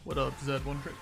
What up, Z1 Trick?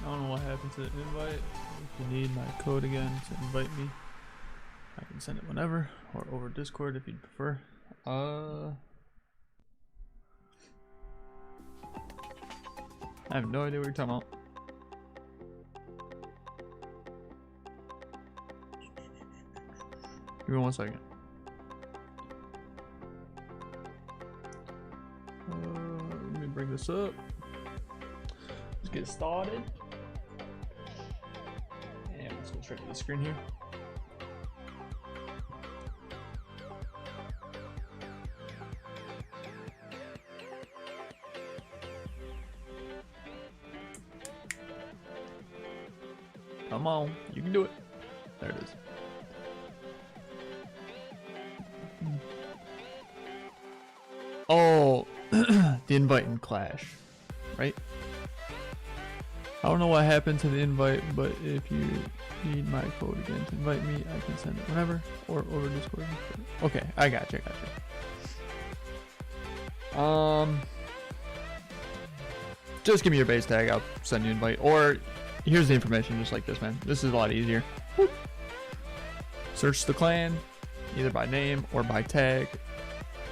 I don't know what happened to the invite. If you need my code again to invite me, I can send it whenever, or over Discord if you'd prefer. I have no idea what you're talking about. Give me 1 second. Let me bring this up. Let's get started. And let's go straight to the screen here. Come on, you can do it. There it is. Oh, the invite in Clash, right? I don't know what happened to the invite, but if you need my code again to invite me, I can send it whenever or over Discord. Okay, I got you. Just give me your base tag. I'll send you an invite. Or here's the information, just like this, man. This is a lot easier. Whoop. Search the clan, either by name or by tag,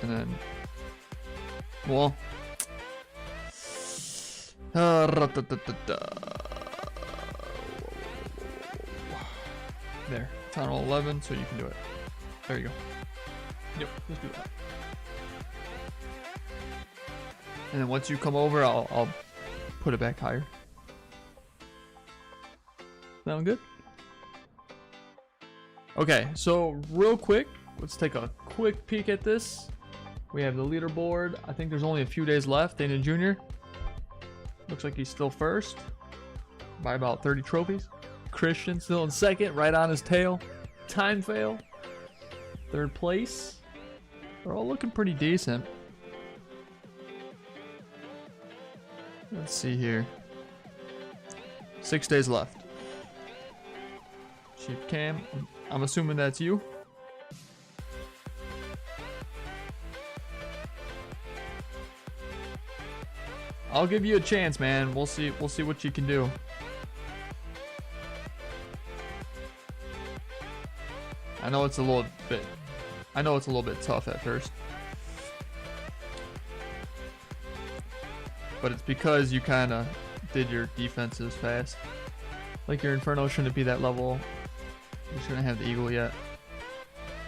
and then, well, there, Town Hall 11, so you can do it. There you go. Yep, let's do that. And then once you come over, I'll put it back higher. Sound good? Okay, so real quick, let's take a quick peek at this. We have the leaderboard. I think there's only a few days left. Dana Jr. Looks like he's still first by about 30 trophies. Christian still in second, right on his tail. Time fail. Third place. They're all looking pretty decent. Let's see here. 6 days left. Chief Cam, I'm assuming that's you. I'll give you a chance, man. We'll see what you can do. I know it's a little bit tough at first. But it's because you kind of did your defenses fast. Like your Inferno shouldn't be that level You shouldn't have the eagle yet.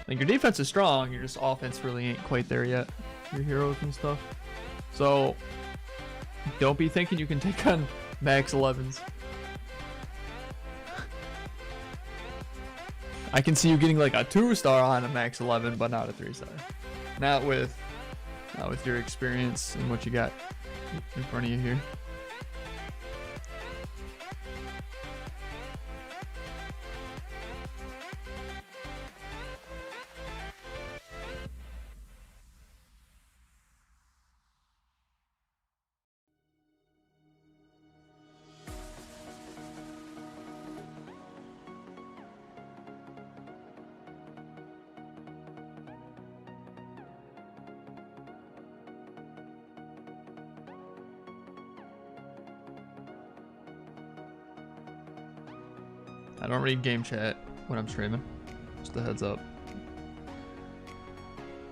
Like, your defense is strong, your just offense really ain't quite there yet. Your heroes and stuff. So, don't be thinking you can take on max 11s. I can see you getting like a 2-star on a max 11, but not a 3-star. Not with your experience and what you got in front of you here. I don't read game chat when I'm streaming. Just a heads up.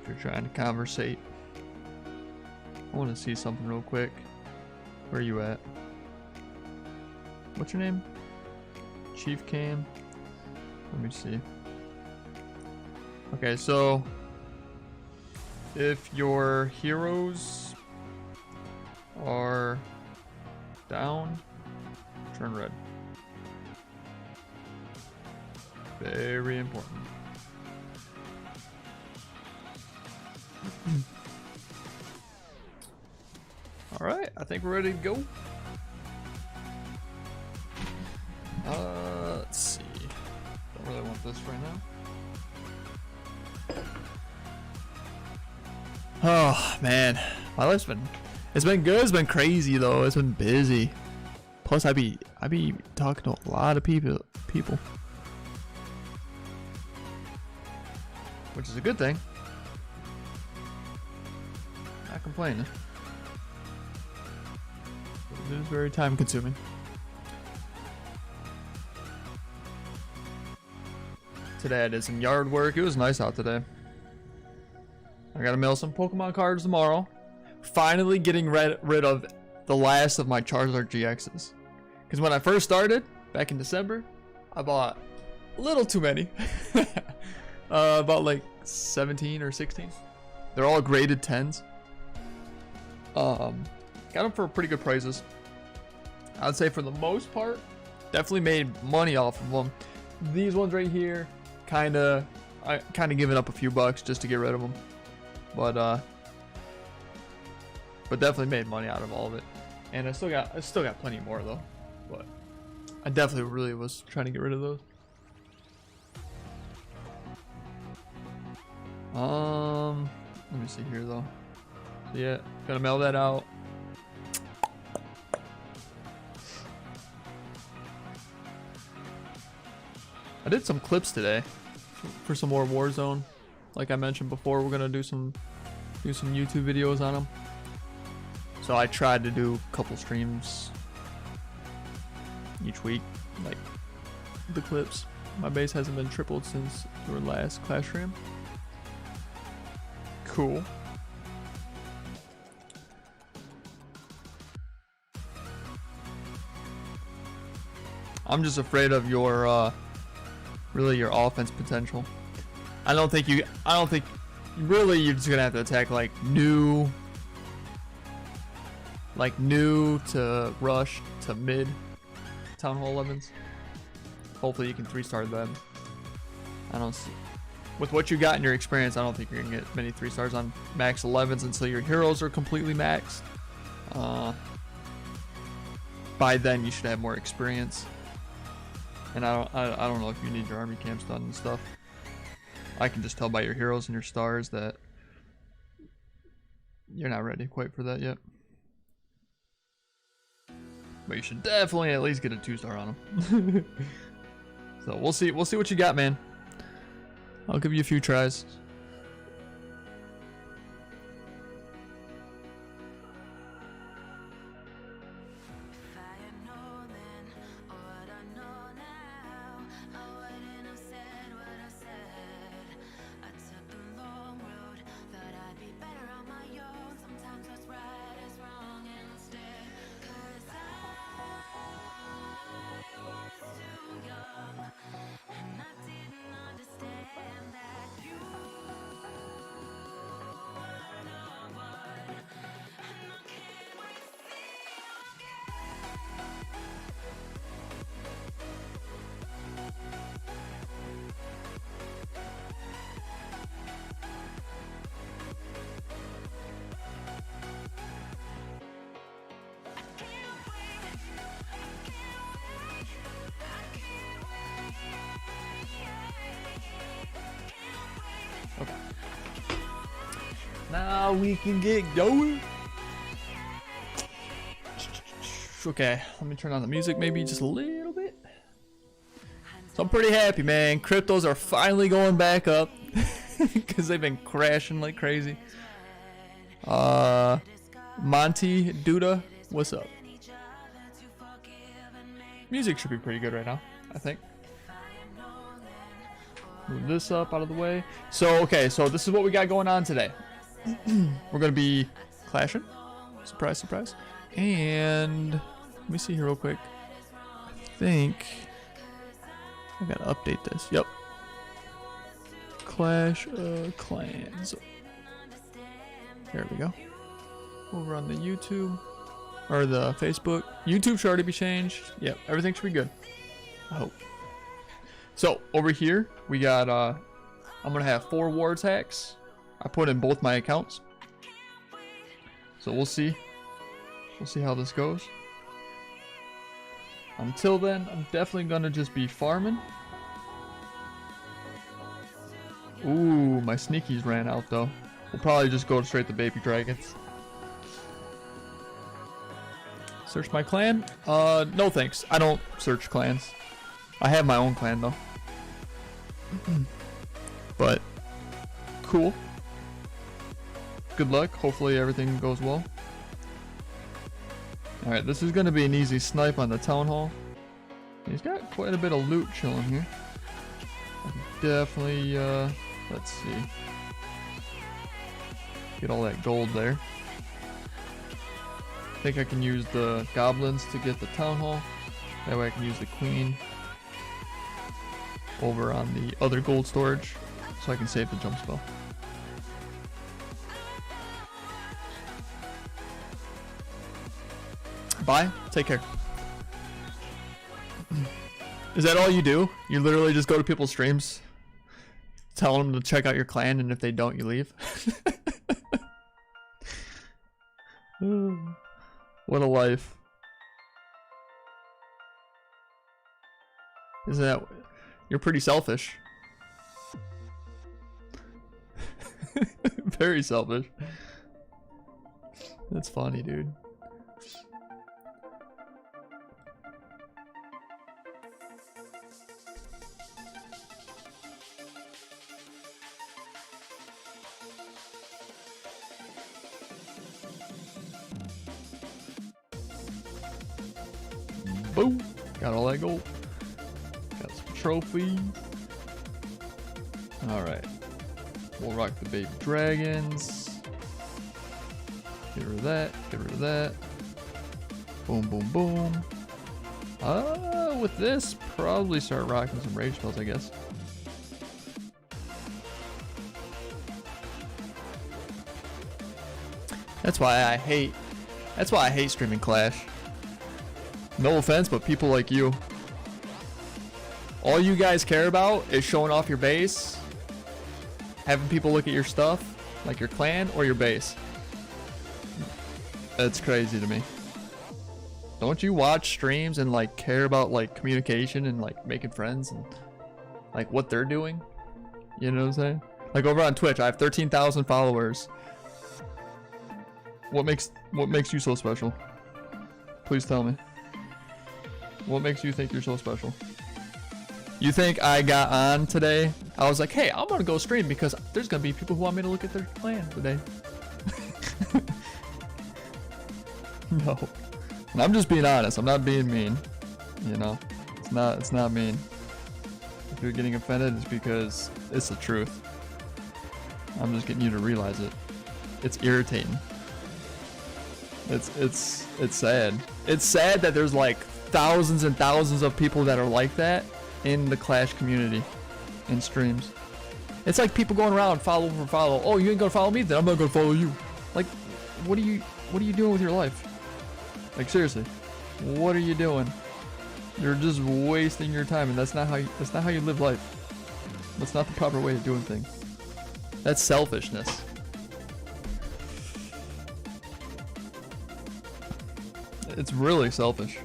If you're trying to conversate. I want to see something real quick. Where are you at? What's your name? Chief Cam? Let me see. Okay, so if your heroes are down, turn red. Very important. All right, I think we're ready to go. Let's see. Don't really want this right now. Oh man, my life's it's been good. It's been crazy though. It's been busy. Plus, I be talking to a lot of people. Which is a good thing. Not complaining. It is very time consuming. Today I did some yard work. It was nice out today. I gotta mail some Pokemon cards tomorrow. Finally getting rid of the last of my Charizard GXs. Because when I first started, back in December, I bought a little too many. About like 17 or 16. They're all graded 10s. Got them for pretty good prices. I'd say for the most part, definitely made money off of them. These ones right here, I kind of giving up a few bucks just to get rid of them. But definitely made money out of all of it. And I still got plenty more though. But I definitely really was trying to get rid of those. Let me see here though. So yeah, gotta mail that out. I did some clips today for some more Warzone. Like I mentioned before, we're gonna do some YouTube videos on them. So I tried to do a couple streams each week, like the clips. My base hasn't been tripled since your last Clash stream. Cool. I'm just afraid of your really your offense potential. I don't think really you're just gonna have to attack like new to rush to mid Town Hall 11s. Hopefully you can 3-star them. I don't see, with what you got in your experience, I don't think you're gonna get many 3-stars on max 11s until your heroes are completely maxed. By then you should have more experience. And I don't know if you need your army camps done and stuff. I can just tell by your heroes and your stars that you're not ready quite for that yet. But you should definitely at least get a 2-star on them. So we'll see what you got, man. I'll give you a few tries. And I didn't Now we can get going. Okay, let me turn on the music maybe just a little bit. So I'm pretty happy, man. Cryptos are finally going back up because they've been crashing like crazy. Monty Duda, what's up? Music should be pretty good right now, I think. Move this up out of the way. So, okay, so this is what we got going on today. We're going to be clashing. Surprise, surprise. And let me see here real quick. I think I got to update this. Yep. Clash of Clans. There we go. Over on the YouTube. Or the Facebook. YouTube should already be changed. Yep, everything should be good. I hope. So, over here, we got, I'm going to have 4 wards hacks. I put in both my accounts. So, we'll see. We'll see how this goes. Until then, I'm definitely going to just be farming. Ooh, my sneakies ran out, though. We'll probably just go straight to baby dragons. Search my clan? No thanks. I don't search clans. I have my own clan, though. But cool. Good luck. Hopefully everything goes well. Alright, this is going to be an easy snipe on the town hall. He's got quite a bit of loot chilling here. Definitely, let's see. Get all that gold there. I think I can use the goblins to get the town hall. That way I can use the queen over on the other gold storage so I can save the jump spell. Bye. Take care. Is that all you do? You literally just go to people's streams, tell them to check out your clan, and if they don't, you leave? What a life. Isn't that... You're pretty selfish. Very selfish. That's funny, dude. Boom! Got all that gold. Got some trophies. Alright. We'll rock the baby dragons. Get rid of that. Get rid of that. Boom, boom, boom. With this, probably start rocking some rage spells, I guess. That's why I hate streaming Clash. No offense, but people like you. All you guys care about is showing off your base, having people look at your stuff, like your clan or your base. That's crazy to me. Don't you watch streams and like care about like communication and like making friends and like what they're doing? You know what I'm saying? Like over on Twitch, I have 13,000 followers. What makes you so special? Please tell me. What makes you think you're so special? You think I got on today? I was like, hey, I'm gonna go stream because there's gonna be people who want me to look at their clan today. No. And I'm just being honest. I'm not being mean. You know? It's not mean. If you're getting offended, it's because it's the truth. I'm just getting you to realize it. It's irritating. It's sad. It's sad that there's like thousands and thousands of people that are like that in the Clash community in streams. It's like people going around follow for follow. Oh, you ain't gonna follow me? Then I'm not gonna follow you. Like, what are you doing with your life? Like seriously, what are you doing? You're just wasting your time, and that's not how you live life. That's not the proper way of doing things. That's selfishness. It's really selfish.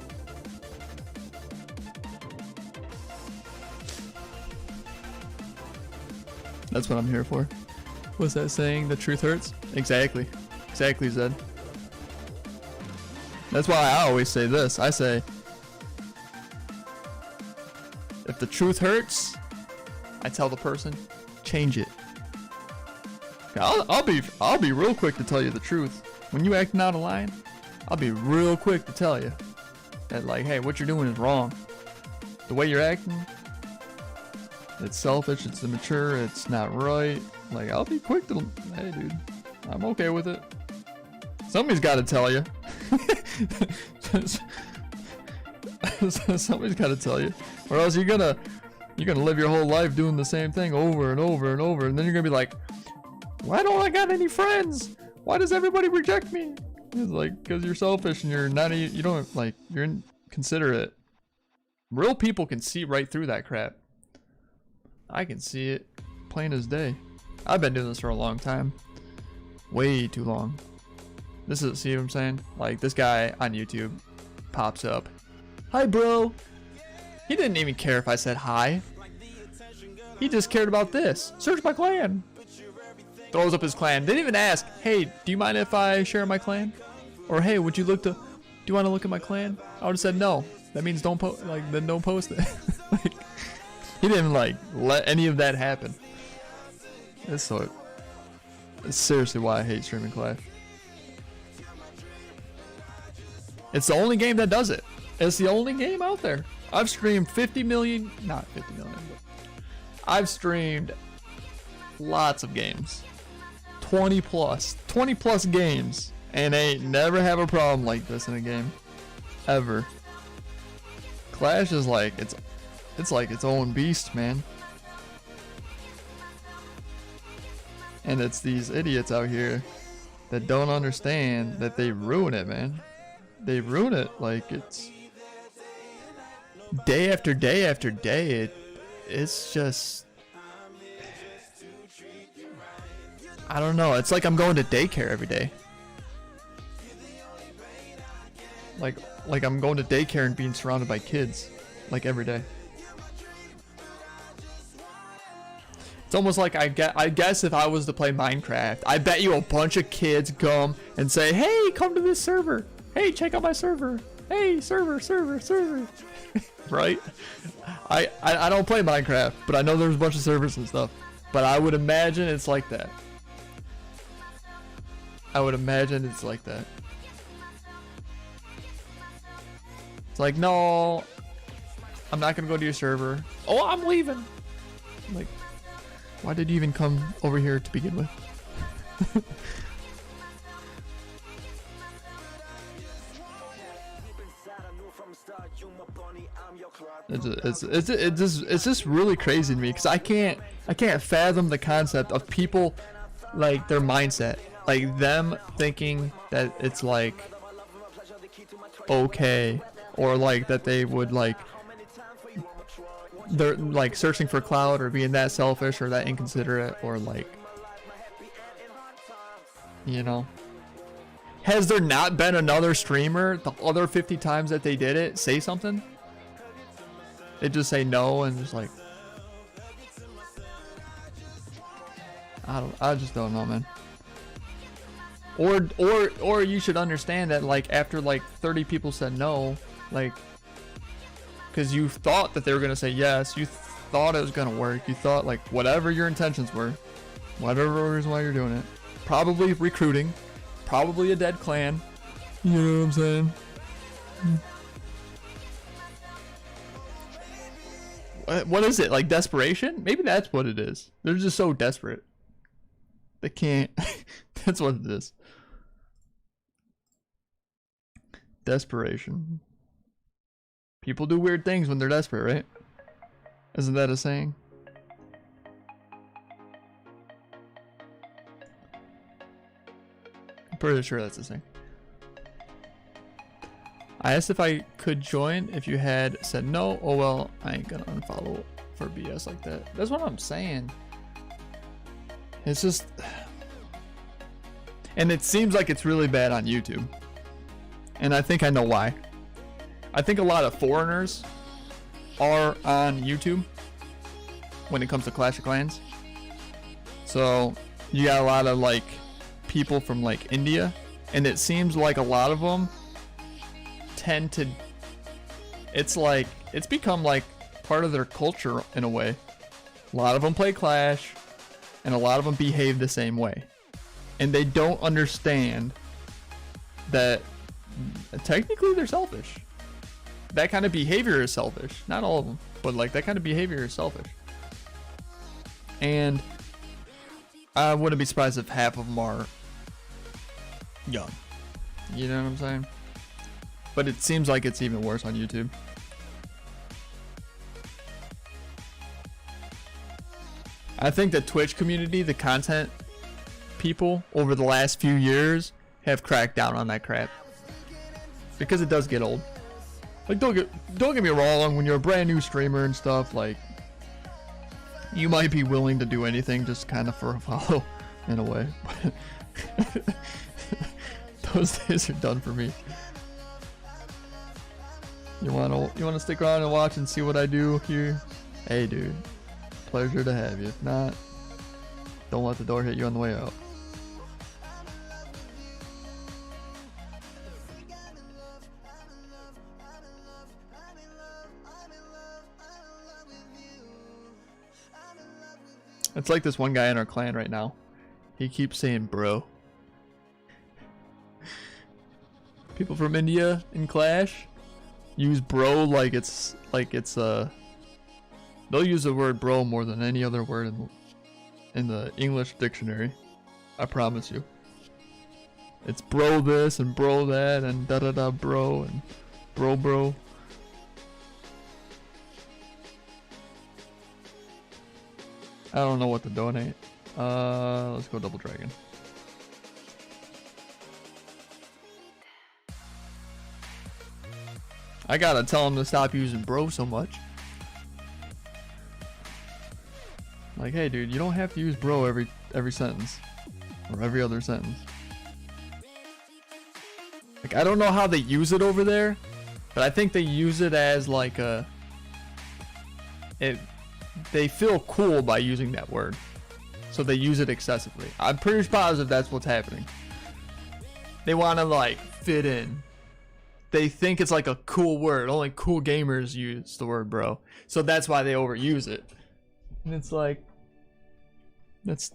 That's what I'm here for. What's that saying? The truth hurts? Exactly. Exactly, Zed. That's why I always say this. I say, if the truth hurts, I tell the person, change it. I'll be real quick to tell you the truth. When you acting out of line, I'll be real quick to tell you that, like, hey, what you're doing is wrong. The way you're acting, it's selfish, it's immature, it's not right. Like, I'll be quick to, hey, dude, I'm okay with it. Somebody's got to tell you. Somebody's got to tell you, or else you're gonna live your whole life doing the same thing over and over and over, and then you're gonna be like, why don't I got any friends? Why does everybody reject me? It's like, because you're selfish and you're not, you don't, like, you're inconsiderate. Real people can see right through that crap. I can see it plain as day. I've been doing this for a long time. Way too long. This is, see what I'm saying? Like, this guy on YouTube pops up. Hi, bro. He didn't even care if I said hi. He just cared about this. Search my clan. Throws up his clan. Didn't even ask, hey, do you mind if I share my clan? Or, hey, would you look to, do you want to look at my clan? I would have said no. That means don't post, like, then don't post it. Like, he didn't, like, let any of that happen. That's seriously why I hate streaming Clash. It's the only game that does it. It's the only game out there. I've streamed 50 million, not 50 million, but I've streamed lots of games. 20 plus games, and I never have a problem like this in a game. Ever. Clash is like, it's like its own beast, man. And it's these idiots out here that don't understand that they ruin it, man. They ruin it. Like, it's day after day after day. It's just, I don't know. It's like I'm going to daycare every day. Like I'm going to daycare and being surrounded by kids, like, every day. It's almost like I guess if I was to play Minecraft, I bet you a bunch of kids come and say, hey, come to this server. Hey, check out my server. Hey, server. Right? I don't play Minecraft, but I know there's a bunch of servers and stuff. But I would imagine it's like that. I would imagine it's like that. It's like, no, I'm not gonna go to your server. Oh, I'm leaving. I'm like, why did you even come over here to begin with? It's just really crazy to me, because I can't fathom the concept of people, like, their mindset, like them thinking that it's like okay, or like that they would, like, they're like searching for clout or being that selfish or that inconsiderate, or like, you know, has there not been another streamer the other 50 times that they did it say something? They just say no and just like, I just don't know, man. Or you should understand that, like, after like 30 people said no, like, because you thought that they were gonna say yes, you thought it was gonna work, you thought, like, whatever your intentions were, whatever reason why you're doing it, probably recruiting, probably a dead clan, you know what I'm saying? What is it, like desperation? Maybe that's what it is. They're just so desperate. They can't. That's what it is. Desperation. People do weird things when they're desperate, right? Isn't that a saying? I'm pretty sure that's a saying. I asked if I could join if you had said no. Oh well, I ain't gonna unfollow for BS like that. That's what I'm saying. It's just, and it seems like it's really bad on YouTube. And I think I know why. I think a lot of foreigners are on YouTube when it comes to Clash of Clans. So you got a lot of like people from like India, and it seems like a lot of them tend to, it's like it's become like part of their culture in a way. A lot of them play Clash, and a lot of them behave the same way, and they don't understand that technically they're selfish. That kind of behavior is selfish. Not all of them, but like that kind of behavior is selfish. And I wouldn't be surprised if half of them are young. You know what I'm saying? But it seems like it's even worse on YouTube. I think the Twitch community, the content people over the last few years have cracked down on that crap. Because it does get old. Like don't get me wrong, when you're a brand new streamer and stuff, like you might be willing to do anything just kind of for a follow in a way. Those days are done for me. You wanna stick around and watch and see what I do here? Hey dude, pleasure to have you. If not, don't let the door hit you on the way out. It's like this one guy in our clan right now. He keeps saying bro. People from India in Clash use bro like it's they'll use the word bro more than any other word in the English dictionary. I promise you. It's bro this and bro that and da da da bro and bro. I don't know what to donate. Let's go Double Dragon. I gotta tell him to stop using bro so much. Like, hey dude, you don't have to use bro every sentence. Or every other sentence. Like, I don't know how they use it over there, but I think they use it as like a... They feel cool by using that word, so they use it excessively. I'm pretty positive that's what's happening. They want to like fit in. They think it's like a cool word. Only cool gamers use the word bro, so that's why they overuse it. And it's like, that's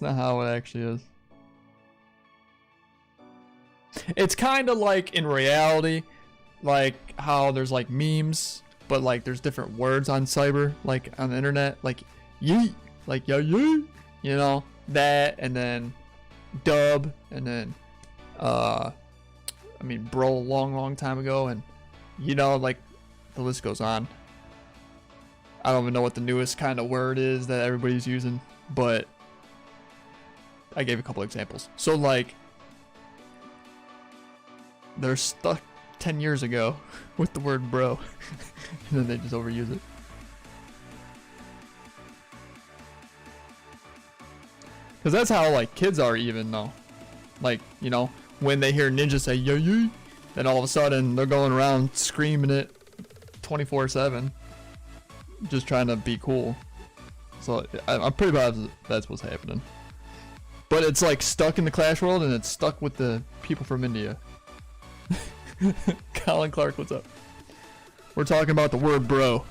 not how it actually is. It's kind of like in reality, like how there's like memes. But like there's different words on cyber, like on the internet, like yeet, like yo yeet, you know, that, and then dub, and then I mean bro a long time ago, and you know, like the list goes on. I don't even know what the newest kind of word is that everybody's using, but I gave a couple examples. So like they're stuck 10 years ago with the word bro. And then they just overuse it. Because that's how like kids are even though. Like, you know, when they hear Ninja say yo yo, then all of a sudden they're going around screaming it 24/7. Just trying to be cool. So I'm pretty positive that's what's happening. But it's like stuck in the Clash world, and it's stuck with the people from India. Colin Clark, what's up? We're talking about the word bro.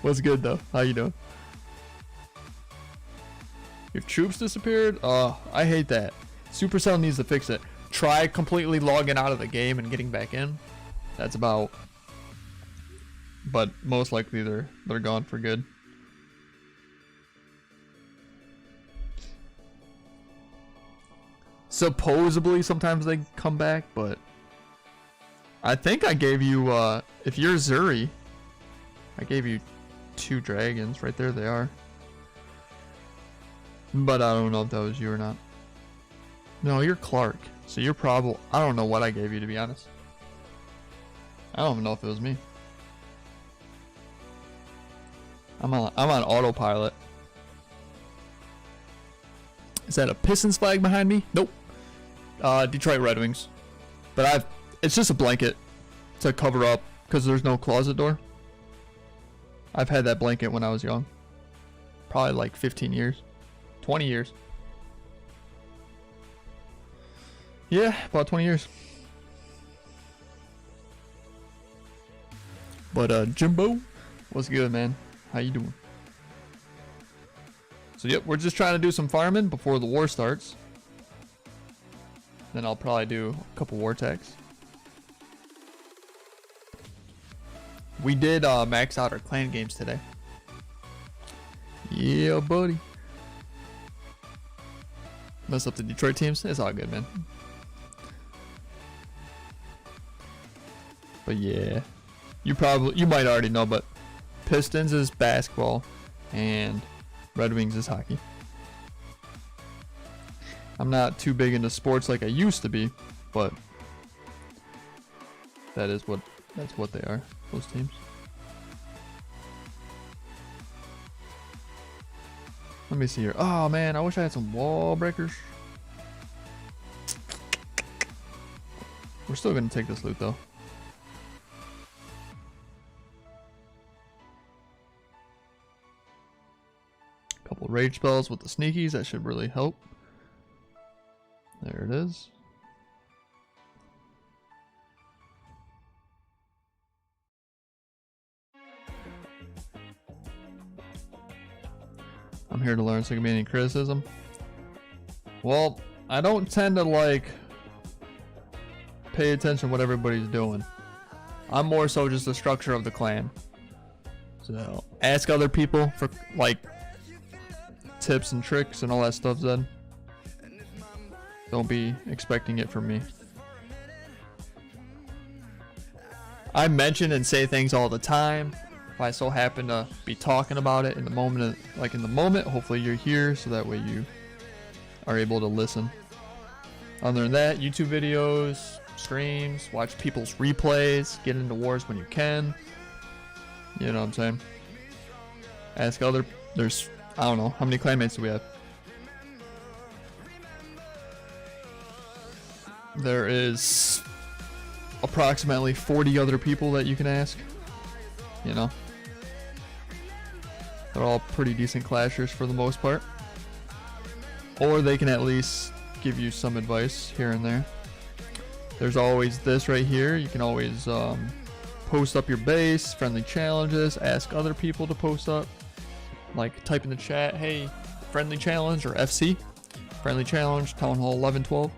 What's good though? How you doing? Your troops disappeared? Oh, I hate that. Supercell needs to fix it. Try completely logging out of the game and getting back in. That's about... But most likely they're gone for good. Supposedly sometimes they come back, but I think I gave you if you're Zuri, I gave you 2 dragons. Right there they are. But I don't know if that was you or not. No, you're Clark. So you're probably... I don't know what I gave you, to be honest. I don't even know if it was me. I'm on autopilot. Is that a Pistons flag behind me? Nope. Detroit Red Wings. But it's just a blanket to cover up because there's no closet door. I've had that blanket when I was young. Probably like 15 years. 20 years. Yeah, about 20 years. But Jimbo, what's good, man? How you doing? So yep, we're just trying to do some farming before the war starts. Then I'll probably do a couple war tags. We did max out our clan games today. Yeah, buddy. Mess up the Detroit teams. It's all good, man. But yeah, you might already know, but Pistons is basketball and Red Wings is hockey. I'm not too big into sports like I used to be, but that's what they are, those teams. Let me see here. Oh man, I wish I had some wall breakers. We're still gonna take this loot though. Couple rage spells with the sneakies, that should really help. There it is. I'm here to learn, so it can be any criticism. Well, I don't tend to like pay attention to what everybody's doing. I'm more so just the structure of the clan. So ask other people for like tips and tricks and all that stuff then. Don't be expecting it from me. I mention and say things all the time. If I so happen to be talking about it in the moment, hopefully you're here so that way you are able to listen. Other than that, YouTube videos, streams, watch people's replays, get into wars when you can. You know what I'm saying? Ask there's, I don't know, how many clanmates do we have? There is approximately 40 other people that you can ask. You know? They're all pretty decent clashers for the most part. Or they can at least give you some advice here and there. There's always this right here. You can always post up your base, friendly challenges, ask other people to post up. Like type in the chat, hey, friendly challenge, or FC. Friendly challenge, Town Hall 11, 12.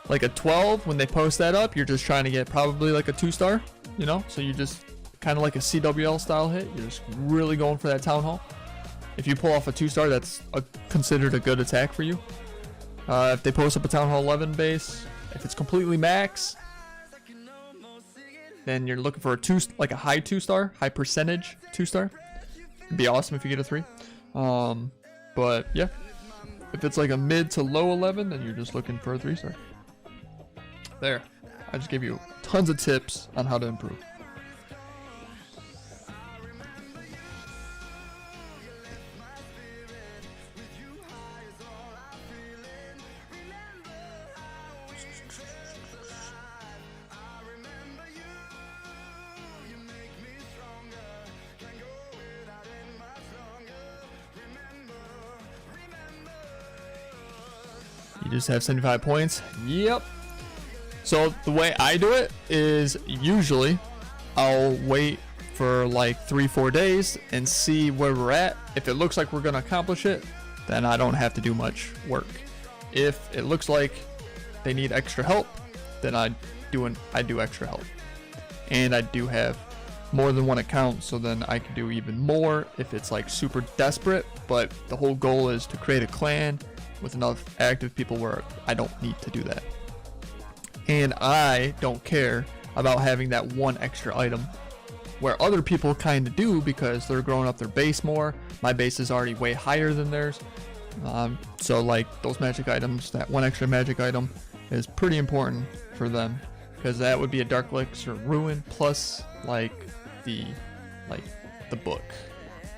Like a 12, when they post that up, you're just trying to get probably like a 2-star, you know? So you just kind of like a CWL style hit. You're just really going for that Town Hall. If you pull off a 2-star, that's considered a good attack for you. If they post up a Town Hall 11 base, if it's completely max, then you're looking for a like a high 2-star, high percentage 2-star. It'd be awesome if you get a 3. But yeah, if it's like a mid to low 11, then you're just looking for a 3-star. There, I just gave you tons of tips on how to improve. You just have 75 points. Yep. So the way I do it is usually I'll wait for like 3-4 days and see where we're at. If it looks like we're gonna accomplish it, then I don't have to do much work. If it looks like they need extra help, then I do extra help. And I do have more than one account, so then I can do even more if it's like super desperate. But the whole goal is to create a clan with enough active people where I don't need to do that. And I don't care about having that one extra item, where other people kind of do because they're growing up their base more. My base is already way higher than theirs. So like those magic items, that one extra magic item is pretty important for them, because that would be a Dark Elixir Ruin plus like the book.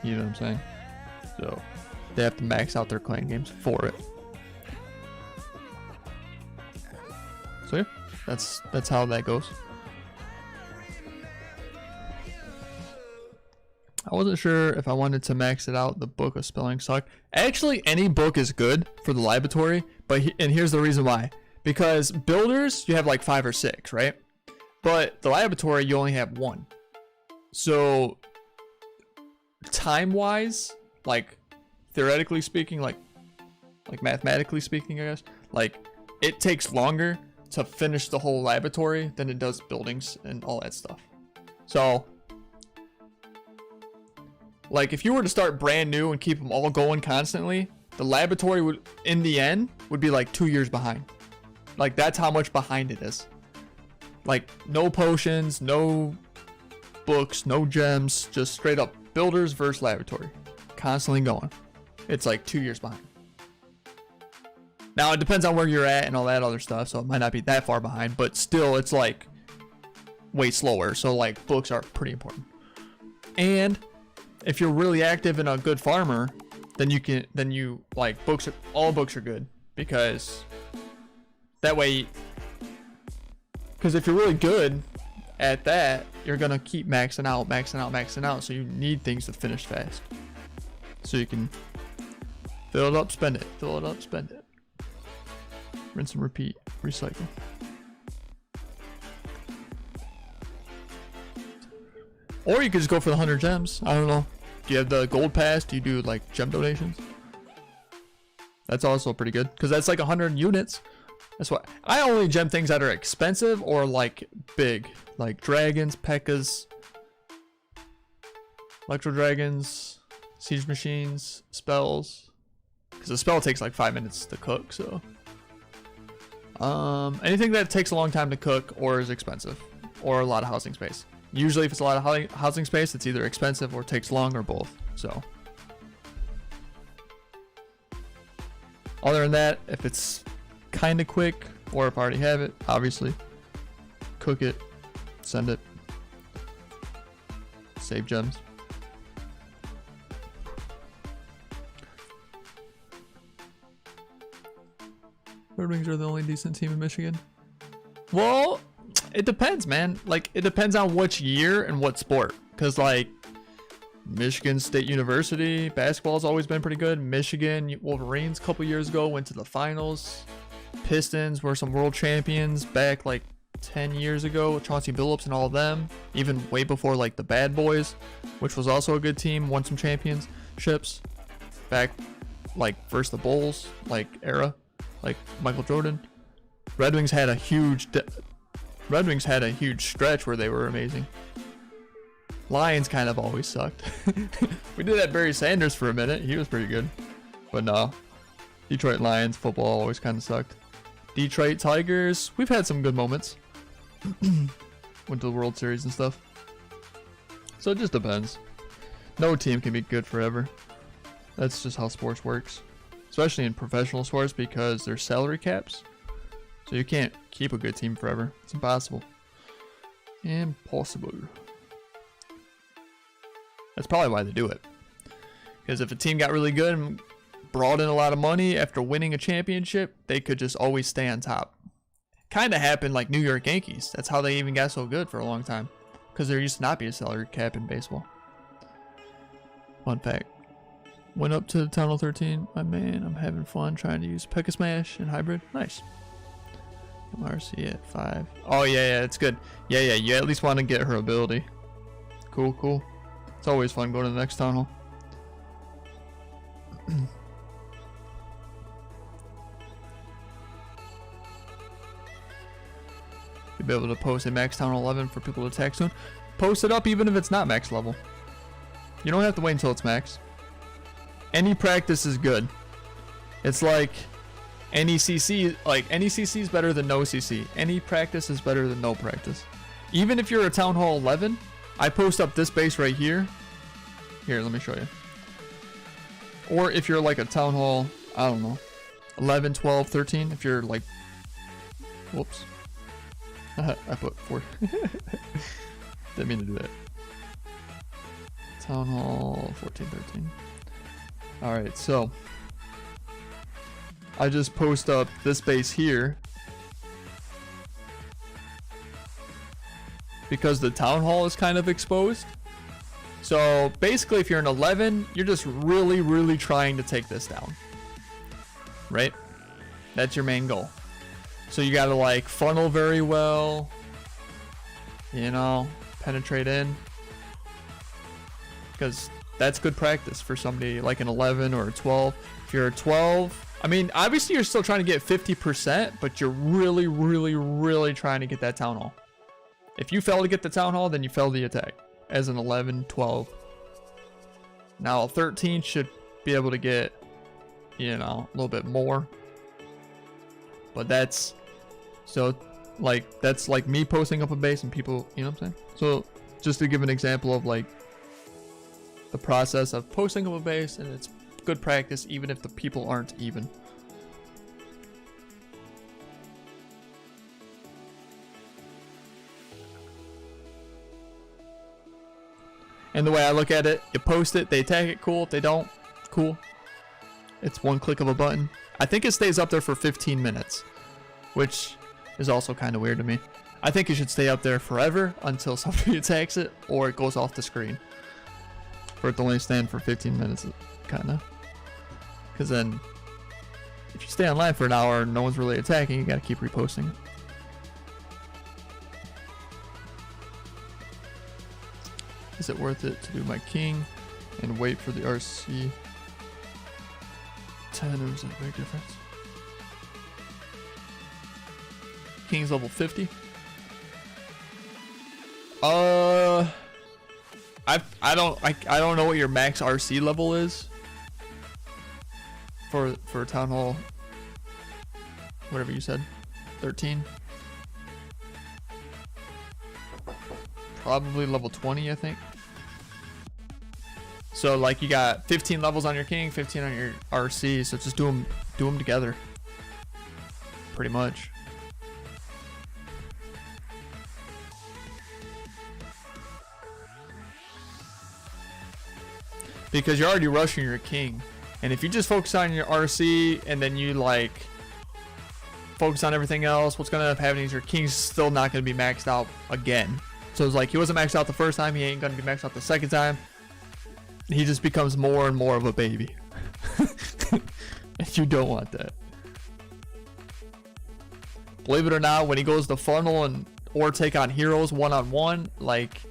You know what I'm saying? So they have to max out their clan games for it. So yeah, that's how that goes. I wasn't sure if I wanted to max it out. The book of spelling sucked. Actually, any book is good for the laboratory, but and here's the reason why. Because builders, you have like 5 or 6, right? But the laboratory, you only have 1. So time-wise, like theoretically speaking, like mathematically speaking, I guess, like it takes longer to finish the whole laboratory than it does buildings and all that stuff. So like if you were to start brand new and keep them all going constantly, the laboratory would, in the end, would be like 2 years behind. Like that's how much behind it is. Like no potions, no books, no gems, just straight up builders versus laboratory. Constantly going. It's like 2 years behind. Now it depends on where you're at and all that other stuff, so it might not be that far behind, but still it's like way slower. So like books are pretty important. And if you're really active and a good farmer, then you like books, all books are good, because that way, because if you're really good at that, you're gonna keep maxing out, so you need things to finish fast, so you can fill it up, spend it, rinse and repeat, recycle. Or you could just go for the 100 gems. I don't know. Do you have the gold pass? Do you do like gem donations? That's also pretty good, because that's like 100 units. That's why I only gem things that are expensive or like big, like dragons, pekkas, electro dragons, siege machines, spells. Because the spell takes like 5 minutes to cook, so anything that takes a long time to cook or is expensive or a lot of housing space. Usually if it's a lot of housing space, it's either expensive or takes long or both. So other than that, if it's kind of quick or if I already have it, obviously cook it, send it, save gems. Red Wings are the only decent team in Michigan. Well, it depends, man. Like, it depends on which year and what sport. Because, like, Michigan State University, basketball's always been pretty good. Michigan Wolverines a couple years ago went to the finals. Pistons were some world champions back, like, 10 years ago with Chauncey Billups and all of them. Even way before, like, the Bad Boys, which was also a good team, won some championships. Back, like, versus the Bulls, like, era. Like, Michael Jordan. Red Wings had a huge stretch where they were amazing. Lions kind of always sucked. We did have Barry Sanders for a minute. He was pretty good. But no. Detroit Lions football always kind of sucked. Detroit Tigers, we've had some good moments. Went to the World Series and stuff. So it just depends. No team can be good forever. That's just how sports works. Especially in professional sports, because there's salary caps. So you can't keep a good team forever. It's impossible. Impossible. That's probably why they do it. Because if a team got really good and brought in a lot of money after winning a championship, they could just always stay on top. Kind of happened like New York Yankees. That's how they even got so good for a long time. Because there used to not be a salary cap in baseball. Fun fact. Went up to Town Hall 13. My man, I'm having fun trying to use Pekka Smash and Hybrid. Nice. MRC at 5. Oh, yeah, it's good. Yeah, you at least want to get her ability. Cool. It's always fun going to the next Town Hall. You'll be able to post a max Town Hall 11 for people to attack soon. Post it up even if it's not max level. You don't have to wait until it's max. Any practice is good. It's like any CC, like any CC is better than no CC. Any practice is better than no practice. Even if you're a Town Hall 11, I post up this base right here. Here, let me show you. Or if you're like a Town Hall, I don't know, 11, 12, 13. If you're like, whoops. I put 4. Didn't mean to do that. Town Hall 14, 13. Alright, so I just post up this base here because the Town Hall is kind of exposed. So basically, if you're an 11, you're just really, really trying to take this down, right? That's your main goal. So you gotta like funnel very well, you know, penetrate in, because that's good practice for somebody like an 11 or a 12. If you're a 12, I mean, obviously you're still trying to get 50%, but you're really, really, really trying to get that town hall. If you fail to get the town hall, then you fail the attack as an 11, 12. Now a 13 should be able to get, you know, a little bit more. But that's, so like, that's like me posting up a base and people, you know what I'm saying? So just to give an example of like the process of posting up a base, and it's good practice even if the people aren't even. And the way I look at it, you post it, they attack it, cool. If they don't, cool. It's one click of a button. I think it stays up there for 15 minutes, which is also kind of weird to me. I think it should stay up there forever until somebody attacks it or it goes off the screen. For it to only stand for 15 minutes, kind of. Because then, if you stay online for an hour and no one's really attacking, you gotta keep reposting it. Is it worth it to do my king and wait for the RC 10, or is that a big difference? King's level 50. I don't know what your max RC level is for Town Hall, whatever you said, 13. Probably level 20, I think. So like you got 15 levels on your king, 15 on your RC, so just do them together. Pretty much. Because you're already rushing your king. And if you just focus on your RC and then you like focus on everything else, what's gonna end up happening is your king's still not gonna be maxed out again. So it's like he wasn't maxed out the first time, he ain't gonna be maxed out the second time. He just becomes more and more of a baby. And you don't want that. Believe it or not, when he goes to funnel and or take on heroes one-on-one, like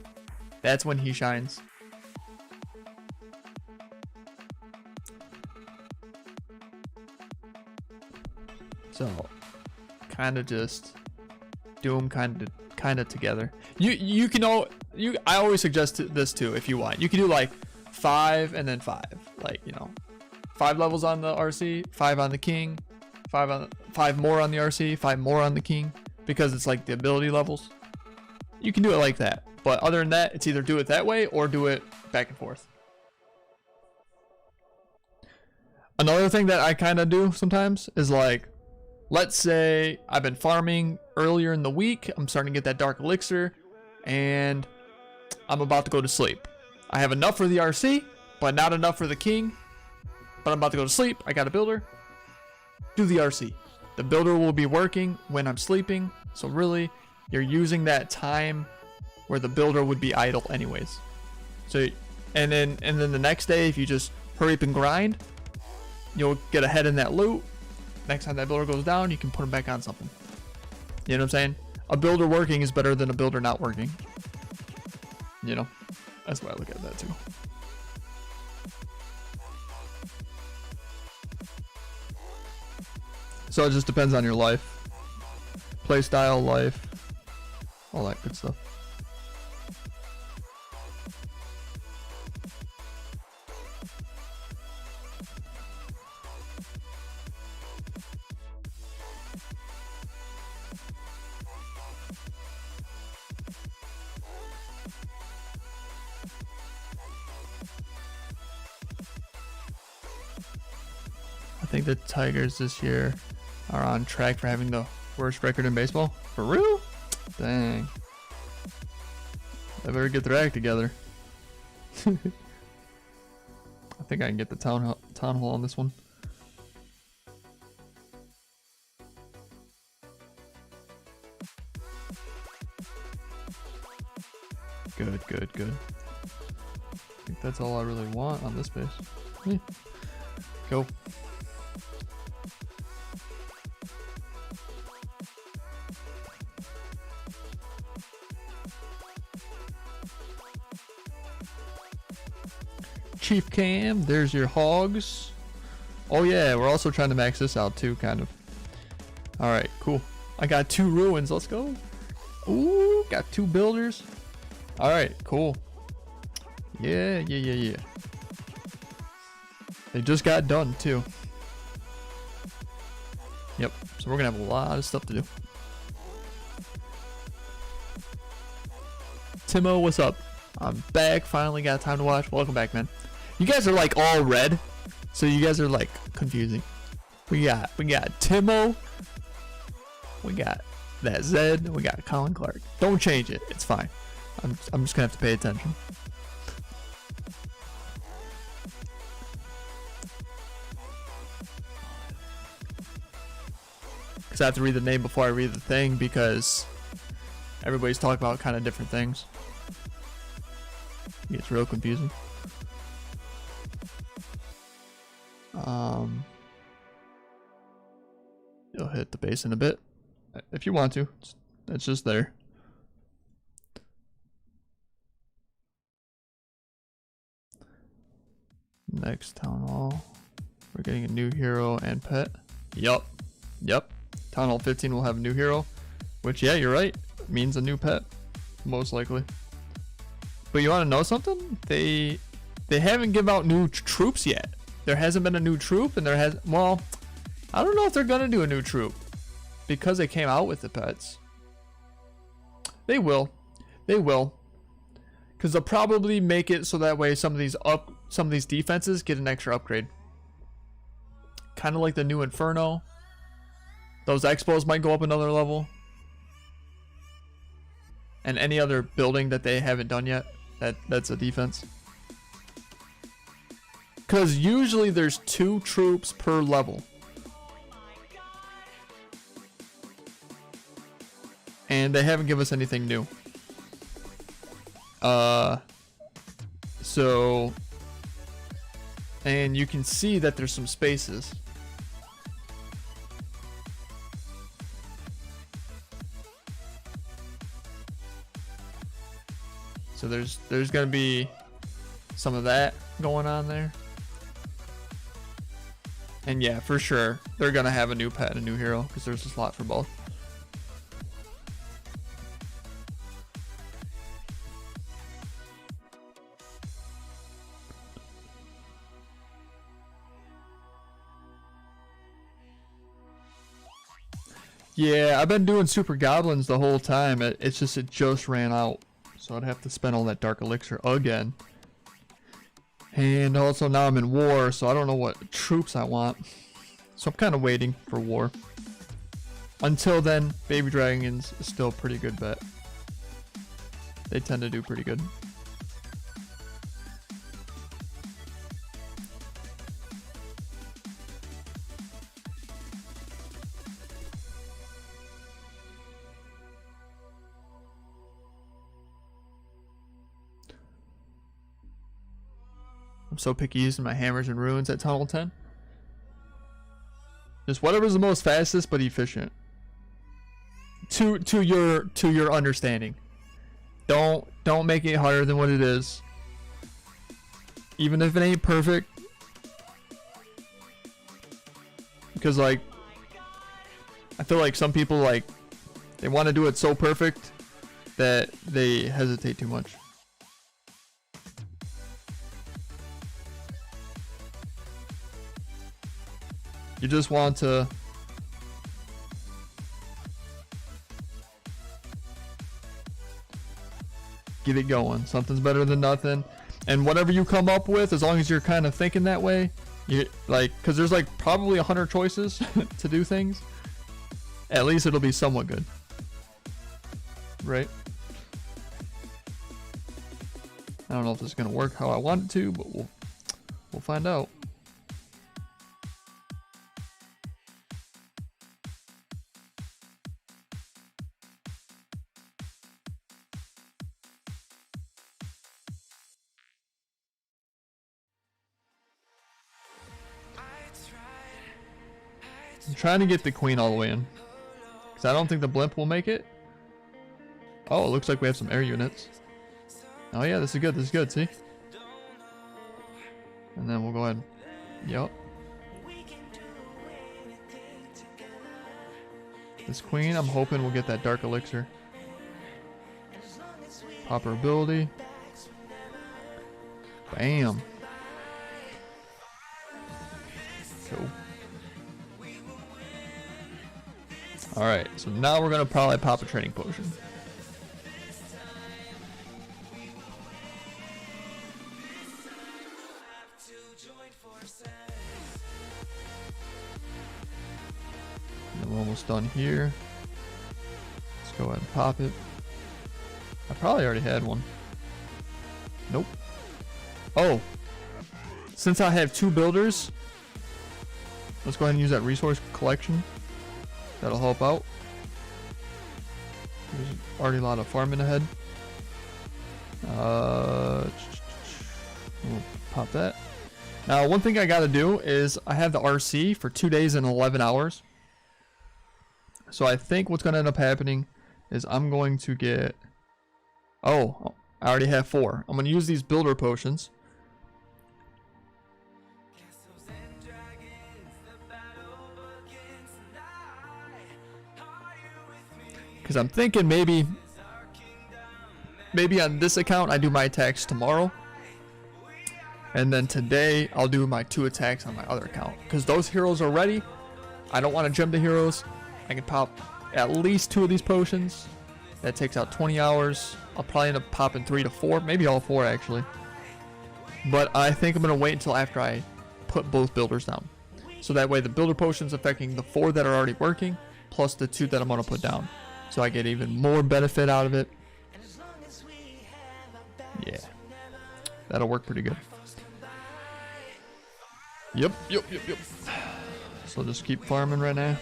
that's when he shines. So, kind of just do them kind of together. You can I always suggest this too if you want. You can do like 5 and then 5, like, you know, 5 levels on the RC, 5 on the king, 5 more on the RC, 5 more on the king, because it's like the ability levels. You can do it like that, but other than that, it's either do it that way or do it back and forth. Another thing that I kind of do sometimes is like, let's say I've been farming earlier in the week, I'm starting to get that dark elixir, and I'm about to go to sleep. I have enough for the RC, but not enough for the king, but I'm about to go to sleep. I got a builder. Do the RC. The builder will be working when I'm sleeping, so really, you're using that time where the builder would be idle anyways. So, and then the next day, if you just hurry up and grind, you'll get ahead in that loot. Next time that builder goes down, you can put him back on something. You know what I'm saying? A builder working is better than a builder not working. You know? That's why I look at that too. So it just depends on your life. Play style, life, all that good stuff. I think the Tigers this year are on track for having the worst record in baseball. For real? Dang. They better get their act together. I think I can get the town hall on this one. Good, good, good. think that's all I really want on this base. Go. Chief Cam, there's your hogs. Oh yeah, we're also trying to max this out too, kind of. Alright, cool. I got 2 ruins, let's go. Ooh, got 2 builders. Alright, cool. Yeah. They just got done too. Yep, so we're gonna have a lot of stuff to do. Timo, what's up? I'm back, finally got time to watch. Welcome back, man. You guys are like all red, so you guys are like confusing. We got Timo, we got that Zed, we got Colin Clark. Don't change it, it's fine. I'm just gonna have to pay attention. Cause I have to read the name before I read the thing because everybody's talking about kind of different things. It gets real confusing. You'll hit the base in a bit if you want to. It's just there. Next town hall, we're getting a new hero and pet. Yep. Town hall 15 will have a new hero, which yeah, you're right, means a new pet, most likely. But you want to know something? They haven't given out new troops yet. There hasn't been a new troop, and there has, well, I don't know if they're gonna do a new troop because they came out with the pets. They will, because they'll probably make it so that way some of these defenses get an extra upgrade. Kind of like the new Inferno. Those expos might go up another level, and any other building that they haven't done yet that's a defense. Because usually there's 2 troops per level. And they haven't given us anything new. So, and you can see that there's some spaces. So there's gonna be some of that going on there. And yeah, for sure, they're gonna have a new pet and a new hero because there's a slot for both. Yeah, I've been doing super goblins the whole time. It just ran out. So I'd have to spend all that dark elixir again. And also now I'm in war, so I don't know what troops I want. So I'm kind of waiting for war. Until then, baby dragons is still a pretty good bet. They tend to do pretty good. I'm so picky using my hammers and runes at tunnel 10. Just whatever's the most fastest but efficient. To your understanding. Don't make it harder than what it is. Even if it ain't perfect. Because like I feel like some people like they want to do it so perfect that they hesitate too much. You just want to get it going. Something's better than nothing. And whatever you come up with, as long as you're kind of thinking that way, you like, because there's like probably 100 choices to do things. At least it'll be somewhat good. Right? I don't know if this is going to work how I want it to, but we'll find out. I'm trying to get the queen all the way in. Because I don't think the blimp will make it. Oh, it looks like we have some air units. Oh yeah, this is good. This is good, see? And then we'll go ahead. Yup. This queen, I'm hoping we'll get that dark elixir. Pop her ability. Bam. Cool. Alright, so now we're going to probably pop a training potion. And we're almost done here. Let's go ahead and pop it. I probably already had one. Nope. Oh. Since I have 2 builders, let's go ahead and use that resource collection. That'll help out. There's already a lot of farming ahead. We'll pop that. Now, one thing I gotta do is I have the RC for 2 days and 11 hours. So I think what's gonna end up happening is I'm going to get... Oh, I already have 4. I'm gonna use these builder potions. Because I'm thinking maybe on this account I do my attacks tomorrow. And then today I'll do my 2 attacks on my other account. Because those heroes are ready. I don't want to jump the heroes. I can pop at least 2 of these potions. That takes out 20 hours. I'll probably end up popping 3 to 4. Maybe all 4 actually. But I think I'm going to wait until after I put both builders down. So that way the builder potions affecting the 4 that are already working. Plus the 2 that I'm going to put down. So I get even more benefit out of it. Yeah. That'll work pretty good. Yep. So just keep farming right now.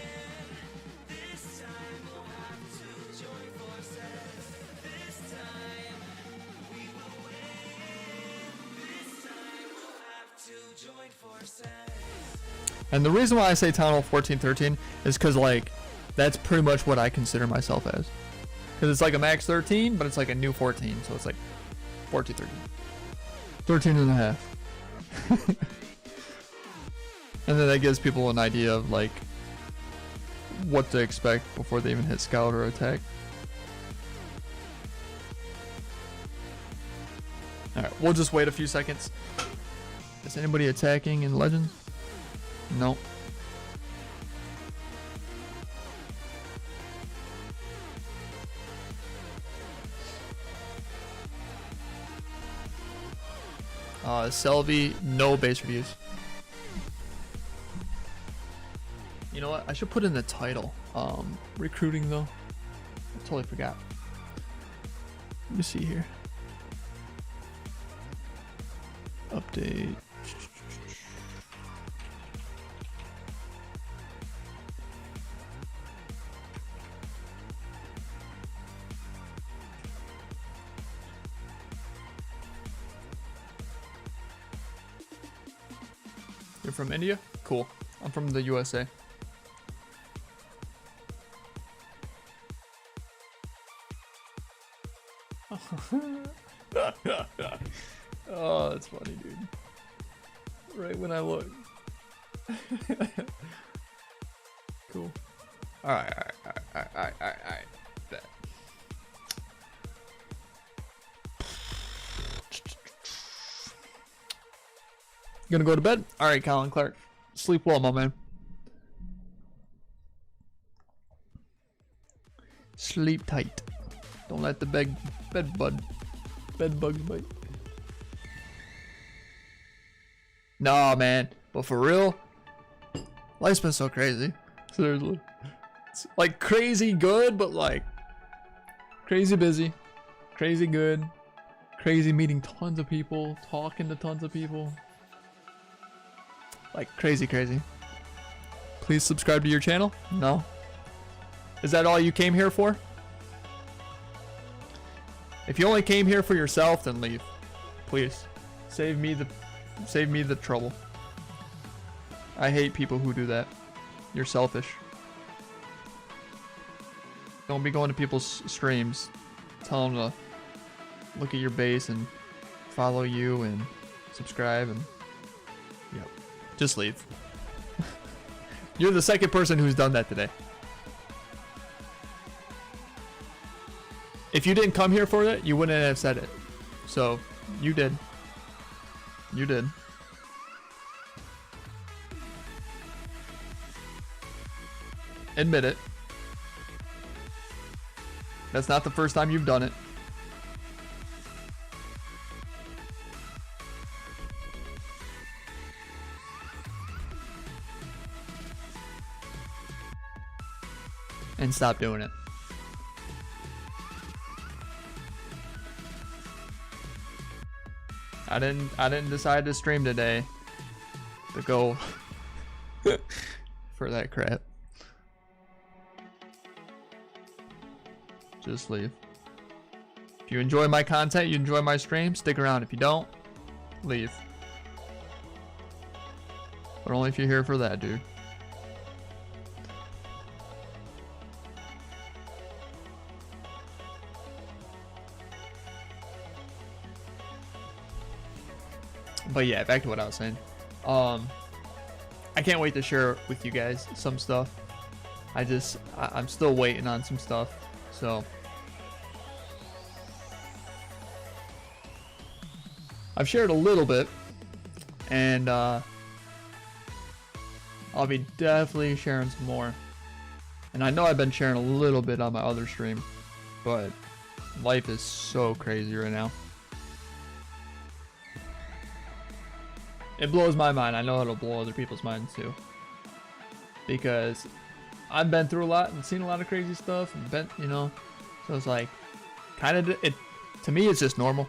And the reason why I say Town Hall 1413 is because, like, that's pretty much what I consider myself as. Because it's like a max 13, but it's like a new 14. So it's like 14, 13. 13 and a half. And then that gives people an idea of, like, what to expect before they even hit scout or attack. Alright, we'll just wait a few seconds. Is anybody attacking in Legends? No. Selby, no base reviews. You know what? I should put in the title. Recruiting though. I totally forgot. Let me see here. Update. You're from India? Cool. I'm from the USA. Oh, that's funny, dude. Right when I look. Cool. Alright. Bet. Gonna go to bed? Alright, Colin Clark. Sleep well, my man. Sleep tight. Don't let the bed bugs bite. Nah, man. But for real, life's been so crazy. Seriously. It's like crazy good, but like crazy busy. Crazy good. Crazy meeting tons of people. Talking to tons of people. Like crazy. Please subscribe to your channel? No? Is that all you came here for? If you only came here for yourself, then leave. Please. Save me the trouble. I hate people who do that. You're selfish. Don't be going to people's streams. Tell them to look at your base and follow you and subscribe and yep. Just leave. You're the second person who's done that today. If you didn't come here for it, you wouldn't have said it. So, you did. You did. Admit it. That's not the first time you've done it. And stop doing it. I didn't decide to stream today to go for that crap. Just leave. If you enjoy my content, you enjoy my stream, stick around. If you don't, leave. But only if you're here for that, dude. But yeah, back to what I was saying. I can't wait to share with you guys some stuff. I'm still waiting on some stuff. So I've shared a little bit, and I'll be definitely sharing some more. And I know I've been sharing a little bit on my other stream, but life is so crazy right now. It blows my mind. I know it'll blow other people's minds too, because I've been through a lot and seen a lot of crazy stuff, and been, you know, so it's like, kind of, it to me it's just normal,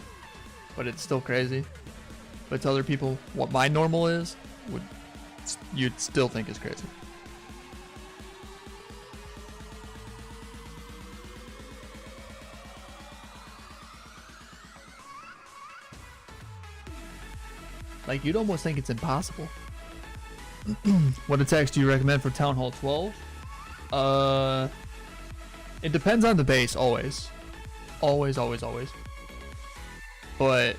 but it's still crazy. But to other people, what my normal is, you'd still think is crazy. Like, you'd almost think it's impossible. What attacks do you recommend for Town Hall 12? It depends on the base, always. Always. But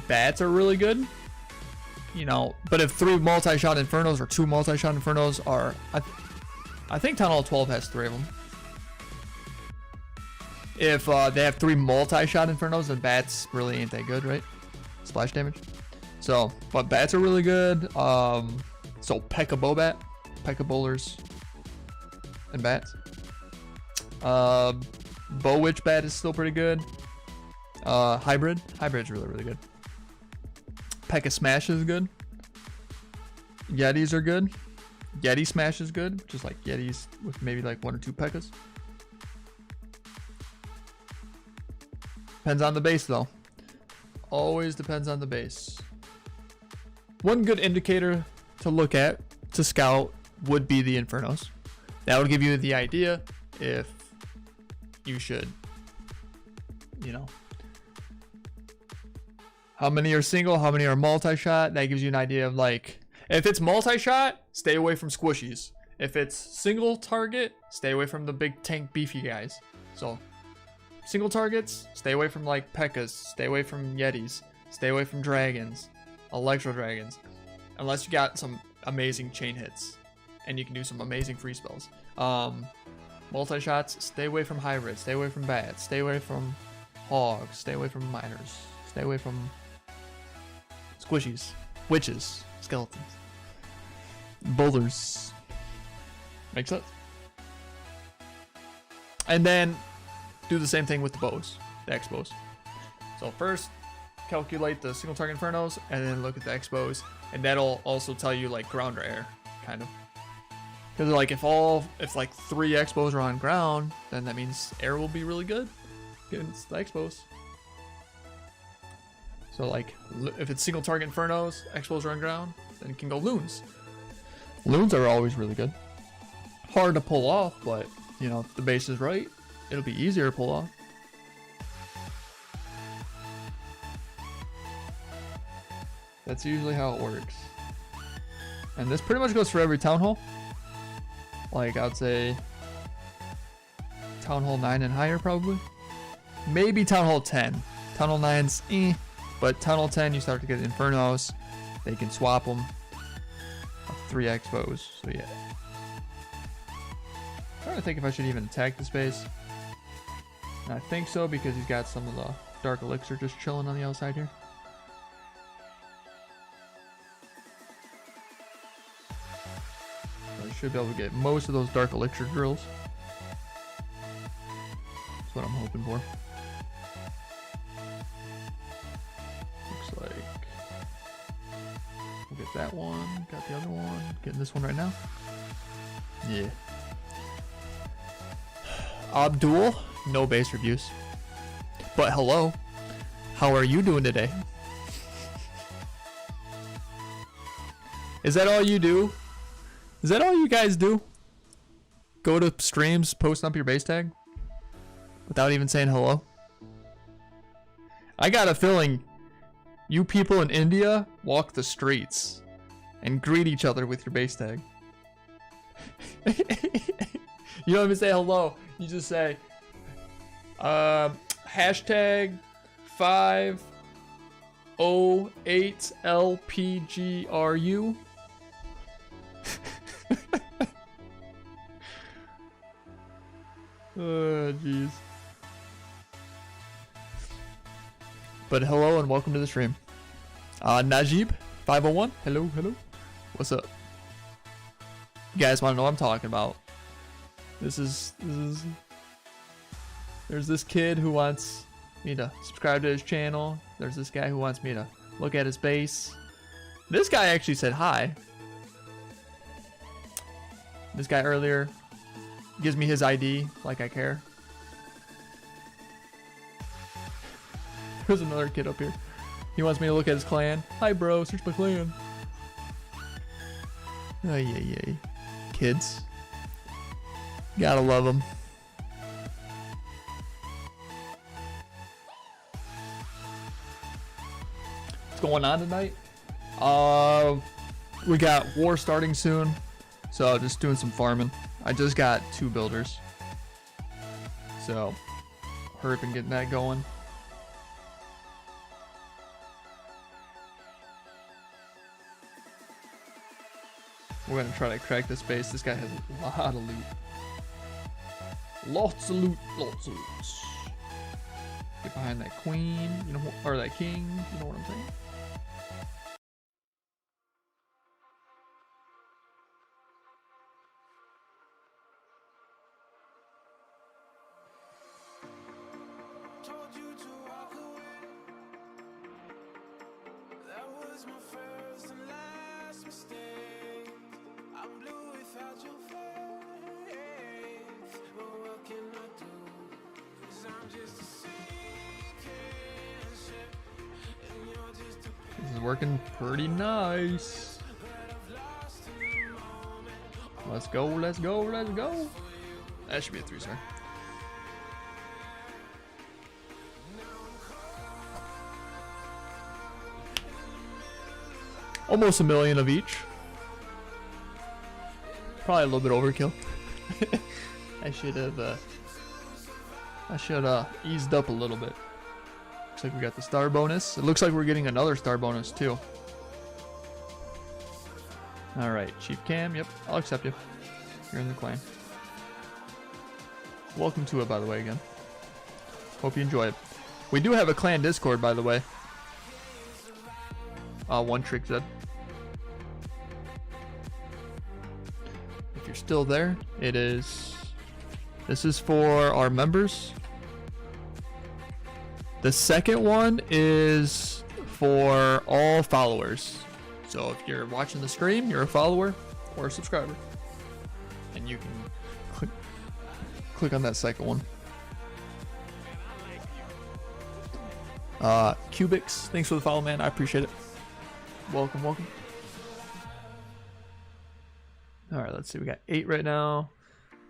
bats are really good. You know, but if 3 multi-shot Infernos or 2 multi-shot Infernos are... I think Town Hall 12 has 3 of them. If they have 3 multi-shot Infernos, then bats really ain't that good, right? Splash damage. So, but bats are really good. So P.E.K.K.A. Bobat, P.E.K.K.A. bowlers, and bats. Bow Witch bat is still pretty good. Hybrid's really good. P.E.K.K.A. Smash is good. Yetis are good. Yeti Smash is good, which is like Yetis with maybe like 1 or 2 P.E.K.K.A.s. Depends on the base though. Always depends on the base. One good indicator to look at, to scout, would be the Infernos. That would give you the idea if you should, you know, how many are single, how many are multi-shot. That gives you an idea of, like, if it's multi-shot, stay away from squishies. If it's single target, stay away from the big tank beefy guys. So single targets, stay away from like P.E.K.K.A.s, stay away from Yetis, stay away from dragons, electro dragons, unless you got some amazing chain hits and you can do some amazing free spells. Multi-shots, stay away from hybrids, stay away from bats, stay away from hogs, stay away from miners, stay away from squishies, witches, skeletons, boulders. Makes sense? And then do the same thing with the bows, the X-bows. So first, calculate the single target Infernos, and then look at the X-bows, and that'll also tell you like ground or air, kind of. Because like if like 3 X-bows are on ground, then that means air will be really good against the X-bows. So like if it's single target Infernos, X-bows are on ground, then you can go loons. Loons are always really good. Hard to pull off, but you know, if the base is right, it'll be easier to pull off. That's usually how it works. And this pretty much goes for every town hall. Like, I would say town hall 9 and higher, probably. Maybe town hall 10. Town hall 9's but town hall 10, you start to get infernos. They can swap them. 3 expos, so yeah. I'm trying to think if I should even attack the space. And I think so, because he's got some of the dark elixir just chilling on the outside here. So I should be able to get most of those dark elixir drills. That's what I'm hoping for. Looks like we'll get that one, got the other one, getting this one right now. Yeah. Abdul, no base reviews. But hello, how are you doing today? Is that all you do? Is that all you guys do? Go to streams, post up your base tag? Without even saying hello? I got a feeling you people in India walk the streets and greet each other with your base tag. You don't even say hello. You just say, hashtag 508LPGRU. Oh, jeez. But hello and welcome to the stream. Najib 501. Hello, hello. What's up? You guys want to know what I'm talking about? This is there's this kid who wants me to subscribe to his channel. There's this guy who wants me to look at his base. This guy actually said hi. This guy earlier gives me his ID like I care. There's another kid up here. He wants me to look at his clan. Hi bro, search my clan. Oh yeah. Kids. Gotta love them. What's going on tonight? We got war starting soon, so just doing some farming. I just got 2 builders, so hurry up and getting that going. We're gonna try to crack this base. This guy has a lot of loot. Lots of loot, lots of loot. Get behind that queen, you know, or that king, you know what I'm saying? Told you to walk away. That was my first and last mistake. I'm blue without your face. But what can I do? 'Cause I'm just a sinking ship, and you're just a This is working pretty nice. Let's go, let's go, let's go. That should be a 3-star. Almost 1 million of each. Probably a little bit overkill. I should have eased up a little bit. Looks like we got the star bonus. It looks like we're getting another star bonus too. Alright, Chief Cam, yep, I'll accept you. You're in the clan. Welcome to it, by the way, again. Hope you enjoy it. We do have a clan Discord, by the way. One Trick Zed. If you're still there, it is. This is for our members. The second one is for all followers. So if you're watching the stream, you're a follower or a subscriber, and you can click on that second one. Cubics, thanks for the follow, man. I appreciate it. Welcome, welcome. All right, let's see. We got 8 right now.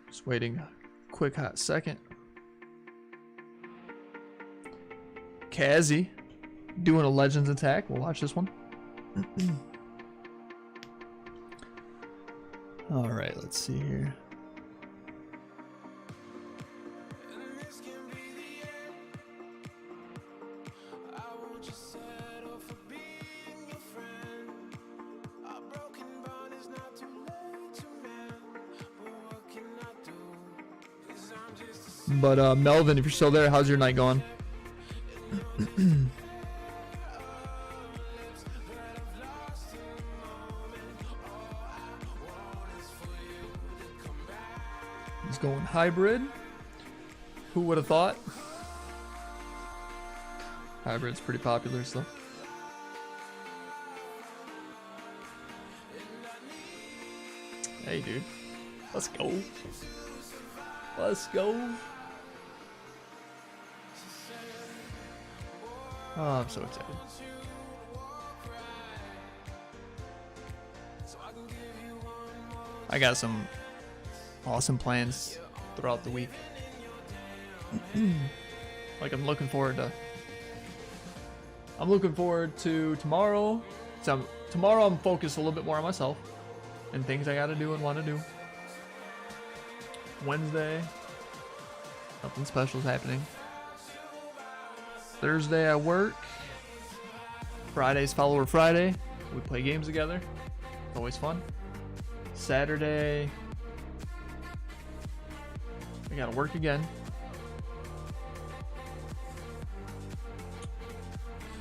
Just waiting a quick hot second. Kazi doing a Legends attack. We'll watch this one. All right, let's see here. And this can be the end. I won't just settle for being your friend. A broken bond is not too late to mend. But what can I do? 'Cause I'm just a But Melvin, if you're still there, how's your night going? He's going hybrid. Who would have thought? Hybrid's pretty popular still. Hey, dude. Let's go. Let's go. Oh, I'm so excited. I got some awesome plans throughout the week. Like I'm looking forward to tomorrow. So tomorrow I'm focused a little bit more on myself and things I gotta do and want to do. Wednesday, nothing special is happening. Thursday I work. Friday's Follower Friday. We play games together. It's always fun. Saturday, I gotta work again.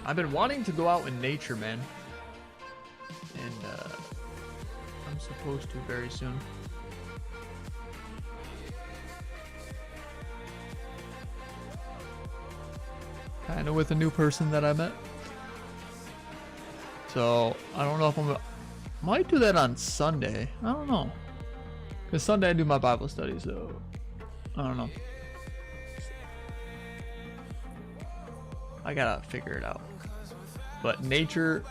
I've been wanting to go out in nature, man. And I'm supposed to very soon. Kinda with a new person that I met. So, I don't know if might do that on Sunday. I don't know. Because Sunday I do my Bible study, so I don't know. I gotta figure it out. But nature,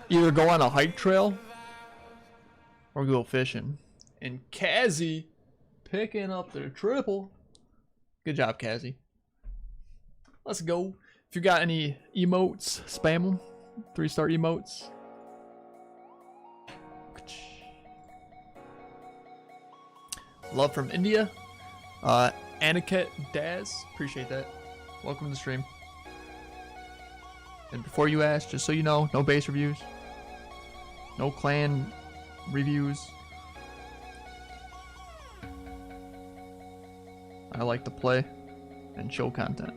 either go on a hike trail or go fishing. And Kazzy picking up the triple. Good job, Kazzy. Let's go. If you got any emotes, spam them. 3-star emotes. Love from India. Aniket Daz. Appreciate that. Welcome to the stream. And before you ask, just so you know, no base reviews. No clan reviews. I like to play and show content.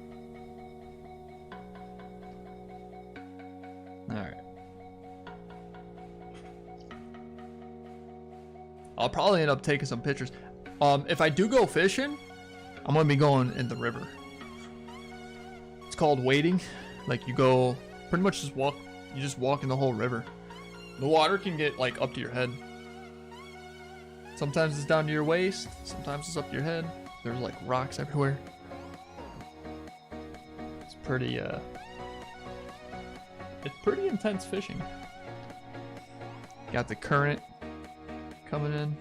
Alright. I'll probably end up taking some pictures. If I do go fishing, I'm gonna be going in the river. It's called wading. Like you go, pretty much just walk. You just walk in the whole river. The water can get like up to your head. Sometimes it's down to your waist. Sometimes it's up to your head. There's like rocks everywhere. It's pretty intense fishing. Got the current coming in.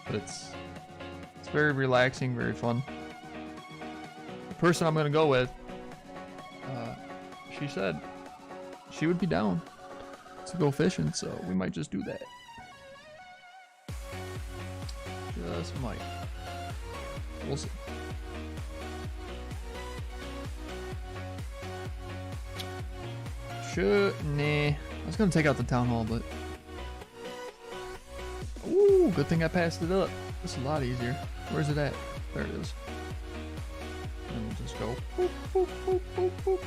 But it's very relaxing, very fun. The person I'm gonna go with, she said she would be down to go fishing, so we might just do that. Just might. We'll see. Nah. I was gonna take out the town hall, but ooh, good thing I passed it up. This is a lot easier. Where's it at? There it is. And we'll just go. Boop, boop, boop, boop, boop.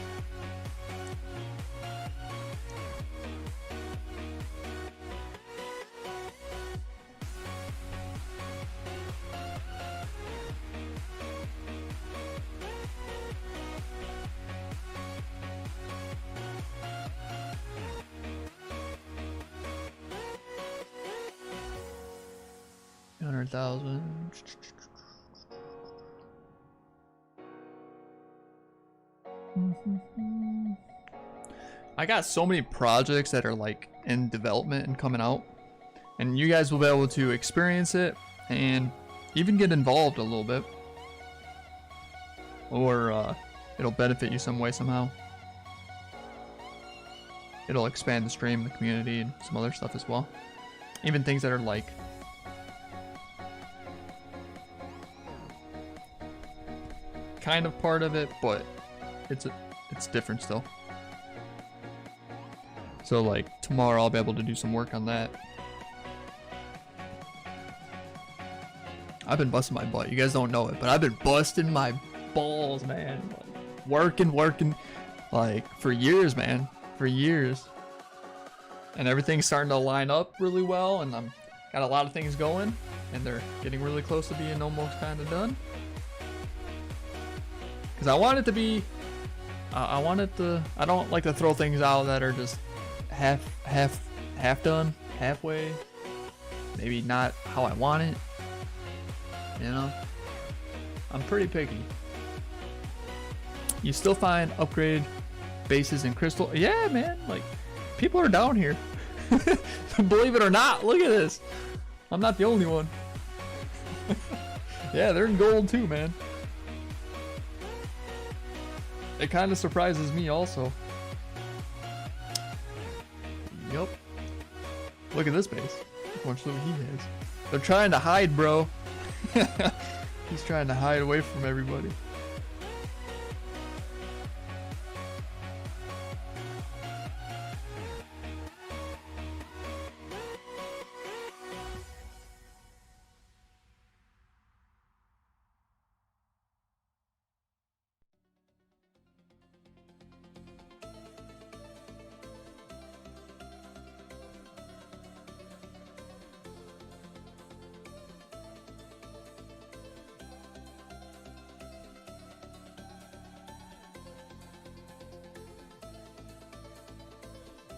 $100,000. I got so many projects that are like in development and coming out, and you guys will be able to experience it and even get involved a little bit, or it'll benefit you some way somehow. it'll expand the stream, the community, and some other stuff as well. Even things that are like kind of part of it, but it's different still. So like tomorrow I'll be able to do some work on that. I've been busting my butt. You guys don't know it, but I've been busting my balls, man. Like, working like for years, man. For years. And everything's starting to line up really well, and I'm got a lot of things going, and they're getting really close to being almost kind of done. Cause I want it to be, I don't like to throw things out that are just half done, halfway, maybe not how I want it. You know, I'm pretty picky. You still find upgraded bases in crystal. Yeah, man, like people are down here. Believe it or not, look at this. I'm not the only one. Yeah, they're in gold too, man. It kind of surprises me also. Yup. Look at this base. Look how much loot he has. They're trying to hide, bro. He's trying to hide away from everybody.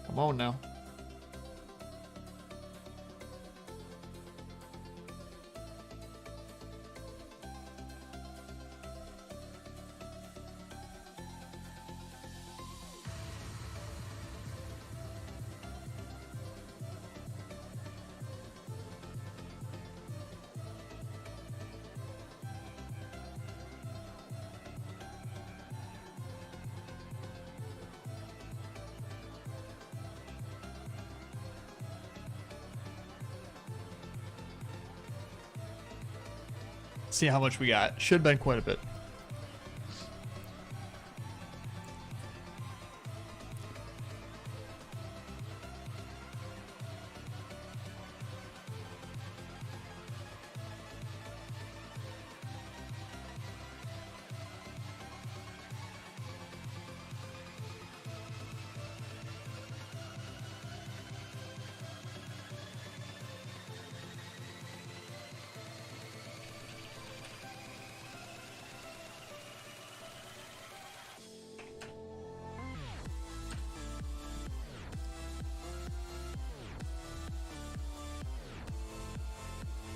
Come on now. See how much we got. Should have been quite a bit.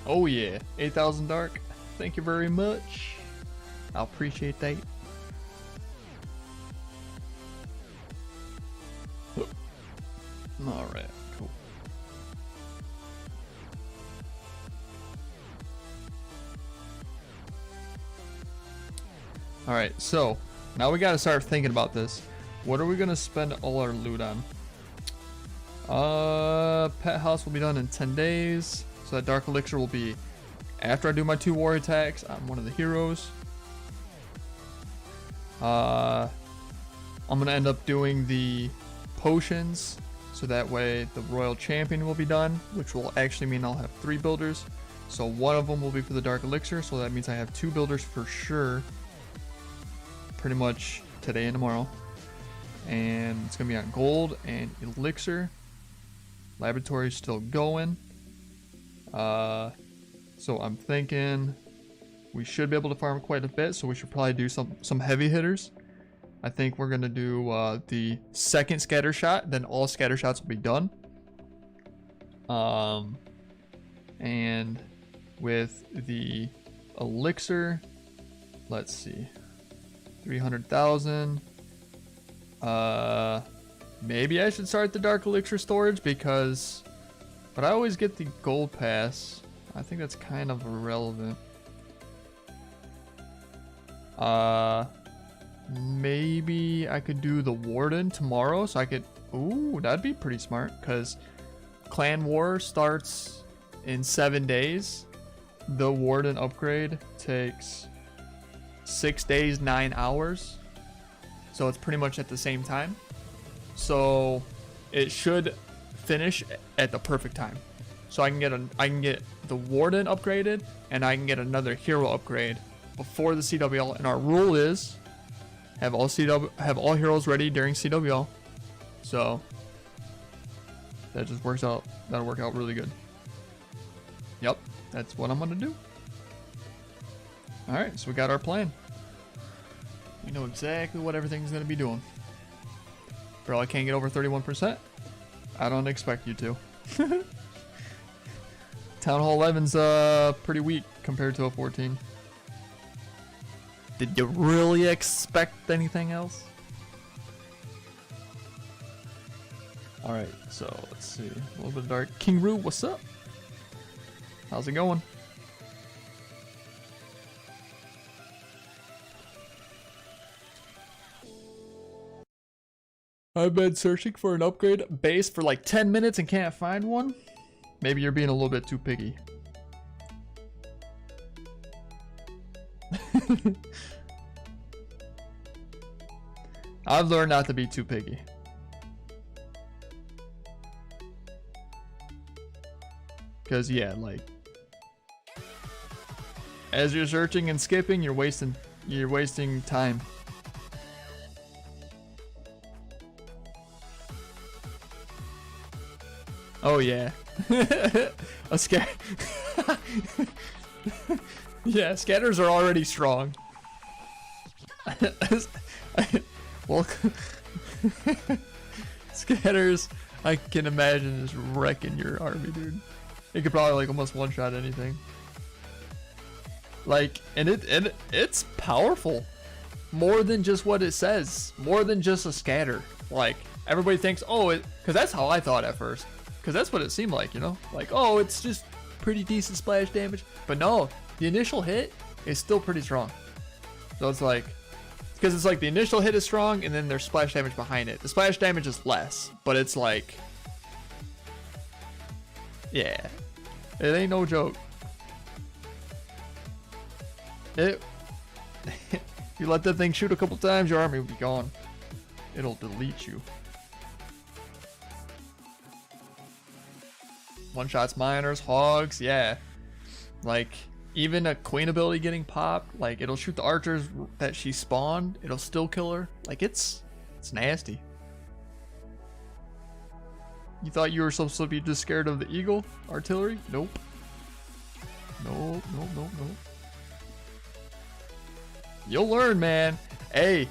Oh yeah, 8,000 dark. Thank you very much. I appreciate that. All right, cool. All right, so now we got to start thinking about this. What are we gonna spend all our loot on? Pet house will be done in 10 days. So that dark elixir will be after I do my 2 war attacks. I'm one of the heroes. I'm gonna end up doing the potions, so that way the royal champion will be done, which will actually mean I'll have 3 builders. So one of them will be for the dark elixir, so that means I have 2 builders for sure. Pretty much today and tomorrow. And it's gonna be on gold and elixir. Laboratory's still going. So I'm thinking we should be able to farm quite a bit, so we should probably do some heavy hitters. I think we're gonna do the second scatter shot, then all scatter shots will be done. And with the elixir, let's see, 300,000. Maybe I should start the dark elixir storage but I always get the gold pass. I think that's kind of irrelevant. Maybe I could do the warden tomorrow, so I could Ooh, that'd be pretty smart, because Clan War starts in 7 days. The Warden upgrade takes 6 days, 9 hours. So it's pretty much at the same time. So it should finish at the perfect time. So I can get the Warden upgraded, and I can get another hero upgrade before the CWL. And our rule is have all heroes ready during CWL. So that just works out. That'll work out really good. Yep, that's what I'm gonna do. All right, so we got our plan. We know exactly what everything's gonna be doing. Bro, I can't get over 31%. I don't expect you to. Town Hall 11's pretty weak compared to a 14. Did you really expect anything else? Alright, so let's see. A little bit of dark. King Roo, what's up? How's it going? I've been searching for an upgrade base for like 10 minutes and can't find one. Maybe you're being a little bit too picky. I've learned not to be too picky. Cause yeah, like as you're searching and skipping, you're wasting time. Oh yeah. A scat. Yeah, scatters are already strong. Well, scatters, I can imagine just wrecking your army, dude. It could probably like almost one-shot anything. Like, and it's powerful. More than just what it says. More than just a scatter. Like, everybody thinks, oh, because that's how I thought at first. Because that's what it seemed like, you know? Like, oh, it's just pretty decent splash damage. But no, the initial hit is still pretty strong. So it's like, because it's like the initial hit is strong and then there's splash damage behind it. The splash damage is less, but it's like, yeah, it ain't no joke. You let that thing shoot a couple times, your army will be gone. It'll delete you. One shots miners, hogs, yeah. Like, even a queen ability getting popped, like it'll shoot the archers that she spawned, it'll still kill her. Like it's nasty. You thought you were supposed to be just scared of the eagle artillery? Nope. Nope. You'll learn, man. Hey,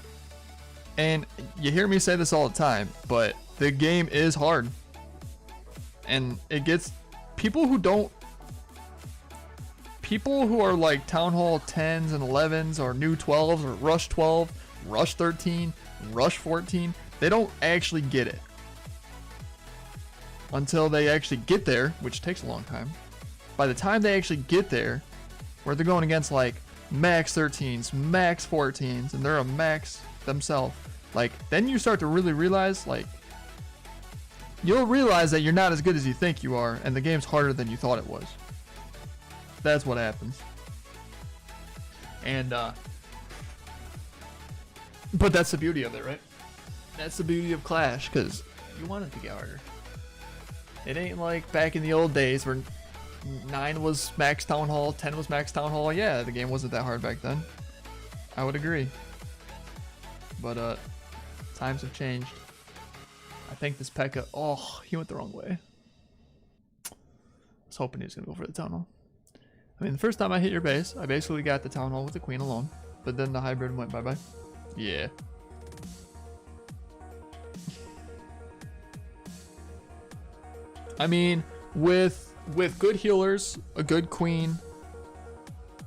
and you hear me say this all the time, but the game is hard. And it gets people who are like Town Hall 10s and 11s or new 12s or Rush 12, Rush 13, Rush 14, they don't actually get it. Until they actually get there, which takes a long time. By the time they actually get there, where they're going against like max 13s, max 14s, and they're a max themselves, like then you start to really realize, like, you'll realize that you're not as good as you think you are, and the game's harder than you thought it was. That's what happens. And but that's the beauty of it, right? That's the beauty of Clash, because you want it to get harder. It ain't like back in the old days where 9 was max Town Hall, 10 was max Town Hall. Yeah, the game wasn't that hard back then. I would agree. But times have changed. I think this P.E.K.K.A. Oh, he went the wrong way. I was hoping he was going to go for the Town Hall. I mean, the first time I hit your base, I basically got the Town Hall with the Queen alone. But then the hybrid went bye-bye. Yeah. I mean, with good healers, a good Queen.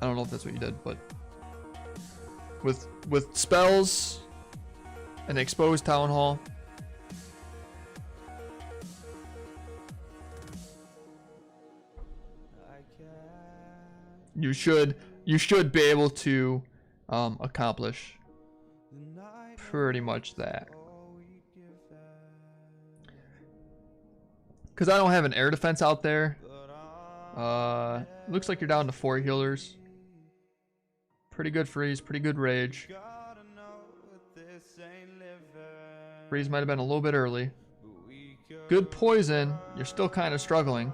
I don't know if that's what you did, but with spells, an exposed Town Hall. You should be able to accomplish pretty much that. because I don't have an air defense out there. Looks like you're down to 4 healers. Pretty good freeze, pretty good rage. Freeze might have been a little bit early. Good poison. You're still kind of struggling.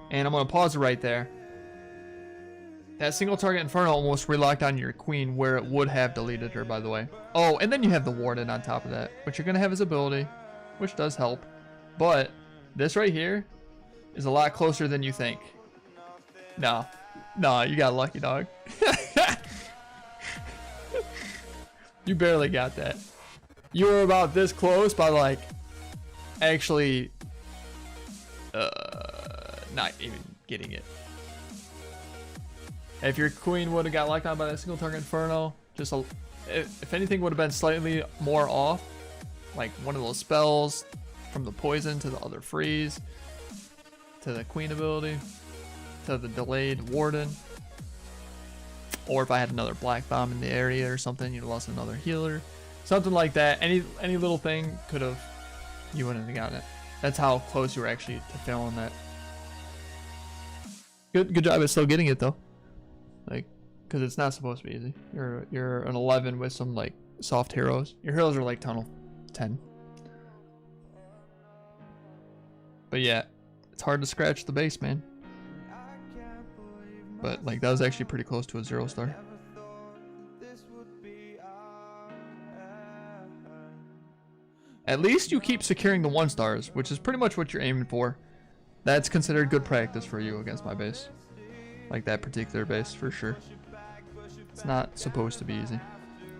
And I'm going to pause it right there. That single target Inferno almost relocked on your queen where it would have deleted her, by the way. Oh, and then you have the Warden on top of that, which you're going to have his ability, which does help. But this right here is a lot closer than you think. No, you got lucky, dog. You barely got that. You were about this close by like actually not even getting it. If your queen would have got locked on by that single target Inferno, just if anything would have been slightly more off, like one of those spells from the poison to the other freeze to the queen ability to the delayed warden, or if I had another black bomb in the area or something, you'd have lost another healer, something like that. Any little thing could have, you wouldn't have gotten it. That's how close you were actually to failing that. Good job at still getting it though. Like, because it's not supposed to be easy. You're an 11 with some like soft heroes. Your heroes are like tunnel 10. But yeah, it's hard to scratch the base, man. But like that was actually pretty close to a 0-star. At least you keep securing the 1-stars, which is pretty much what you're aiming for. That's considered good practice for you against my base. Like that particular base, for sure. It's not supposed to be easy.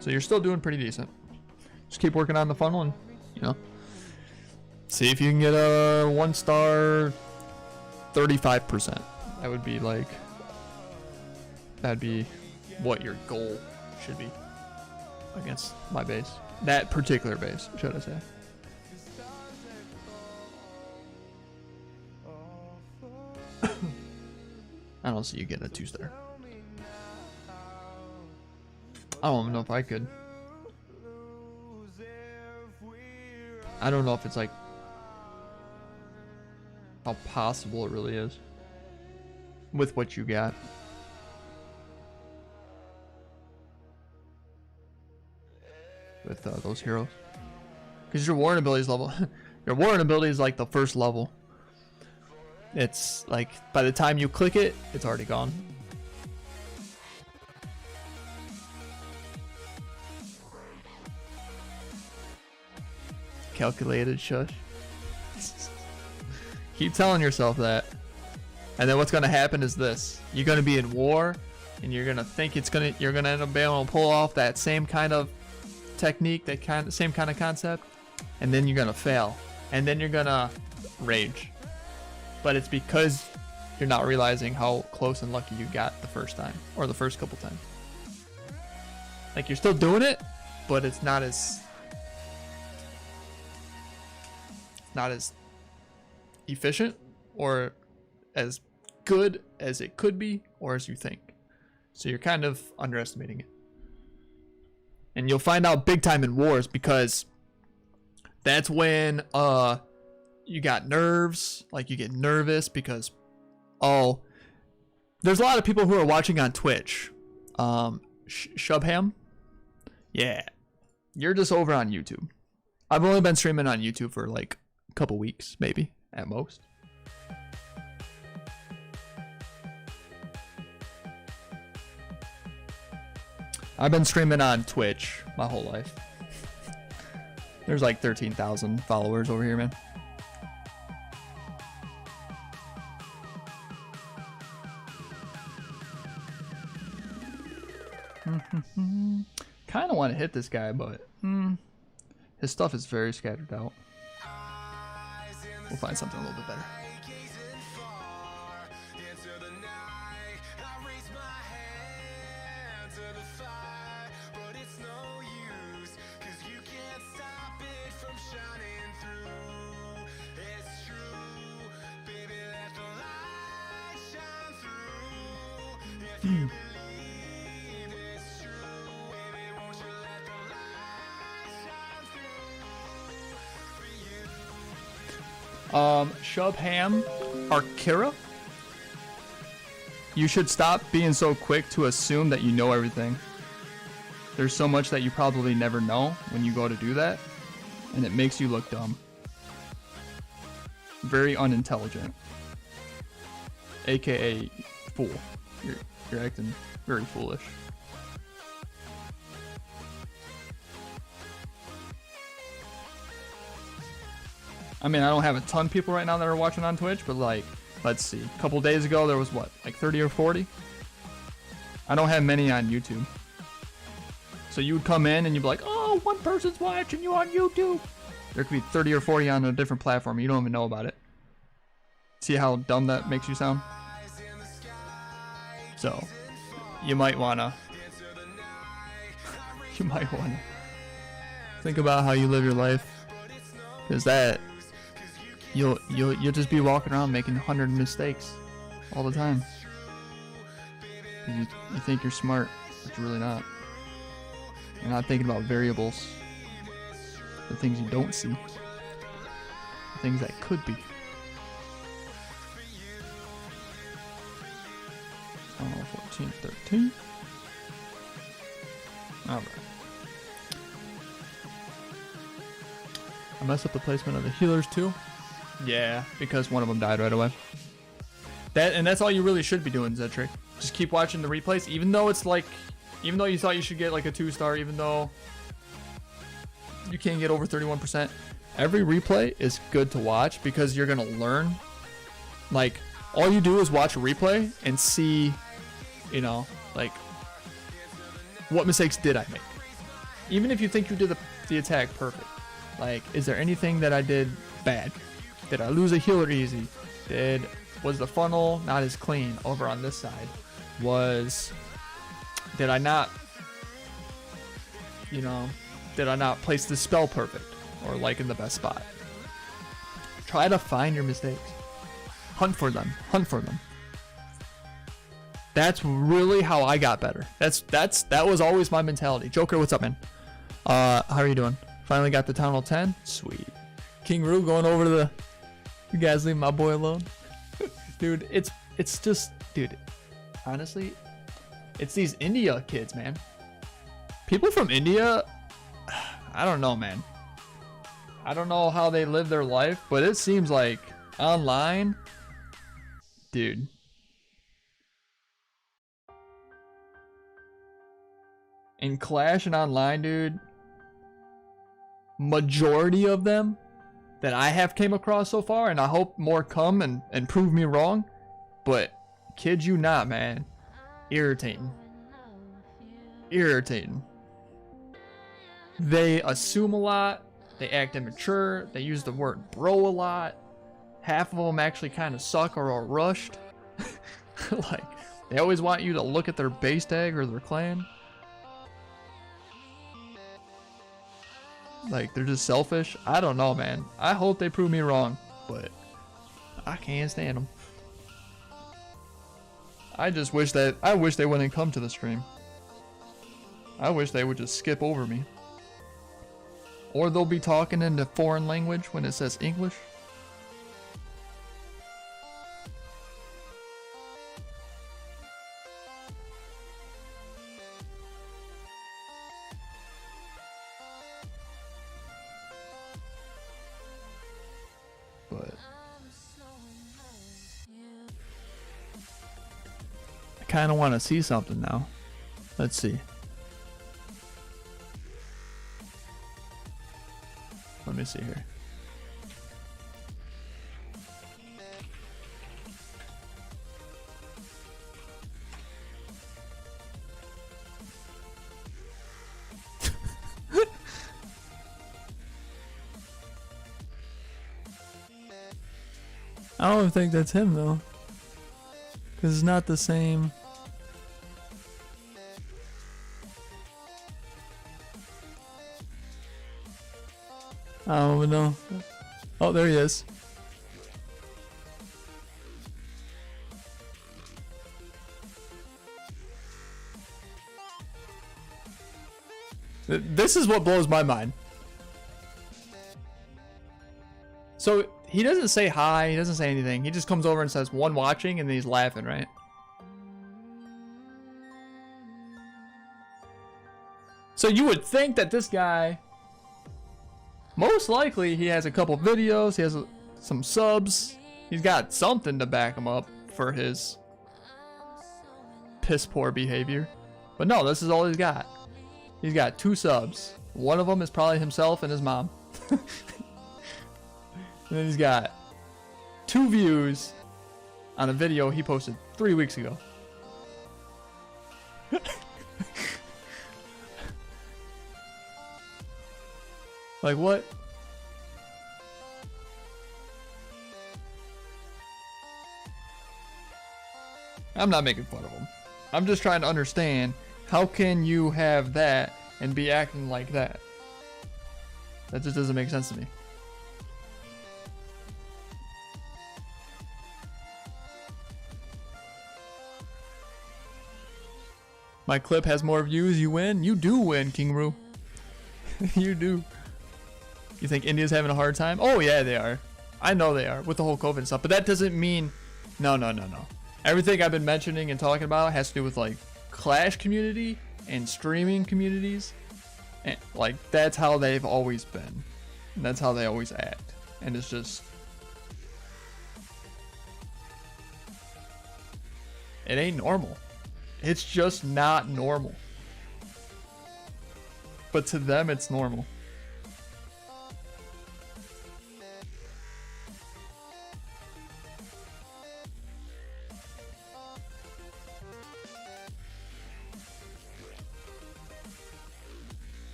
So you're still doing pretty decent. Just keep working on the funnel and, you know, see if you can get a 1-star 35%. That would be like, that'd be what your goal should be against my base. That particular base, should I say. I don't see you getting a 2-star. I don't know if I could. I don't know if it's like how possible it really is with what you got. With those heroes. Because your warring ability is level. Your warring ability is like the first level. It's like by the time you click it, it's already gone. Calculated shush. Keep telling yourself that. And then what's gonna happen is this. You're gonna be in war and you're gonna think you're gonna end up being able to pull off that same kind of technique, same kind of concept, and then you're gonna fail. And then you're gonna rage. But it's because you're not realizing how close and lucky you got the first time or the first couple times. Like you're still doing it, but it's not as efficient or as good as it could be or as you think. So you're kind of underestimating it. And you'll find out big time in wars because that's when you got nerves, like you get nervous because, oh, there's a lot of people who are watching on Twitch. Shubham? Yeah. You're just over on YouTube. I've only been streaming on YouTube for like a couple weeks, maybe, at most. I've been streaming on Twitch my whole life. There's like 13,000 followers over here, man. Kind of want to hit this guy, but his stuff is very scattered out. We'll find something a little bit better. Shubham Arkira. You should stop being so quick to assume that you know everything. There's so much that you probably never know when you go to do that, and it makes you look dumb. Very unintelligent. AKA fool. You're acting very foolish. I mean, I don't have a ton of people right now that are watching on Twitch, but like, let's see. A couple days ago, there was what, like 30 or 40? I don't have many on YouTube. So you would come in and you'd be like, oh, one person's watching you on YouTube. There could be 30 or 40 on a different platform. You don't even know about it. See how dumb that makes you sound? So, you might wanna think about how you live your life, because that you'll just be walking around making 100 mistakes all the time. You think you're smart, but you're really not. You're not thinking about variables, the things you don't see, the things that could be. Oh, 14, 13. Alright. I messed up the placement of the healers too. Yeah, because one of them died right away. That's all you really should be doing, Zetrick. Just keep watching the replays, even though it's like, even though you thought you should get like a 2-star, even though you can't get over 31%. Every replay is good to watch because you're gonna learn. Like, all you do is watch a replay and see, you know, like, what mistakes did I make? Even if you think you did the attack perfect. Like, is there anything that I did bad? Did I lose a healer easy? Was the funnel not as clean over on this side? Did I not, you know, did I not place the spell perfect? Or like in the best spot? Try to find your mistakes. Hunt for them. Hunt for them. That's really how I got better. That was always my mentality. Joker, what's up, man? How are you doing? Finally got the Town Hall 10? Sweet. King Roo going over to the... You guys leave my boy alone? Dude, it's just... Dude, honestly, it's these India kids, man. People from India... I don't know, man. I don't know how they live their life, but it seems like online... Dude. In Clash and online, dude, majority of them that I have came across so far, and I hope more come and prove me wrong, but kid you not, man, irritating. Irritating. They assume a lot, they act immature, they use the word bro a lot, half of them actually kind of suck or are rushed. Like, they always want you to look at their base tag or their clan. Like, they're just selfish. I don't know, man. I hope they prove me wrong, but I can't stand them. I wish they wouldn't come to the stream. I wish they would just skip over me. Or they'll be talking in a foreign language when it says English. But I kind of want to see something now. Let's see. Let me see here. I don't think that's him though, because it's not the same. I don't even know. Oh, there he is. This is what blows my mind. So he doesn't say hi, he doesn't say anything. He just comes over and says one watching and then he's laughing, right? So you would think that this guy, most likely he has a couple videos, he has some subs, he's got something to back him up for his piss poor behavior. But no, this is all he's got. He's got 2 subs. One of them is probably himself and his mom. And then he's got 2 views on a video he posted 3 weeks ago. Like what? I'm not making fun of him. I'm just trying to understand, how can you have that and be acting like that? That just doesn't make sense to me. My clip has more views, you win? You do win, King Roo. You do. You think India's having a hard time? Oh yeah, they are. I know they are with the whole COVID stuff, but that doesn't mean, no. Everything I've been mentioning and talking about has to do with like Clash community and streaming communities. And like that's how they've always been. And that's how they always act. And it's just, it ain't normal. It's just not normal. But to them it's normal.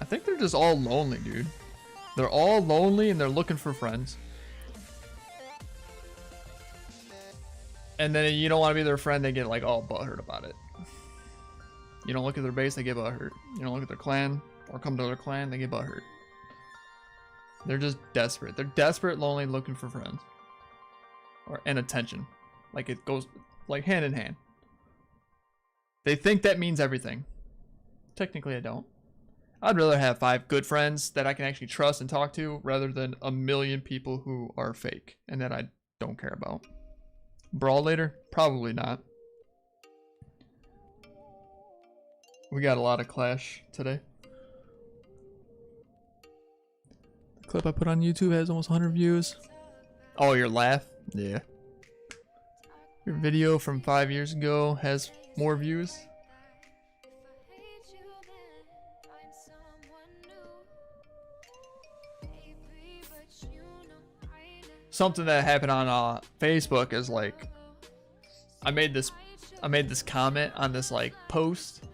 I think they're just all lonely, dude. They're all lonely and they're looking for friends. And then you don't want to be their friend, they get like all butthurt about it. You don't look at their base, they get butthurt. You don't look at their clan or come to their clan, they get butthurt. They're just desperate. They're desperate, lonely, looking for friends. And attention. Like it goes like hand in hand. They think that means everything. Technically I don't. I'd rather have 5 good friends that I can actually trust and talk to rather than a million people who are fake and that I don't care about. Brawl later? Probably not. We got a lot of Clash today. The clip I put on YouTube has almost 100 views. Oh, your laugh? Yeah. Your video from 5 years ago has more views. Something that happened on Facebook is like, I made this comment on this like post,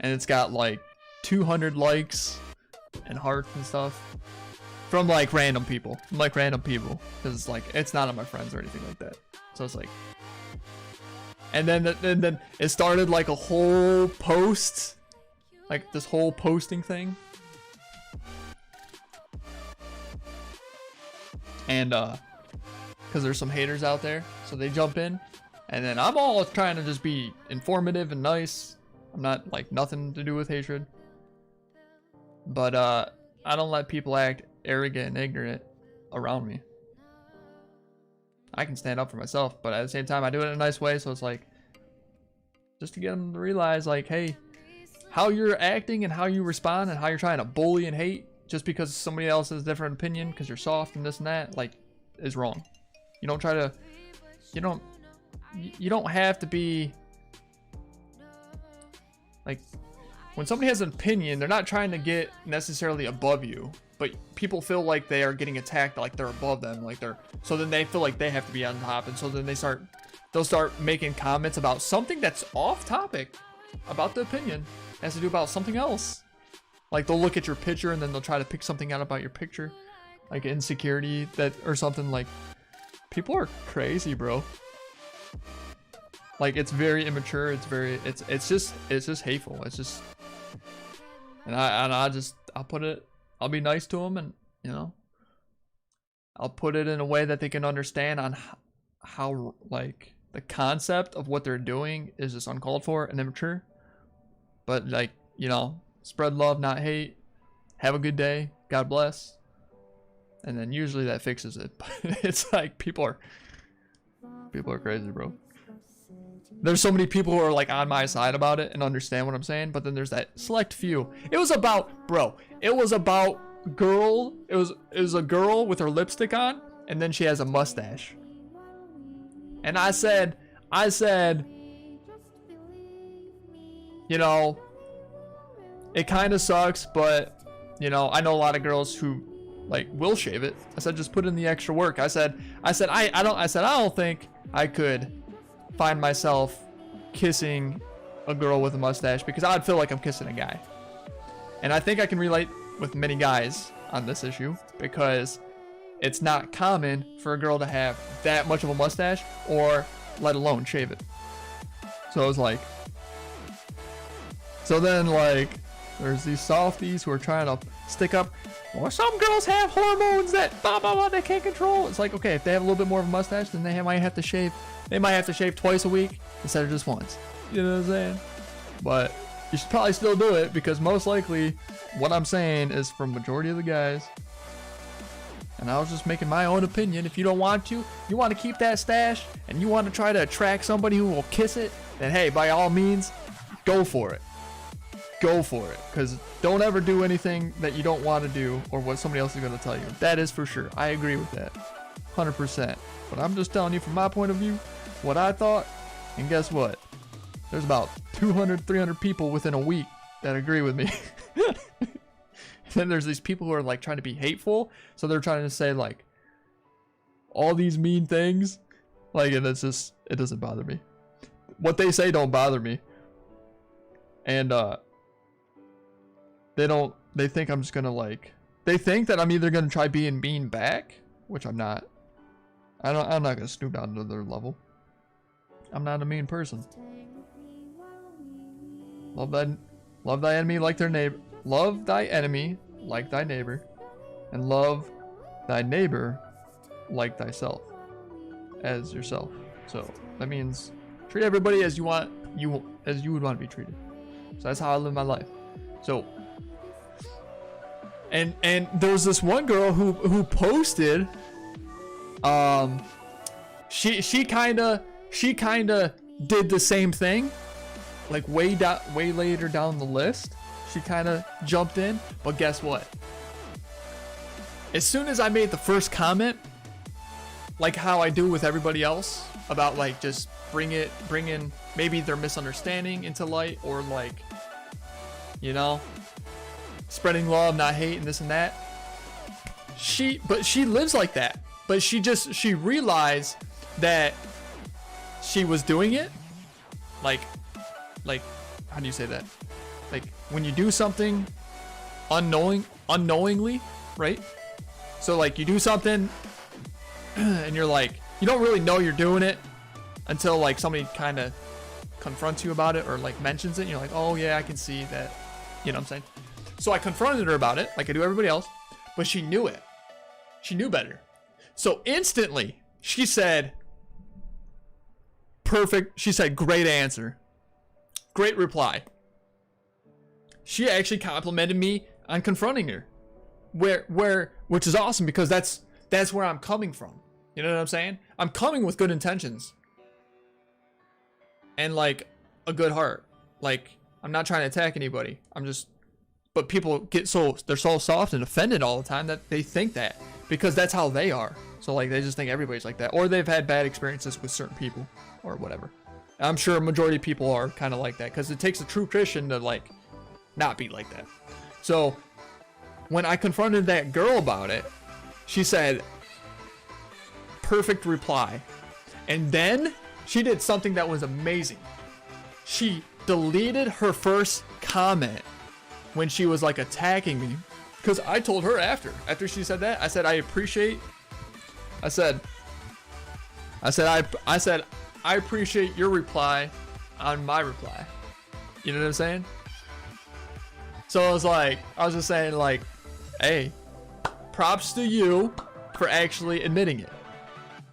and it's got like 200 likes and hearts and stuff from like random people, because it's like it's not on my friends or anything like that. So it's like, and then it started like a whole post, like this whole posting thing. And because there's some haters out there, so they jump in, and then I'm all trying to just be informative and nice. I'm not like nothing to do with hatred, but I don't let people act arrogant and ignorant around me. I can stand up for myself, but at the same time I do it in a nice way, so it's like just to get them to realize like, hey, how you're acting and how you respond and how you're trying to bully and hate just because somebody else has a different opinion because you're soft and this and that, like, is wrong. You don't try to, you don't have to be, like, when somebody has an opinion, they're not trying to get necessarily above you, but people feel like they are getting attacked, like they're above them, like so then they feel like they have to be on top, and so then they'll start making comments about something that's off topic about the opinion. It has to do about something else. Like they'll look at your picture and then they'll try to pick something out about your picture, like insecurity that or something. Like people are crazy, bro. Like it's very immature. It's just hateful. It's just, and I'll be nice to them, and you know, I'll put it in a way that they can understand on how like the concept of what they're doing is just uncalled for and immature. But like, you know, spread love, not hate. Have a good day. God bless. and then usually that fixes it. But it's like people are crazy, bro. There's so many people who are like on my side about it and understand what I'm saying, but then there's that select few. It was about, bro, it was about girl. It was a girl with her lipstick on, and then she has a mustache. And I said, you know, it kind of sucks, but you know, I know a lot of girls who like will shave it. I said, just put in the extra work. I said I don't think I could find myself kissing a girl with a mustache because I'd feel like I'm kissing a guy. And I think I can relate with many guys on this issue because it's not common for a girl to have that much of a mustache or let alone shave it. So I was like, so then like there's these softies who are trying to stick up, well, some girls have hormones that blah blah blah they can't control. It's like, okay, if they have a little bit more of a mustache, then they might have to shave. They might have to shave twice a week instead of just once. You know what I'm saying? But you should probably still do it because most likely what I'm saying is from majority of the guys. And I was just making my own opinion. If you don't want to, you want to keep that stash and you want to try to attract somebody who will kiss it, then hey, by all means, go for it. Go for it. Because don't ever do anything that you don't want to do or what somebody else is going to tell you. That is for sure. I agree with that. 100%. But I'm just telling you from my point of view what I thought. And guess what? There's about 200, 300 people within a week that agree with me. Then there's these people who are like trying to be hateful. So they're trying to say like all these mean things. Like, and it's just, it doesn't bother me. What they say don't bother me. And they think I'm just gonna like, they think that I'm either gonna try being mean back, which I'm not. I'm not gonna stoop down to their level. I'm not a mean person. Love thy enemy like their neighbor. Love thy enemy like thy neighbor, and love thy neighbor like thyself, as yourself. So that means treat everybody as you would want to be treated. So that's how I live my life. So and there was this one girl who posted. She kind of did the same thing, like way later down the list. She kind of jumped in, but guess what? As soon as I made the first comment, like how I do with everybody else, about like just bring in maybe their misunderstanding into light, or like, you know, spreading love, not hate, and this and that. She lives like that. But she realized that she was doing it like how do you say that? Like when you do something unknowingly, right? So like you do something and you're like, you don't really know you're doing it until like somebody kind of confronts you about it or like mentions it, and you're like, oh yeah, I can see that, you know what I'm saying? So I confronted her about it like I do everybody else, but she knew it. She knew better. So instantly she said, perfect. She said, great answer. Great reply. She actually complimented me on confronting her, which is awesome because that's where I'm coming from. You know what I'm saying? I'm coming with good intentions and like a good heart. Like I'm not trying to attack anybody. But people they're so soft and offended all the time that they think that because that's how they are. So like they just think everybody's like that, or they've had bad experiences with certain people or whatever. I'm sure a majority of people are kind of like that because it takes a true Christian to like not be like that. So when I confronted that girl about it, she said, perfect reply. And then she did something that was amazing. She deleted her first comment when she was like attacking me, because I told her after she said that, I said, I appreciate your reply on my reply. You know what I'm saying? So I was just saying like, hey, props to you for actually admitting it.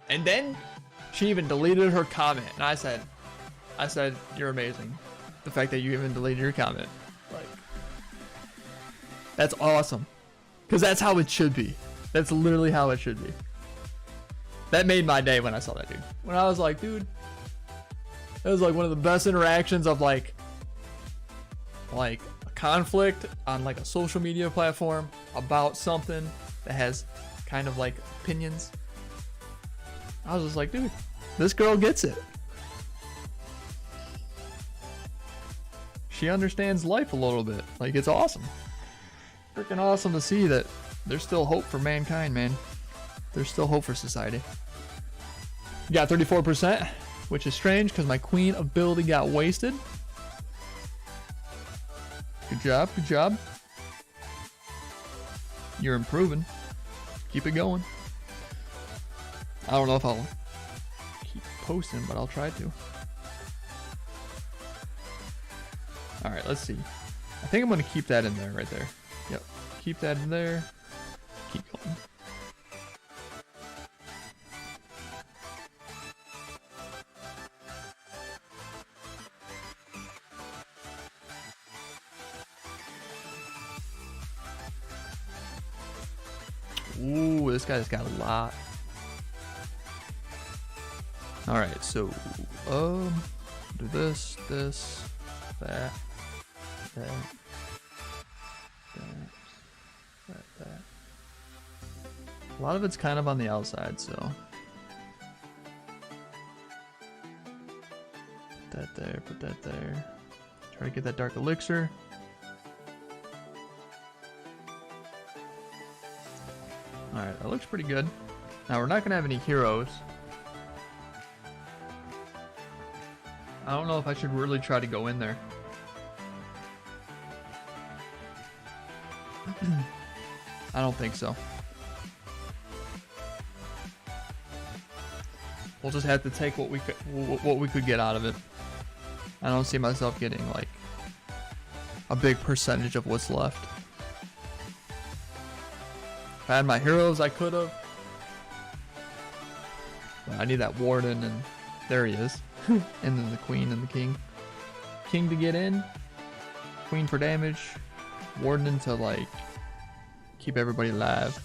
And then she even deleted her comment, and I said, you're amazing. The fact that you even deleted your comment, like, that's awesome, because that's how it should be. That's literally how it should be. That made my day when I saw that dude. When I was like, dude, it was like one of the best interactions of like a conflict on like a social media platform about something that has kind of like opinions. I was just like, dude, this girl gets it. She understands life a little bit. Like, it's awesome. Freaking awesome to see that there's still hope for mankind, man. There's still hope for society. You got 34%, which is strange because my queen ability got wasted. Good job, good job. You're improving. Keep it going. I don't know if I'll keep posting, but I'll try to. Alright, let's see. I think I'm going to keep that in there right there. Yep. Keep that in there. Keep going. Ooh, this guy's got a lot. Alright, so do this, that, that. A lot of it's kind of on the outside, so put that there, put that there. Try to get that dark elixir. Alright, that looks pretty good. Now we're not gonna have any heroes. I don't know if I should really try to go in there. I don't think so. We'll just have to take what we could get out of it. I don't see myself getting like a big percentage of what's left. If I had my heroes, I could have. I need that warden, and there he is. And then the queen and the king. King to get in, queen for damage, warden to like keep everybody alive.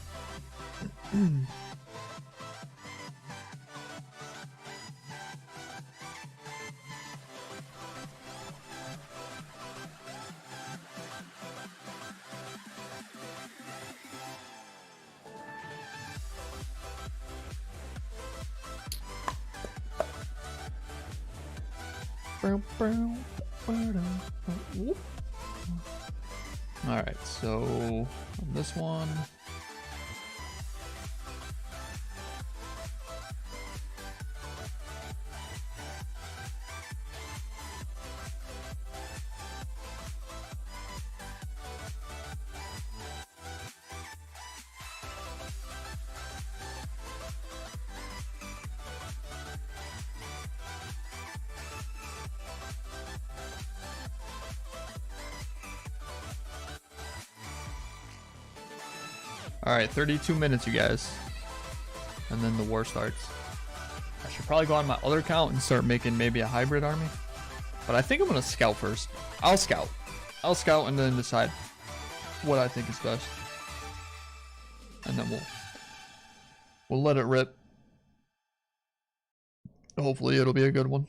Alright, so on this one, alright, 32 minutes, you guys. And then the war starts. I should probably go on my other account and start making maybe a hybrid army. But I think I'm going to scout first. I'll scout and then decide what I think is best. And then we'll let it rip. Hopefully it'll be a good one.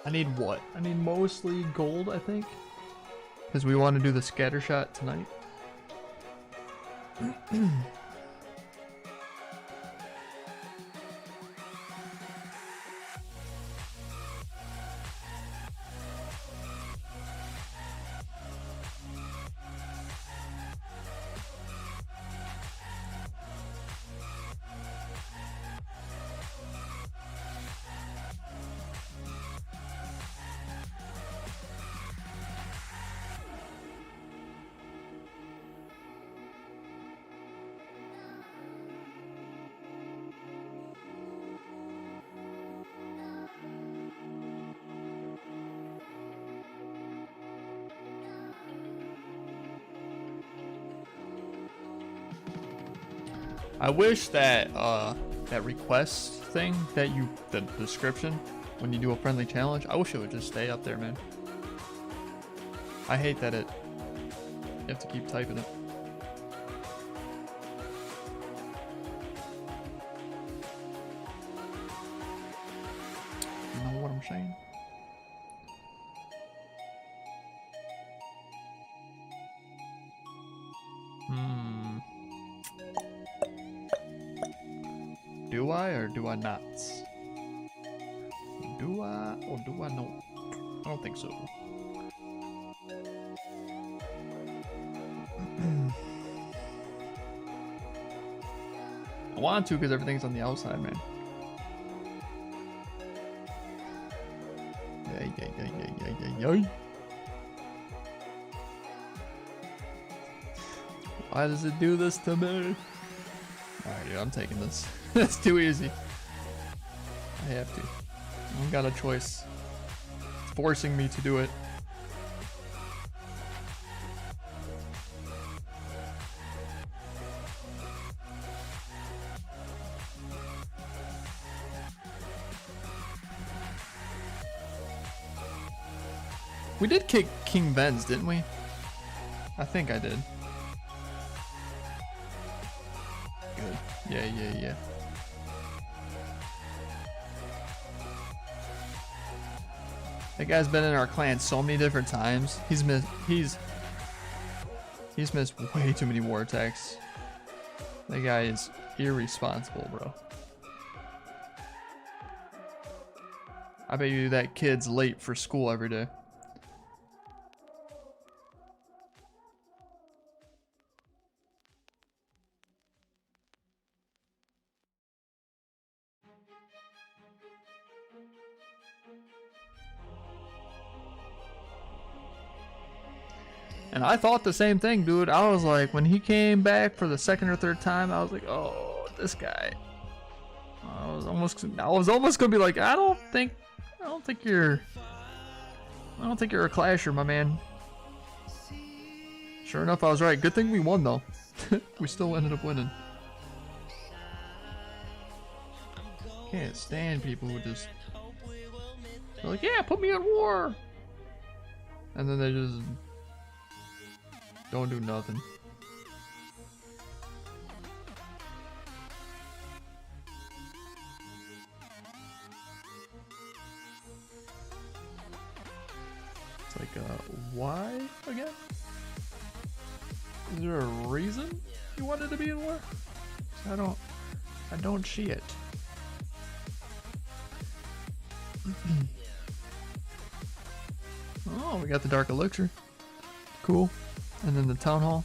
I need what? I need mostly gold, I think. Because we want to do the scatter shot tonight. I wish that that request thing that the description when you do a friendly challenge, I wish it would just stay up there, man. I hate that you have to keep typing it. You know what I'm saying? Do I or do I not? Do I or do I not? I don't think so. I want to because everything's on the outside, man. Yay. Why does it do this to me? Alright, dude, I'm taking this. It's too easy. I have to. I don't got a choice. It's forcing me to do it. We did kick King Ben's, didn't we? I think I did. Good. Yeah. That guy's been in our clan so many different times. He's missed way too many war attacks. That guy is irresponsible, bro. I bet you that kid's late for school every day. And I thought the same thing, dude. I was like, when he came back for the second or third time, I was like, oh, this guy. I was almost gonna be like, I don't think you're a clasher, my man. Sure enough, I was right. Good thing we won though. We still ended up winning. Can't stand people who just, they're like, yeah, put me on war, and then they just don't do nothing. It's like, why again? Is there a reason you wanted to be in war? I don't see it. Oh, we got the Dark Elixir. Cool. And then the Town Hall.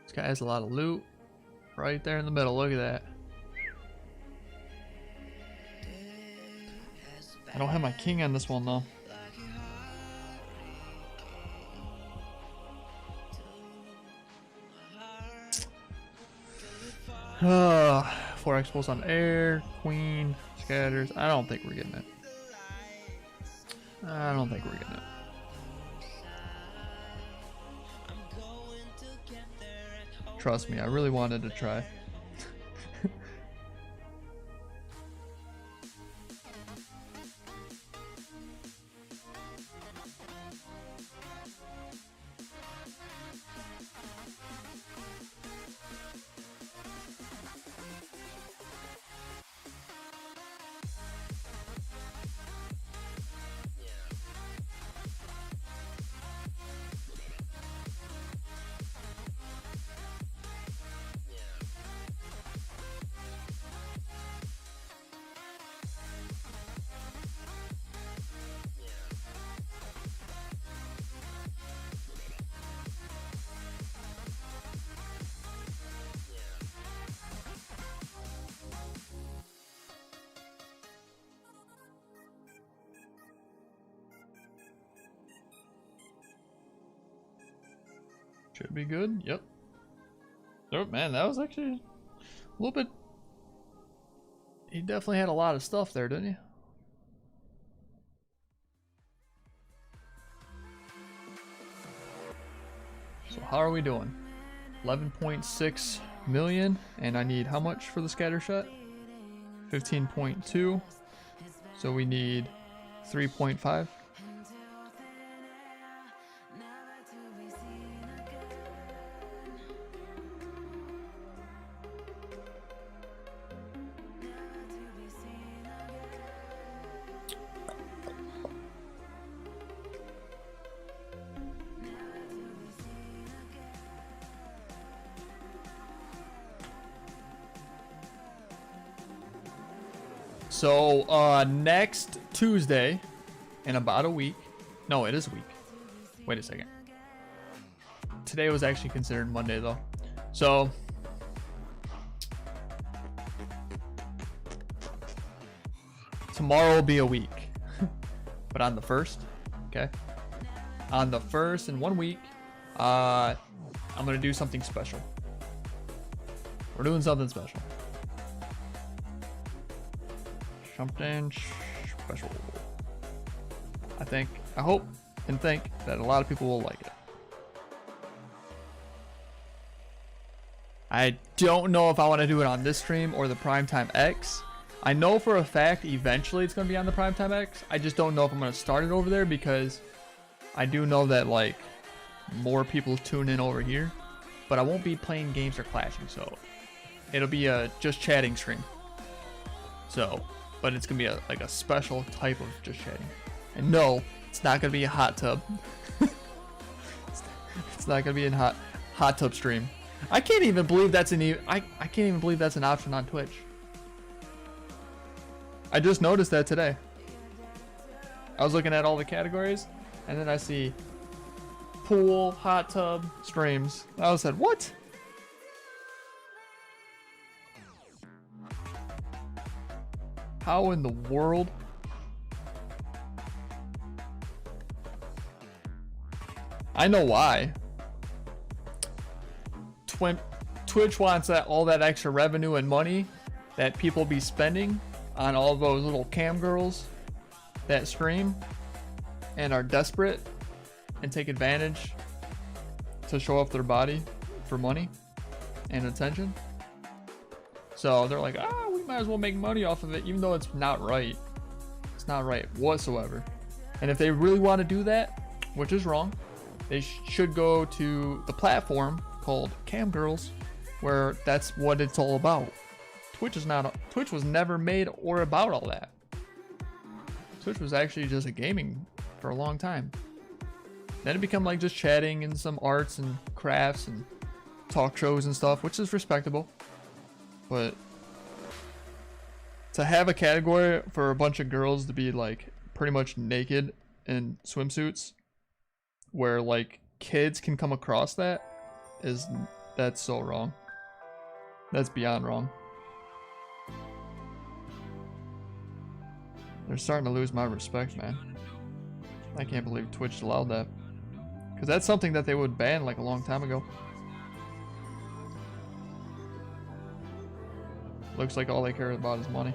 This guy has a lot of loot. Right there in the middle, look at that. I don't have my king on this one though. Four expos on air, queen, scatters. I don't think we're getting it. Trust me, I really wanted to try. Should be good. Yep. Oh man, that was actually a little bit. He definitely had a lot of stuff there, didn't he? So how are we doing? 11.6 million, and I need how much for the scatter shot? 15.2. So we need 3.5. So next Tuesday, in about a week. No, it is a week. Wait a second. Today was actually considered Monday though. So tomorrow will be a week. But on the 1st, okay? On the 1st in 1 week, I'm gonna do something special. We're doing something special. Something special. I hope and think that a lot of people will like it. I don't know if I want to do it on this stream or the Primetime X. I know for a fact eventually it's going to be on the Primetime X. I just don't know if I'm going to start it over there because I do know that like more people tune in over here. But I won't be playing games or clashing, so it'll be a just chatting stream. So, but it's gonna be like a special type of just chatting. And no, it's not gonna be a hot tub. It's not gonna be a hot tub stream. I can't even believe that's I can't even believe that's an option on Twitch. I just noticed that today. I was looking at all the categories, and then I see pool, hot tub, streams. I said, what? How in the world? I know why. Twitch wants all that extra revenue and money that people be spending on all those little cam girls that stream and are desperate and take advantage to show off their body for money and attention. So they're like, we might as well make money off of it, even though it's not right. It's not right whatsoever. And if they really want to do that, which is wrong, they should go to the platform called Cam Girls, where that's what it's all about. Twitch was never made or about all that. Twitch was actually just a gaming for a long time. Then it became like just chatting and some arts and crafts and talk shows and stuff, which is respectable. But to have a category for a bunch of girls to be like pretty much naked in swimsuits, where like kids can come across that's so wrong. That's beyond wrong. They're starting to lose my respect, man. I can't believe Twitch allowed that. Because that's something that they would ban like a long time ago. Looks like all they care about is money.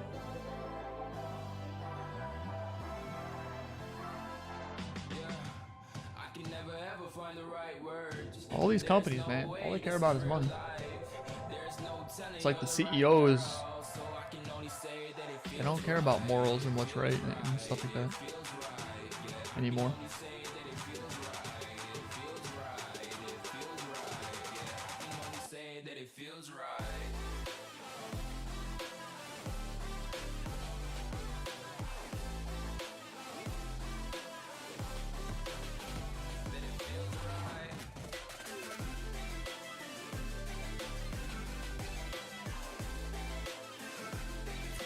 All these companies, man, all they care about is money. It's like the CEOs, they don't care about morals and what's right and stuff like that anymore.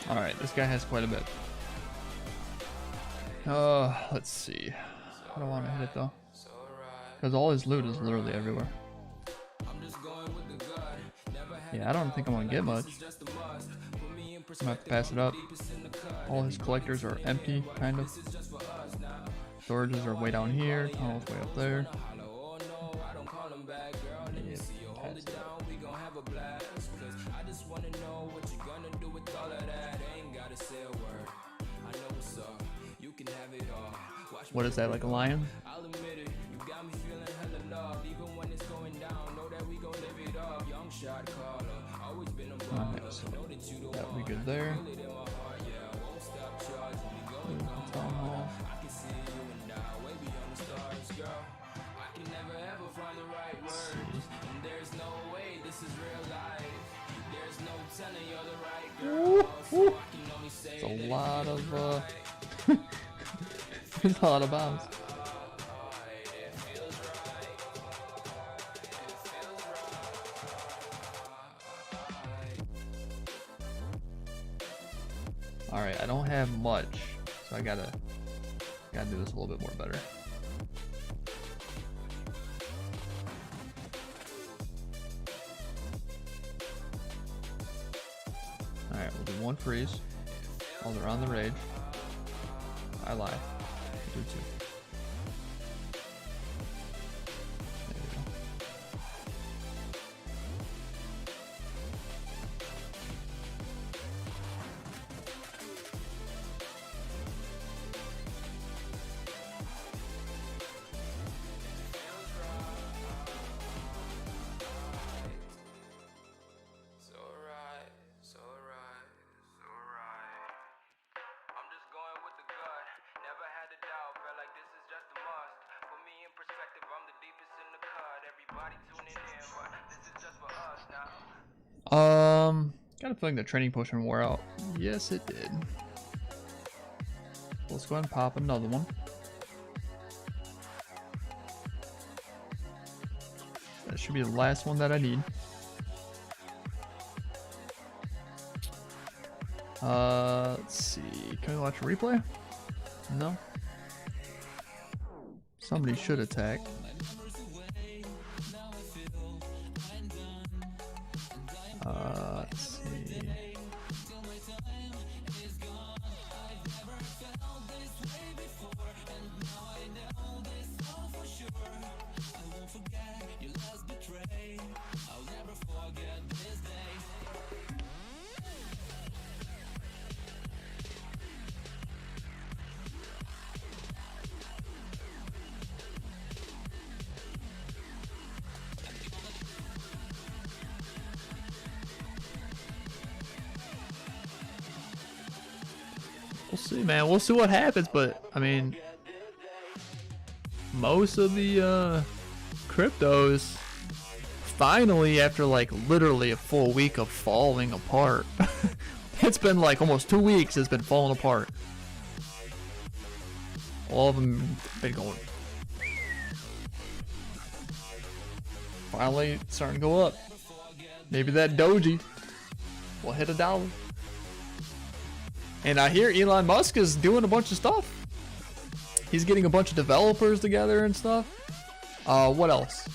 Alright, this guy has quite a bit. Let's see. I don't want to hit it though. Because all his loot is literally everywhere. Yeah, I don't think I'm going to get much. I'm going to have to pass it up. All his collectors are empty, kind of. Storages are way down here. Tunnels way up there. What is that, like a lion? Alright, so that would be good there. Town hall. It's a lot of it's a lot of bombs. Alright, I don't have much, so I gotta do this a little bit more better. Alright, we'll do one freeze while they're on the rage. I lie. We'll do two. There we go. Got a feeling the training potion wore out. Yes, it did. Let's go ahead and pop another one. That should be the last one that I need. Let's see. Can we watch a replay? No. Somebody should attack. Let's see. We'll see, man. We'll see what happens, but I mean, most of the cryptos finally, after like literally a full week of falling apart, it's been like almost 2 weeks. It's been falling apart. All of them been going. Finally, it's starting to go up. Maybe that doji will hit $1. And I hear Elon Musk is doing a bunch of stuff. He's getting a bunch of developers together and stuff. What else?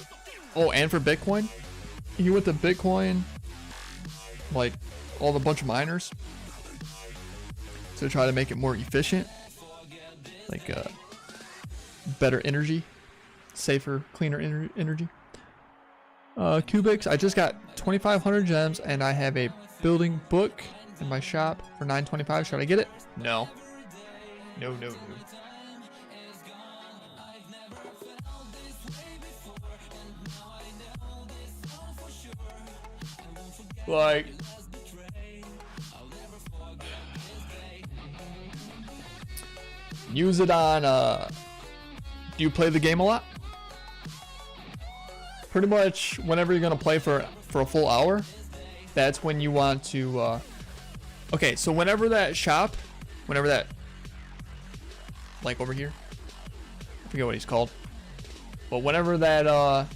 Oh, and for Bitcoin. He went to Bitcoin, like all the bunch of miners, to try to make it more efficient. Like better energy, safer, cleaner energy. Cubics, I just got 2,500 gems and I have a building book in my shop for $9.25. Should I get it? No. No, no, no. Like, use it on, do you play the game a lot? Pretty much whenever you're gonna play for a full hour, that's when you want to, okay, so whenever that, like over here, I forget what he's called, but whenever that,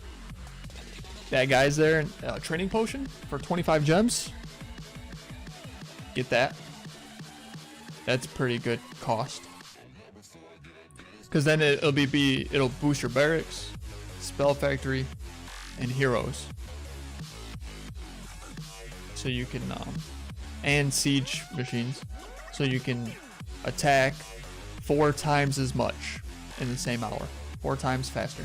that guy's there, training potion for 25 gems, get that. That's pretty good cost. Cause then it'll boost your barracks, spell factory, and heroes. So you can, and siege machines. So you can attack 4 times as much in the same hour, 4 times faster.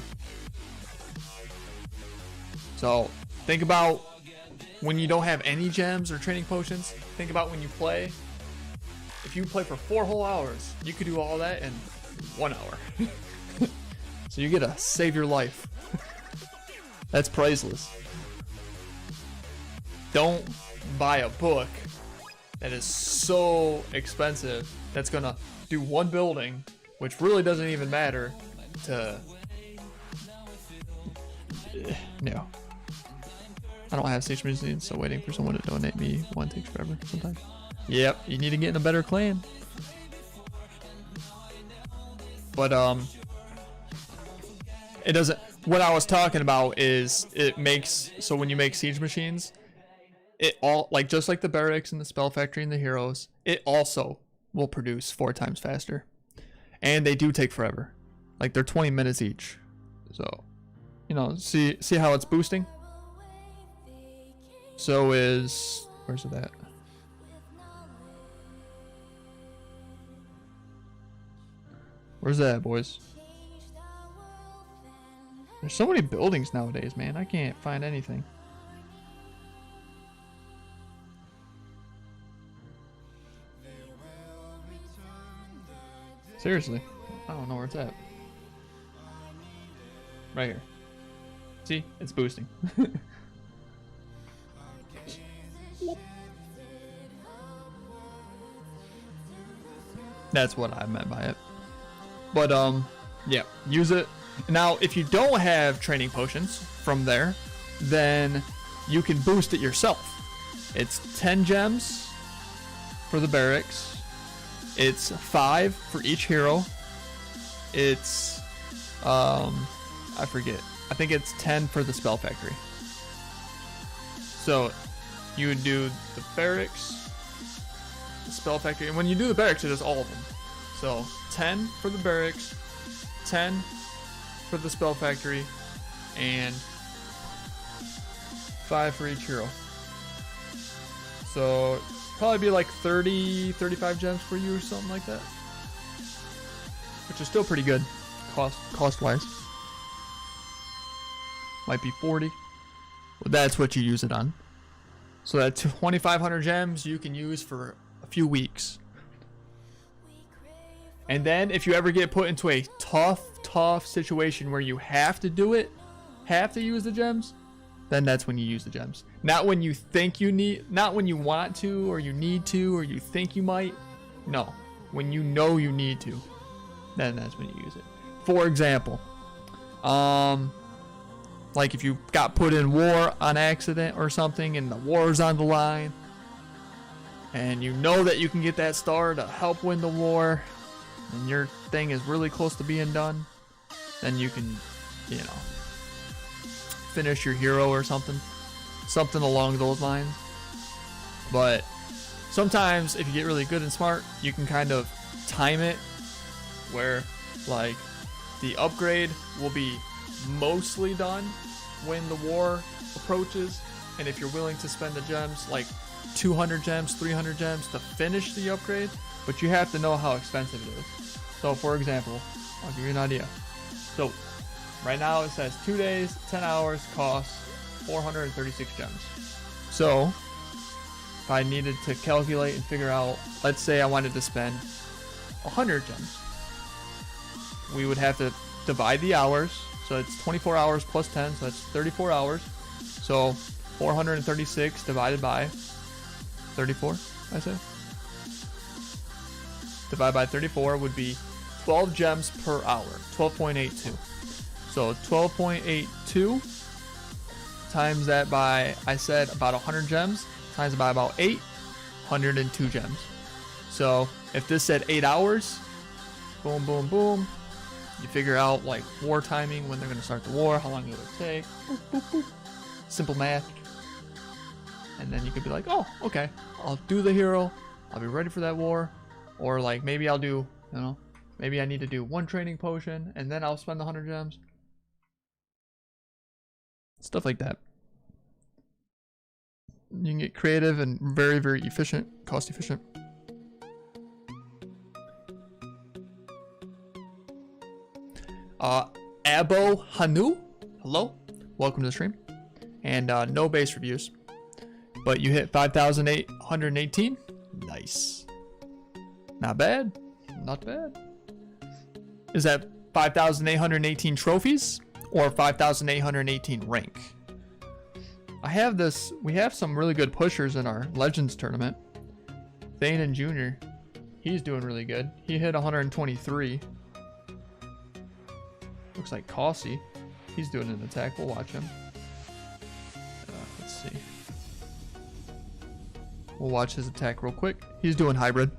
So think about when you don't have any gems or training potions. Think about when you play if you play for 4 whole hours, you could do all that in 1 hour. So you get to save your life. That's priceless. Don't buy a book that is so expensive that's gonna do one building, which really doesn't even matter, to... No. I don't have stage machines, so waiting for someone to donate me one takes forever sometimes. Yep, you need to get in a better clan. But it doesn't... What I was talking about is it makes... So when you make siege machines, it all... Like, just like the barracks and the spell factory and the heroes, it also will produce 4 times faster. And they do take forever. Like, they're 20 minutes each. So, you know, see how it's boosting? So is... Where's it at? Where's that, boys? There's so many buildings nowadays, man. I can't find anything. Seriously. I don't know where it's at. Right here. See? It's boosting. That's what I meant by it. But yeah, use it. Now if you don't have training potions from there, then you can boost it yourself. It's 10 gems for the barracks. It's 5 for each hero. It's I forget. I think it's 10 for the spell factory. So you would do the barracks, the spell factory, and when you do the barracks, it does all of them. So 10 for the barracks, 10 for the spell factory, and 5 for each hero. So probably be like 35 gems for you or something like that, which is still pretty good cost wise. Might be 40, but that's what you use it on. So that 2,500 gems you can use for a few weeks. And then if you ever get put into a tough situation where you have to do it, have to use the gems, then that's when you use the gems. Not when you think you need, not when you want to, or you need to, or you think you might. No, when you know you need to, then that's when you use it. For example, like if you got put in war on accident or something and the war's on the line, and you know that you can get that star to help win the war, and your thing is really close to being done, then you can, you know, finish your hero or something along those lines. But sometimes if you get really good and smart, you can kind of time it where like the upgrade will be mostly done when the war approaches, and if you're willing to spend the gems, like 200 gems, 300 gems to finish the upgrade, but you have to know how expensive it is. So for example, I'll give you an idea. So right now it says 2 days, 10 hours, costs 436 gems. So if I needed to calculate and figure out, let's say I wanted to spend 100 gems, we would have to divide the hours. So it's 24 hours plus 10, so that's 34 hours. So 436 divided by 34, I said. Divided by 34 would be 12 gems per hour, 12.82. So 12.82 times that by, I said about 100 gems, times by about 8, 102 gems. So if this said 8 hours, boom, boom, boom, you figure out like war timing, when they're going to start the war, how long it would take. Boop, boop, boop. Simple math. And then you could be like, oh, okay, I'll do the hero. I'll be ready for that war. Or like maybe I'll do, you know, maybe I need to do 1 training potion and then I'll spend the 100 gems. Stuff like that. You can get creative and very, very efficient, cost efficient. Abo Hanu, hello, welcome to the stream. And no base reviews, but you hit 5,818. Nice. Not bad. Not bad. Is that 5,818 trophies or 5,818 rank? I have this. We have some really good pushers in our Legends tournament. Thanen Jr. He's doing really good. He hit 123. Looks like Causey. He's doing an attack. We'll watch him. Let's see. We'll watch his attack real quick. He's doing hybrid.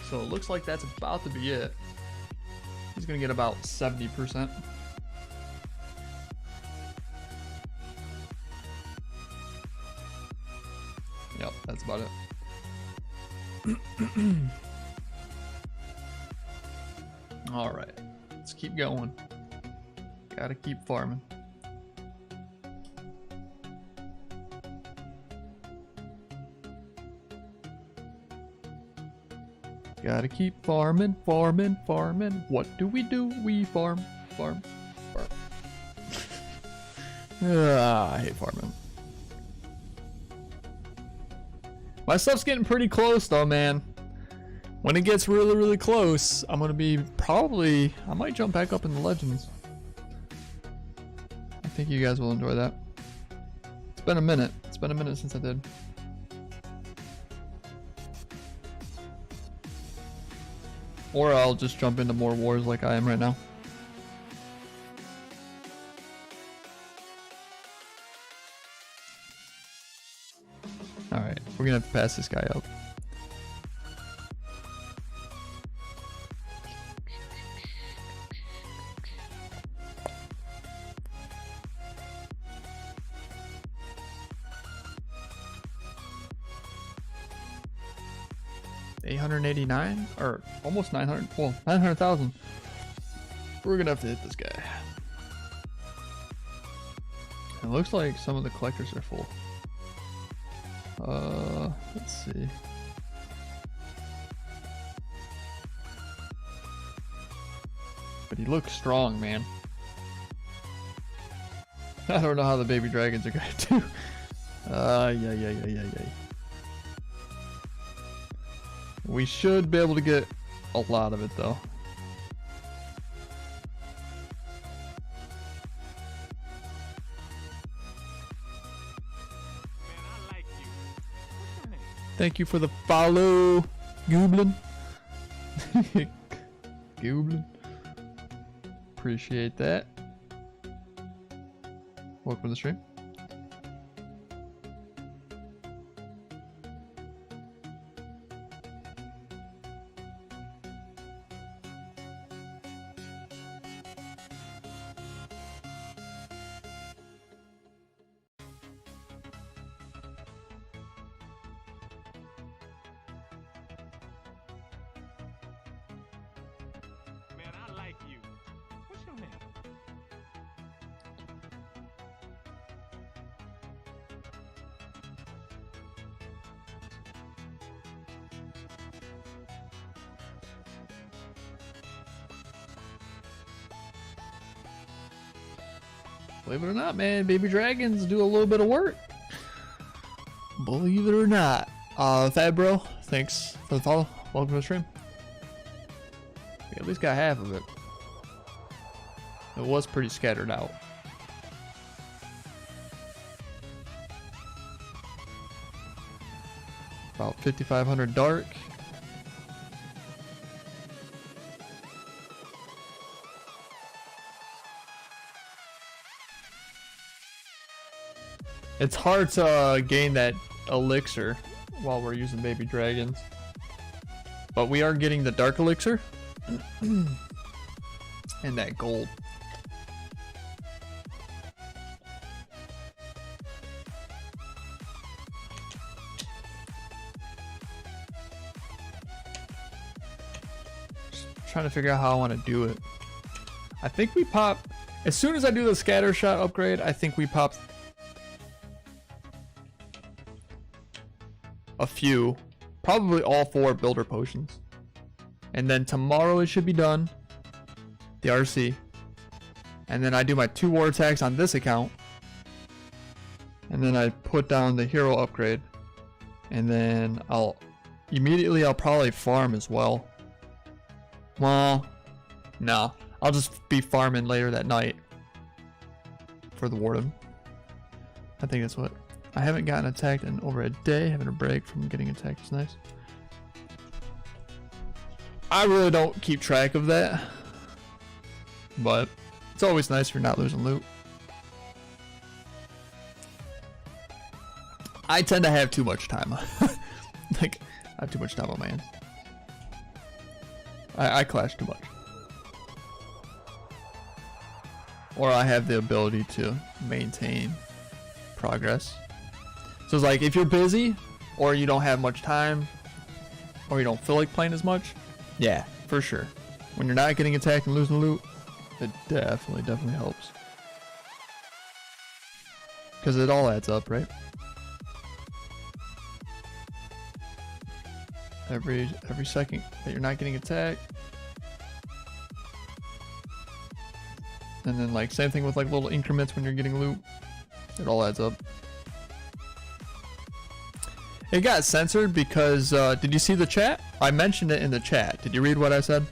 So it looks like that's about to be it. He's gonna get about 70%. Yep, that's about it. All right, let's keep going. Gotta keep farming. Gotta keep farming, farming, farming. What do? We farm, farm, farm. I hate farming. My stuff's getting pretty close though, man. When it gets really, really close, I'm gonna be probably, I might jump back up in the Legends. I think you guys will enjoy that. It's been a minute. It's been a minute since I did. Or I'll just jump into more wars like I am right now. Alright, we're gonna have to pass this guy up. $889 or almost 900, well, 900,000. We're gonna have to hit this guy. It looks like some of the collectors are full. Let's see. But he looks strong, man. I don't know how the baby dragons are gonna do. Yeah. We should be able to get a lot of it though. Thank you for the follow, Gooblin. Gooblin. Appreciate that. Welcome to the stream. Believe it or not, man, baby dragons do a little bit of work. Believe it or not. Fat bro, thanks for the follow. Welcome to the stream. We at least got half of it. It was pretty scattered out. About 5,500 dark. It's hard to gain that elixir while we're using baby dragons. But we are getting the dark elixir. And that gold. Just trying to figure out how I want to do it. I think we pop... As soon as I do the scatter shot upgrade, I think we pop... a few, probably all 4 builder potions, and then tomorrow it should be done, the RC, and then I do my 2 war attacks on this account, and then I put down the hero upgrade, and then I'll probably farm as well. Well, no, I'll just be farming later that night for the warden. I think that's what. I haven't gotten attacked in over a day. Having a break from getting attacked is nice. I really don't keep track of that, but it's always nice if you're not losing loot. I tend to have too much time. Like, I have too much time on my hands. I clash too much. Or I have the ability to maintain progress. So it's like, if you're busy, or you don't have much time, or you don't feel like playing as much, yeah, for sure. When you're not getting attacked and losing loot, it definitely helps. Because it all adds up, right? Every second that you're not getting attacked. And then like, same thing with like little increments when you're getting loot. It all adds up. It got censored because, did you see the chat? I mentioned it in the chat. Did you read what I said?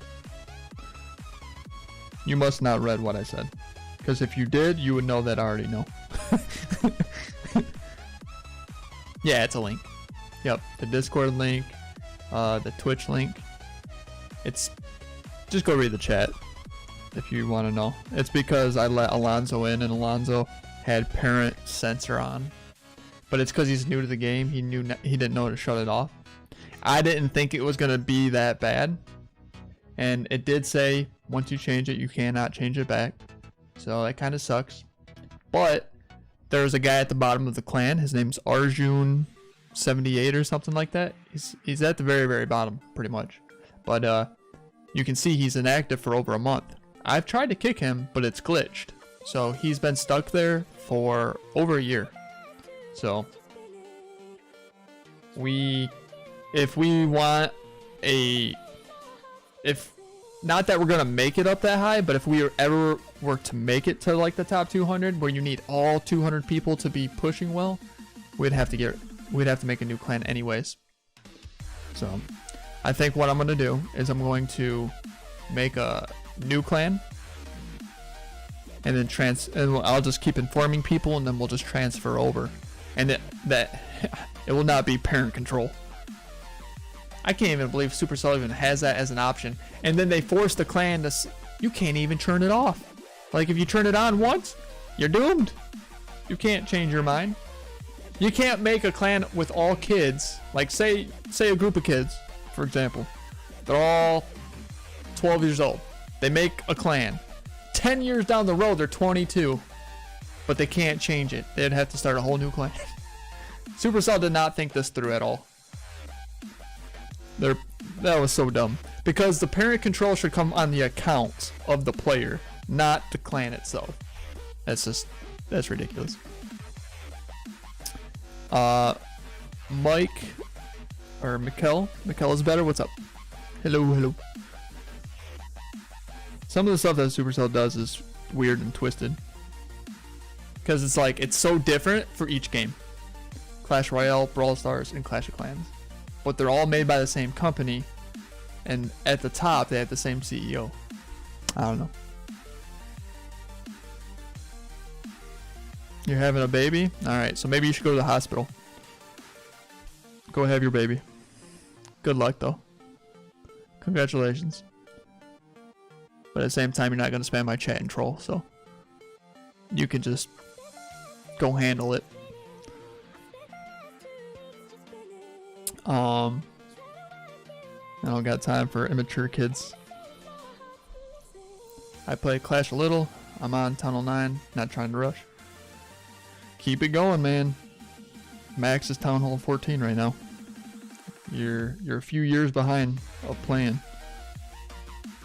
You must not read what I said. Because if you did, you would know that I already know. Yeah, it's a link. Yep, the Discord link, the Twitch link. It's, just go read the chat if you want to know. It's because I let Alonzo in and Alonzo had parent censor on. But it's because he's new to the game. He didn't know to shut it off. I didn't think it was gonna be that bad, and it did say once you change it, you cannot change it back. So that kind of sucks. But there's a guy at the bottom of the clan. His name's Arjun78 or something like that. He's at the very bottom, pretty much. But you can see he's inactive for over a month. I've tried to kick him, but it's glitched. So he's been stuck there for over a year. So if we want not that we're gonna make it up that high, but if we ever were to make it to like the top 200, where you need all 200 people to be pushing well, we'd have to make a new clan anyways. So I think what I'm gonna do is I'm going to make a new clan, and then I'll just keep informing people, and then we'll just transfer over. And that it will not be parent control. I can't even believe Supercell even has that as an option. And then they force the clan to... You can't even turn it off. Like, if you turn it on once, you're doomed. You can't change your mind. You can't make a clan with all kids. Like, say a group of kids, for example. They're all 12 years old. They make a clan. 10 years down the road, they're 22. But they can't change it. They'd have to start a whole new clan. Supercell did not think this through at all. That was so dumb. Because the parent control should come on the account of the player, not the clan itself. That's ridiculous. Mike or Mikkel is better. What's up? Hello. Some of the stuff that Supercell does is weird and twisted. Because it's like, it's so different for each game. Clash Royale, Brawl Stars, and Clash of Clans. But they're all made by the same company. And at the top, they have the same CEO. I don't know. You're having a baby? Alright, so maybe you should go to the hospital. Go have your baby. Good luck, though. Congratulations. But at the same time, you're not going to spam my chat and troll, so... You can just... go handle it. I don't got time for immature kids. I play Clash a little. I'm on Tunnel 9, not trying to rush. Keep it going, man. Max is Town Hall 14 right now. You're a few years behind of playing.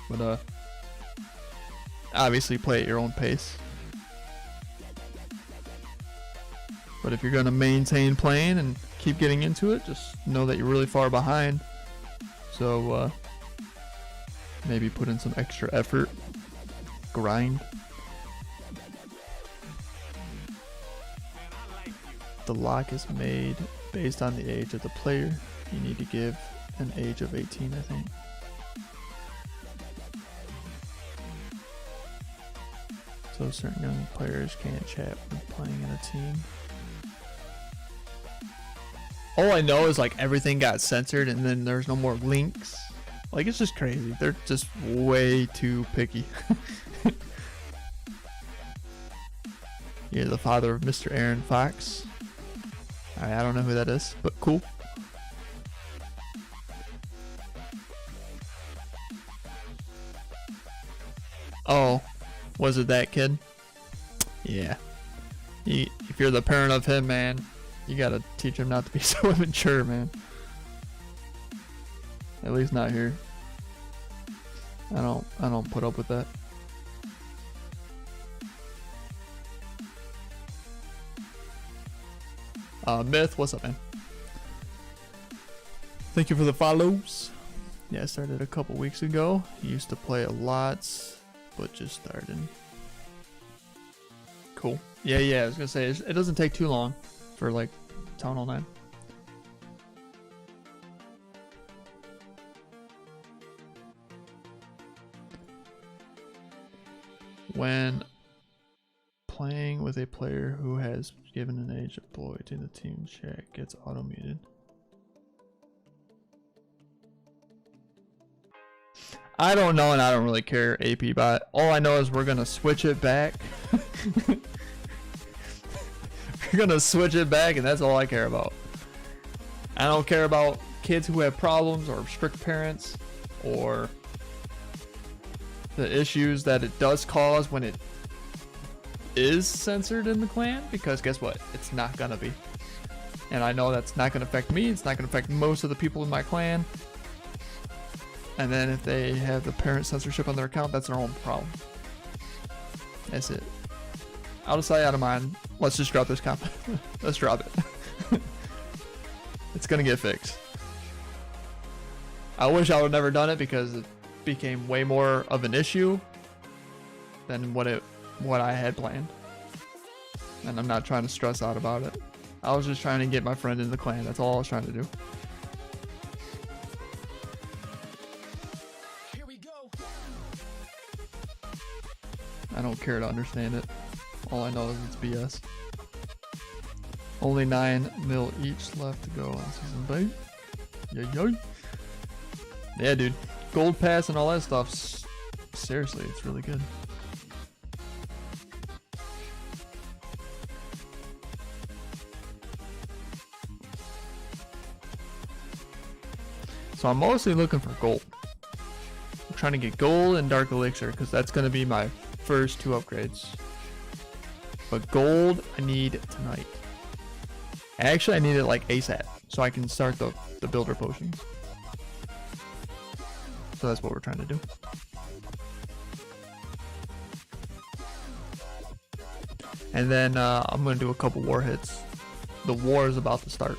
But obviously play at your own pace. But if you're gonna maintain playing and keep getting into it, just know that you're really far behind. So maybe put in some extra effort. Grind. The lock is made based on the age of the player. You need to give an age of 18, I think. So certain young players can't chat when playing in a team. All I know is like everything got censored and then there's no more links. Like it's just crazy. They're just way too picky. You're the father of Mr. Aaron Fox. I don't know who that is, but cool. Oh, was it that kid? Yeah. If you're the parent of him, man, you gotta teach him not to be so immature, man. At least not here. I don't put up with that. Myth, what's up, man? Thank you for the follows. Yeah, I started a couple weeks ago. Used to play a lot, but just started. Cool. Yeah, I was gonna say, it doesn't take too long for like Town Hall 9. When playing with a player who has given an age of boy to the team chat gets auto muted. I don't know and I don't really care, AP bot. All I know is we're gonna switch it back. We're gonna switch it back and that's all I care about. I don't care about kids who have problems or strict parents or the issues that it does cause when it is censored in the clan, because guess what? It's not gonna be. And I know that's not gonna affect me, it's not gonna affect most of the people in my clan. And then if they have the parent censorship on their account, that's their own problem. That's it. Out of sight, out of mind. Let's just drop this comment. Let's drop it. It's gonna get fixed. I wish I would have never done it because it became way more of an issue than what I had planned. And I'm not trying to stress out about it. I was just trying to get my friend in the clan. That's all I was trying to do. Here we go. I don't care to understand it. All I know is it's BS. Only 9 mil each left to go on season bait. Yay. Yeah, dude. Gold pass and all that stuff. Seriously, it's really good. So I'm mostly looking for gold. I'm trying to get gold and dark elixir because that's going to be my first 2 upgrades. But gold I need tonight. Actually, I need it like ASAP so I can start the builder potions. So that's what we're trying to do. And then I'm going to do a couple war hits. The war is about to start.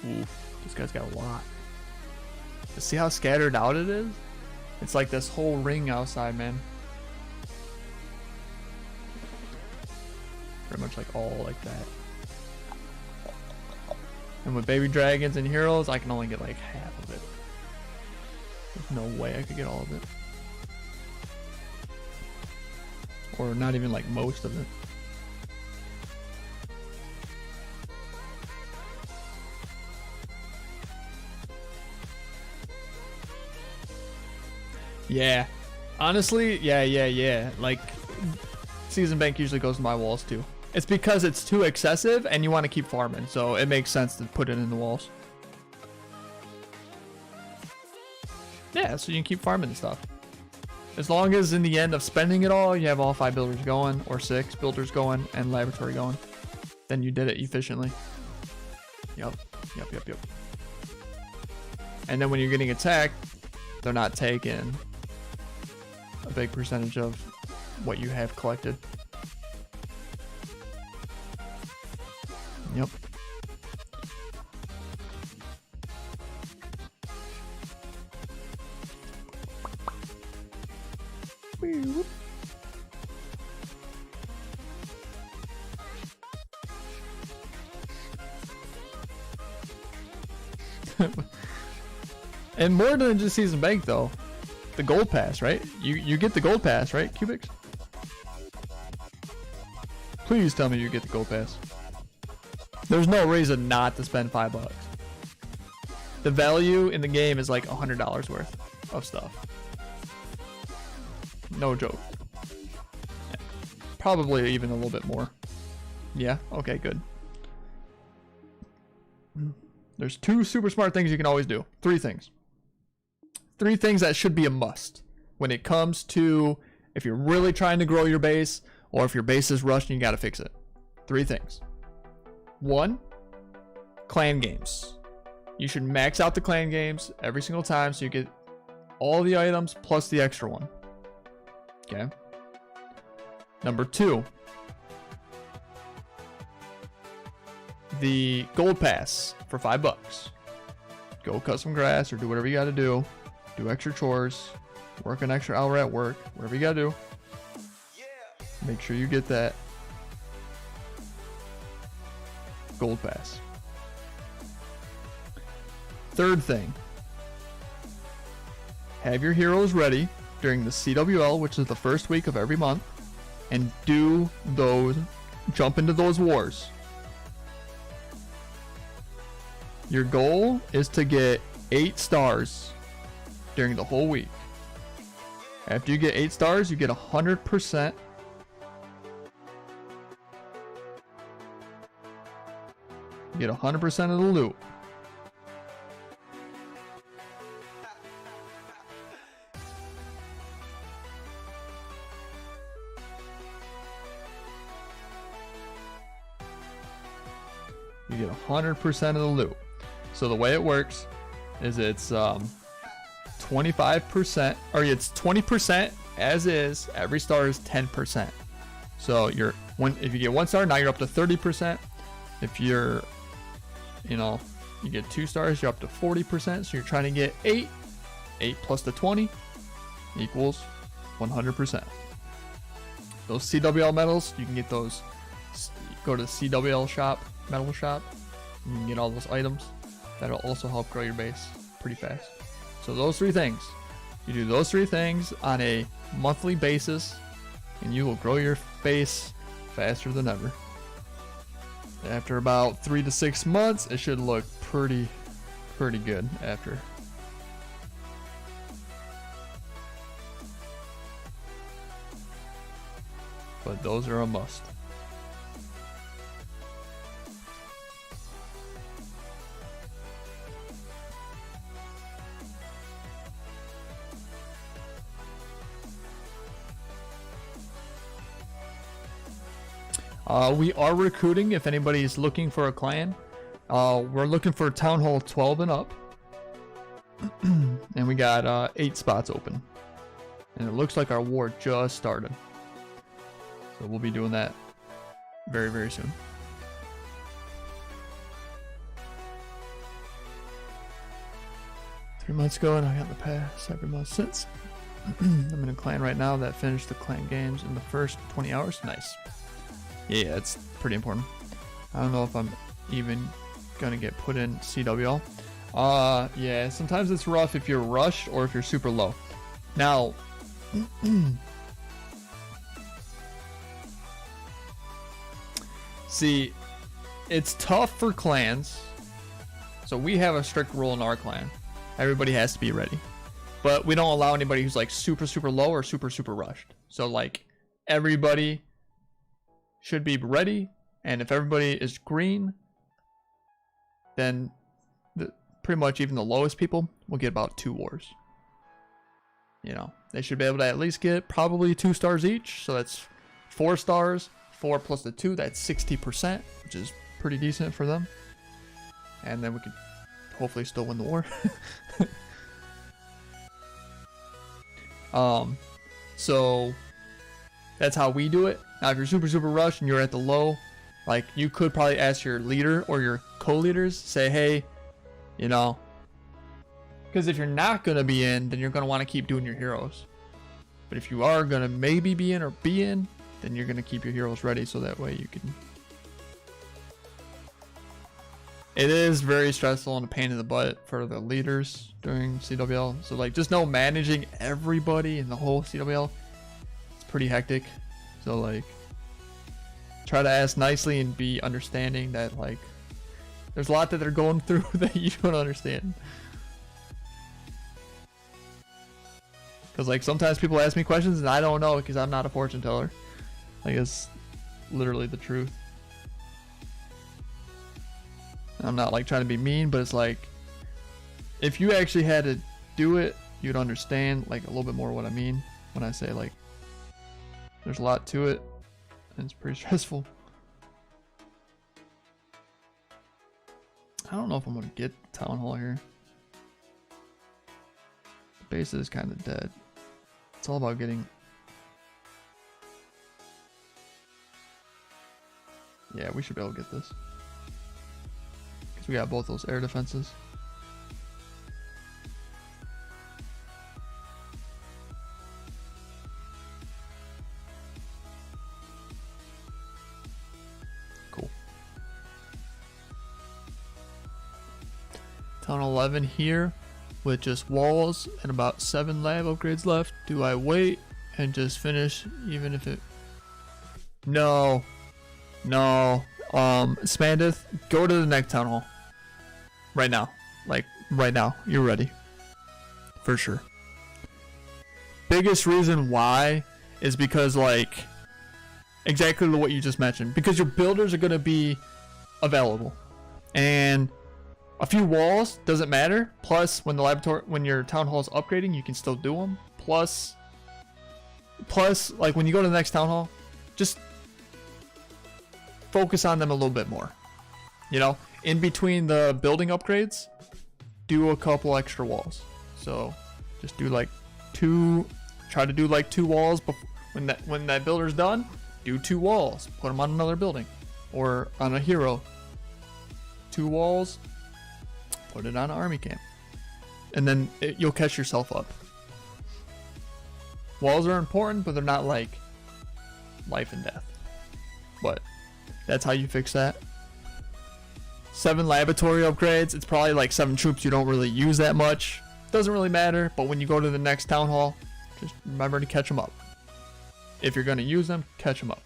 Oof, this guy's got a lot. See how scattered out it is? It's like this whole ring outside, man. Pretty much like all like that. And with baby dragons and heroes, I can only get like half of it. There's no way I could get all of it. or not even like most of it. Yeah, honestly, yeah. Like, Season Bank usually goes to my walls too. It's because it's too excessive and you want to keep farming, so it makes sense to put it in the walls. Yeah, so you can keep farming and stuff. As long as in the end of spending it all, you have all 5 builders going, or 6 builders going, and laboratory going. Then you did it efficiently. Yep. And then when you're getting attacked, they're not taking a big percentage of what you have collected. Yep. And more than just Season Bank though, the gold pass, right? You get the gold pass, right, Cubics? Please tell me you get the gold pass. There's no reason not to spend $5. The value in the game is like $100 worth of stuff. No joke. Probably even a little bit more. Yeah, okay, good. There's 2 super smart things you can always do. 3 things. 3 things that should be a must when it comes to if you're really trying to grow your base or if your base is rushed and you got to fix it. 3 things. 1, clan games. You should max out the clan games every single time so you get all the items plus the extra one. Okay. Number 2, the gold pass for $5. Go cut some grass or do whatever you got to do. Do extra chores, work an extra hour at work, whatever you got to do. Make sure you get that gold pass. 3rd thing, have your heroes ready during the CWL, which is the first week of every month, and do those, jump into those wars. Your goal is to get 8 stars during the whole week. After you get 8 stars, you get 100%. You get 100% of the loot. You get 100% of the loot. So the way it works is it's 25%, or it's 20% as is. Every star is 10%. So if you get 1 star, now you're up to 30%. If you're, you get 2 stars, you're up to 40%. So you're trying to get 8 plus the 20 equals 100%. Those CWL medals, you can get those. Go to the CWL shop, medal shop. You can get all those items. That'll also help grow your base pretty fast. So those 3 things. You do those 3 things on a monthly basis, and you will grow your base faster than ever. After about 3 to 6 months, it should look pretty good after. But those are a must. We are recruiting if anybody's looking for a clan. We're looking for Town Hall 12 and up. And we got 8 spots open. And it looks like our war just started. So we'll be doing that very, very soon. Three months ago, and I got the pass every month since. I'm in a clan right now that finished the clan games in the first 20 hours. Nice. Yeah, it's pretty important. I don't know if I'm even gonna get put in CWL. Yeah, sometimes it's rough if you're rush or if you're super low. Now, See, it's tough for clans. So we have a strict rule in our clan. Everybody has to be ready. But we don't allow anybody who's like super, super low or super, super rushed. So like everybody should be ready. And if everybody is green, then pretty much even the lowest people will get about 2 wars. You know, they should be able to at least get probably 2 stars each. So that's 4 stars. 4 plus the 2, that's 60%, which is pretty decent for them. And then we could hopefully still win the war. So that's how we do it. Now, if you're super, super rushed and you're at the low, like you could probably ask your leader or your co-leaders, say, hey, you know, because if you're not going to be in, then you're going to want to keep doing your heroes. But if you are going to maybe be in or be in, then you're going to keep your heroes ready so that way you can. It is very stressful and a pain in the butt for the leaders during CWL. So like just know managing everybody in the whole CWL, it's pretty hectic. So like try to ask nicely and be understanding that like there's a lot that they're going through that you don't understand. Because like sometimes people ask me questions and I don't know because I'm not a fortune teller. Like it's literally the truth. I'm not like trying to be mean, but it's like if you actually had to do it, you'd understand like a little bit more what I mean when I say like there's a lot to it and it's pretty stressful. I don't know if I'm gonna get Town Hall here. The base is kind of dead. It's all about getting. Yeah, we should be able to get this. Because we got both those air defenses. Cool. Town 11 here with just walls and about 7 lab upgrades left. Do I wait and just finish even if it... No. No. Spandith, go to the next town hall. Right now. Like, right now. You're ready. For sure. Biggest reason why is because, like, exactly what you just mentioned. Because your builders are going to be available. And a few walls doesn't matter. Plus, when the laboratory, when your town hall is upgrading, you can still do them. Plus, like, when you go to the next town hall, just focus on them a little bit more. You know, in between the building upgrades, do a couple extra walls. So just do like 2, try to do like 2 walls before, when that builder's done, do 2 walls, put them on another building or on a hero. 2 walls, put it on an army camp, and then you'll catch yourself up. Walls are important, but they're not like life and death. But that's how you fix that. 7 laboratory upgrades. It's probably like 7 troops you don't really use that much. Doesn't really matter, but when you go to the next town hall, just remember to catch them up. If you're going to use them, catch them up.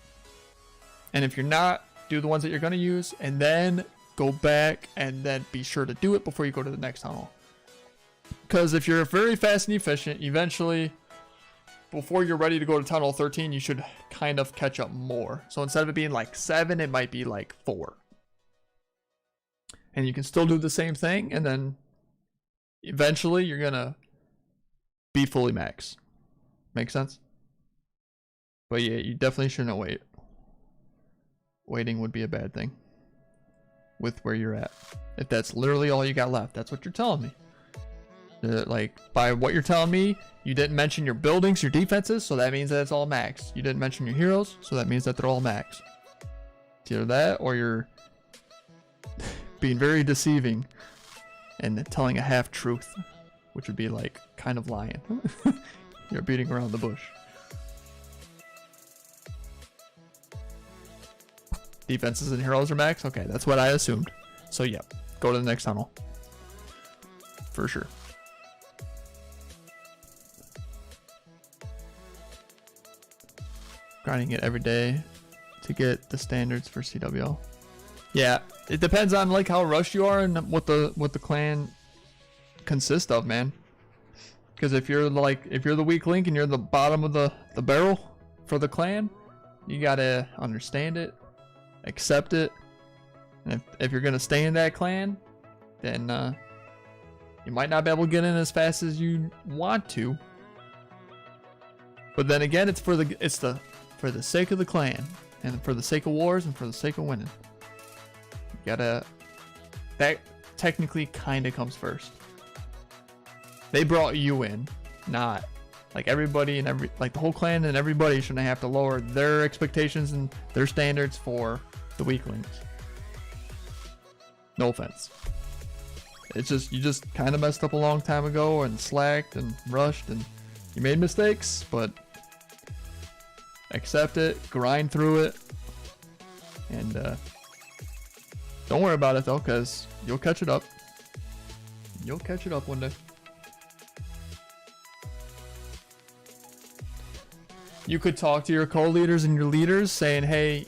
And if you're not, do the ones that you're going to use, and then go back and then be sure to do it before you go to the next town hall. Because if you're very fast and efficient, eventually, before you're ready to go to Town Hall 13, you should kind of catch up more. So instead of it being like 7, it might be like 4. And you can still do the same thing, and then eventually you're gonna be fully max. Make sense? But yeah, you definitely shouldn't wait. Waiting would be a bad thing with where you're at. If that's literally all you got left, that's what you're telling me. Like, by what you're telling me, you didn't mention your buildings, your defenses, so that means that it's all max. You didn't mention your heroes, so that means that they're all max. It's either that, or you're being very deceiving and telling a half-truth, which would be like kind of lying. You're beating around the bush. Defenses and heroes are max? Okay, that's what I assumed. So yeah, go to the next tunnel. For sure. Grinding it every day. to get the standards for CWL. Yeah, it depends on like how rushed you are and what the clan consists of, man. Because if you're the weak link and you're the bottom of the barrel for the clan, you gotta understand it, accept it, and if you're gonna stay in that clan, then you might not be able to get in as fast as you want to. But then again, it's for the sake of the clan, and for the sake of wars, and for the sake of winning. You gotta. That technically kind of comes first. They brought you in, not like everybody and like the whole clan and everybody shouldn't have to lower their expectations and their standards for the weaklings. No offense. It's just you just kind of messed up a long time ago and slacked and rushed and you made mistakes, but accept it, grind through it, and don't worry about it though, because you'll catch it up. You'll catch it up one day. You could talk to your co-leaders and your leaders saying, hey,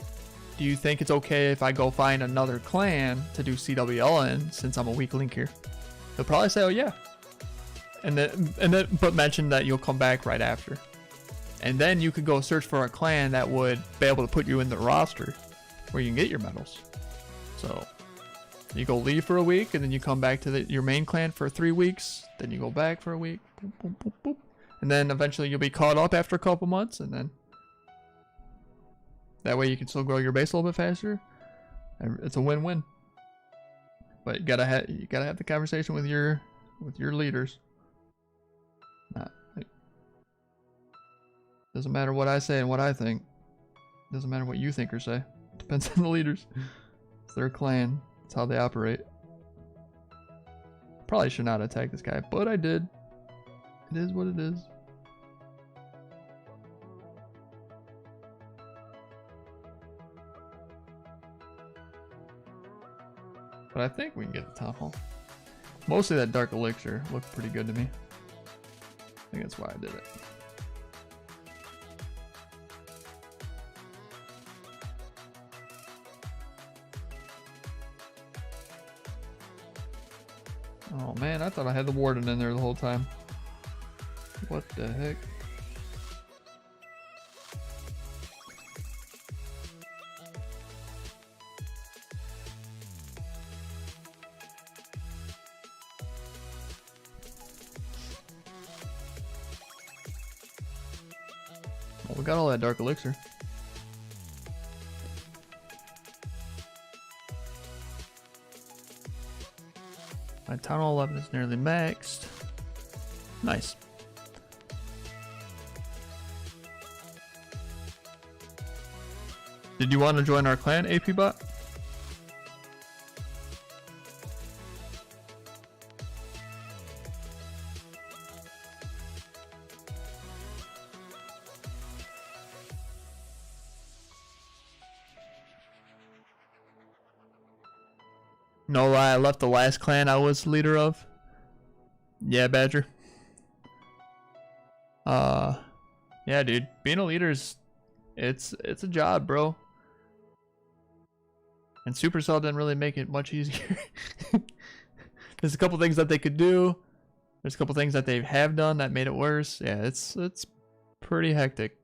do you think it's okay if I go find another clan to do CWL in since I'm a weak link here? They'll probably say, oh yeah. And then but mention that you'll come back right after. And then you could go search for a clan that would be able to put you in the roster where you can get your medals. So you go leave for a week and then you come back to your main clan for 3 weeks. Then you go back for a week. Boop, boop, boop, boop. And then eventually you'll be caught up after a couple months, and then that way you can still grow your base a little bit faster. It's a win-win. But you gotta have the conversation with your leaders. Doesn't matter what I say and what I think. Doesn't matter what you think or say. Depends on the leaders. It's their clan. It's how they operate. Probably should not attack this guy, but I did. It is what it is. But I think we can get the top hole. Mostly that dark elixir looked pretty good to me. I think that's why I did it. Oh man, I thought I had the warden in there the whole time. What the heck? Well, we got all that dark elixir. My Town Hall 11 is nearly maxed. Nice. Did you want to join our clan, AP bot? No lie, I left the last clan I was leader of. Yeah, Badger. Yeah, dude. Being a leader is it's a job, bro. And Supercell didn't really make it much easier. There's a couple things that they could do. There's a couple things that they have done that made it worse. Yeah, it's pretty hectic.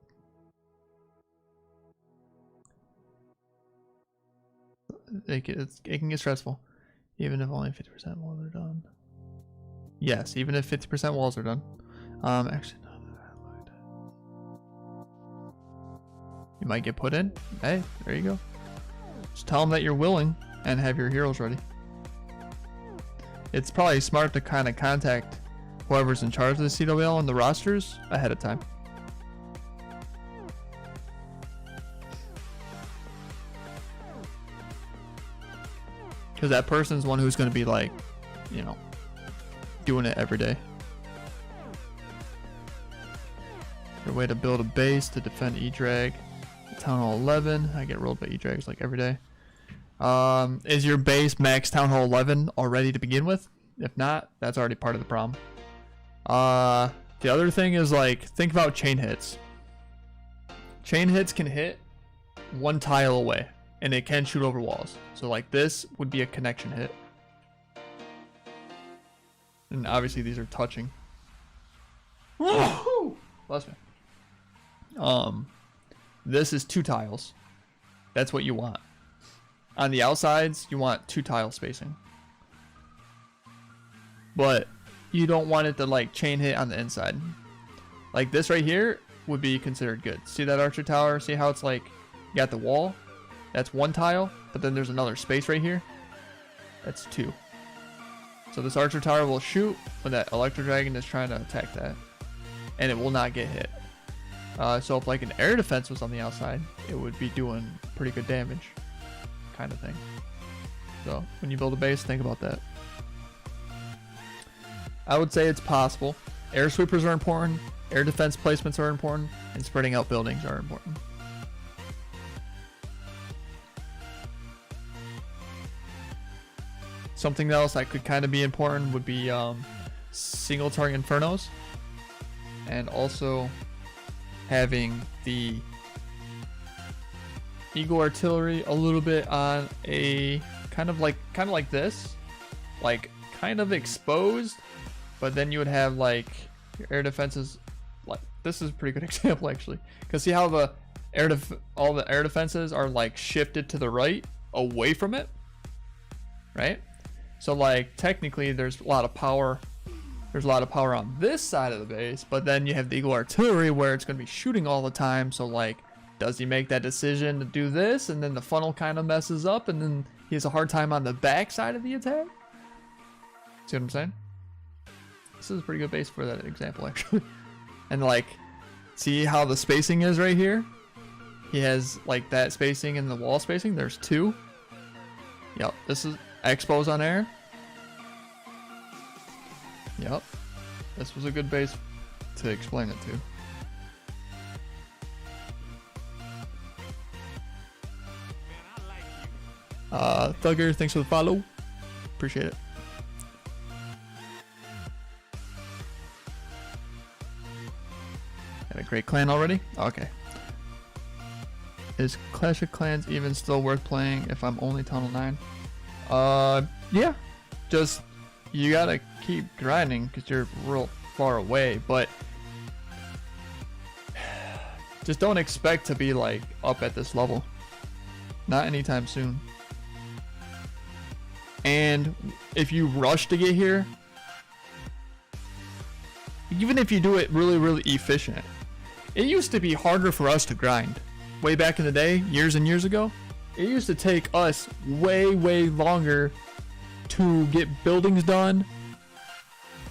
It can get stressful. Even if only 50% walls are done. Yes, even if 50% walls are done. Actually, no. You might get put in. Hey, there you go. Just tell them that you're willing and have your heroes ready. It's probably smart to kind of contact whoever's in charge of the CWL and the rosters ahead of time. Because that person's one who's going to be like, you know, doing it every day. Your way to build a base to defend E-Drag. Town Hall 11. I get rolled by E-Drags like every day. Is your base max Town Hall 11 already to begin with? If not, that's already part of the problem. The other thing is like, think about chain hits. Chain hits can hit one tile away, and it can shoot over walls. So like this would be a connection hit. And obviously these are touching. Bless me. This is 2 tiles. That's what you want. On the outsides, you want 2 tile spacing. But you don't want it to like chain hit on the inside. Like this right here would be considered good. See that archer tower? See how it's like you got the wall? That's 1 tile, but then there's another space right here. That's 2. So this archer tower will shoot when that electro dragon is trying to attack that, and it will not get hit. So if like an air defense was on the outside, it would be doing pretty good damage, kind of thing. So when you build a base, think about that. I would say it's possible. Air sweepers are important, air defense placements are important, and spreading out buildings are important. Something else that could kind of be important would be single target infernos, and also having the eagle artillery a little bit on a kind of like this, like kind of exposed, but then you would have like your air defenses. Like this is a pretty good example actually, because see how the all the air defenses are like shifted to the right away from it, right? So like technically there's a lot of power. There's a lot of power on this side of the base, but then you have the eagle artillery where it's going to be shooting all the time. So like, does he make that decision to do this, and then the funnel kind of messes up, and then he has a hard time on the back side of the attack? See what I'm saying? This is a pretty good base for that example actually. And like, see how the spacing is right here? He has like that spacing and the wall spacing. There's 2. Yep, this is expos on air. Yep, this was a good base to explain it to. Thugger, thanks for the follow. Appreciate it. Got a great clan already? Okay. Is Clash of Clans even still worth playing if I'm only Tunnel 9? Yeah. Just, you gotta keep grinding because you're real far away, but just don't expect to be like up at this level. Not anytime soon. And if you rush to get here, even if you do it really efficient, it used to be harder for us to grind. Way back in the day, years and years ago, it used to take us way longer to get buildings done,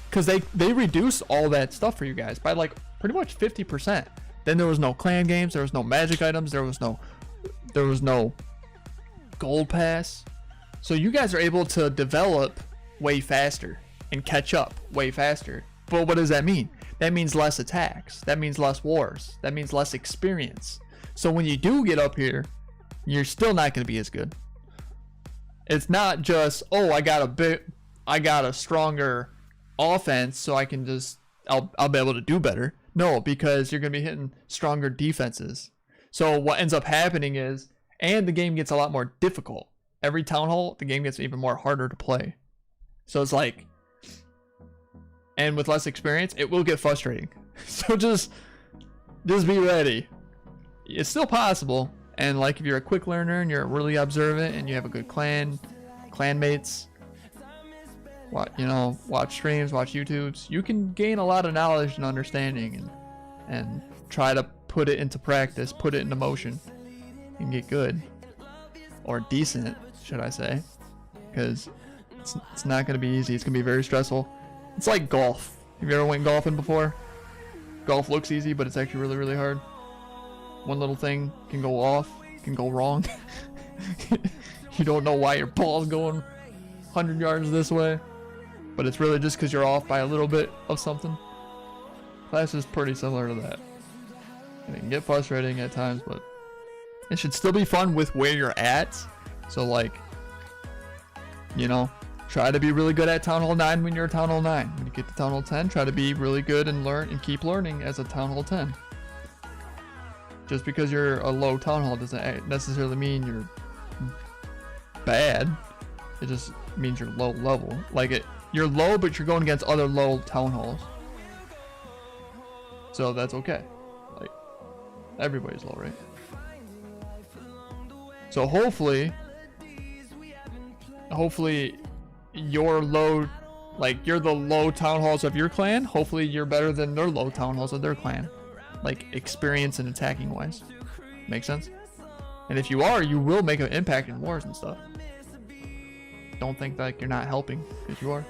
because they reduced all that stuff for you guys by like pretty much 50%. Then there was no clan games, there was no magic items, there was no gold pass. So you guys are able to develop way faster and catch up way faster. But what does that mean? That means less attacks. That means less wars. That means less experience. So when you do get up here, you're still not going to be as good. It's not just, oh, I got a stronger offense, so I can just I'll be able to do better. No, because you're going to be hitting stronger defenses. So what ends up happening is, and the game gets a lot more difficult. Every town hall, the game gets even more harder to play. So it's like, and with less experience, it will get frustrating. So just be ready. It's still possible. And like if you're a quick learner and you're really observant and you have a good clanmates, watch streams, watch YouTubes, you can gain a lot of knowledge and understanding and try to put it into practice, put it into motion, and get good. Or decent, should I say. Because it's not going to be easy. It's going to be very stressful. It's like golf. Have you ever went golfing before? Golf looks easy, but it's actually really hard. One little thing can go off, can go wrong. You don't know why your ball's going 100 yards this way, but it's really just because you're off by a little bit of something. Clash is pretty similar to that. And it can get frustrating at times, but it should still be fun with where you're at. So like, try to be really good at Town Hall 9 when you're a Town Hall 9. When you get to Town Hall 10, try to be really good and learn and keep learning as a Town Hall 10. Just because you're a low town hall doesn't necessarily mean you're bad. It just means you're low level. Like you're low, but you're going against other low town halls. So that's okay. Like everybody's low, right? So hopefully you're low, like you're the low town halls of your clan. Hopefully you're better than their low town halls of their clan, like experience and attacking wise. Make sense? And if you are, you will make an impact in wars and stuff. Don't think like you're not helping, because you are.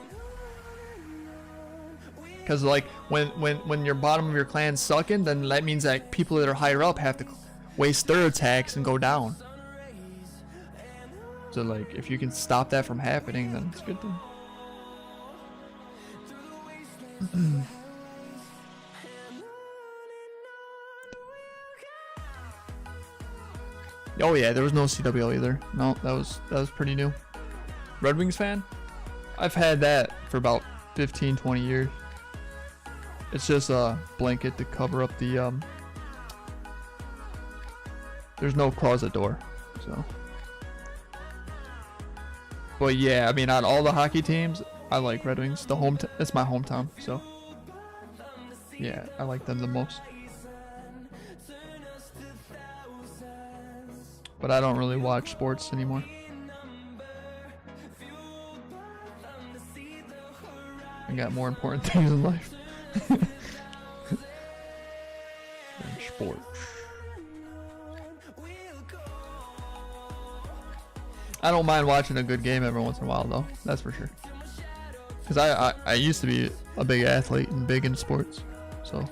Because like when your bottom of your clan's sucking, then that means that people that are higher up have to waste their attacks and go down. So like if you can stop that from happening, then it's a good thing. Oh yeah, there was no CWL either. No, that was pretty new. Red Wings fan? I've had that for about 15-20 years. It's just a blanket to cover up the there's no closet door, so. But yeah, I mean, on all the hockey teams, I like Red Wings. It's my hometown, so yeah, I like them the most. But I don't really watch sports anymore. I got more important things in life than sports. I don't mind watching a good game every once in a while, though. That's for sure. Because I used to be a big athlete and big in sports, so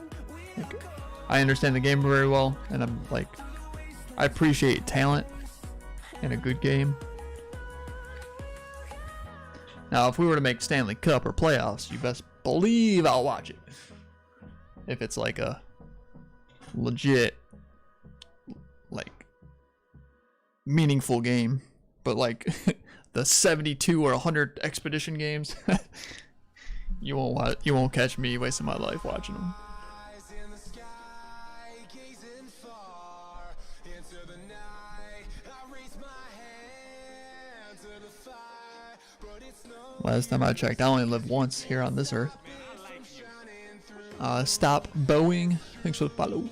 like, I understand the game very well, and I'm like, I appreciate talent in a good game. Now, if we were to make Stanley Cup or playoffs, you best believe I'll watch it. If it's like a legit, like, meaningful game. But like the 72 or 100 expedition games, you won't catch me wasting my life watching them. Last time I checked, I only live once here on this earth. Stop Boeing. Thanks for the follow.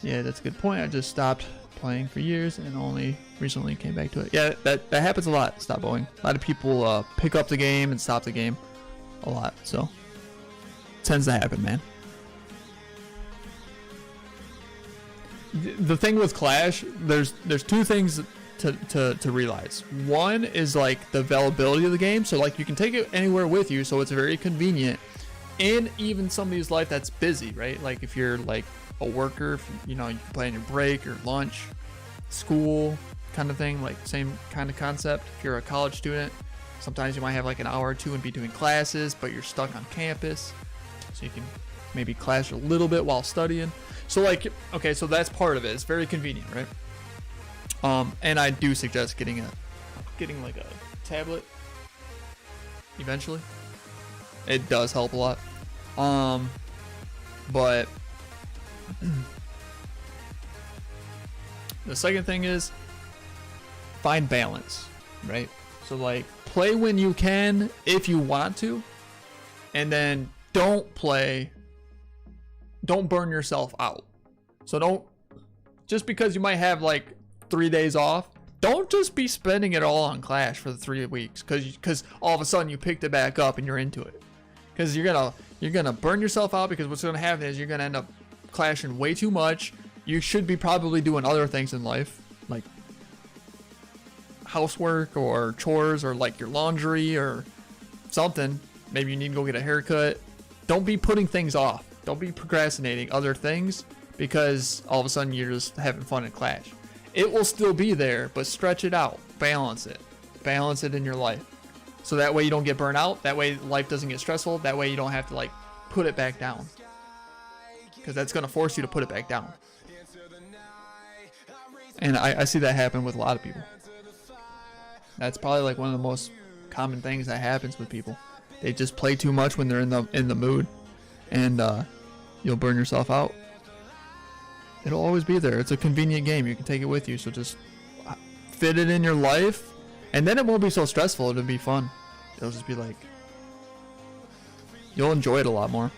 Yeah, that's a good point. I just stopped playing for years and only recently came back to it. Yeah, that happens a lot. Stop Boeing. A lot of people pick up the game and stop the game a lot, so it tends to happen, man. The thing with Clash, there's two things to realize. One is like the availability of the game, so like you can take it anywhere with you, so it's very convenient. And even somebody's life that's busy, right? Like if you're like a worker, you know, you can play on your break or lunch, school kind of thing, like same kind of concept. If you're a college student, sometimes you might have like an hour or two and be doing classes, but you're stuck on campus, so you can maybe clash a little bit while studying. So like, okay, so that's part of it. It's very convenient, right? And I do suggest getting like a tablet eventually. It does help a lot. But the second thing is find balance, right? So like play when you can if you want to, and then don't burn yourself out. So don't, just because you might have like 3 days off, don't just be spending it all on Clash for the 3 weeks because all of a sudden you picked it back up and you're into it. Because you're gonna burn yourself out, because what's gonna happen is you're gonna end up clashing way too much. You should be probably doing other things in life, like housework or chores or like your laundry or something. Maybe you need to go get a haircut. Don't be putting things off. Don't be procrastinating other things because all of a sudden you're just having fun in Clash. It will still be there, but stretch it out. Balance it in your life. So that way you don't get burnt out. That way life doesn't get stressful. That way you don't have to like put it back down, because that's going to force you to put it back down. And I see that happen with a lot of people. That's probably like one of the most common things that happens with people. They just play too much when they're in the mood, and you'll burn yourself out. It'll always be there. It's a convenient game. You can take it with you. So just fit it in your life, and then it won't be so stressful. It'll be fun. It'll just be like, you'll enjoy it a lot more.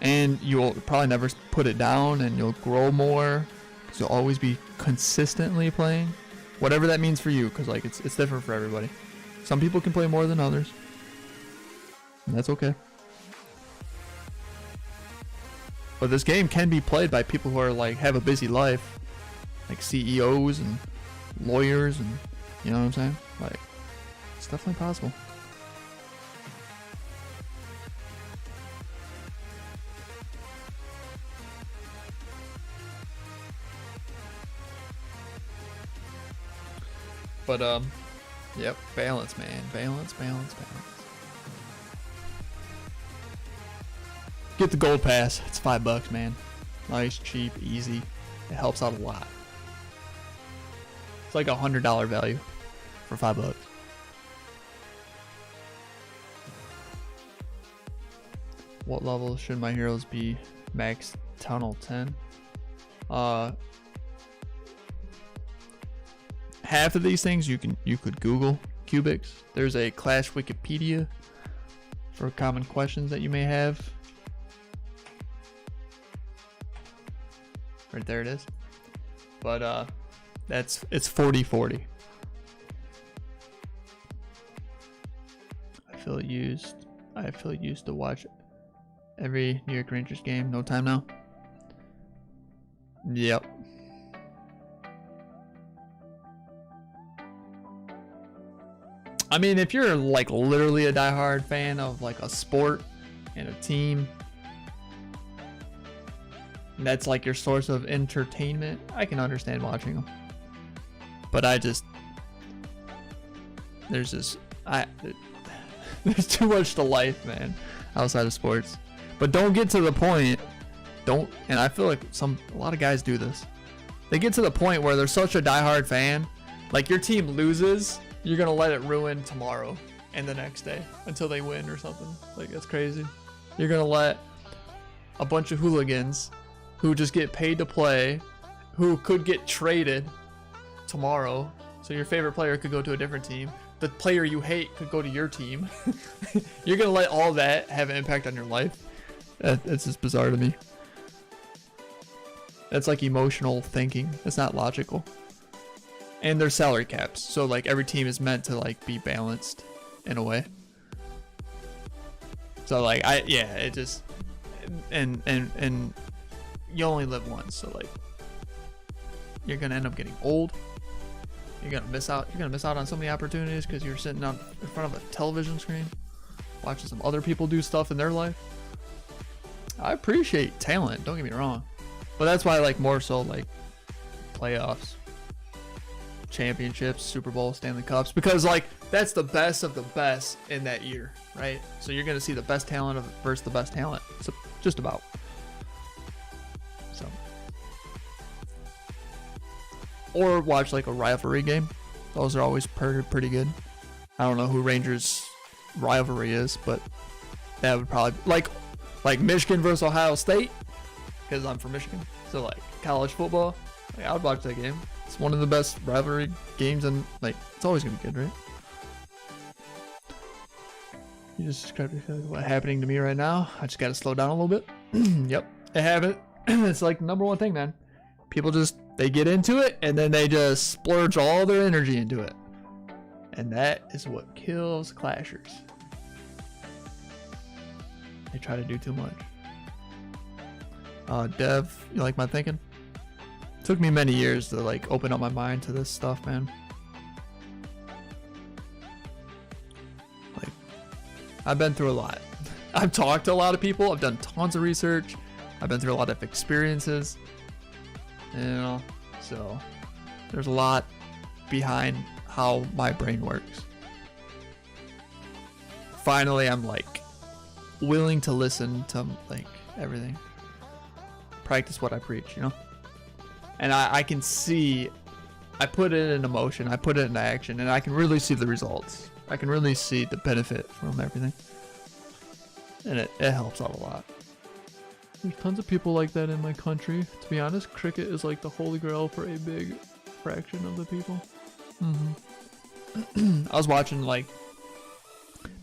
And you'll probably never put it down, and you'll grow more because you'll always be consistently playing, whatever that means for you. Because like it's different for everybody. Some people can play more than others, and that's okay. But this game can be played by people who are like have a busy life, like CEOs and lawyers, and you know what I'm saying? Like, it's definitely possible. But yep, balance, man. Balance. Get the gold pass. It's $5, man. Nice, cheap, easy. It helps out a lot. It's like $100 value for $5. What level should my heroes be? Max tunnel 10. Half of these things you could Google cubics. There's a Clash Wikipedia for common questions that you may have. Right there it is. But it's 40-40. I feel used to watch every New York Rangers game. No time now. Yep. I mean, if you're like literally a diehard fan of like a sport and a team, and that's like your source of entertainment, I can understand watching them. But there's too much to life, man, outside of sports. But don't get to the point, and I feel like a lot of guys do this. They get to the point where they're such a diehard fan, like your team loses, you're gonna let it ruin tomorrow and the next day until they win or something. Like, that's crazy. You're gonna let a bunch of hooligans who just get paid to play, who could get traded tomorrow, so your favorite player could go to a different team, the player you hate could go to your team. You're gonna let all that have an impact on your life? It's just bizarre to me. That's like emotional thinking. It's not logical. And there's salary caps, so like every team is meant to like be balanced in a way. So like it just and you only live once, so like you're gonna end up getting old. You're gonna miss out on so many opportunities because you're sitting out in front of a television screen watching some other people do stuff in their life. I appreciate talent, don't get me wrong, but that's why I like more so like playoffs, championships, Super Bowl, Stanley Cups, because like that's the best of the best in that year, right? So you're gonna see the best talent versus the best talent. So just about. So, or watch like a rivalry game. Those are always pretty good. I don't know who Rangers rivalry is, but that would probably like Michigan versus Ohio State, because I'm from Michigan. So like college football, like, I would watch that game. It's one of the best rivalry games, and like it's always gonna be good, right? You just described what's happening to me right now. I just gotta slow down a little bit. Yep, it happened. It's like the number one thing, man. People they get into it and then they just splurge all their energy into it, and that is what kills Clashers. They try to do too much. Dev, you like my thinking? Took me many years to like open up my mind to this stuff, man. Like, I've been through a lot. I've talked to a lot of people. I've done tons of research. I've been through a lot of experiences. You know, so there's a lot behind how my brain works. Finally, I'm like willing to listen to like everything. Practice what I preach, you know? And I can see, I put it into motion, I put it into action, and I can really see the results. I can really see the benefit from everything. And it helps out a lot. There's tons of people like that in my country. To be honest, cricket is like the holy grail for a big fraction of the people. I was watching like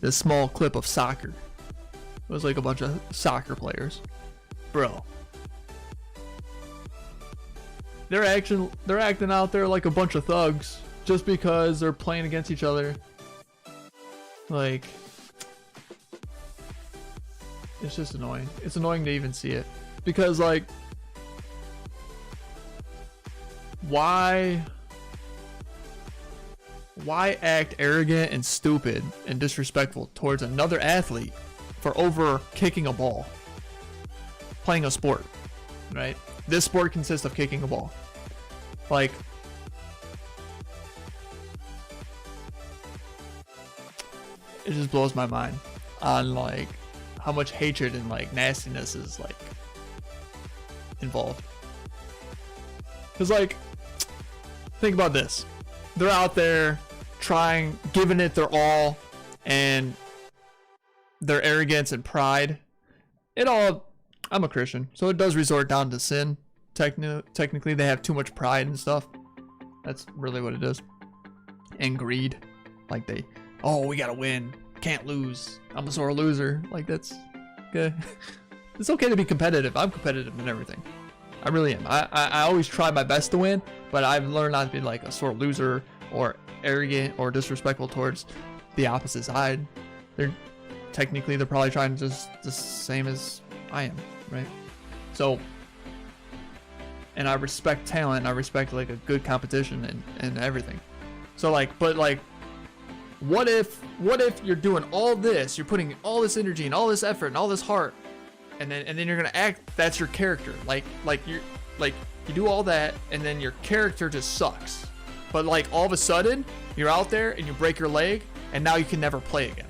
this small clip of soccer. It was like a bunch of soccer players. Bro. They're acting out there like a bunch of thugs just because they're playing against each other. Like, it's just annoying. It's annoying to even see it. Because like, why act arrogant and stupid and disrespectful towards another athlete for over kicking a ball? Playing a sport, right? This sport consists of kicking a ball. Like, it just blows my mind on like how much hatred and like nastiness is like involved. Cause like, think about this. They're out there trying, giving it their all, and their arrogance and pride. I'm a Christian, so it does resort down to sin. Technically, they have too much pride and stuff. That's really what it is. And greed. Like we gotta win. Can't lose. I'm a sore loser. Like, that's okay. It's okay to be competitive. I'm competitive in everything. I really am. I always try my best to win, but I've learned not to be like a sore loser or arrogant or disrespectful towards the opposite side. They're probably trying to just the same as I am, right? So, and I respect talent, and I respect like a good competition and everything. So like, but like, what if you're doing all this, you're putting all this energy and all this effort and all this heart, and then you're gonna act, that's your character. Like you do all that, and then your character just sucks. But like all of a sudden, you're out there and you break your leg, and now you can never play again.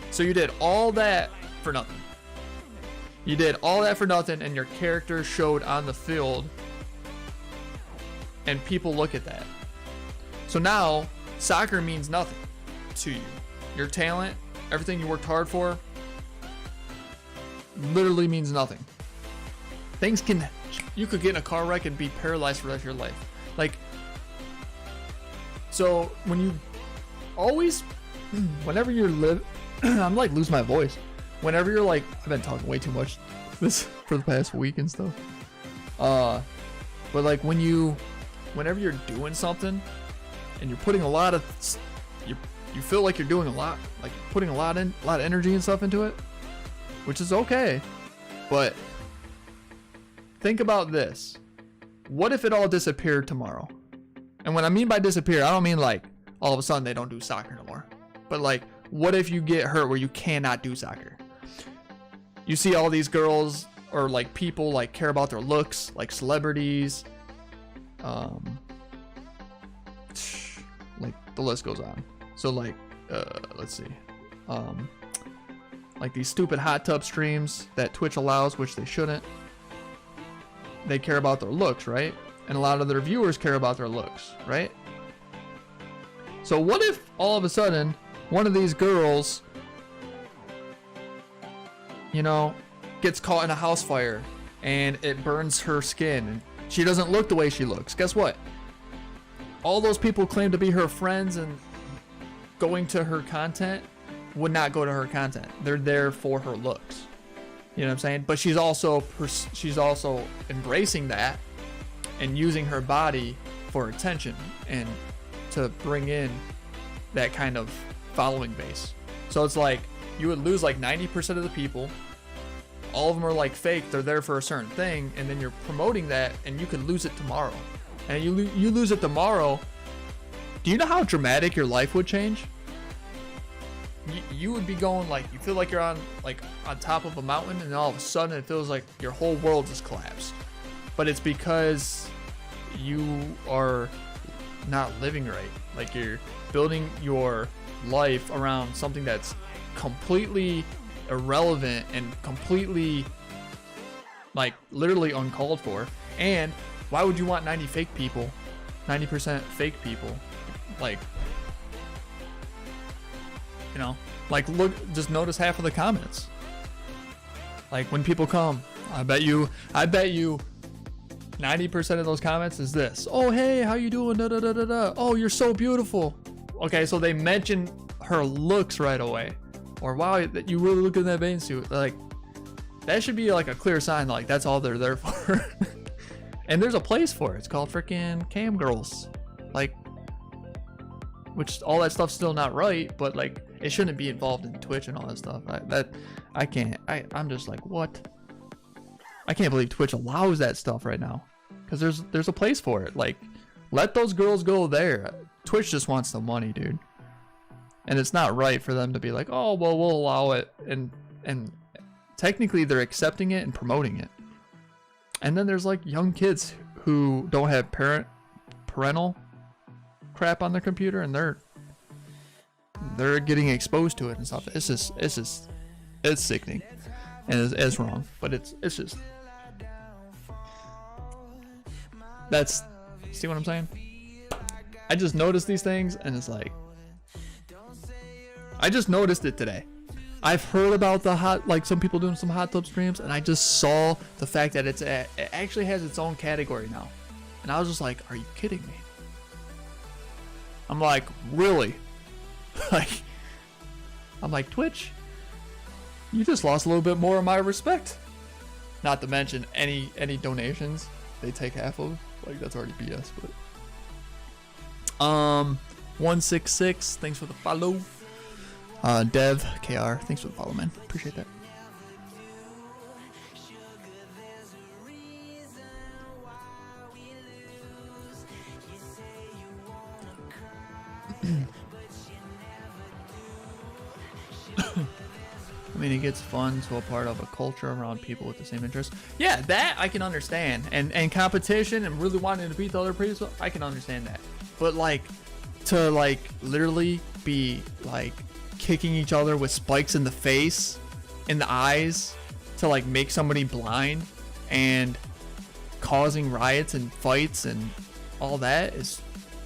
So you did all that for nothing. You did all that for nothing, and your character showed on the field, and people look at that. So now, soccer means nothing to you. Your talent, everything you worked hard for, literally means nothing. You could get in a car wreck and be paralyzed for the rest of your life. Like, so when you always, whenever you're I'm like losing my voice. Whenever you're like, I've been talking way too much this for the past week and stuff. But like whenever you're doing something and you're putting a lot of, you feel like you're doing a lot, like you're putting a lot of energy and stuff into it, which is okay. But think about this. What if it all disappeared tomorrow? And when I mean by disappear, I don't mean like all of a sudden they don't do soccer no more. But like, what if you get hurt where you cannot do soccer? You see all these girls or like people like care about their looks, like celebrities. Like the list goes on. So like, let's see. Like these stupid hot tub streams that Twitch allows, which they shouldn't. They care about their looks, right? And a lot of their viewers care about their looks, right? So what if all of a sudden one of these girls, you know, gets caught in a house fire and it burns her skin and she doesn't look the way she looks? Guess what? All those people claim to be her friends and going to her content would not go to her content. They're there for her looks. You know what I'm saying? But she's also embracing that and using her body for attention and to bring in that kind of following base. So it's like you would lose like 90% of the people. All of them are like fake. They're there for a certain thing, and then you're promoting that, and you could lose it tomorrow. And you lose it tomorrow. Do you know how dramatic your life would change? You would be going like, you feel like you're on top of a mountain, and all of a sudden it feels like your whole world just collapsed. But it's because you are not living right. Like you're building your life around something that's completely irrelevant and completely like literally uncalled for. And why would you want 90% fake people? Like, you know, like look, just notice half of the comments. Like when people come I bet you 90% of those comments is this. Oh, hey, how you doing? Da, da, da, da, da. Oh, you're so beautiful. Okay, so they mention her looks right away. Or, wow, that you really look in that bathing suit. Like, that should be like a clear sign, like, that's all they're there for. And there's a place for it. It's called freaking cam girls. Like, which all that stuff's still not right, but like, it shouldn't be involved in Twitch and all that stuff. I'm just like, what? I can't believe Twitch allows that stuff right now. Because there's a place for it. Like, let those girls go there. Twitch just wants the money, dude. And it's not right for them to be like, oh, well, we'll allow it. And technically they're accepting it and promoting it. And then there's like young kids who don't have parental crap on their computer, and they're getting exposed to it and stuff. It's sickening, and it's wrong. But it's just, that's, see what I'm saying? I just noticed these things, and it's like, I just noticed it today. I've heard about the like some people doing some hot tub streams, and I just saw the fact that it actually has its own category now. And I was just like, are you kidding me? I'm like, really? Like, I'm like, Twitch, you just lost a little bit more of my respect. Not to mention any donations they take half of. Like, that's already BS, but 166, thanks for the follow. Dev KR, thanks for the follow, man. Appreciate that. I mean, it gets fun to a part of a culture around people with the same interests. Yeah, that I can understand. And competition and really wanting to beat the other people, I can understand that. But like, to like literally be like kicking each other with spikes in the face, in the eyes, to like make somebody blind, and causing riots and fights and all that is,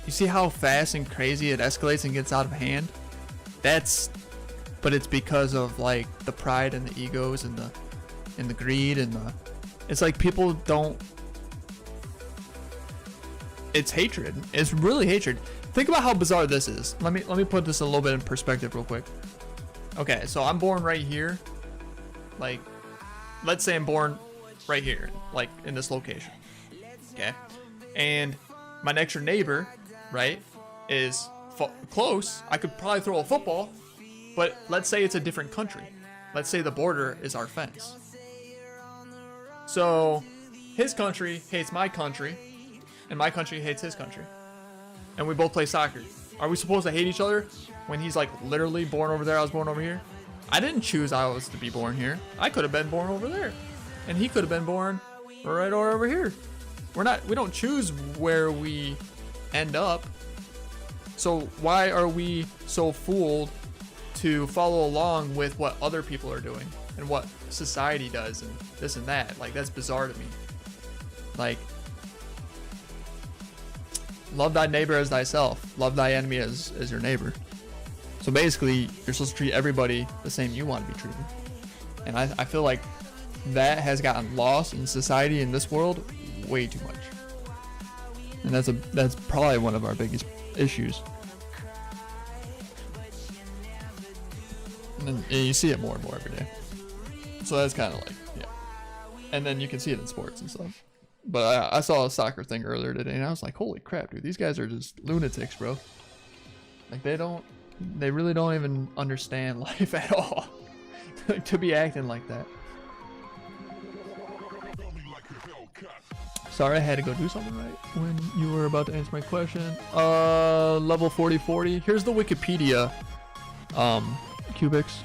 you see how fast and crazy it escalates and gets out of hand? But it's because of like the pride and the egos and the greed and it's like people don't, it's hatred. It's really hatred. Think about how bizarre this is. Let me put this a little bit in perspective real quick. Okay, so I'm born right here. Like, let's say I'm born right here, like in this location. Okay, and my next door neighbor, right, is close. I could probably throw a football, but let's say it's a different country. Let's say the border is our fence. So his country hates my country, and my country hates his country. And we both play soccer. Are we supposed to hate each other when he's like literally born over there, I was born over here? I didn't choose I was to be born here. I could have been born over there. And he could have been born right over here. We don't choose where we end up. So why are we so fooled to follow along with what other people are doing and what society does and this and that? Like, that's bizarre to me. Like, love thy neighbor as thyself. Love thy enemy as your neighbor. So basically, you're supposed to treat everybody the same you want to be treated. And I feel like that has gotten lost in society in this world way too much. And that's probably one of our biggest issues. And you see it more and more every day. So that's kind of like, yeah. And then you can see it in sports and stuff. But I saw a soccer thing earlier today, and I was like, holy crap, dude, these guys are just lunatics, bro. Like, they really don't even understand life at all. To be acting like that. Sorry, I had to go do something right when you were about to answer my question. Level 4040. Here's the Wikipedia cubics.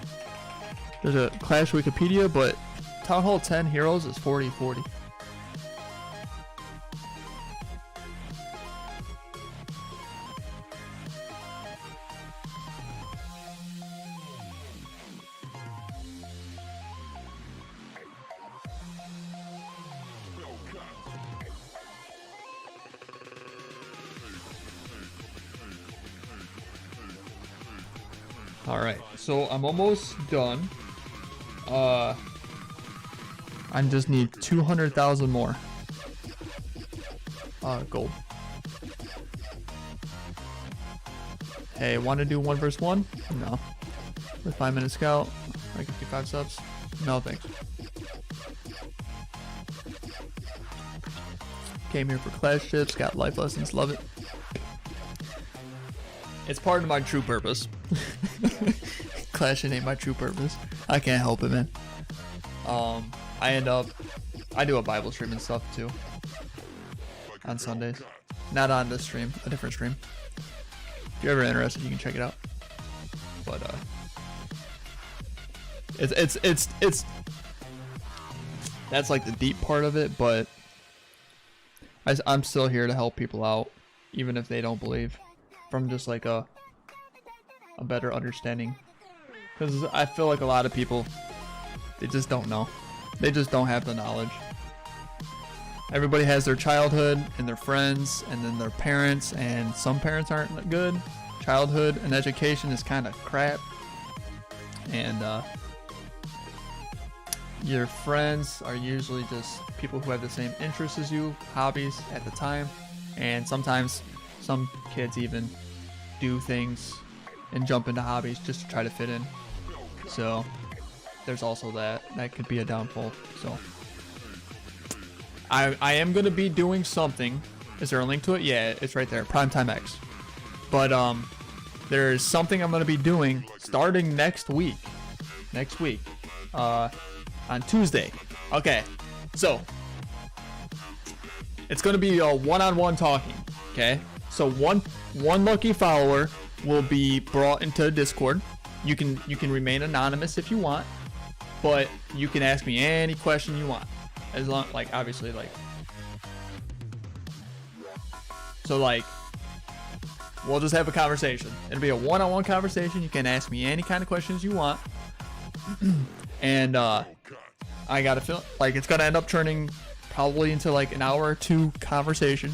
There's a Clash Wikipedia, but Town Hall 10 Heroes is 4040. Alright, so I'm almost done. I just need 200,000 more. Gold. Hey, want to do 1 versus 1? No. With 5-minute scout, I can do 5 subs. No thanks. Came here for class ships, got life lessons, love it. It's part of my true purpose. Clashin ain't my true purpose. I can't help it, man. I do a Bible stream and stuff too. On Sundays. Not on this stream, a different stream. If you're ever interested, you can check it out. But it's that's like the deep part of it, but I'm still here to help people out, even if they don't believe, from just like a better understanding. Because I feel like a lot of people, they just don't know. They just don't have the knowledge. Everybody has their childhood and their friends and then their parents, and some parents aren't good. Childhood and education is kind of crap. And your friends are usually just people who have the same interests as you, hobbies at the time. And sometimes some kids even do things and jump into hobbies just to try to fit in. So there's also that could be a downfall. So I am going to be doing something. Is there a link to it? Yeah, it's right there, Primetime X. But there's something I'm going to be doing starting next week on Tuesday. Okay, so it's going to be a one-on-one talking. Okay, so one lucky follower will be brought into Discord. You can remain anonymous if you want, but you can ask me any question you want, as long, like, obviously, like, so like we'll just have a conversation. It'll be a one-on-one conversation. You can ask me any kind of questions you want. And I gotta feel like it's gonna end up turning probably into like an hour or two conversation.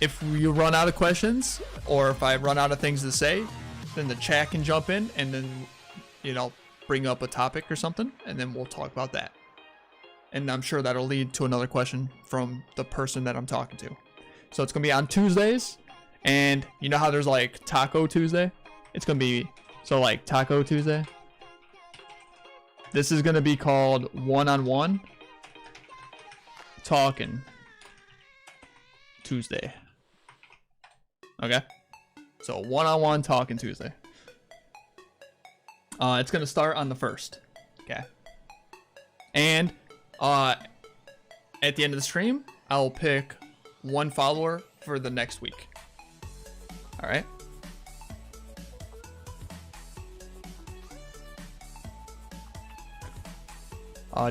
If you run out of questions, or if I run out of things to say, then the chat can jump in and then, you know, bring up a topic or something, and then we'll talk about that. And I'm sure that'll lead to another question from the person that I'm talking to. So it's gonna be on Tuesdays, and you know how there's like Taco Tuesday? It's gonna be, so like Taco Tuesday. This is gonna be called one-on-one talking Tuesday. Okay, so one-on-one talking Tuesday. It's gonna start on the 1st. Okay, and at the end of the stream, I'll pick one follower for the next week. All right.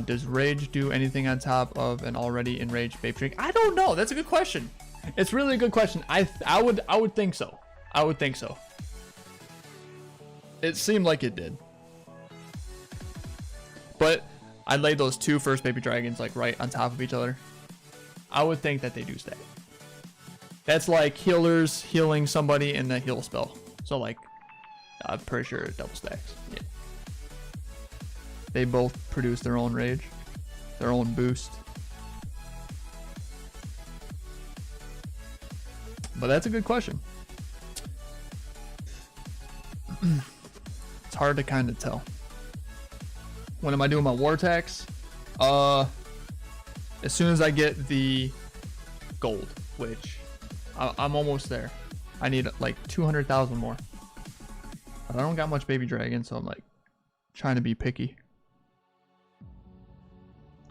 Does Rage do anything on top of an already enraged babe drink? I don't know. That's a good question. It's really a good question. I would think so. I would think so. It seemed like it did. But I laid those 2 first baby dragons like right on top of each other. I would think that they do stack. That's like healers healing somebody in the heal spell. So like, I'm pretty sure it double stacks. Yeah. They both produce their own rage, their own boost. But that's a good question. It's hard to kind of tell. When am I doing my war tax? As soon as I get the gold, which I'm almost there. I need like 200,000 more. But I don't got much baby dragon, so I'm like trying to be picky.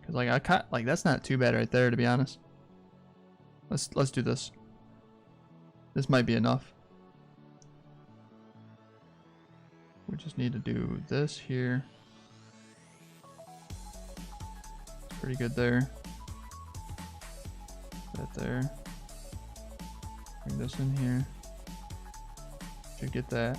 Cause like I can't, like, that's not too bad right there, to be honest. Let's do this. This might be enough. We just need to do this here. Pretty good there. That there. Bring this in here. Should get that.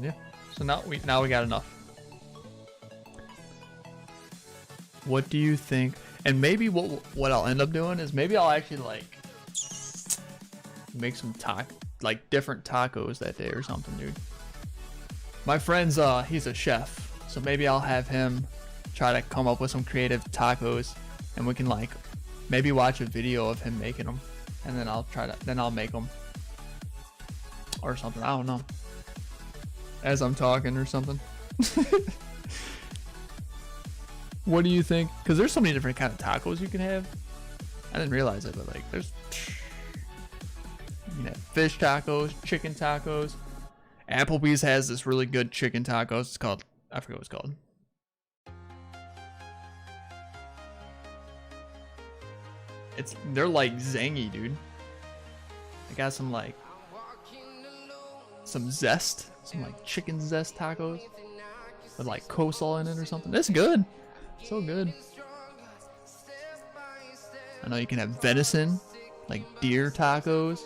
Yeah. So now we got enough. What do you think? And maybe what I'll end up doing is maybe I'll actually like make some like different tacos that day or something, dude. My friend's he's a chef, so maybe I'll have him try to come up with some creative tacos, and we can like maybe watch a video of him making them, and then I'll make them or something. I don't know, as I'm talking or something. What do you think? Because there's so many different kind of tacos you can have. I didn't realize it, but like there's, you know, fish tacos, chicken tacos. Applebee's has this really good chicken tacos. It's called, I forget what it's called. They're like zangy, dude. I got some like some zest, some like chicken zest tacos with like coleslaw in it or something. It's good, so good. I know you can have venison, like deer tacos.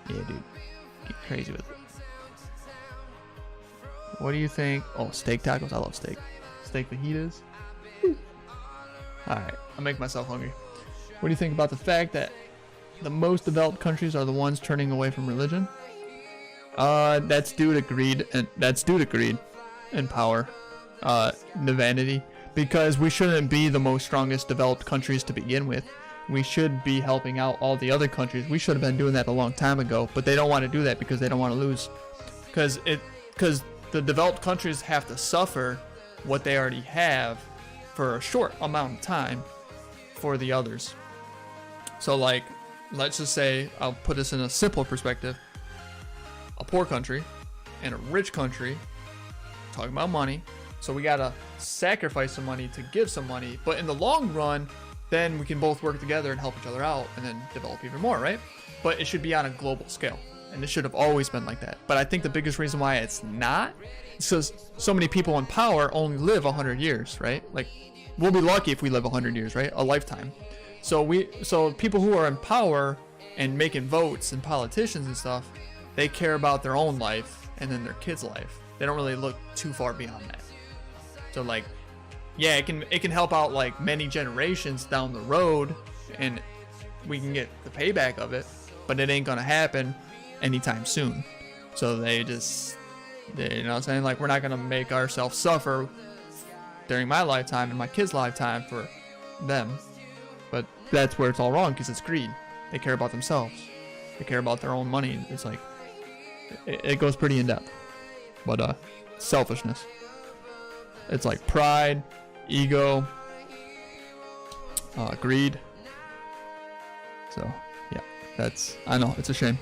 Yeah, dude, get crazy with it. What do you think? Oh, steak tacos. I love steak. Steak fajitas. Alright, I'll make myself hungry. What do you think about the fact that the most developed countries are the ones turning away from religion? That's due to greed, and that's due to greed and power, the vanity. Because we shouldn't be the most strongest developed countries to begin with. We should be helping out all the other countries. We should have been doing that a long time ago, but they don't want to do that because they don't want to lose. Because the developed countries have to suffer what they already have for a short amount of time for the others. So like, let's just say, I'll put this in a simple perspective. A poor country and a rich country, talking about money. So we gotta sacrifice some money to give some money, but in the long run, then we can both work together and help each other out and then develop even more, right? But it should be on a global scale. And it should have always been like that. But I think the biggest reason why it's not is because so many people in power only live 100 years, right? Like, we'll be lucky if we live 100 years, right? A lifetime. So people who are in power and making votes and politicians and stuff, they care about their own life and then their kids' life. They don't really look too far beyond that. So like, yeah, it can help out like many generations down the road, and we can get the payback of it, but it ain't gonna happen anytime soon. So you know what I'm saying? Like, we're not gonna make ourselves suffer during my lifetime and my kids' lifetime for them. But that's where it's all wrong, because it's greed. They care about themselves. They care about their own money. It's like, it goes pretty in depth. But selfishness. It's like pride, ego, greed. So yeah, I know it's a shame.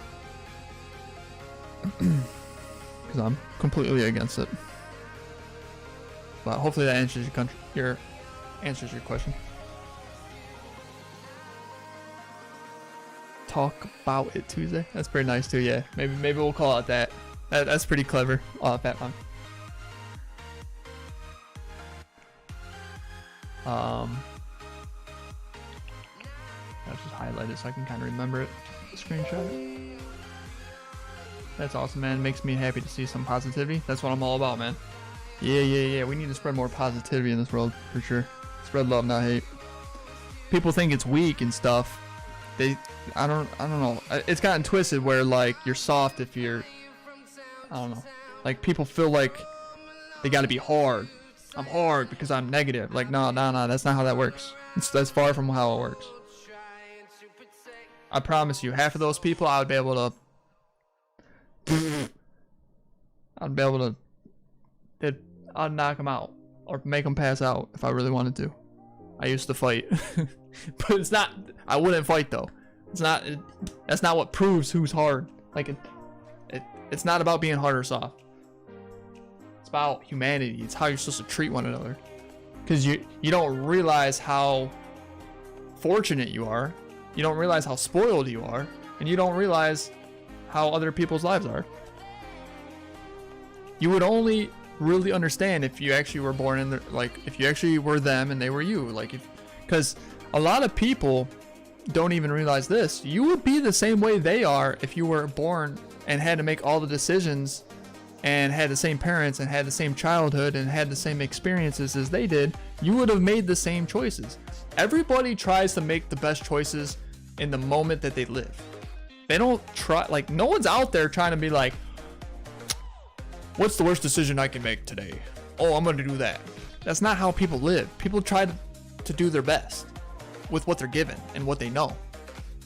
Because I'm completely against it. But hopefully that answers your question. Talk about it Tuesday. That's pretty nice too. Yeah, maybe we'll call it that. That's pretty clever. Fat Fun. I'll just highlight it so I can kind of remember it. Screenshot it. That's awesome, man. It makes me happy to see some positivity. That's what I'm all about, man. Yeah. We need to spread more positivity in this world, for sure. Spread love, not hate. People think it's weak and stuff. I don't know. It's gotten twisted where like you're soft if you're, I don't know. Like, people feel like they got to be hard. I'm hard because I'm negative. Like, no. That's not how that works. That's far from how it works. I promise you, half of those people, I'd be able to. I'd knock them out or make them pass out if I really wanted to. I used to fight, but it's not. I wouldn't fight though. It's not. That's not what proves who's hard. Like it's not about being hard or soft. It's about humanity. It's how you're supposed to treat one another. Because you don't realize how fortunate you are. You don't realize how spoiled you are, and you don't realize how other people's lives are. You would only really understand if you actually were born in the, like, if you actually were them and they were you. Like, because a lot of people don't even realize this. You would be the same way they are if you were born and had to make all the decisions and had the same parents and had the same childhood and had the same experiences as they did. You would have made the same choices. Everybody tries to make the best choices in the moment that they live. they don't try, like, no one's out there trying to be like, what's the worst decision I can make today? Oh, I'm gonna do that. That's not how people live. People try to do their best with what they're given and what they know.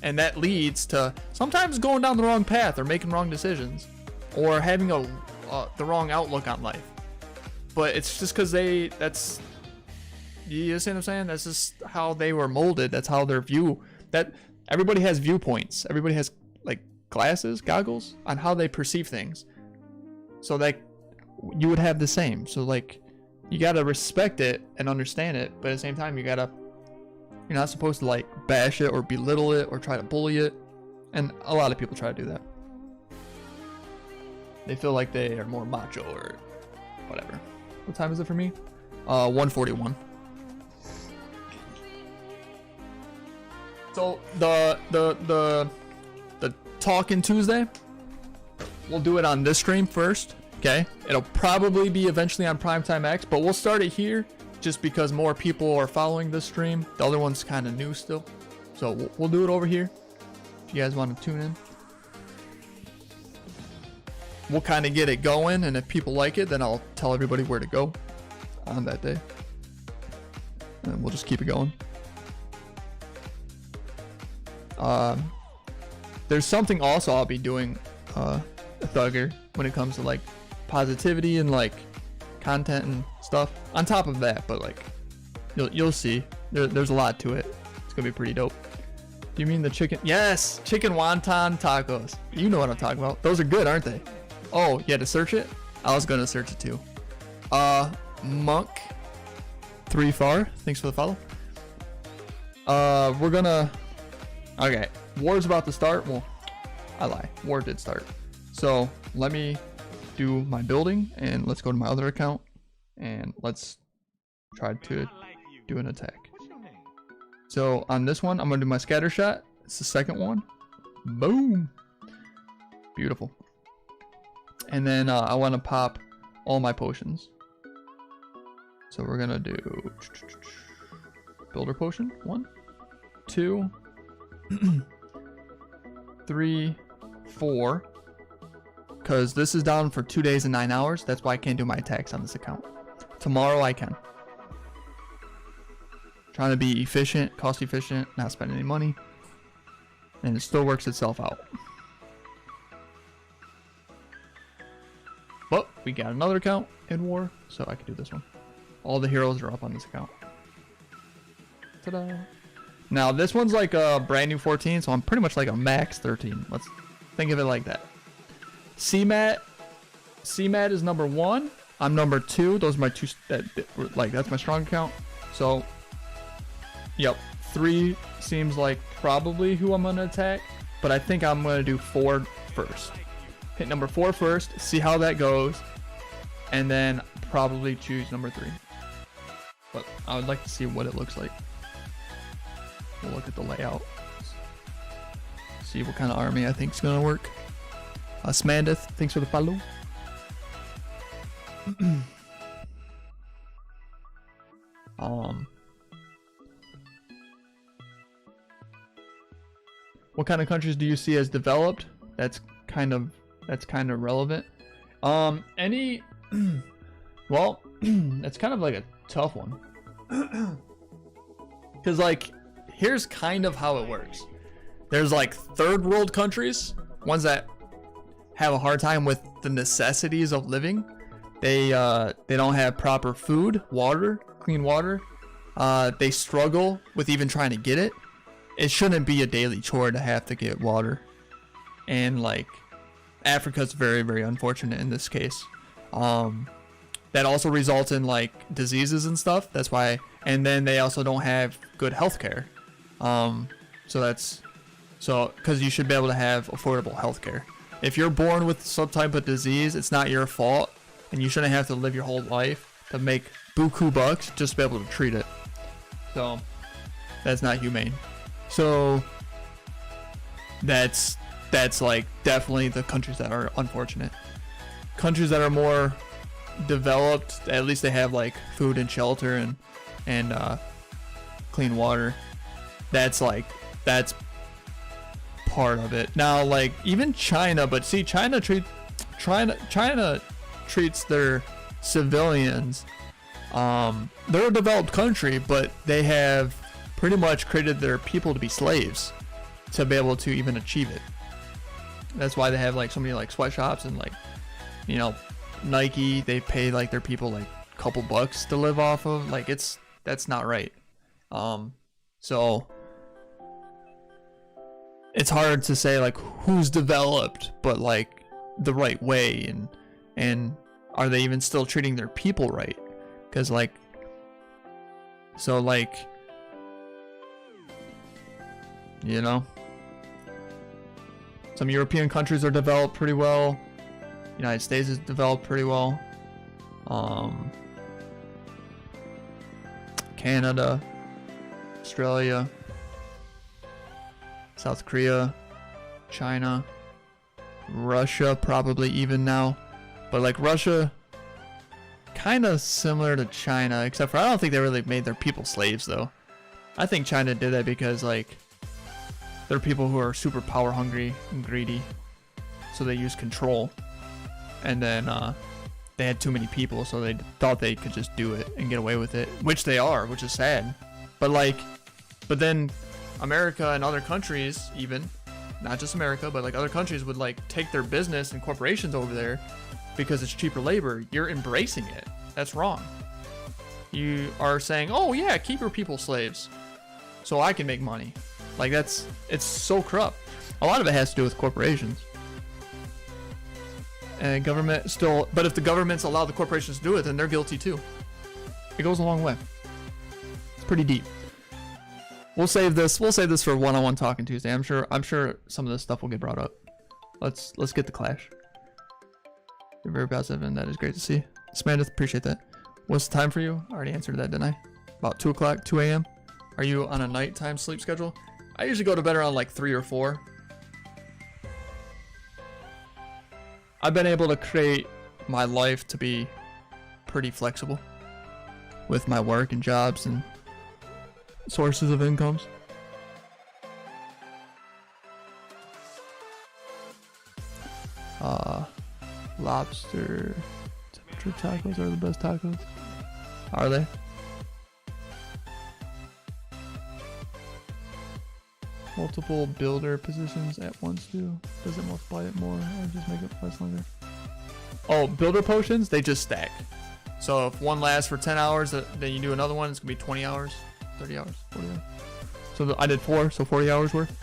And that leads to sometimes going down the wrong path or making wrong decisions or having the wrong outlook on life. But it's just because that's, you see what I'm saying? That's just how they were molded. That's how their view, that everybody has viewpoints. Everybody has like glasses, goggles on how they perceive things. So like you would have the same. So like you got to respect it and understand it. But at the same time, you're not supposed to like bash it or belittle it or try to bully it. And a lot of people try to do that. They feel like they are more macho or whatever. What time is it for me? 1:41. So the Talkin' Tuesday, we'll do it on this stream first. Okay, it'll probably be eventually on Primetime X, but we'll start it here just because more people are following this stream. The other one's kind of new still, so we'll do it over here. If you guys want to tune in, we'll kind of get it going, and if people like it, then I'll tell everybody where to go on that day, and we'll just keep it going. There's something also I'll be doing, Thugger, when it comes to like positivity and like content and stuff on top of that, but like you'll see there's a lot to it. It's gonna be pretty dope. Do you mean the chicken? Yes, chicken wonton tacos. You know what I'm talking about. Those are good, aren't they? Oh, you had to search it? I was gonna search it too. Monk 3 far, thanks for the follow. We're gonna, okay, war's about to start. Well, I lie, war did start. So let me do my building and let's go to my other account and let's try to do an attack. So on this one, I'm gonna do my scatter shot. It's the second one. Boom. Beautiful. And then I want to pop all my potions. So we're gonna do builder potion. 1, 2, 3, 4. Because this is down for 2 days and 9 hours. That's why I can't do my attacks on this account. Tomorrow I can. Trying to be efficient, cost efficient, not spend any money. And it still works itself out. But we got another account in war, so I can do this one. All the heroes are up on this account. Ta-da! Now this one's like a brand new 14, so I'm pretty much like a max 13. Let's think of it like that. CMAT is number 1. I'm number 2. Those are my two. That's my strong account. So, yep. 3 seems like probably who I'm gonna attack, but I think I'm gonna do 4 first. Hit number 4 first, see how that goes, and then probably choose number 3. But I would like to see what it looks like. We'll look at the layout. See what kind of army I think is gonna work. Smandeth, thanks for the follow. What kind of countries do you see as developed? That's kind of relevant. Any well, it's kind of like a tough one. Cause like here's kind of how it works. There's like third world countries, ones that have a hard time with the necessities of living. They don't have proper food, water, clean water. They struggle with even trying to get it. It shouldn't be a daily chore to have to get water. And like Africa's very, very unfortunate in this case. That also results in like diseases and stuff. That's why, and then they also don't have good healthcare. So because you should be able to have affordable healthcare. If you're born with some type of disease, it's not your fault, and you shouldn't have to live your whole life to make buku bucks just to be able to treat it. So that's not humane. So that's like definitely the countries that are unfortunate. Countries that are more developed, at least they have like food and shelter and clean water. That's part of it. Now, like even China, but see, China treats their civilians. They're a developed country, but they have pretty much created their people to be slaves to be able to even achieve it. That's why they have like so many like sweatshops and like, you know, Nike. They pay like their people like a couple bucks to live off of. Like that's not right. So it's hard to say like who's developed, but like the right way, and are they even still treating their people right? Because like, so like, you know, some European countries are developed pretty well. United States is developed pretty well. Canada, Australia, South Korea, China, Russia probably even now. But like Russia, kind of similar to China, except for I don't think they really made their people slaves though. I think China did that because like they're people who are super power hungry and greedy, so they use control. And then they had too many people, so they thought they could just do it and get away with it, which they are, which is sad. But like, but then America and other countries, even not just America, but like other countries would like take their business and corporations over there because it's cheaper labor. You're embracing it. That's wrong. You are saying, oh yeah, keep your people slaves so I can make money. Like it's so corrupt. A lot of it has to do with corporations. And government still, but if the governments allow the corporations to do it, then they're guilty too. It goes a long way. It's pretty deep. We'll save this for one-on-one talking Tuesday. I'm sure some of this stuff will get brought up. Let's get the Clash. You're very passive, and that is great to see. Samantha, appreciate that. What's the time for you? I already answered that, didn't I? About 2 o'clock, 2 a.m. Are you on a nighttime sleep schedule? I usually go to bed around like 3 or 4. I've been able to create my life to be pretty flexible with my work and jobs and sources of incomes. Lobster temperature tacos are the best tacos. Are they? Multiple builder positions at once too. Does it multiply it more or just make it last longer? Oh, builder potions, they just stack. So if one lasts for 10 hours, then you do another one, it's gonna be 20 hours, 30 hours, 40 hours. So I did 4, so 40 hours worth.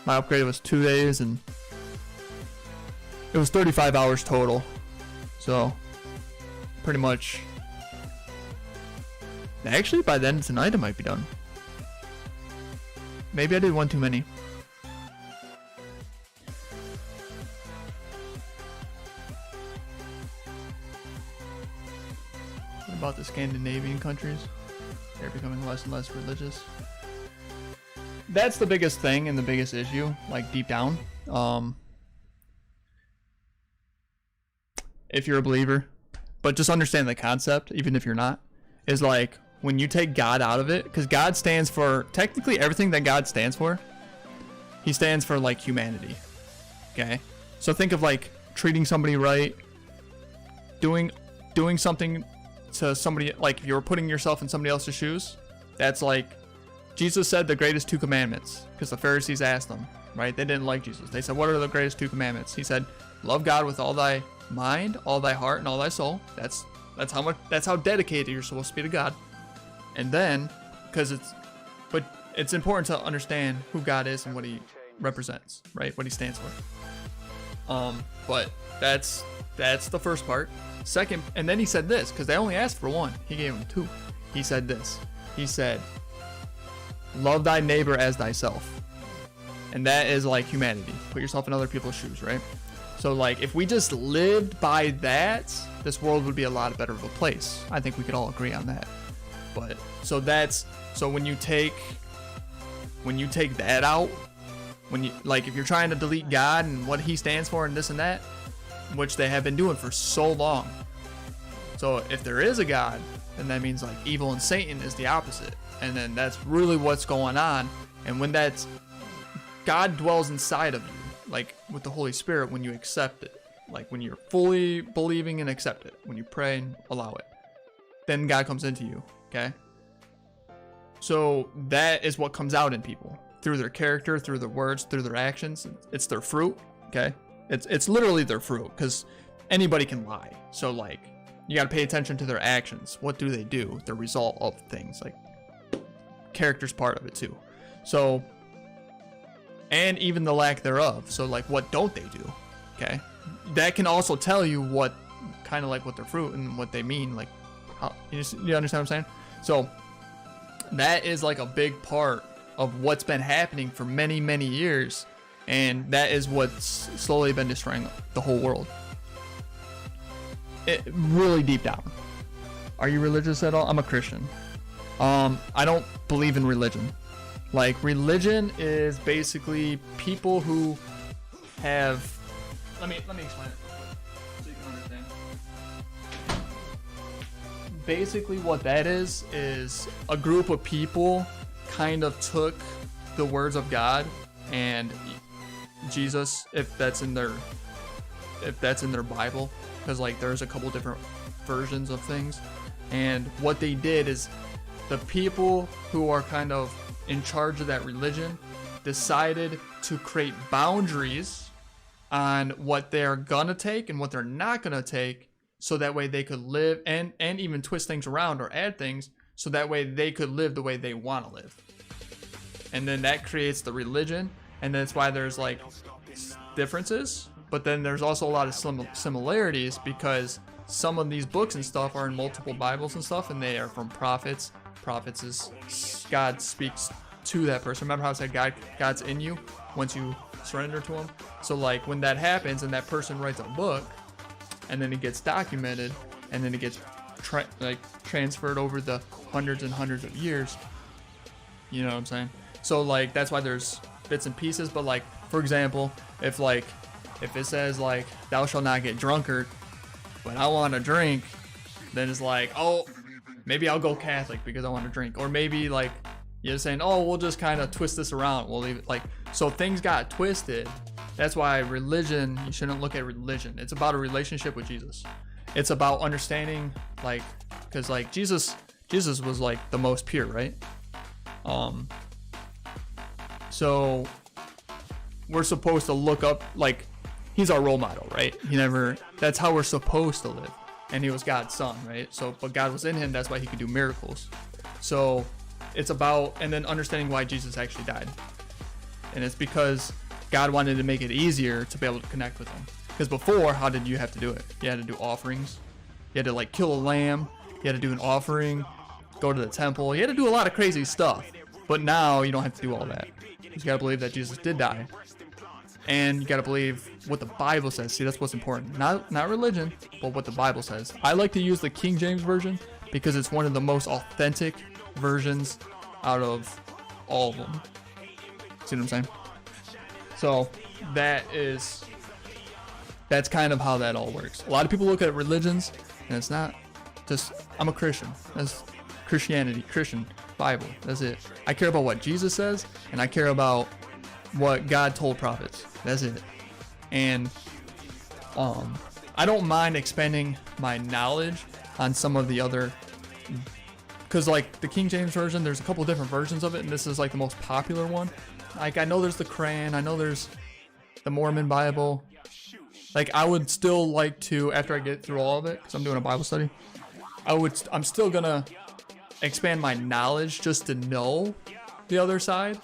My upgrade was 2 days and it was 35 hours total. So pretty much, actually by then tonight it might be done. Maybe I did one too many. What about the Scandinavian countries? They're becoming less and less religious. That's the biggest thing and the biggest issue, like deep down. If you're a believer, but just understand the concept, even if you're not, is like when you take God out of it, because God stands for technically everything that God stands for. He stands for like humanity. Okay, so think of like treating somebody right, doing something to somebody, like if you're putting yourself in somebody else's shoes. That's like Jesus said the greatest 2 commandments, because the Pharisees asked him, right? They didn't like Jesus. They said, what are the greatest 2 commandments? He said, love God with all thy mind, all thy heart, and all thy soul. That's how dedicated you're supposed to be to God. And then, but it's important to understand who God is and what he represents, right? What he stands for. But that's the first part. Second, and then he said this, because they only asked for 1. He gave them 2. He said this. He said, love thy neighbor as thyself. And that is like humanity. Put yourself in other people's shoes, right? So like if we just lived by that, this world would be a lot better of a place. I think we could all agree on that. But so when you take that out, when you like if you're trying to delete God and what he stands for and this and that, which they have been doing for so long. So if there is a God, then that means like evil and Satan is the opposite. And then that's really what's going on. And when that's God dwells inside of you, like with the Holy Spirit when you accept it. Like when you're fully believing and accept it, when you pray and allow it, then God comes into you, okay? So that is what comes out in people through their character, through their words, through their actions. It's their fruit, okay? It's literally their fruit, because anybody can lie. So like, you got to pay attention to their actions. What do they do? The result of things. Like, character's part of it too. So, and even the lack thereof. So like, what don't they do? Okay, that can also tell you what kind of like what their fruit and what they mean. Like, how you understand what I'm saying? So that is like a big part of what's been happening for many, many years, and that is what's slowly been destroying the whole world. It really deep down. Are you religious at all? I'm a Christian. I don't believe in religion. Like, religion is basically people who have. Let me explain it so you can understand. Basically, what that is a group of people kind of took the words of God and Jesus, if that's in their Bible, because like there's a couple different versions of things, and what they did is the people who are kind of in charge of that religion decided to create boundaries on what they're gonna take and what they're not gonna take, so that way they could live, and even twist things around or add things so that way they could live the way they want to live. And then that creates the religion, and that's why there's like differences, but then there's also a lot of similarities, because some of these books and stuff are in multiple Bibles and stuff, and they are from prophets. Prophets is God speaks to that person. Remember how I said God's in you once you surrender to him? So like when that happens and that person writes a book, and then it gets documented, and then it gets transferred over the hundreds and hundreds of years. You know what I'm saying? So like that's why there's bits and pieces. But like, for example, if it says like thou shalt not get drunkard, but I want to drink, then it's like, oh, maybe I'll go Catholic because I want to drink. Or maybe like you're saying, oh, we'll just kind of twist this around, we'll leave it like, so things got twisted. That's why religion, you shouldn't look at religion. It's about a relationship with Jesus. It's about understanding, like, because like Jesus was like the most pure, right? So we're supposed to look up, like, he's our role model, right? That's how we're supposed to live. And he was God's son, right? So, but God was in him, that's why he could do miracles. So it's about, and then understanding why Jesus actually died. And it's because God wanted to make it easier to be able to connect with him. Because before, how did you have to do it? You had to do offerings. You had to like kill a lamb. You had to do an offering, go to the temple. You had to do a lot of crazy stuff. But now you don't have to do all that. You just gotta believe that Jesus did die. And you gotta believe what the Bible says. See, that's what's important. Not religion, but what the Bible says. I like to use the King James Version because it's one of the most authentic versions out of all of them. See what I'm saying? So that's kind of how that all works. A lot of people look at religions, and it's not just, I'm a Christian. That's Christianity, Christian, Bible. That's it. I care about what Jesus says, and I care about what God told prophets. That's it. And I don't mind expanding my knowledge on some of the other, because like the King James Version, there's a couple different versions of it, and this is like the most popular one. Like, I know there's the Quran, I know there's the Mormon Bible. Like, I would still like to, after I get through all of it, because I'm doing a Bible study, I'm still gonna expand my knowledge just to know the other side.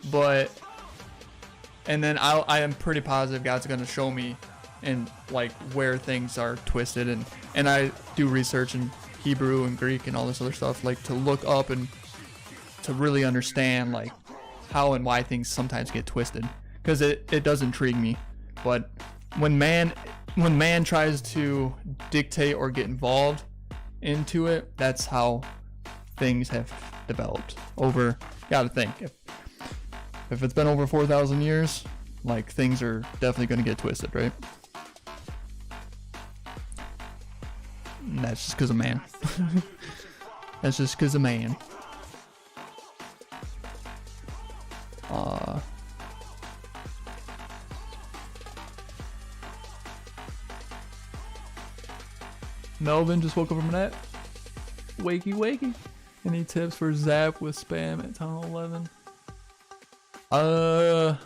But, and then I am pretty positive God's gonna show me and like where things are twisted, and I do research in Hebrew and Greek and all this other stuff, like to look up and to really understand like how and why things sometimes get twisted, because it does intrigue me. But when man tries to dictate or get involved into it, that's how things have developed over, gotta think, if it's been over 4,000 years, like things are definitely going to get twisted, right? And that's just because of man. That's just because of man. Melvin just woke up from that. Wakey, wakey. Any tips for Zap with spam at Town Hall 11? I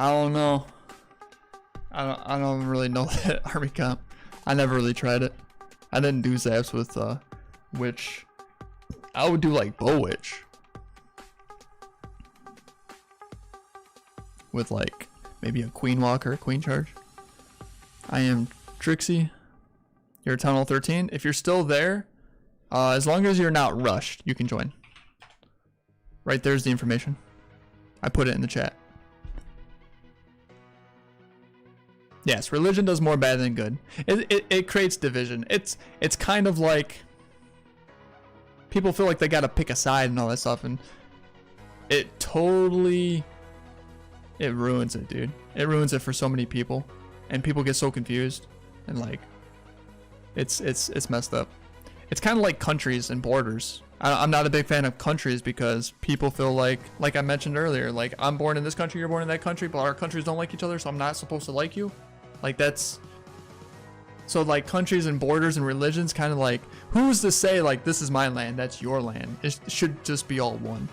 don't know. I don't really know that army comp. I never really tried it. I didn't do zaps with witch. I would do like bow witch with like maybe a queen walker, queen charge. I am Trixie. You're Town Hall 13. If you're still there, as long as you're not rushed, you can join. Right there's the information. I put it in the chat. Yes, religion does more bad than good. It creates division. It's kind of like people feel like they gotta pick a side and all that stuff, and it totally ruins it, dude. It ruins it for so many people, and people get so confused, and like it's messed up. It's kind of like countries and borders. I'm not a big fan of countries because people feel like I mentioned earlier, like I'm born in this country, you're born in that country, but our countries don't like each other, so I'm not supposed to like you. Like that's so like countries and borders and religions kind of like, who's to say like this is my land, that's your land? It should just be all one.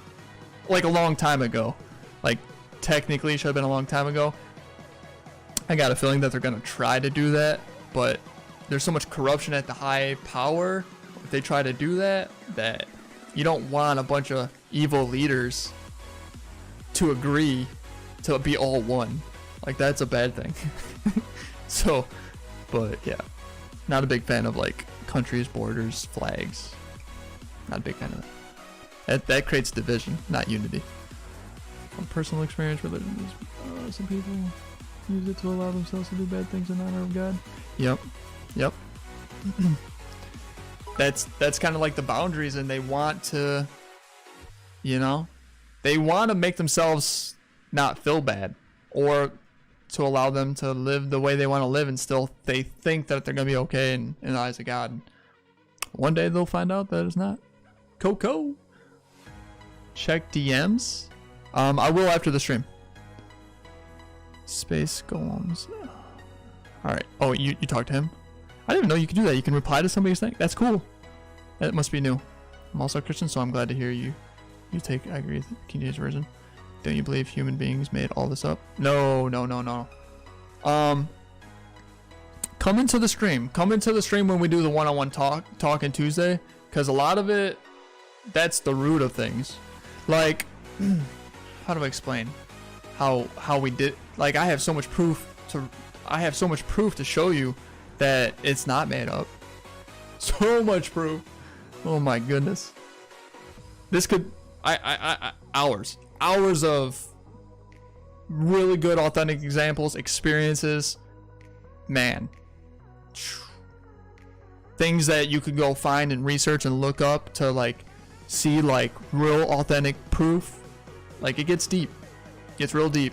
Like a long time ago, like technically it should have been a long time ago. I got a feeling that they're gonna try to do that, but there's so much corruption at the high power if they try to do that, that you don't want a bunch of evil leaders to agree to be all one. Like that's a bad thing. So, but yeah, not a big fan of like countries, borders, flags. Not a big fan of that. That creates division, not unity. From personal experience, religion is, some people use it to allow themselves to do bad things in honor of God. Yep. That's kind of like the boundaries, and they want to, you know, they want to make themselves not feel bad, or to allow them to live the way they want to live, and still they think that they're gonna be okay in the eyes of God. And one day they'll find out that it's not. Coco. Check DMs. I will after the stream. Space golems. All right. Oh, you talked to him? I didn't even know you could do that. You can reply to somebody's thing. That's cool. That must be new. I'm also a Christian, so I'm glad to hear you take. I agree with the King James version. Don't you believe human beings made all this up? No. Come into the stream. Come into the stream when we do the one-on-one talk on Tuesday, because a lot of it, that's the root of things. Like, how do I explain how we did? Like, I have so much proof to show you that it's not made up. So much proof. Oh my goodness. This could hours of really good authentic examples, experiences, man, things that you could go find and research and look up to like see like real authentic proof. Like it gets deep, gets real deep.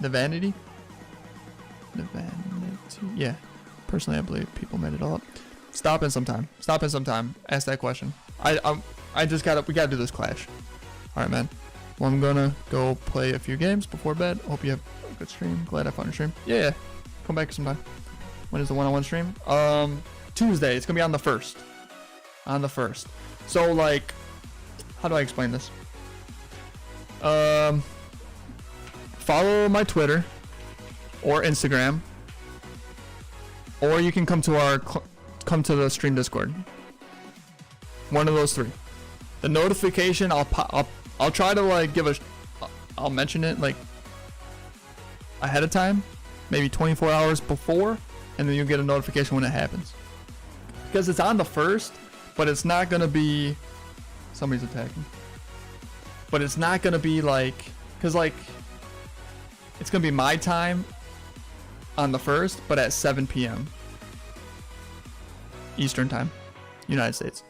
Navanity, yeah. Personally, I believe people made it all up. Stop in sometime. Ask that question. We gotta do this clash. Alright, man. Well, I'm gonna go play a few games before bed. Hope you have a good stream. Glad I found your stream. Yeah. Come back sometime. When is the one-on-one stream? Tuesday. It's gonna be on the 1st. On the 1st. So, like, how do I explain this? Follow my Twitter or Instagram, or you can come to the stream Discord. One of those three. The notification, I'll try to like I'll mention it like ahead of time, maybe 24 hours before, and then you'll get a notification when it happens. Because it's on the 1st, but it's not gonna be somebody's attacking. But it's not gonna be like, cause like it's gonna be my time on the 1st, but at 7 p.m. Eastern time, United States.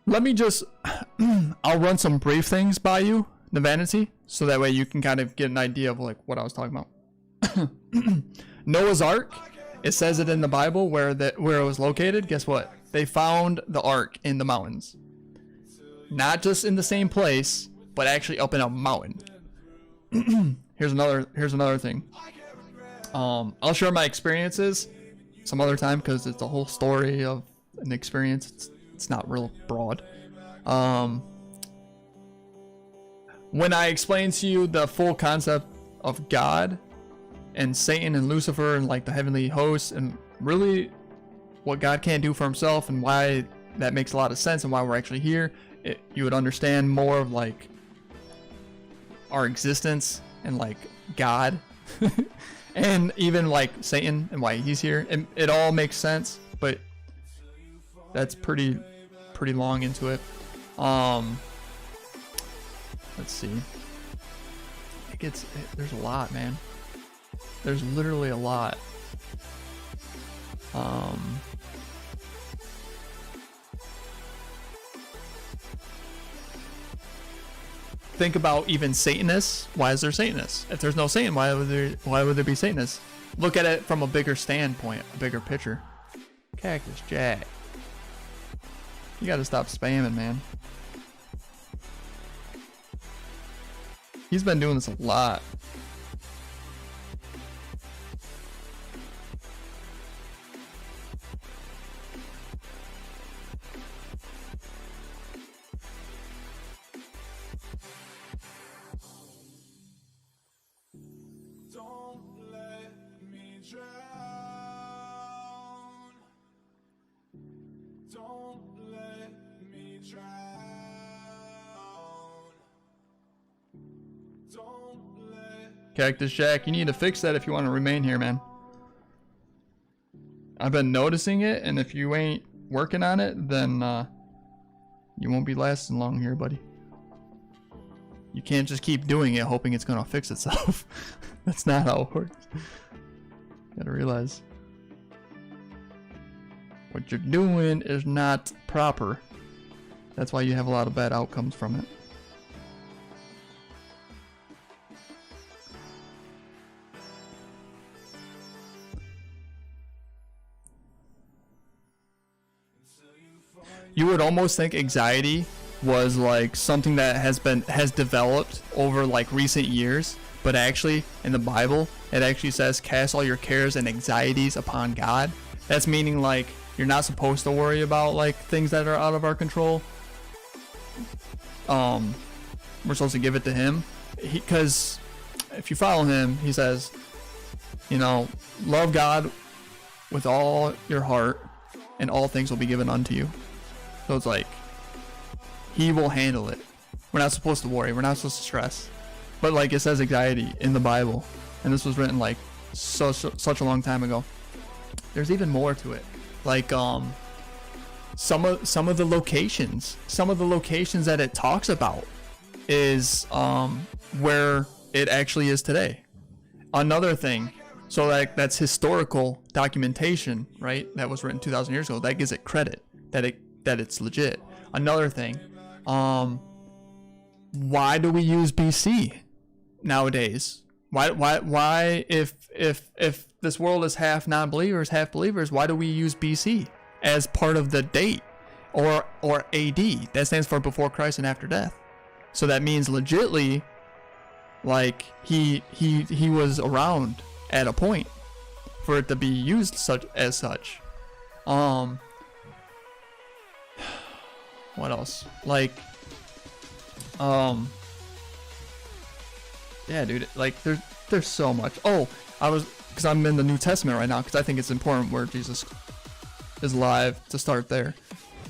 Let me just, I'll run some brief things by you, Navanity, so that way you can kind of get an idea of like what I was talking about. Noah's Ark It says it in the Bible where it was located. Guess what? They found the ark in the mountains. Not just in the same place, but actually up in a mountain. Here's another thing. I'll share my experiences some other time because it's a whole story of an experience. It's not real broad. When I explain to you the full concept of God and Satan and Lucifer and like the heavenly hosts and really what God can't do for himself and why that makes a lot of sense and why we're actually here, you would understand more of like our existence and like God and even like Satan and why he's here. And it all makes sense, but that's pretty long into it. Let's see. There's a lot, man. There's literally a lot. Think about even Satanists. Why is there Satanists? If there's no Satan, why would there be Satanists? Look at it from a bigger standpoint, a bigger picture. Cactus Jack. You gotta stop spamming, man. He's been doing this a lot. Don't let me drown. Don't let me drown. Don't let Cactus Jack, you need to fix that if you want to remain here, man. I've been noticing it, and if you ain't working on it, then you won't be lasting long here, buddy. You can't just keep doing it hoping it's gonna fix itself. That's not how it works. Gotta realize what you're doing is not proper. That's why you have a lot of bad outcomes from it. You would almost think anxiety was like something that has developed over like recent years, but actually in the Bible it actually says cast all your cares and anxieties upon God. That's meaning like you're not supposed to worry about like things that are out of our control. We're supposed to give it to him, because if you follow him, he says, you know, love God with all your heart and all things will be given unto you. So it's like he will handle it. We're not supposed to worry. We're not supposed to stress. But like it says anxiety in the Bible, and this was written like such a long time ago. There's even more to it. Like some of the locations that it talks about is where it actually is today. Another thing, so like that's historical documentation, right? That was written 2,000 years ago. That gives it credit that it's legit. Another thing, why do we use BC nowadays? Why if this world is half non-believers, half believers, why do we use BC as part of the date, or AD? That stands for before Christ and after death. So that means legitly, like he was around at a point for it to be used as such. What else? Like, yeah, dude. Like, there's so much. Oh, because I'm in the New Testament right now, because I think it's important where Jesus is alive to start there.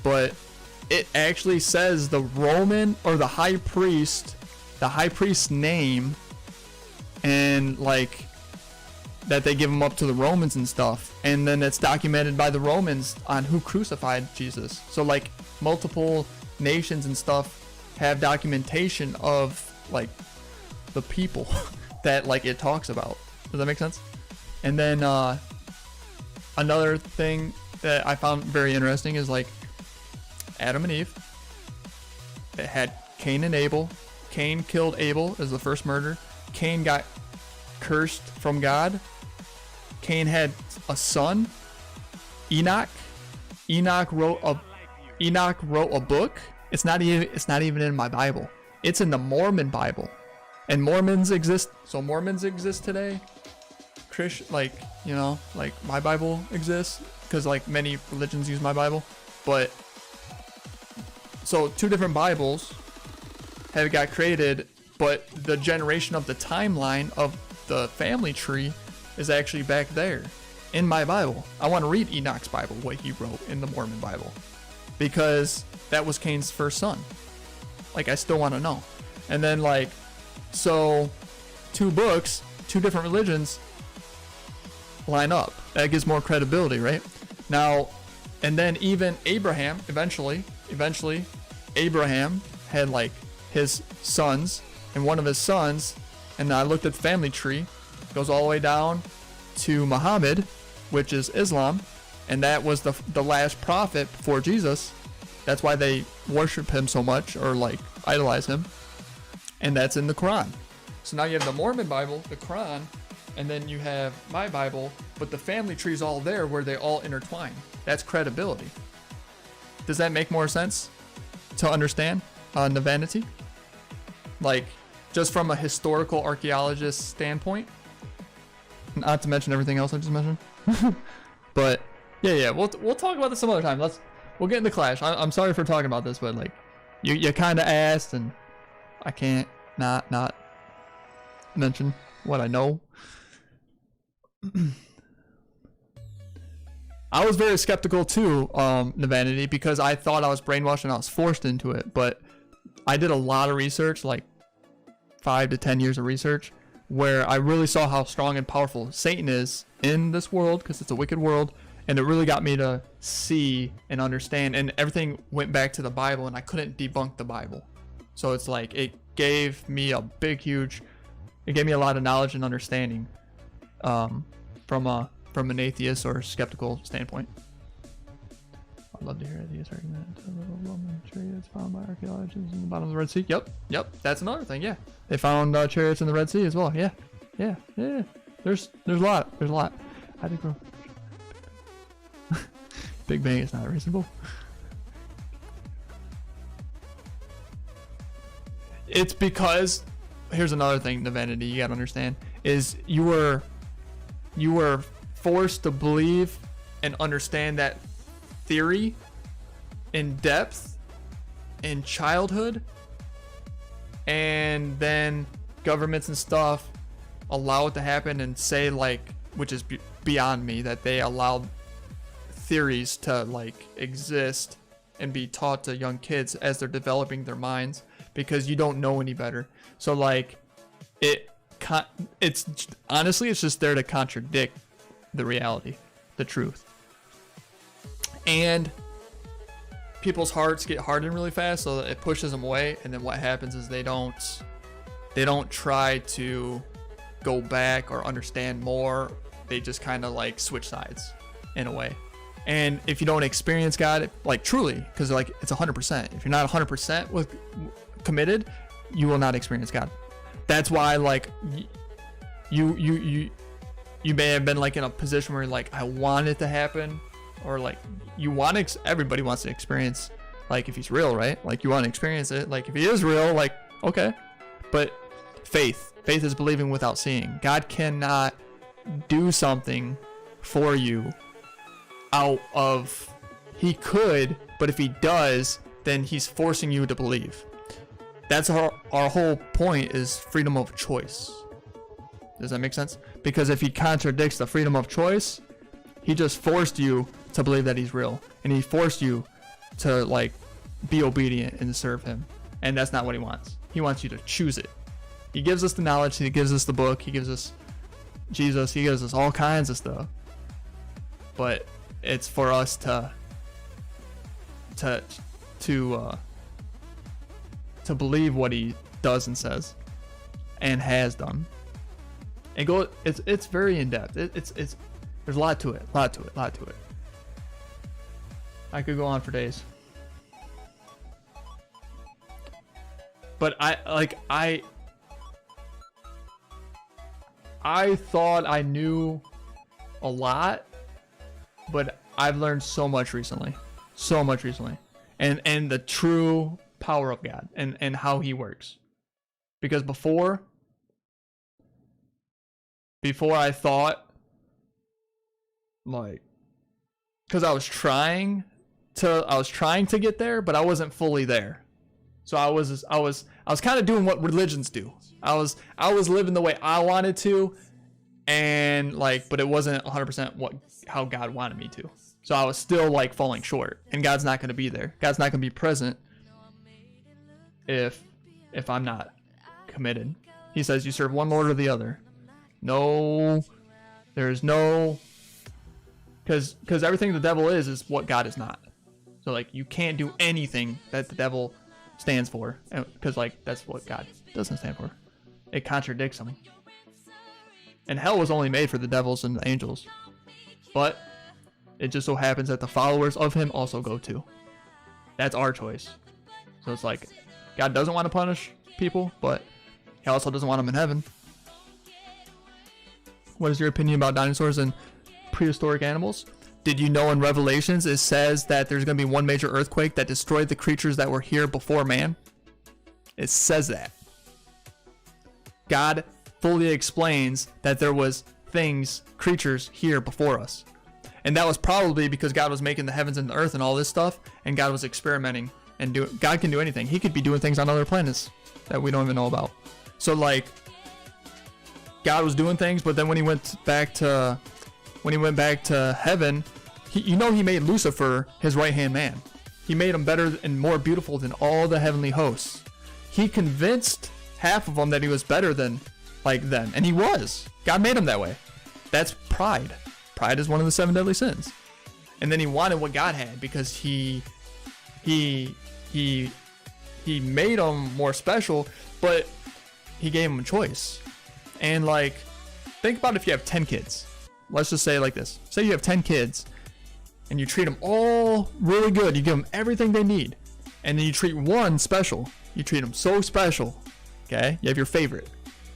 But it actually says the Roman or the high priest's name, and like that they give him up to the Romans and stuff, and then it's documented by the Romans on who crucified Jesus. So like multiple nations and stuff have documentation of like the people that like it talks about. Does that make sense? And then another thing that I found very interesting is like Adam and Eve. It had Cain and Abel. Cain killed Abel as the first murder. Cain got cursed from God. Cain had a son, Enoch. Enoch wrote a book. It's not even in my Bible. It's in the Mormon Bible. And Mormons exist. So Mormons exist today. Like my Bible exists because like many religions use my Bible. But so 2 different Bibles have got created, but the generation of the timeline of the family tree is actually back there in my Bible. I want to read Enoch's Bible, what he wrote in the Mormon Bible, because that was Cain's first son. Like, I still want to know. And then like, so 2 books, 2 different religions line up. That gives more credibility, right? Now, and then even Abraham, eventually Abraham had like his sons, and one of his sons, and I looked at the family tree, goes all the way down to Muhammad, which is Islam, and that was the last prophet before Jesus. That's why they worship him so much, or like idolize him, and that's in the Quran. So now you have the Mormon Bible, the Quran, and then you have my Bible, but the family tree is all there where they all intertwine. That's credibility. Does that make more sense to understand Navanity? Like, just from a historical archaeologist standpoint, not to mention everything else I just mentioned. But yeah, we'll talk about this some other time. We'll get into Clash. I'm sorry for talking about this, but like, you kind of asked, and I can't not mention what I know. I was very skeptical too, Navanity, because I thought I was brainwashed and I was forced into it. But I did a lot of research, like 5 to 10 years of research, where I really saw how strong and powerful Satan is in this world, because it's a wicked world. And it really got me to see and understand, and everything went back to the Bible, and I couldn't debunk the Bible. So it's like, it gave me a lot of knowledge and understanding from an atheist or skeptical standpoint. I'd love to hear atheist argument. A little Roman chariots found by archaeologists in the bottom of the Red Sea. Yep, that's another thing. Yeah, they found chariots in the Red Sea as well. Yeah. There's a lot. I think Big Bang is not reasonable. It's because, here's another thing, Navanity, you gotta understand, is you were forced to believe and understand that theory in depth in childhood, and then governments and stuff allow it to happen and say, like, which is beyond me, that they allowed theories to like exist and be taught to young kids as they're developing their minds, because you don't know any better. So like, it's honestly, it's just there to contradict the reality, the truth. And people's hearts get hardened really fast, so it pushes them away. And then what happens is they don't try to go back or understand more. They just kind of like switch sides in a way. And if you don't experience God, like truly, because like it's 100%. If you're not 100% committed, you will not experience God. That's why like you may have been like in a position where like, I want it to happen, or like you want everybody wants to experience, like if he's real, right? Like you want to experience it. Like if he is real, like okay. But faith is believing without seeing. God cannot do something for you out of, he could, but if he does, then he's forcing you to believe. That's our whole point, is freedom of choice. Does that make sense? Because if he contradicts the freedom of choice, he just forced you to believe that he's real, and he forced you to like be obedient and serve him, and that's not what he wants. He wants you to choose it. He gives us the knowledge, he gives us the book, he gives us Jesus, he gives us all kinds of stuff, but it's for us to believe what he does and says and has done. And it's very in depth. It's there's a lot to it. I could go on for days. But I thought I knew a lot, but I've learned so much recently. So much recently. And the true power of God and how he works. Because before I thought, like, because I was trying to get there, but I wasn't fully there. So I was kind of doing what religions do. I was living the way I wanted to, and like, but it wasn't 100% how God wanted me to. So I was still like falling short, and God's not going to be there. God's not going to be present if I'm not committed. He says you serve one Lord or the other. No, there's no, because everything the devil is what God is not. So like, you can't do anything that the devil stands for, because like, that's what God doesn't stand for. It contradicts him. And hell was only made for the devils and the angels, but it just so happens that the followers of him also go too. That's our choice. So it's like, God doesn't want to punish people, but he also doesn't want them in heaven. What is your opinion about dinosaurs and prehistoric animals? Did you know in Revelations it says that there's going to be one major earthquake that destroyed the creatures that were here before man? It says that. God fully explains that there was creatures here before us. And that was probably because God was making the heavens and the earth and all this stuff, and God was experimenting and God can do anything. He could be doing things on other planets that we don't even know about. So like, God was doing things, but then when he went back to heaven, he made Lucifer his right-hand man. He made him better and more beautiful than all the heavenly hosts. He convinced half of them that he was better than like them, and he was. God made him that way. That's pride. Pride is one of the 7 deadly sins. And then he wanted what God had because he made him more special, but he gave him a choice. And like, think about if you have 10 kids. Let's just say it like this. Say you have 10 kids and you treat them all really good. You give them everything they need. And then you treat one special. You treat them so special. Okay? You have your favorite.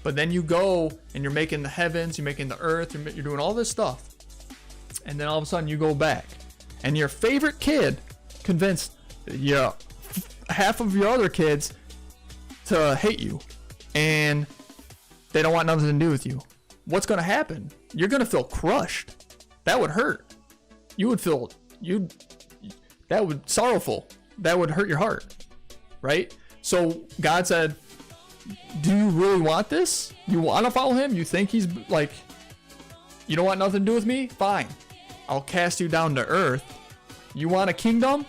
But then you go and you're making the heavens, you're making the earth, you're doing all this stuff. And then all of a sudden you go back. And your favorite kid convinced half of your other kids to hate you. And they don't want nothing to do with you. What's going to happen? You're going to feel crushed. That would hurt. That would sorrowful. That would hurt your heart. Right? So God said, do you really want this? You want to follow him? You think he's like, you don't want nothing to do with me? Fine. I'll cast you down to earth. You want a kingdom?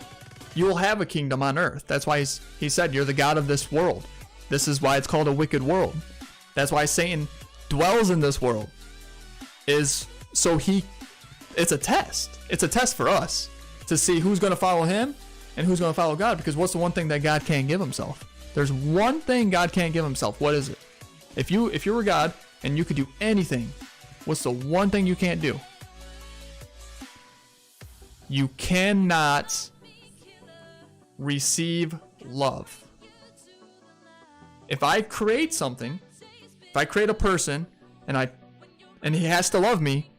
You will have a kingdom on earth. That's why he said, you're the God of this world. This is why it's called a wicked world. That's why Satan dwells in this world. It's a test. It's a test for us to see who's going to follow him and who's going to follow God. Because what's the one thing that God can't give himself? There's one thing God can't give himself. What is it? If you were God and you could do anything, what's the one thing you can't do? You cannot receive love. If I create something, if I create a person and he has to love me,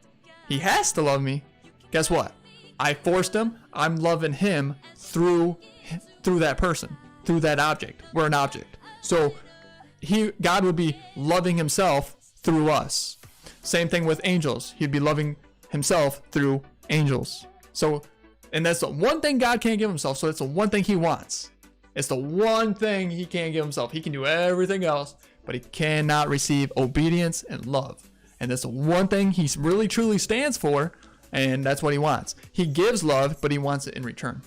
guess what? I forced him. I'm loving him through that person, through that object. We're an object. So God would be loving himself through us. Same thing with angels. He'd be loving himself through angels. So, and that's the one thing God can't give himself. So it's the one thing he wants. It's the one thing he can't give himself. He can do everything else, but he cannot receive obedience and love. And that's the one thing he really truly stands for, and that's what he wants. He gives love, but he wants it in return.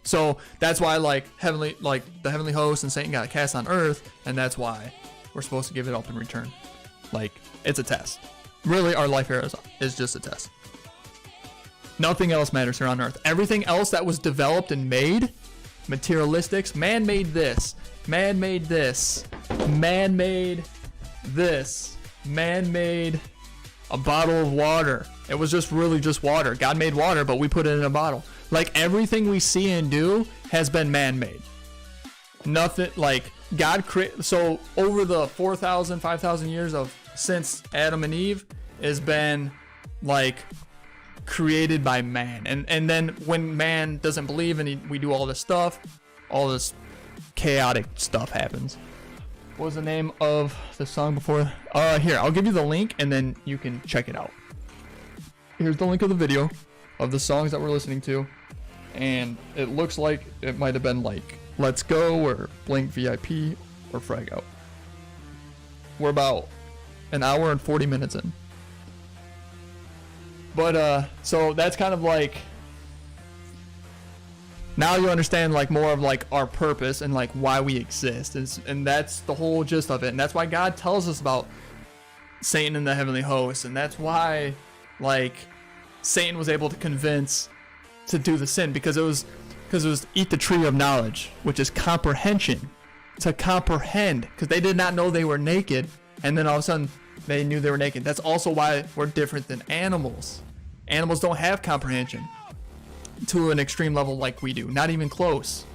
So that's why the heavenly host and Satan got cast on earth, and that's why we're supposed to give it up in return. Like, it's a test. Really, our life here is just a test. Nothing else matters here on earth. Everything else that was developed and made, materialistics, man made this, man made this, man made this, man made a bottle of water. It was just water. God made water, but we put it in a bottle. Like, everything we see and do has been man-made. Nothing, like, God created. So over the 4,000, 5,000 years since Adam and Eve has been like created by man. And then when man doesn't believe and we do all this stuff, all this chaotic stuff happens. What was the name of the song before? Here, I'll give you the link and then you can check it out. Here's the link of the video of the songs that we're listening to. And it looks like it might have been like Let's Go or Blink VIP or Frag Out. We're about an hour and 40 minutes in. But so that's kind of like, now you understand like more of like our purpose and like why we exist, and that's the whole gist of it. And that's why God tells us about Satan and the heavenly hosts, and that's why like Satan was able to convince to do the sin, because it was eat the tree of knowledge, which is comprehension, to comprehend, because they did not know they were naked, and then all of a sudden they knew they were naked. That's also why we're different than animals. Animals don't have comprehension to an extreme level like we do, not even close.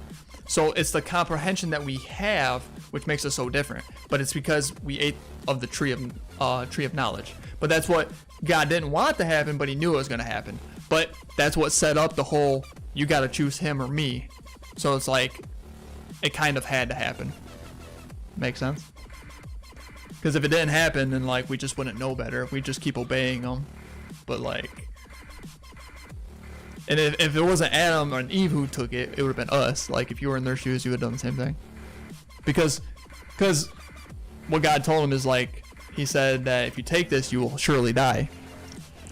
So it's the comprehension that we have which makes us so different, but it's because we ate of the tree of knowledge. But that's what God didn't want to happen, but he knew it was going to happen. But that's what set up the whole, you got to choose him or me. So it's like it kind of had to happen. Make sense? Because if it didn't happen, then like we just wouldn't know better if we just keep obeying them. But like, and if it wasn't Adam or Eve who took it, it would have been us. Like if you were in their shoes, you would have done the same thing. Because what God told him is like, he said that if you take this, you will surely die.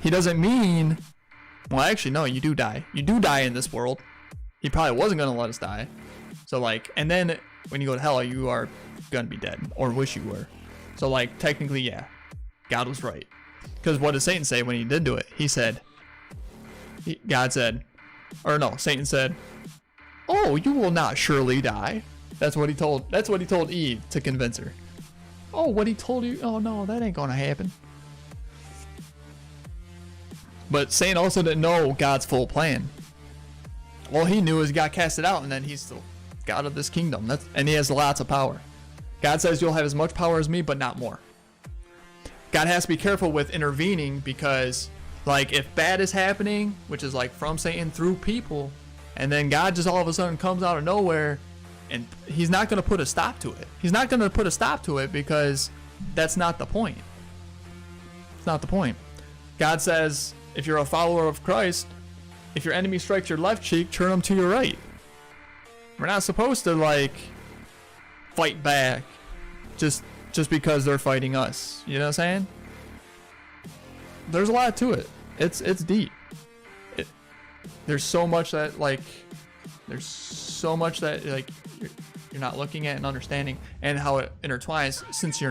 He doesn't mean, well, actually, no, you do die. You do die in this world. He probably wasn't going to let us die. So like, and then when you go to hell, you are going to be dead, or wish you were. So like, technically, yeah, God was right. Because what did Satan say when he did do it? He said, God said, or no, Satan said, oh, you will not surely die. That's what he told Eve to convince her. Oh, what he told you? Oh no, that ain't gonna happen. But Satan also didn't know God's full plan. All he knew is he got casted out, and then he's still God of this kingdom. And he has lots of power. God says you'll have as much power as me, but not more. God has to be careful with intervening, because like if bad is happening, which is like from Satan through people, and then God just all of a sudden comes out of nowhere, and he's not going to put a stop to it. He's not going to put a stop to it, because that's not the point. It's not the point. God says, if you're a follower of Christ, if your enemy strikes your left cheek, turn them to your right. We're not supposed to like fight back just because they're fighting us. You know what I'm saying? There's a lot to it. It's deep. There's so much that you're not looking at and understanding, and how it intertwines, since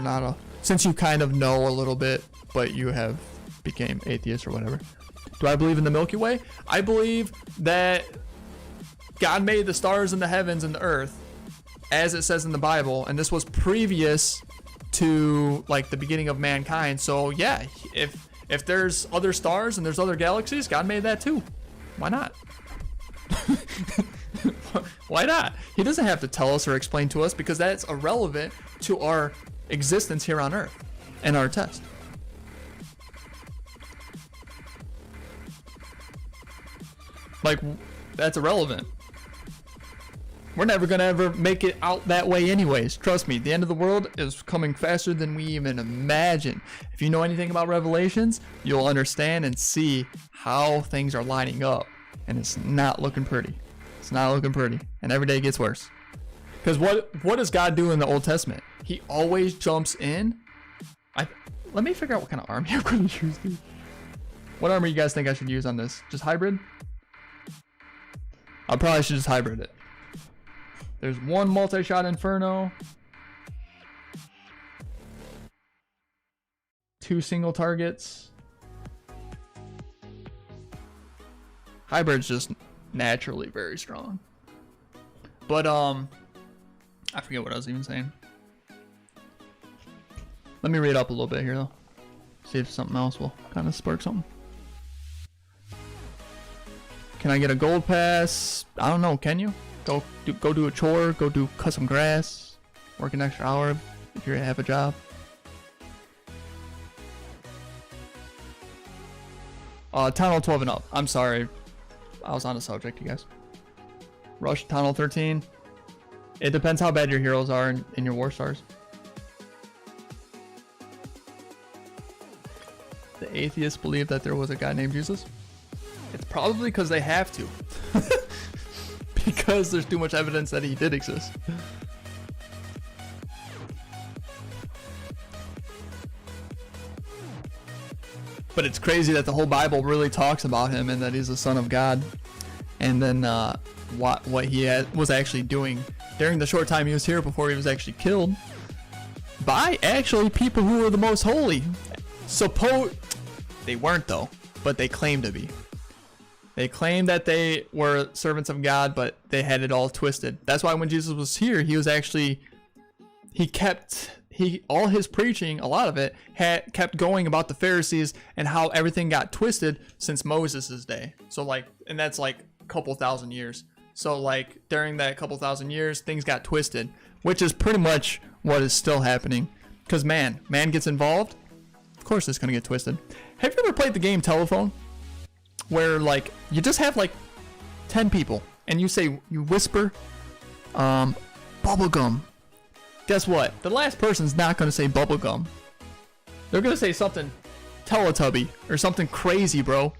you kind of know a little bit, but you have became atheist or whatever. Do I believe in the Milky Way? I believe that God made the stars and the heavens and the earth, as it says in the Bible, and this was previous to like the beginning of mankind. So yeah, if there's other stars and there's other galaxies, God made that too. Why not? Why not? He doesn't have to tell us or explain to us, because that's irrelevant to our existence here on earth and our test. Like, that's irrelevant. We're never gonna ever make it out that way anyways. Trust me, the end of the world is coming faster than we even imagine. If you know anything about Revelations, you'll understand and see how things are lining up. And it's not looking pretty. It's not looking pretty. And every day it gets worse. Because what does God do in the Old Testament? He always jumps in. Let me figure out what kind of army I'm going to use, dude. What armor you guys think I should use on this? Just hybrid? I probably should just hybrid it. There's one multi-shot Inferno. 2 single targets. Hybrid's just naturally very strong. But I forget what I was even saying. Let me read up a little bit here though. See if something else will kind of spark something. Can I get a gold pass? I don't know, can you? Go do a chore, go cut some grass, work an extra hour if you have a job. Town Hall 12 and up. I'm sorry. I was on the subject, you guys. Rush Town Hall 13. It depends how bad your heroes are in your war stars. The atheists believe that there was a guy named Jesus. It's probably because they have to. Because there's too much evidence that he did exist. But it's crazy that the whole Bible really talks about him and that he's the son of God. And then what he was actually doing during the short time he was here before he was actually killed by actually people who were the most holy. They weren't though, but they claimed to be. They claimed that they were servants of God, but they had it all twisted. That's why when Jesus was here, he was actually, all his preaching, a lot of it, kept going about the Pharisees and how everything got twisted since Moses' day. So like, and that's like a couple thousand years. So like during that couple thousand years, things got twisted, which is pretty much what is still happening. Because man gets involved, of course it's gonna get twisted. Have you ever played the game Telephone? Where like you just have like 10 people and you whisper bubblegum. Guess what? The last person's not gonna say bubblegum. They're gonna say something Teletubby or something crazy, bro.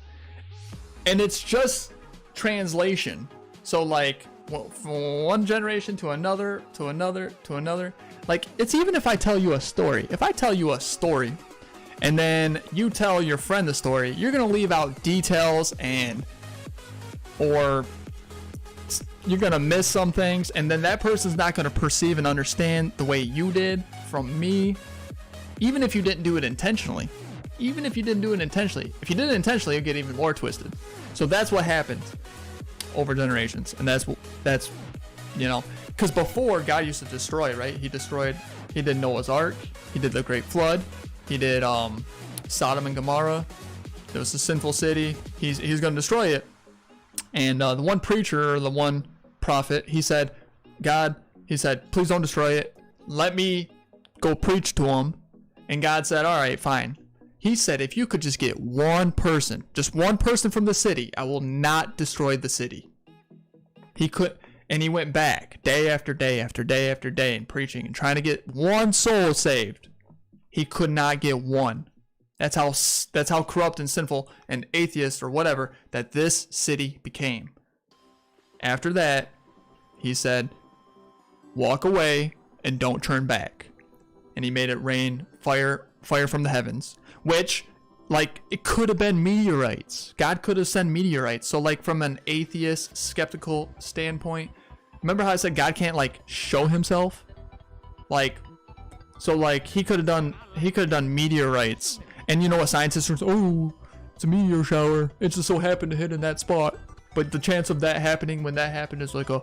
And it's just translation. So like from one generation to another to another to another. Like it's even if I tell you a story. If I tell you a story and then you tell your friend the story, you're gonna leave out details or you're gonna miss some things, and then that person's not gonna perceive and understand the way you did from me, even if you didn't do it intentionally. Even if you didn't do it intentionally. If you did it intentionally, it'll get even more twisted. So that's what happened over generations, and that's you know, because before God used to destroy, right? He did Noah's Ark, he did the Great Flood. He did Sodom and Gomorrah. It was a sinful city. He's going to destroy it. And the one preacher or the one prophet, he said, please don't destroy it. Let me go preach to him. And God said, all right, fine. He said, if you could just get one person, just one person from the city, I will not destroy the city. And he went back day after day after day after day and preaching and trying to get one soul saved. He could not get one. That's how corrupt and sinful and atheist or whatever that this city became. After that, he said, walk away and don't turn back. And he made it rain fire from the heavens, which like it could have been meteorites. God could have sent meteorites. So like from an atheist skeptical standpoint, remember how I said God can't like show himself? So like he could have done meteorites, and you know what scientists are, oh, it's a meteor shower. It just so happened to hit in that spot, but the chance of that happening when that happened is like a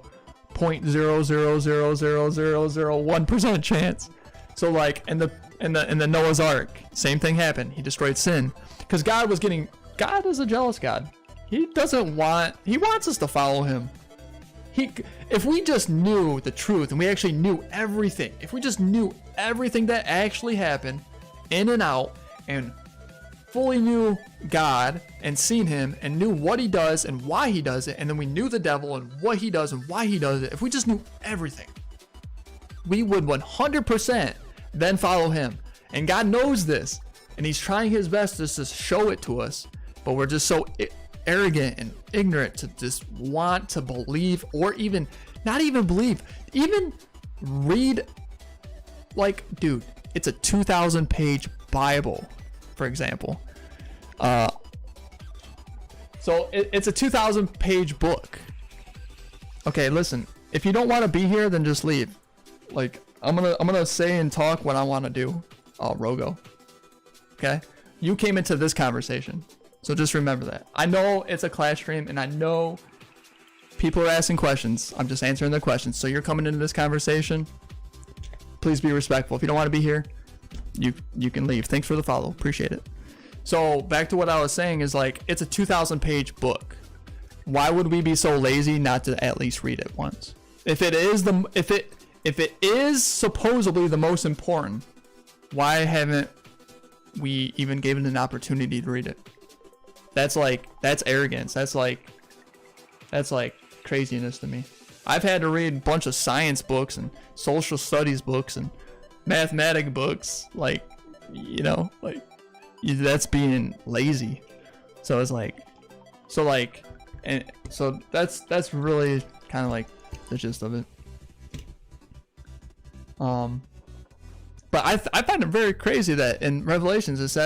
0.0000001% chance. So like in the Noah's Ark, same thing happened. He destroyed sin because God is a jealous God. He wants us to follow him. If we just knew the truth and we actually knew everything, if we just knew everything that actually happened in and out and fully knew God and seen him and knew what he does and why he does it, and then we knew the devil and what he does and why he does it, if we just knew everything, we would 100% then follow him. And God knows this, and he's trying his best just to show it to us, but we're just so arrogant and ignorant to just want to believe, or even not even believe, even read. Like, dude, it's a 2,000 page Bible, for example. So it's a 2,000 page book. Okay, listen, if you don't want to be here, then just leave. Like, I'm gonna say and talk what I want to do. Rogo. Okay, you came into this conversation, so just remember that. I know it's a Clash stream, and I know people are asking questions. I'm just answering their questions. So you're coming into this conversation. Please be respectful. If you don't want to be here, you can leave. Thanks for the follow. Appreciate it. So back to what I was saying is, like, it's a 2,000 page book. Why would we be so lazy not to at least read it once? If it is supposedly the most important, why haven't we even given an opportunity to read it? that's arrogance. That's like craziness to me. I've had to read a bunch of science books and social studies books and mathematic books, like, you know, like, that's being lazy. So it's like, and so that's really kind of like the gist of it. But I find it very crazy that in Revelations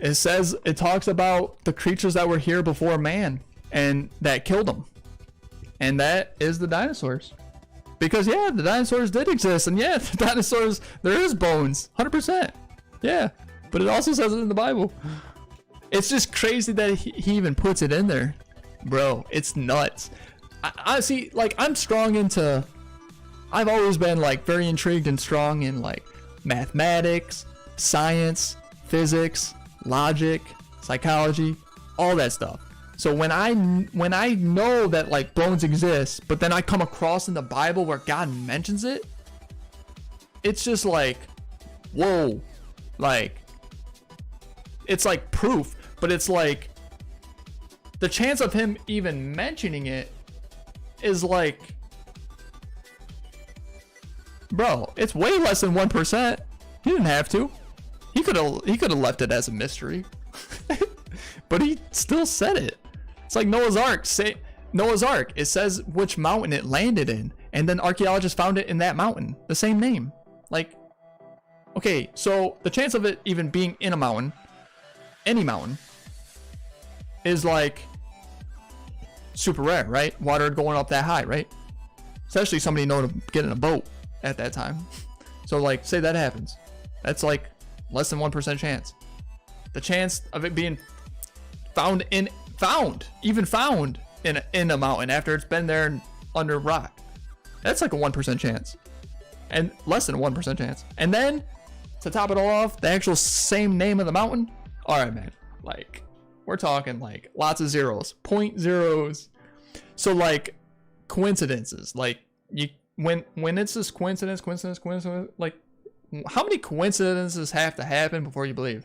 it talks about the creatures that were here before man and that killed them, and that is the dinosaurs. Because yeah, the dinosaurs did exist, and yeah, the dinosaurs, there is bones, 100%. Yeah, but it also says it in the Bible. It's just crazy that he even puts it in there, bro. It's nuts. I see, like, I've always been like very intrigued and strong in like mathematics, science, physics, logic, psychology, all that stuff. So when I know that like bones exist, but then I come across in the Bible where God mentions it, it's just like, whoa, like, it's like proof, but it's like the chance of him even mentioning it is like, bro, it's way less than 1%. He didn't have to. He could have left it as a mystery. But he still said it. It's like Noah's Ark. Noah's Ark, it says which mountain it landed in, and then archaeologists found it in that mountain, the same name. Like, okay, so the chance of it even being in a mountain, any mountain, is like super rare, right? Water going up that high, right? Especially somebody knowing to get in a boat at that time. So like, say that happens, that's like less than 1% chance. The chance of it being found in a mountain after it's been there and under rock, that's like a 1% chance, and less than a 1% chance. And then to top it all off, the actual same name of the mountain. All right, man, like, we're talking like lots of zeros, point zeros. So like coincidences, like, when it's this coincidence, like, how many coincidences have to happen before you believe?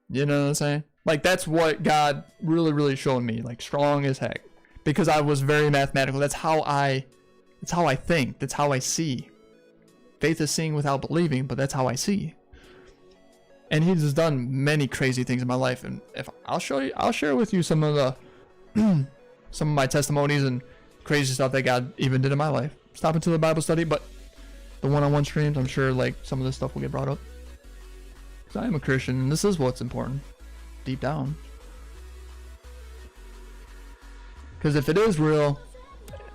You know what I'm saying? Like, that's what God really showed me, like, strong as heck, because I was very mathematical. That's how I think. That's how I see. Faith is seeing without believing, but that's how I see. And he's just done many crazy things in my life, and if I'll share with you some of my testimonies and crazy stuff that God even did in my life. Stop into the Bible study, but the one-on-one streams, I'm sure like some of this stuff will get brought up. Because I am a Christian, and this is what's important, deep down. Because if it is real,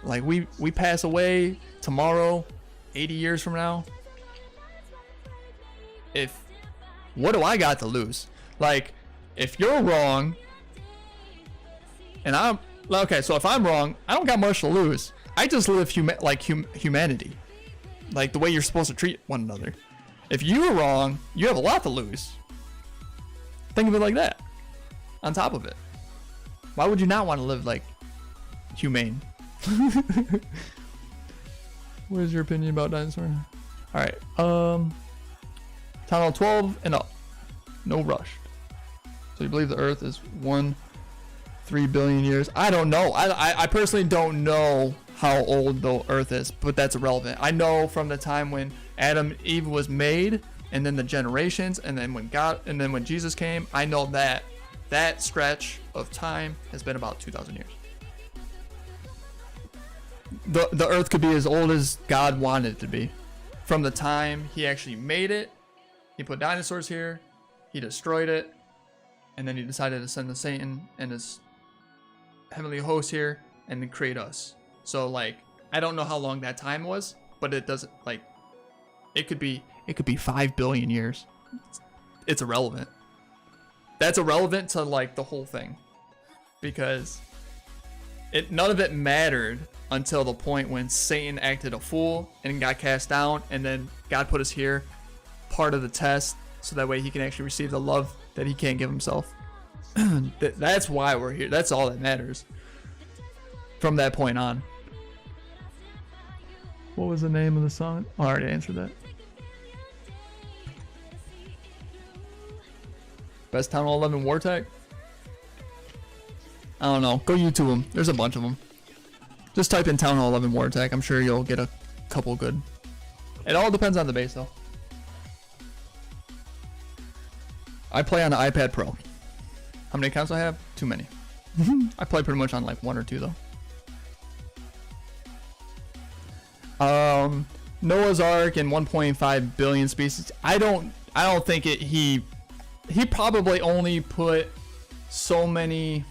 like, we pass away tomorrow, 80 years from now, what do I got to lose? Like, if you're wrong, and I'm okay, so if I'm wrong, I don't got much to lose. I just live humanity, like the way you're supposed to treat one another. If you were wrong, you have a lot to lose. Think of it like that. On top of it, why would you not want to live like humane? What is your opinion about dinosaurs? All right, Town Hall 12 and up, no rush. So you believe the Earth is 3 billion years? I don't know. I personally don't know how old the Earth is, but that's irrelevant. I know from the time when Adam and Eve was made, and then the generations, and then when Jesus came, I know that stretch of time has been about 2,000 years. The Earth could be as old as God wanted it to be. From the time he actually made it, he put dinosaurs here, he destroyed it, and then he decided to send the Satan and his heavenly host here and then create us. So like, I don't know how long that time was, but it doesn't, like, it could be 5 billion years. It's irrelevant. That's irrelevant to like the whole thing, because none of it mattered until the point when Satan acted a fool and got cast down, and then God put us here, part of the test, so that way he can actually receive the love that he can't give himself. That's why we're here. That's all that matters from that point on. What was the name of the song? Oh, I already answered that. Best Town Hall 11 War Tech? I don't know. Go YouTube them. There's a bunch of them. Just type in Town Hall 11 War Attack. I'm sure you'll get a couple good. It all depends on the base though. I play on the iPad Pro. How many accounts I have? Too many. I play pretty much on like 1 or 2 though. Noah's Ark and 1.5 billion species. I don't think it. He probably only put so many.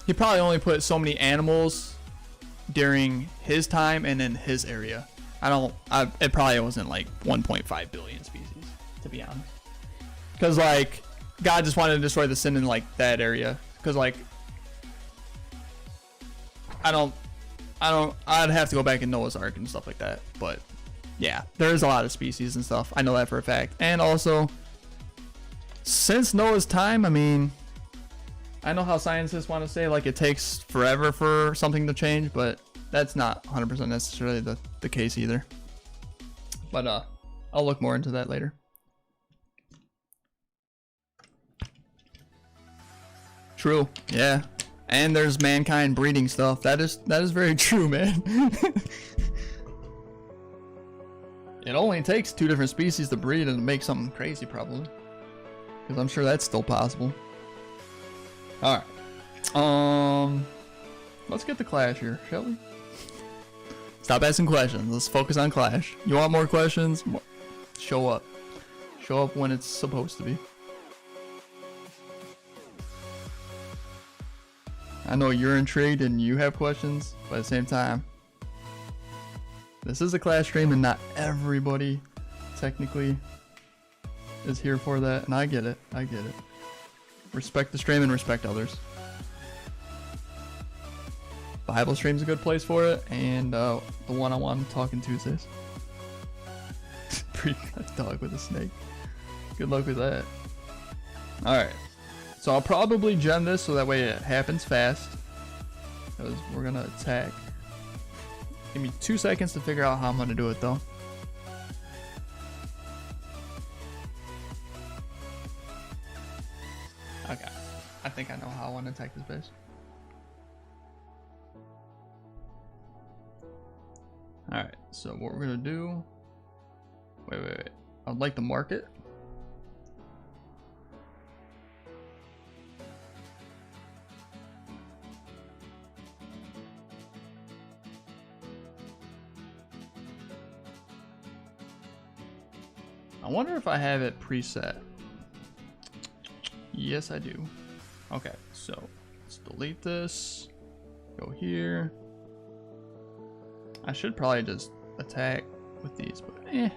He probably only put so many animals during his time and in his area. It probably wasn't like 1.5 billion species, to be honest. Because like God just wanted to destroy the sin in like that area. Because like I'd have to go back in Noah's Ark and stuff like that. But yeah, there's a lot of species and stuff. I know that for a fact. And also, since Noah's time, I mean, I know how scientists want to say like it takes forever for something to change, but that's not 100% necessarily the case either. But I'll look more into that later. True. Yeah. And there's mankind breeding stuff. That is very true, man. It only takes 2 different species to breed and make something crazy, probably. Because I'm sure that's still possible. Alright. Let's get to Clash here, shall we? Stop asking questions. Let's focus on Clash. You want more questions? Show up. Show up when it's supposed to be. I know you're intrigued and you have questions, but at the same time, this is a Clash stream and not everybody technically is here for that, and I get it. I get it. Respect the stream and respect others. Bible stream's a good place for it, and the one-on-one talking Tuesdays. Pretty much dog with a snake. Good luck with that. Alright. So I'll probably gem this so that way it happens fast. Because we're gonna attack. Give me 2 seconds to figure out how I'm gonna do it though. Okay. I think I know how I want to attack this base. Alright, so what we're gonna do. Wait. I'd like to mark it. I wonder if I have it preset. Yes, I do. Okay, so let's delete this. Go here. I should probably just attack with these, but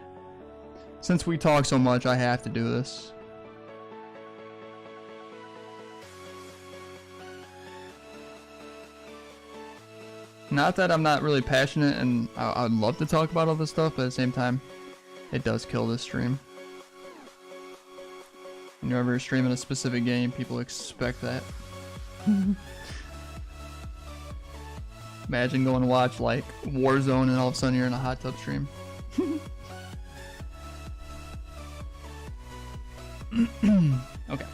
since we talk so much, I have to do this. Not that I'm not really passionate and I'd love to talk about all this stuff, but at the same time, it does kill this stream. When you're ever streaming a specific game, people expect that. Imagine going to watch like Warzone and all of a sudden you're in a hot tub stream. Okay.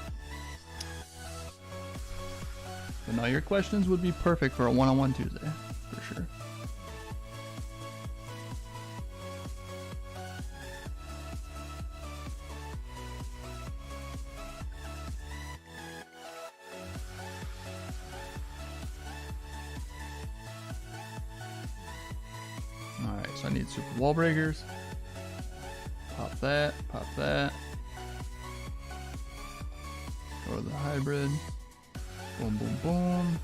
But now your questions would be perfect for a one-on-one Tuesday, for sure. Alright, so I need super wall breakers. Pop that, pop that. Go to the hybrid. Boom, boom, boom.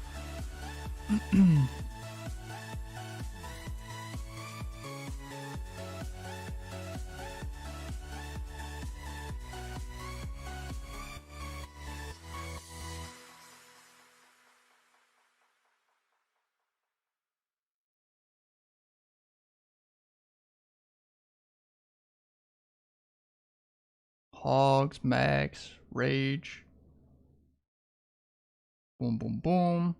Hogs, max, rage. Boom, boom, boom.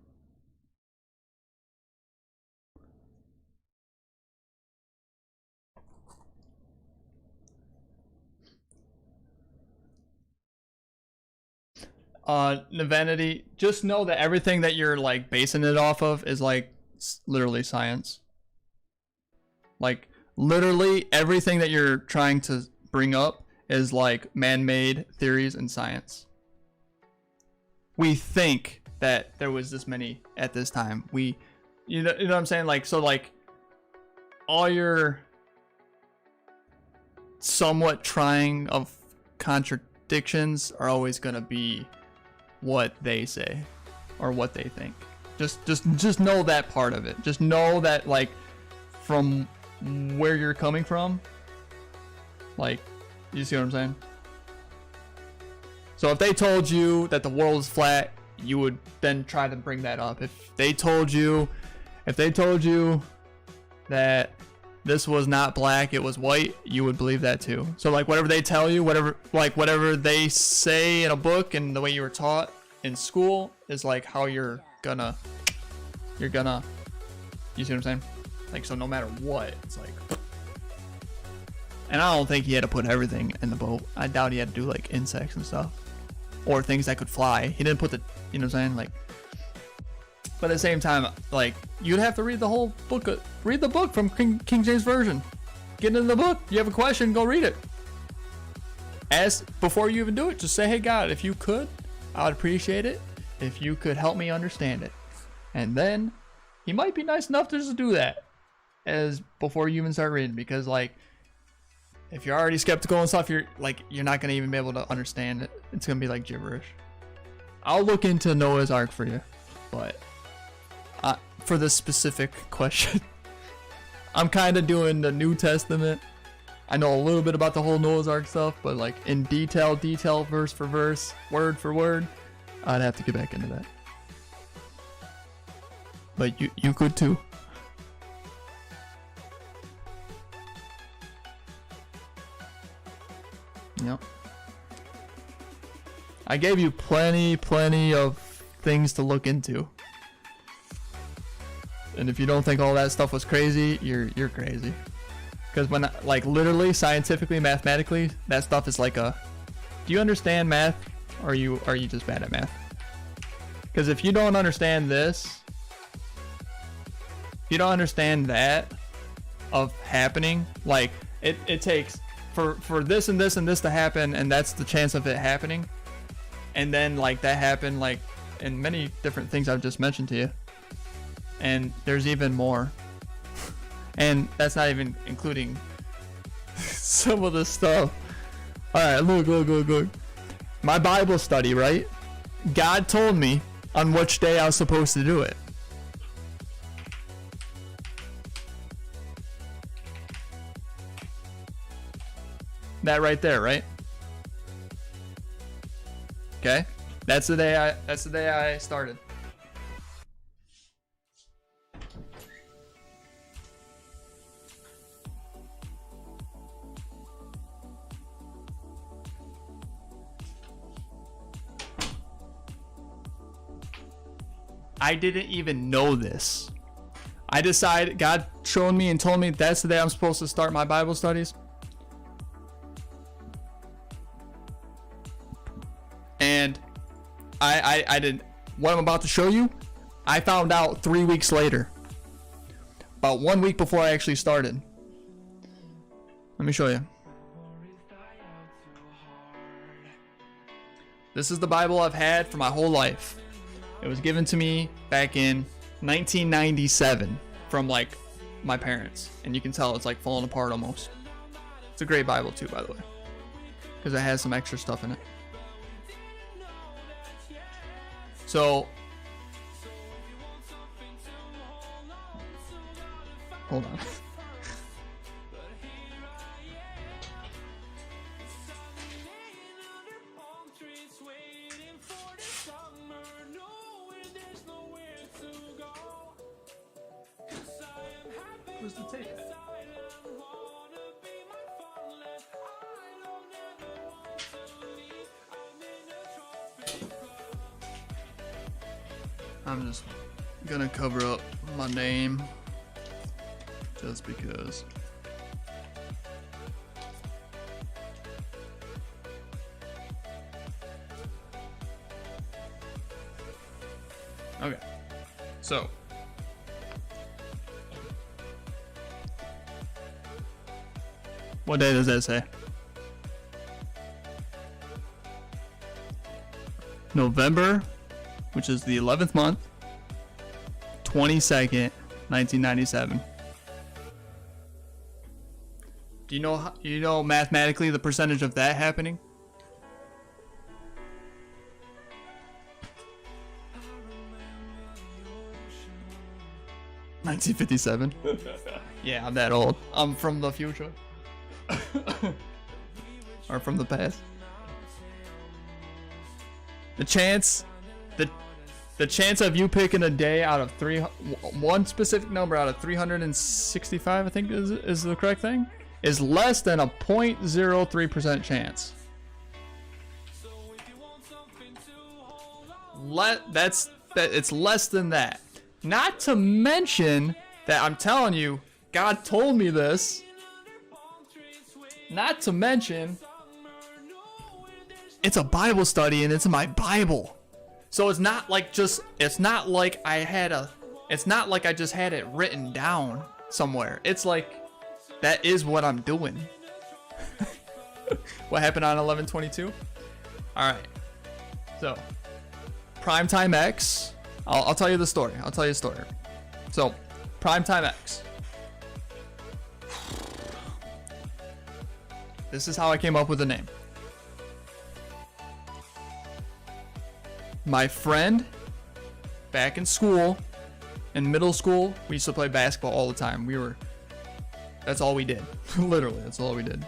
Vanity, just know that everything that you're like basing it off of is like literally science. Like literally everything that you're trying to bring up is like man-made theories and science. We think that there was this many at this time. You know what I'm saying? Like, so like all your somewhat trying of contradictions are always gonna be what they say or what they think. Just know that part of it. Just know that like from where you're coming from, like, you see what I'm saying? So if they told you that the world is flat, you would then try to bring that up. If they told you that this was not black, it was white, you would believe that too. So like whatever they tell you, whatever they say in a book and the way you were taught in school is like how you're gonna, you see what I'm saying? Like, so no matter what, it's like, and I don't think he had to put everything in the boat. I doubt he had to do like insects and stuff or things that could fly. He didn't put the, you know what I'm saying? Like, but at the same time, like, you'd have to read the whole book. Read the book from King James Version. Get into the book. You have a question, go read it. Ask before you even do it. Just say, hey, God, if you could, I would appreciate it if you could help me understand it. And then he might be nice enough to just do that as before you even start reading. Because, like, if you're already skeptical and stuff, you're not going to even be able to understand it. It's going to be like gibberish. I'll look into Noah's Ark for you. But for this specific question, I'm kind of doing the New Testament. I know a little bit about the whole Noah's Ark stuff, but like in detail, verse for verse, word for word, I'd have to get back into that. But you could too. Yep. I gave you plenty of things to look into. And if you don't think all that stuff was crazy, you're crazy. Because when, like, literally, scientifically, mathematically, that stuff is like a, do you understand math, or are you just bad at math? Because if you don't understand this, if you don't understand that of happening, like, it takes for this and this and this to happen, and that's the chance of it happening, and then like that happened like in many different things I've just mentioned to you. And there's even more. And that's not even including some of the stuff. Alright, look. My Bible study, right? God told me on which day I was supposed to do it. That right there, right? Okay? That's the day I started. I didn't even know this. I decided, God showed me and told me that's the day I'm supposed to start my Bible studies. And I didn't, what I'm about to show you, I found out 3 weeks later. About 1 week before I actually started. Let me show you. This is the Bible I've had for my whole life. It was given to me back in 1997 from like my parents. And you can tell it's like falling apart almost. It's a great Bible too, by the way. Because it has some extra stuff in it. So, hold on. Where's the tape at? I'm just gonna cover up my name just because. Okay. So. What day does that say? November, which is the 11th month, 22nd, 1997. Do you know mathematically the percentage of that happening? (1957) Yeah, I'm that old. I'm from the future. Or from the past. The chance of you picking a day out of one specific number out of 365, I think is the correct thing, is less than a 0.03% chance. It's less than that. Not to mention that I'm telling you, God told me this. Not to mention, it's a Bible study and it's in my Bible. So it's not like I just had it written down somewhere. It's like, that is what I'm doing. What happened on 11/22? All right. So, Primetime X. I'll tell you the story. I'll tell you a story. So, Primetime X. This is how I came up with the name. My friend, back in school, in middle school, we used to play basketball all the time. That's all we did. Literally, that's all we did.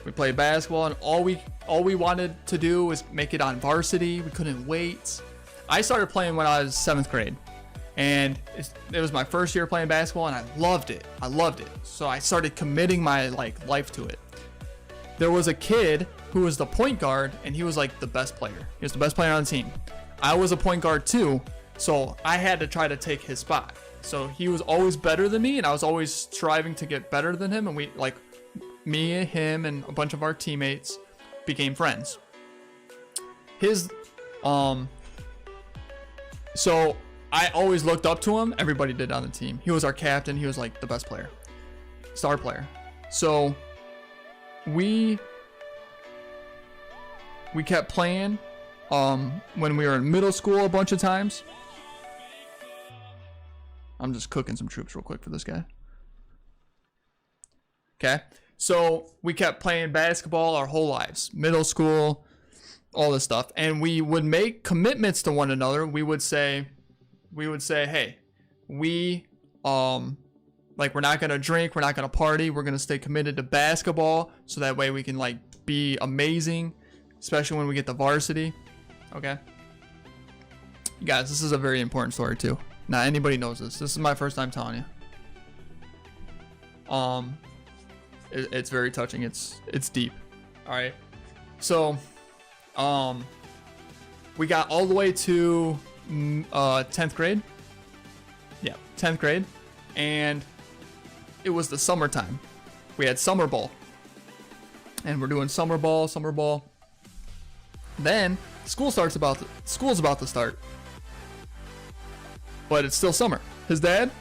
We played basketball, and all we wanted to do was make it on varsity. We couldn't wait. I started playing when I was 7th grade, and it was my first year playing basketball, and I loved it. So I started committing my life to it. There was a kid who was the point guard, and he was the best player. He was the best player on the team. I was a point guard too, so I had to try to take his spot. So he was always better than me, and I was always striving to get better than him. And me and him and a bunch of our teammates became friends. So I always looked up to him. Everybody did on the team. He was our captain. He was the best player, star player. So we kept playing when we were in middle school a bunch of times. I'm just cooking some troops real quick for this guy. Okay, so we kept playing basketball our whole lives, middle school, all this stuff, and we would make commitments to one another. We would say, hey, we're not gonna drink, we're not gonna party, we're gonna stay committed to basketball, so that way we can be amazing, especially when we get to varsity. Okay, you guys, this is a very important story too. Not anybody knows this. This is my first time telling you. It's very touching. It's deep. All right. So, we got all the way to 10th grade. Yeah, 10th grade, and it was the summertime. We had summer ball, and we're doing summer ball. Then school's about to start. But it's still summer. His dad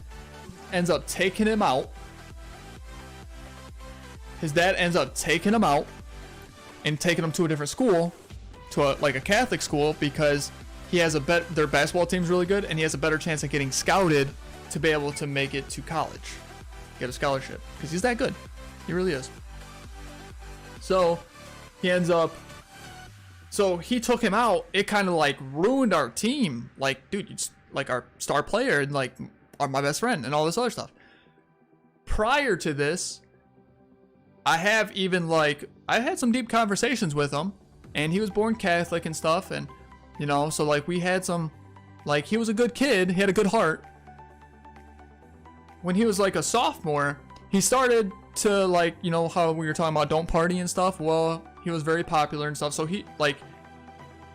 ends up taking him out. And taking him to a different school, to a Catholic school, because he has their basketball team's really good, and he has a better chance of getting scouted to be able to make it to college, get a scholarship, because he's that good. He really is. So he took him out. It kind of ruined our team. Dude, you just our star player and are my best friend and all this other stuff. Prior to this, I had some deep conversations with him, and he was born Catholic and stuff, and so we had some, he was a good kid, he had a good heart. When he was a sophomore, he started to how we were talking about don't party and stuff. Well, he was very popular and stuff, so he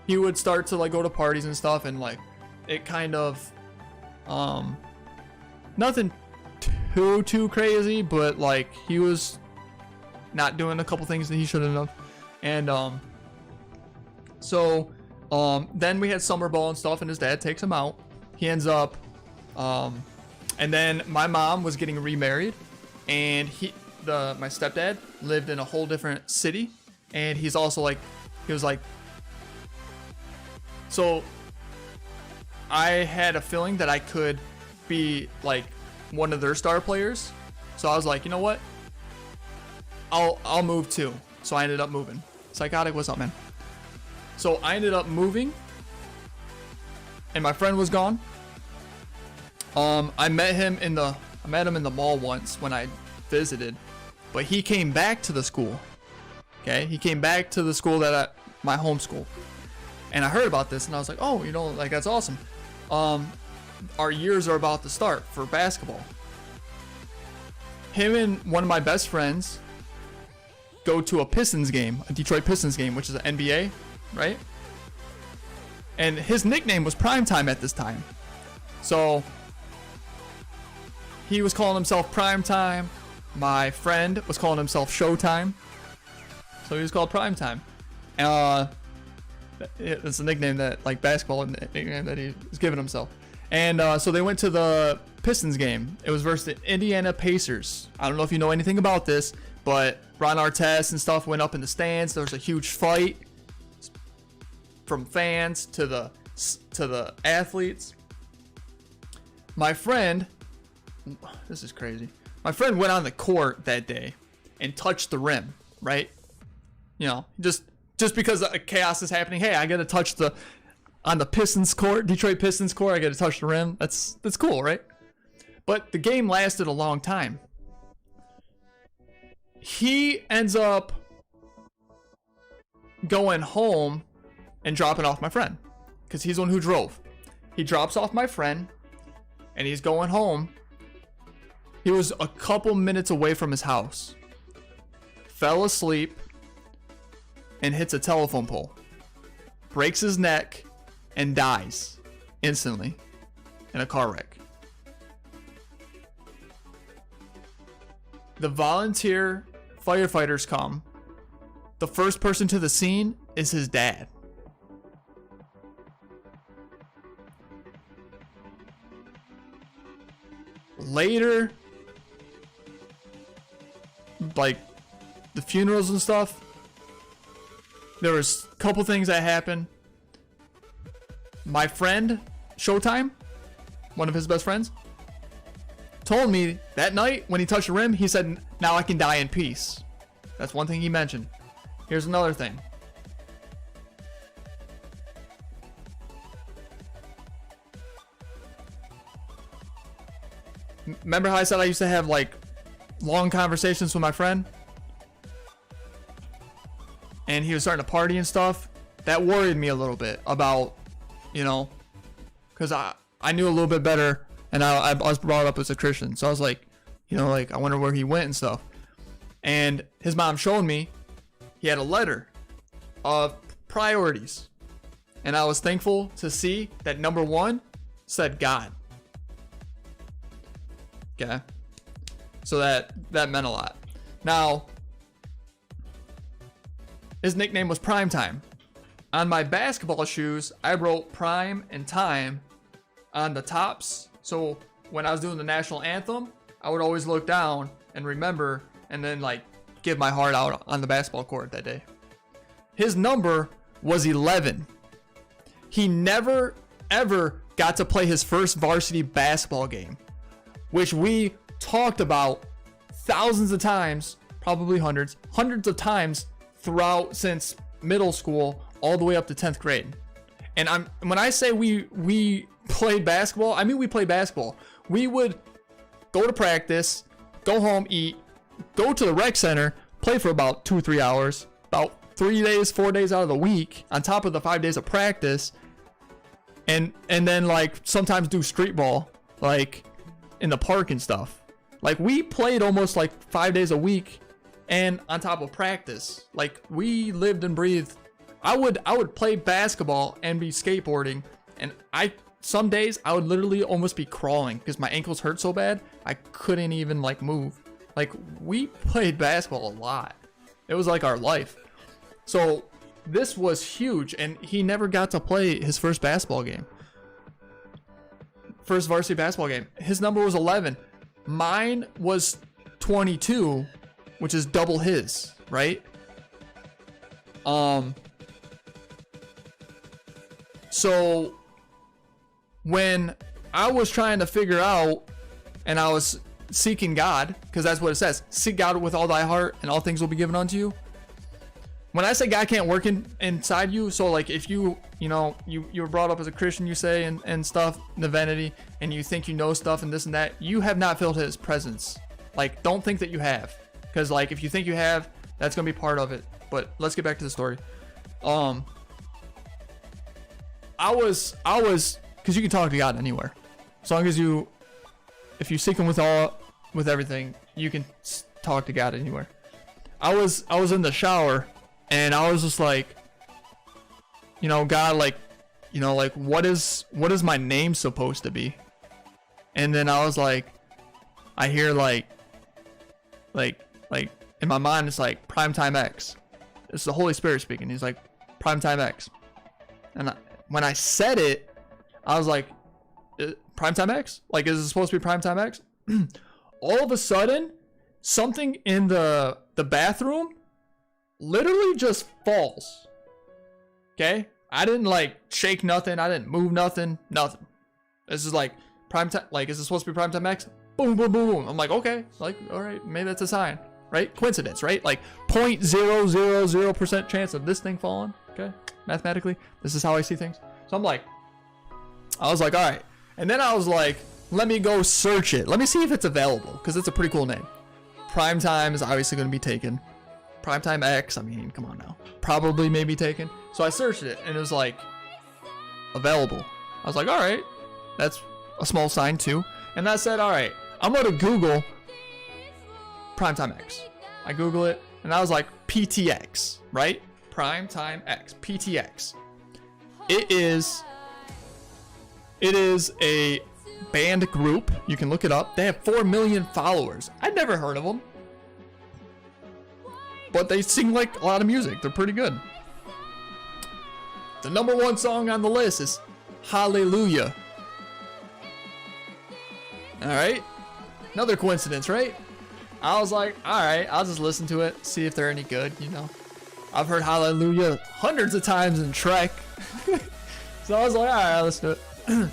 would start to go to parties and stuff, and it kind of nothing too crazy, but he was not doing a couple things that he shouldn't have. And then we had summer ball and stuff, and his dad takes him out. he ends up, and then my mom was getting remarried, and my stepdad lived in a whole different city, and he's also like, he was like, so I had a feeling that I could be like one of their star players. So I was like, you know what? I'll move too. So I ended up moving. Psychotic, what's up, man? So I ended up moving, and my friend was gone. I met him in the mall once when I visited, but he came back to the school. Okay, he came back to the school my home school, and I heard about this, and I was like, oh, you know, like that's awesome. Our years are about to start for basketball. Him and one of my best friends go to a Pistons game, a Detroit Pistons game, which is an NBA, right? And his nickname was Primetime at this time. So he was calling himself Primetime. My friend was calling himself Showtime. So he was called Primetime. It's a nickname that, like, basketball nickname that he's given himself. And so they went to the Pistons game. It was versus the Indiana Pacers. I don't know if you know anything about this, but Ron Artest and stuff went up in the stands. There was a huge fight from fans to the athletes. My friend, this is crazy. My friend went on the court that day and touched the rim, right? You know, just because chaos is happening. Hey, I got to touch on the Pistons court, Detroit Pistons court. I got to touch the rim. That's cool, right? But the game lasted a long time. He ends up going home and dropping off my friend because he's the one who drove. He drops off my friend and he's going home. He was a couple minutes away from his house, fell asleep, and hits a telephone pole, breaks his neck, and dies instantly in a car wreck. The volunteer firefighters come. The first person to the scene is his dad. Later, like the funerals and stuff, there was a couple things that happened. My friend, Showtime, one of his best friends, told me that night when he touched the rim, he said, now I can die in peace. That's one thing he mentioned. Here's another thing. Remember how I said I used to have like long conversations with my friend? And he was starting to party and stuff. That worried me a little bit about, you know, because I knew a little bit better, and I was brought up as a Christian. So I was like, you know, like I wonder where he went and stuff. And his mom showed me he had a letter of priorities. And I was thankful to see that number one said God. Okay. So that meant a lot. Now, his nickname was Primetime. On my basketball shoes, I wrote Prime and Time on the tops. So when I was doing the national anthem, I would always look down and remember, and then like give my heart out on the basketball court that day. His number was 11. He never ever got to play his first varsity basketball game, which we talked about thousands of times, probably hundreds of times throughout since middle school all the way up to 10th grade. And when I say we played basketball, I mean we played basketball. We would go to practice, go home, eat, go to the rec center, play for about 2-3 hours, about 4 days out of the week, on top of the 5 days of practice, and then like sometimes do street ball, like in the park and stuff. Like we played almost like 5 days a week, and on top of practice, like we lived and breathed. I would play basketball and be skateboarding, and some days I would literally almost be crawling because my ankles hurt so bad I couldn't even like move. Like we played basketball a lot. It was like our life. So this was huge, and he never got to play his first basketball game. first varsity basketball game. His number was 11. Mine was 22, which is double his, right? So when I was trying to figure out, and I was seeking God, because that's what it says, seek God with all thy heart and all things will be given unto you. When I say God can't work inside you, so like if you know, you were brought up as a Christian, you say, and stuff, divinity, and you think you know stuff and this and that, you have not felt his presence. Like, don't think that you have, because like if you think you have, that's gonna be part of it. But let's get back to the story. I was, because you can talk to God anywhere, as long as if you seek him with everything, you can talk to God anywhere. I was in the shower, and I was just like, you know, God, like, you know, like, what is my name supposed to be? And then I was like, I hear like in my mind, it's like Primetime X. It's the Holy Spirit speaking. He's like, Primetime X. And when I said it, I was like, Primetime X? Like, is it supposed to be Primetime X? All of a sudden, something in the bathroom literally just falls. Okay? I didn't like shake nothing. I didn't move nothing. Nothing. This is like Primetime. Like, is it supposed to be Primetime X? Boom, boom, boom, boom. I'm like, okay. Like, all right. Maybe that's a sign. Right? Coincidence, right? Like 0.000% chance of this thing falling. Okay? Mathematically, this is how I see things. So I'm like, I was like, all right. And then I was like, let me go search it. Let me see if it's available, because it's a pretty cool name. Primetime is obviously going to be taken. Primetime X, I mean, come on now. Probably may be taken. So I searched it, and it was like, available. I was like, all right. That's a small sign too. And I said, all right, I'm going to Google Primetime X. I Google it, and I was like, PTX, right? Primetime X, PTX. It is a band group. You can look it up. They have 4 million followers. I'd never heard of them, but they sing like a lot of music. They're pretty good. The #1 song on the list is Hallelujah. All right, another coincidence, right? I was like, all right, I'll just listen to it, see if they're any good, you know. I've heard Hallelujah hundreds of times in Trek. So I was like, all right, I'll listen to it.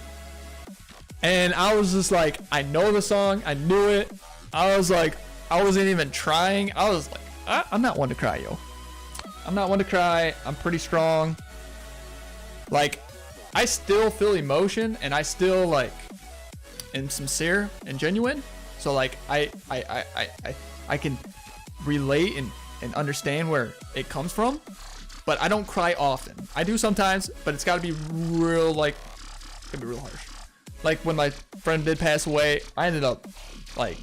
And I was just like, I know the song, I knew it. I was like, I wasn't even trying. I was like, I'm not one to cry, yo. I'm not one to cry. I'm pretty strong. Like, I still feel emotion, and I still like am sincere and genuine. So like, I can relate and understand where it comes from, but I don't cry often. I do sometimes, but it's got to be real, like, it's gonna be real harsh. Like when my friend did pass away, I ended up like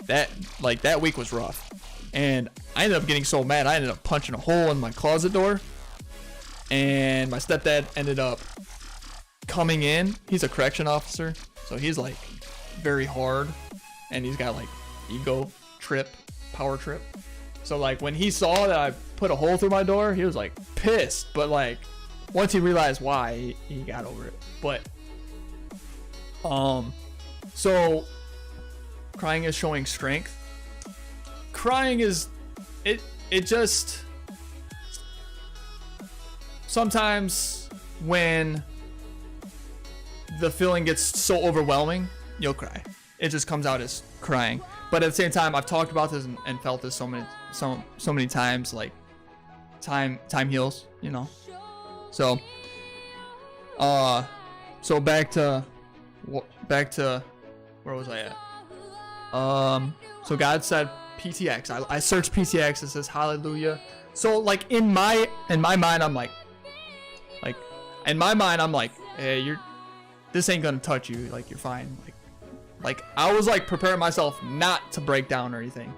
that week was rough, and I ended up getting so mad I ended up punching a hole in my closet door, and my stepdad ended up coming in. He's a correction officer, so he's like very hard, and he's got like power trip. So like when he saw that I put a hole through my door, he was like pissed, but like once he realized why, he got over it. But so crying is showing strength. Crying is it just sometimes when the feeling gets so overwhelming, you'll cry. It just comes out as crying. But at the same time, I've talked about this and felt this so many times. Like time heals, you know. So so back to where was I at? So God said PTX. I searched PTX. It says Hallelujah. So like in my mind, I'm like in my mind, I'm like, hey, this ain't gonna touch you. Like, you're fine. Like I was like preparing myself not to break down or anything.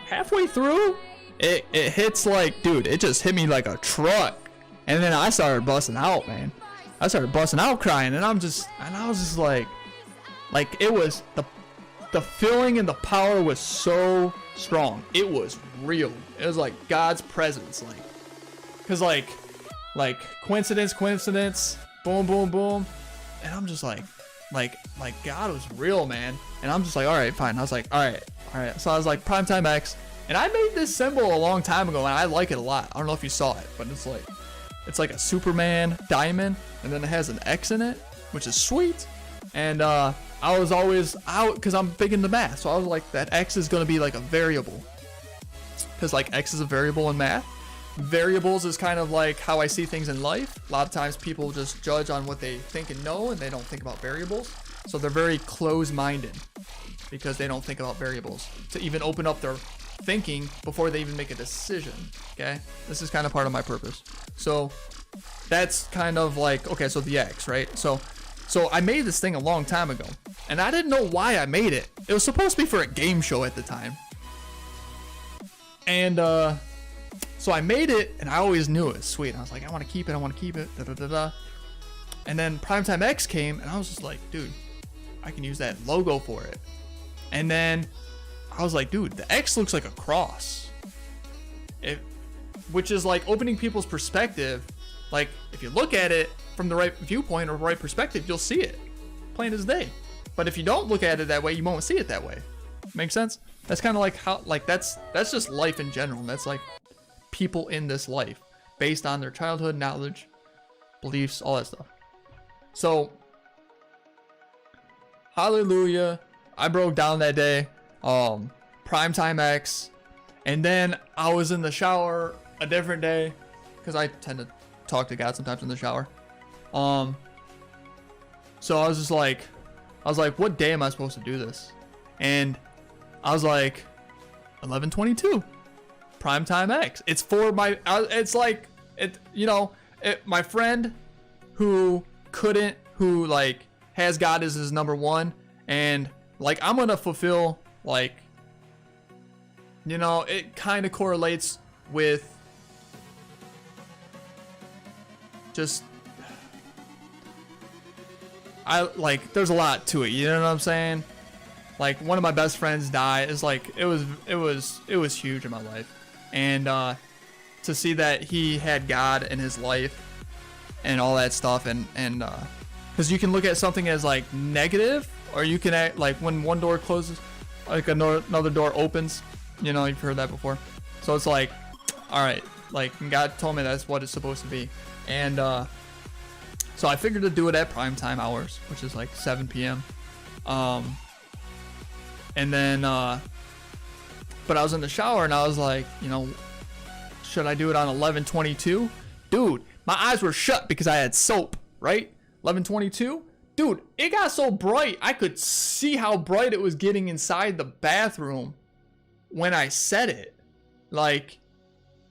Halfway through, it hits like, dude, it just hit me like a truck. And then I started busting out, man. I started busting out crying, and I was just like it was the feeling and the power was so strong. It was real. It was like God's presence, like, cause like coincidence, boom, boom, boom, and I'm just like, like God was real, man. And I'm just like, all right, fine. I was like, all right. So I was like, Primetime X, and I made this symbol a long time ago, and I like it a lot. I don't know if you saw it, but it's like a Superman diamond, and then it has an X in it, which is sweet. And I was always out because I'm big into math, so I was like, that X is gonna be like a variable, because like X is a variable in math. Variables is kind of like how I see things in life. A lot of times people just judge on what they think and know, and they don't think about variables. So they're very close-minded because they don't think about variables to even open up their thinking before they even make a decision. Okay, this is kind of part of my purpose. So that's kind of like, okay, so the X, right? So I made this thing a long time ago, and I didn't know why I made it. It was supposed to be for a game show at the time, and so I made it, and I always knew it was sweet. I was like, I want to keep it, da da da da. And then Primetime X came, and I was just like, dude, I can use that logo for it. And then I was like, dude, the X looks like a cross. Which is like opening people's perspective. Like, if you look at it from the right viewpoint or right perspective, you'll see it plain as day. But if you don't look at it that way, you won't see it that way. Make sense? That's kind of like how, like, that's just life in general. That's like people in this life based on their childhood, knowledge, beliefs, all that stuff. So, hallelujah, I broke down that day. Primetime X, and then I was in the shower a different day because I tend to talk to God sometimes in the shower. So I was like, what day am I supposed to do this? And I was like, 11/22, Primetime X. It's for my, it's like, it, you know, my friend who like has God as his number one, and like I'm gonna fulfill, like, you know, it kind of correlates with just, there's a lot to it, you know what I'm saying? Like, one of my best friends died. It's like, it was huge in my life. And to see that he had God in his life and all that stuff, and because you can look at something as like negative, or you can act like when one door closes, like another door opens. You know, you've heard that before. So it's like, all right, like God told me that's what it's supposed to be. And so I figured to do it at primetime hours, which is like 7 p.m. And then, but I was in the shower and I was like, you know, should I do it on 11/22? Dude, my eyes were shut because I had soap, right? 11/22? Dude, it got so bright. I could see how bright it was getting inside the bathroom when I said it. Like,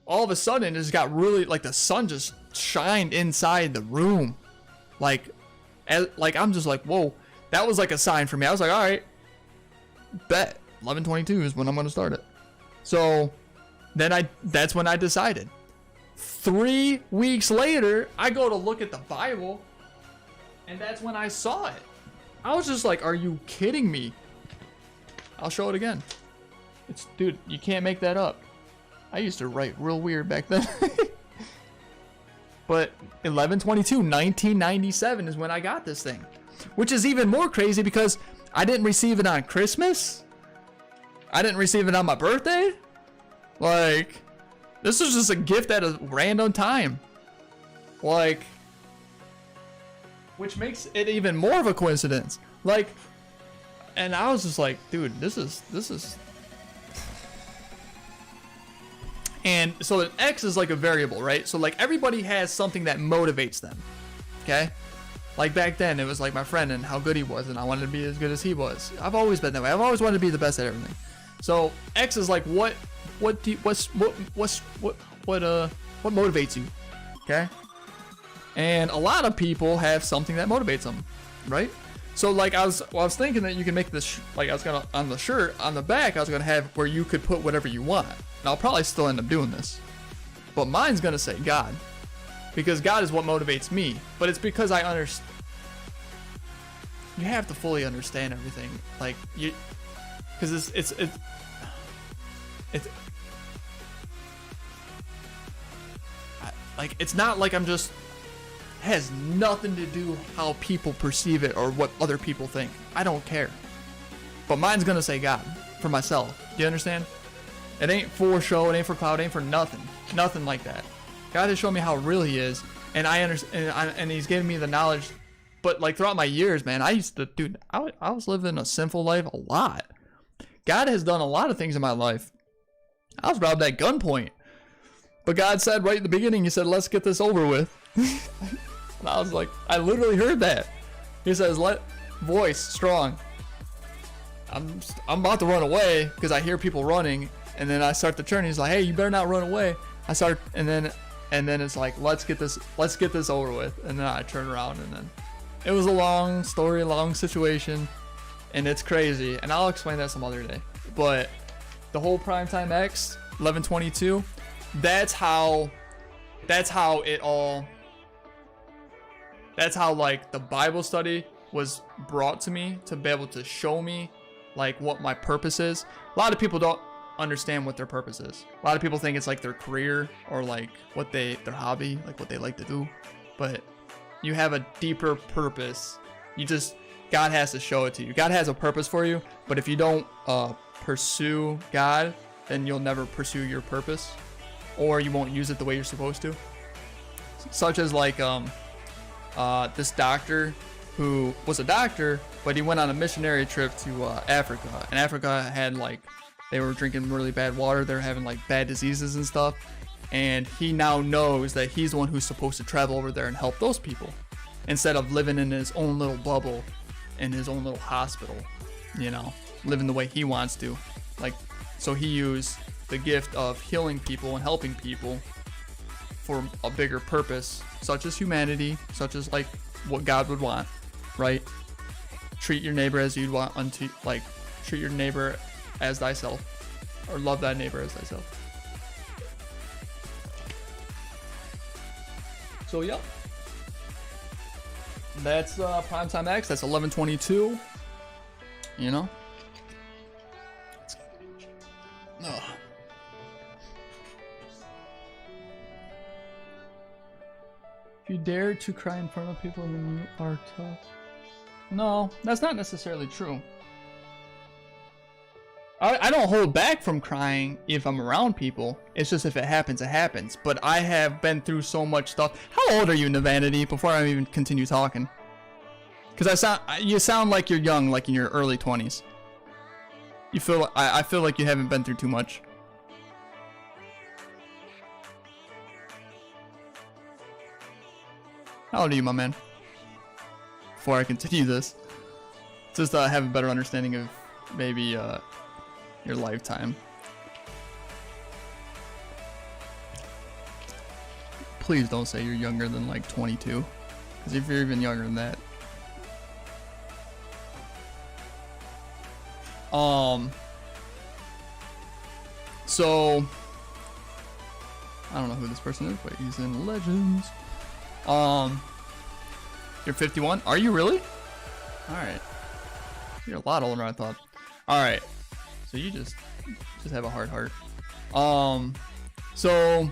all of a sudden, it just got really, like, the sun just shined inside the room. Like, I'm just like, whoa. That was like a sign for me. I was like, all right, bet 11/22 is when I'm going to start it. So then that's when I decided. 3 weeks later, I go to look at the Bible, and that's when I saw it. I was just like, are you kidding me? I'll show it again. Dude, you can't make that up. I used to write real weird back then. But 11/22, 1997 is when I got this thing. Which is even more crazy because I didn't receive it on Christmas. I didn't receive it on my birthday. Like, this was just a gift at a random time. Like, which makes it even more of a coincidence. Like, and I was just like, dude, this is. And so an X is like a variable, right? So like everybody has something that motivates them. Okay? Like back then, it was like my friend and how good he was, and I wanted to be as good as he was. I've always been that way. I've always wanted to be the best at everything. So X is like what motivates you? Okay? And a lot of people have something that motivates them, right? So like I was thinking that you can make this like I was gonna on the shirt on the back I was gonna have where you could put whatever you want. And I'll probably still end up doing this, but mine's gonna say God, because God is what motivates me. But it's because I understand. You have to fully understand everything, like you, because it's like it's not like I'm just has nothing to do how people perceive it or what other people think. I don't care. But mine's gonna say God for myself. Do you understand? It ain't for show, it ain't for cloud, it ain't for nothing. Nothing like that. God has shown me how real he is, and I understand, and he's giving me the knowledge. But like throughout my years, man, I used to, dude, I was living a sinful life a lot. God has done a lot of things in my life. I was robbed at gunpoint. But God said right at the beginning, he said, let's get this over with. And I was like, I literally heard that. He says, voice strong. I'm about to run away because I hear people running, and then I start to turn. He's like, hey, you better not run away. I start, and then it's like, let's get this over with. And then I turn around, and then it was a long story, long situation, and it's crazy. And I'll explain that some other day. But the whole Primetime X 1122, that's how like the Bible study was brought to me to be able to show me like what my purpose is. A lot of people don't understand what their purpose is. A lot of people think it's like their career or like what their hobby, like what they like to do. But you have a deeper purpose. God has to show it to you. God has a purpose for you, but if you don't pursue God, then you'll never pursue your purpose, or you won't use it the way you're supposed to. Such as like this doctor who was a doctor, but he went on a missionary trip to Africa, and Africa had like, they were drinking really bad water, they're having like bad diseases and stuff, and he now knows that he's the one who's supposed to travel over there and help those people instead of living in his own little bubble in his own little hospital, you know, living the way he wants to. Like, so he used the gift of healing people and helping people for a bigger purpose, such as humanity, such as like what God would want, right? Treat your neighbor as you'd want treat your neighbor as thyself, or love thy neighbor as thyself. So yep, that's Primetime X. That's 1122. You know. Ugh. If you dare to cry in front of people, then you are tough. No, that's not necessarily true. I don't hold back from crying if I'm around people. It's just if it happens, it happens. But I have been through so much stuff. How old are you, Navanity? Before I even continue talking, because you sound like you're young, like in your early 20s. I feel like you haven't been through too much. How old are you, my man? Before I continue this, just have a better understanding of maybe your lifetime. Please don't say you're younger than like 22, because if you're even younger than that. So I don't know who this person is, but he's in Legends. You're 51? Are you really? Alright. You're a lot older than I thought. Alright. So you just have a hard heart. So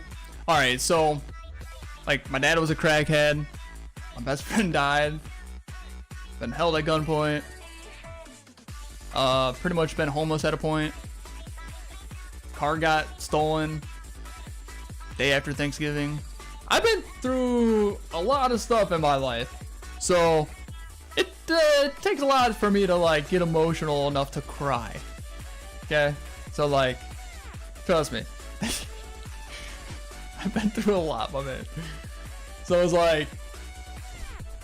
alright, so like my dad was a crackhead. My best friend died. Been held at gunpoint. Pretty much been homeless at a point. Car got stolen day after Thanksgiving. I've been through a lot of stuff in my life, so it takes a lot for me to like get emotional enough to cry. Okay, so like, trust me, I've been through a lot, my man. So it's like,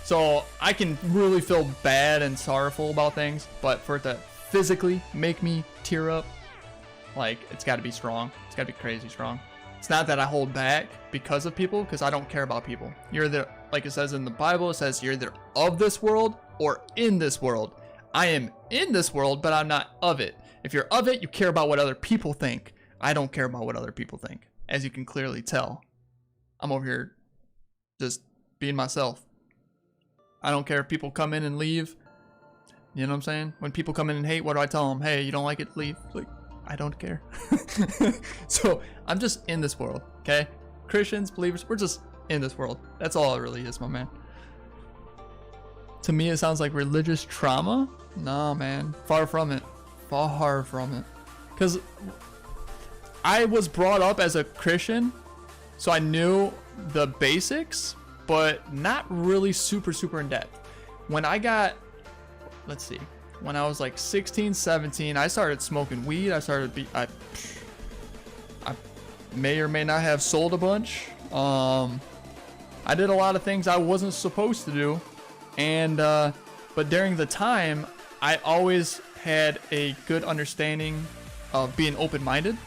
so I can really feel bad and sorrowful about things, but for it to physically make me tear up, like, it's got to be strong. It's got to be crazy strong. It's not that I hold back because of people, because I don't care about people. You're either, like it says in the Bible, it says you're either of this world or in this world. I am in this world, but I'm not of it. If you're of it, you care about what other people think. I don't care about what other people think, as you can clearly tell. I'm over here just being myself. I don't care if people come in and leave. You know what I'm saying? When people come in and hate, what do I tell them? Hey, you don't like it? Leave. Like, I don't care. So I'm just in this world, okay? Christians, believers, we're just in this world. That's all it really is, my man. To me, it sounds like religious trauma. No, man. Far from it. Far from it. Because I was brought up as a Christian, so I knew the basics, but not really super in depth. When I got, let's see, when I was like 16, 17, I started smoking weed. I may or may not have sold a bunch. I did a lot of things I wasn't supposed to do. And, but during the time, I always had a good understanding of being open-minded.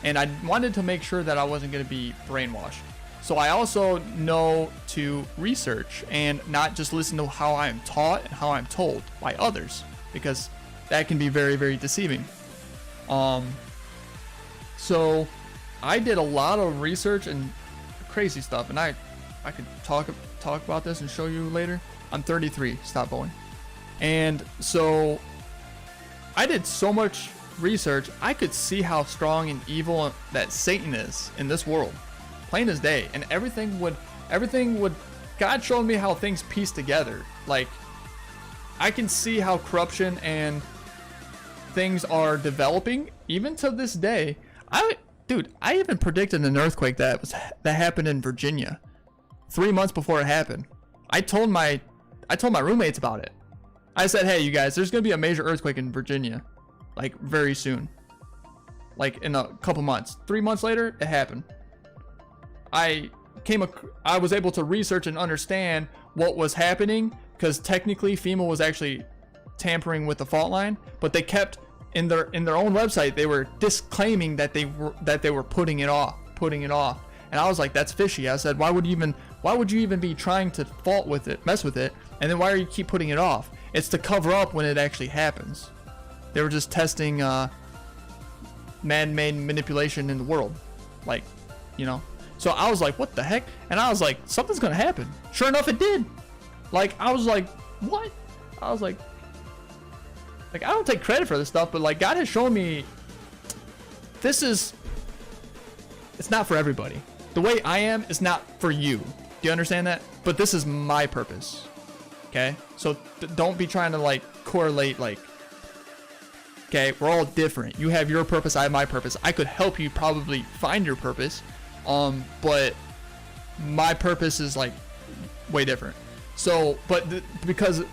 And I wanted to make sure that I wasn't going to be brainwashed. So I also know to research and not just listen to how I am taught and how I'm told by others, because that can be very deceiving. So I did a lot of research and crazy stuff, and I could talk about this and show you later. I'm 33, stop bowling. And so I did so much research, I could see how strong and evil that Satan is in this world, plain as day. And everything would God showed me how things piece together. Like, I can see how corruption and things are developing even to this day. I even predicted an earthquake that happened in Virginia 3 months before it happened. I told my roommates about it. I said, hey, you guys, there's gonna be a major earthquake in Virginia, like very soon, like in a couple months. 3 months later, it happened. I was able to research and understand what was happening, because technically FEMA was actually tampering with the fault line, but they kept in their own website, they were disclaiming that they were putting it off. And I was like, that's fishy. I said, why would you even be trying to mess with it? And then why are you keep putting it off? It's to cover up when it actually happens. They were just testing man-made manipulation in the world. Like, you know. So I was like, what the heck? And I was like, something's gonna happen. Sure enough, it did. Like, I was like, what? I was like, I don't take credit for this stuff, but like, God has shown me it's not for everybody. The way I am is not for you. Do you understand that? But this is my purpose. Okay? So don't be trying to like correlate, like, okay, we're all different. You have your purpose, I have my purpose. I could help you probably find your purpose. But my purpose is like way different. So, because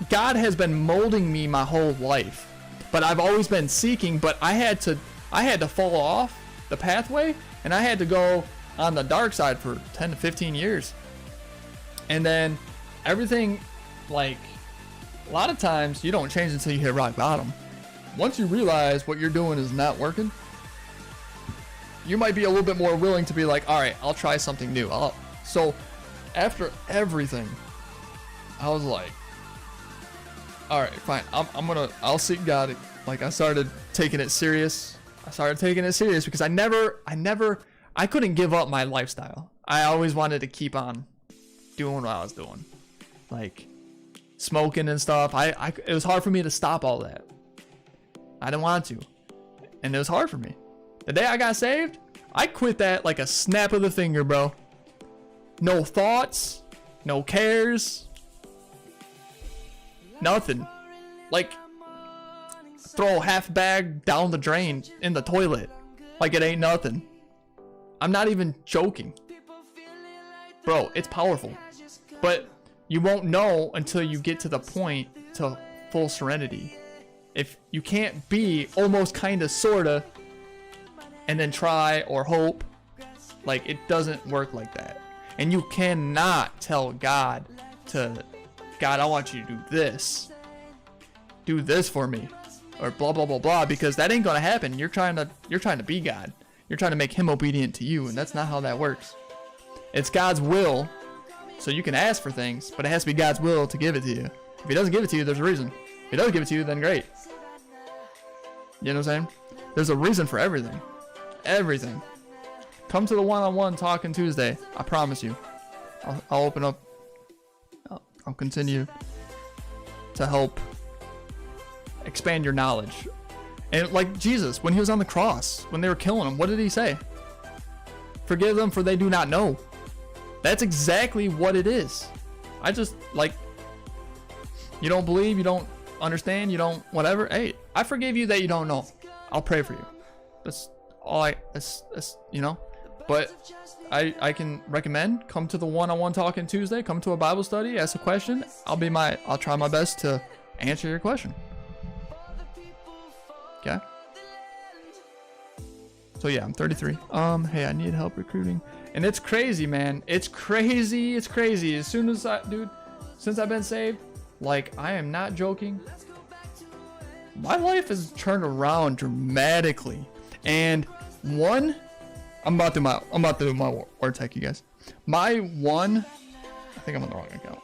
God has been molding me my whole life, but I've always been seeking, but I had to fall off the pathway, and I had to go on the dark side for 10 to 15 years. And then everything, like, a lot of times you don't change until you hit rock bottom. Once you realize what you're doing is not working, you might be a little bit more willing to be like, all right, I'll try something new. So after everything, I was like, all right, fine. I'll seek God. Like, I started taking it serious. Because I couldn't give up my lifestyle. I always wanted to keep on doing what I was doing, like smoking and stuff. It was hard for me to stop all that. I didn't want to, and it was hard for me. The day I got saved, I quit that like a snap of the finger, bro. No thoughts, no cares, nothing. Like, throw a half bag down the drain in the toilet like it ain't nothing. I'm not even joking. Bro, it's powerful. But you won't know until you get to the point to full serenity. If you can't be almost kind of sorta and then try or hope, like, it doesn't work like that. And you cannot tell God, I want you to do this for me, or blah blah blah blah, because that ain't gonna happen. You're trying to be God. You're trying to make him obedient to you, and that's not how that works. It's God's will, so you can ask for things, but it has to be God's will to give it to you. If he doesn't give it to you, there's a reason. If he does give it to you, then great. You know what I'm saying? There's a reason for everything. Everything. Come to the one-on-one talking Tuesday. I promise you. I'll open up. I'll continue to help expand your knowledge. And like Jesus, when he was on the cross, when they were killing him, what did he say? Forgive them, for they do not know. That's exactly what it is. I just, like, You don't believe, you don't understand, you don't whatever. Hey, I forgive you that you don't know. I'll pray for you. That's all that's you know. But I can recommend, come to the one-on-one talking Tuesday, come to a Bible study, ask a question. I'll try my best to answer your question. Okay. So yeah, I'm 33. Hey, I need help recruiting. And it's crazy, man. It's crazy. It's crazy. As soon as since I've been saved, like, I am not joking, my life has turned around dramatically. And I'm about to do my war tech, you guys. I think I'm on the wrong account.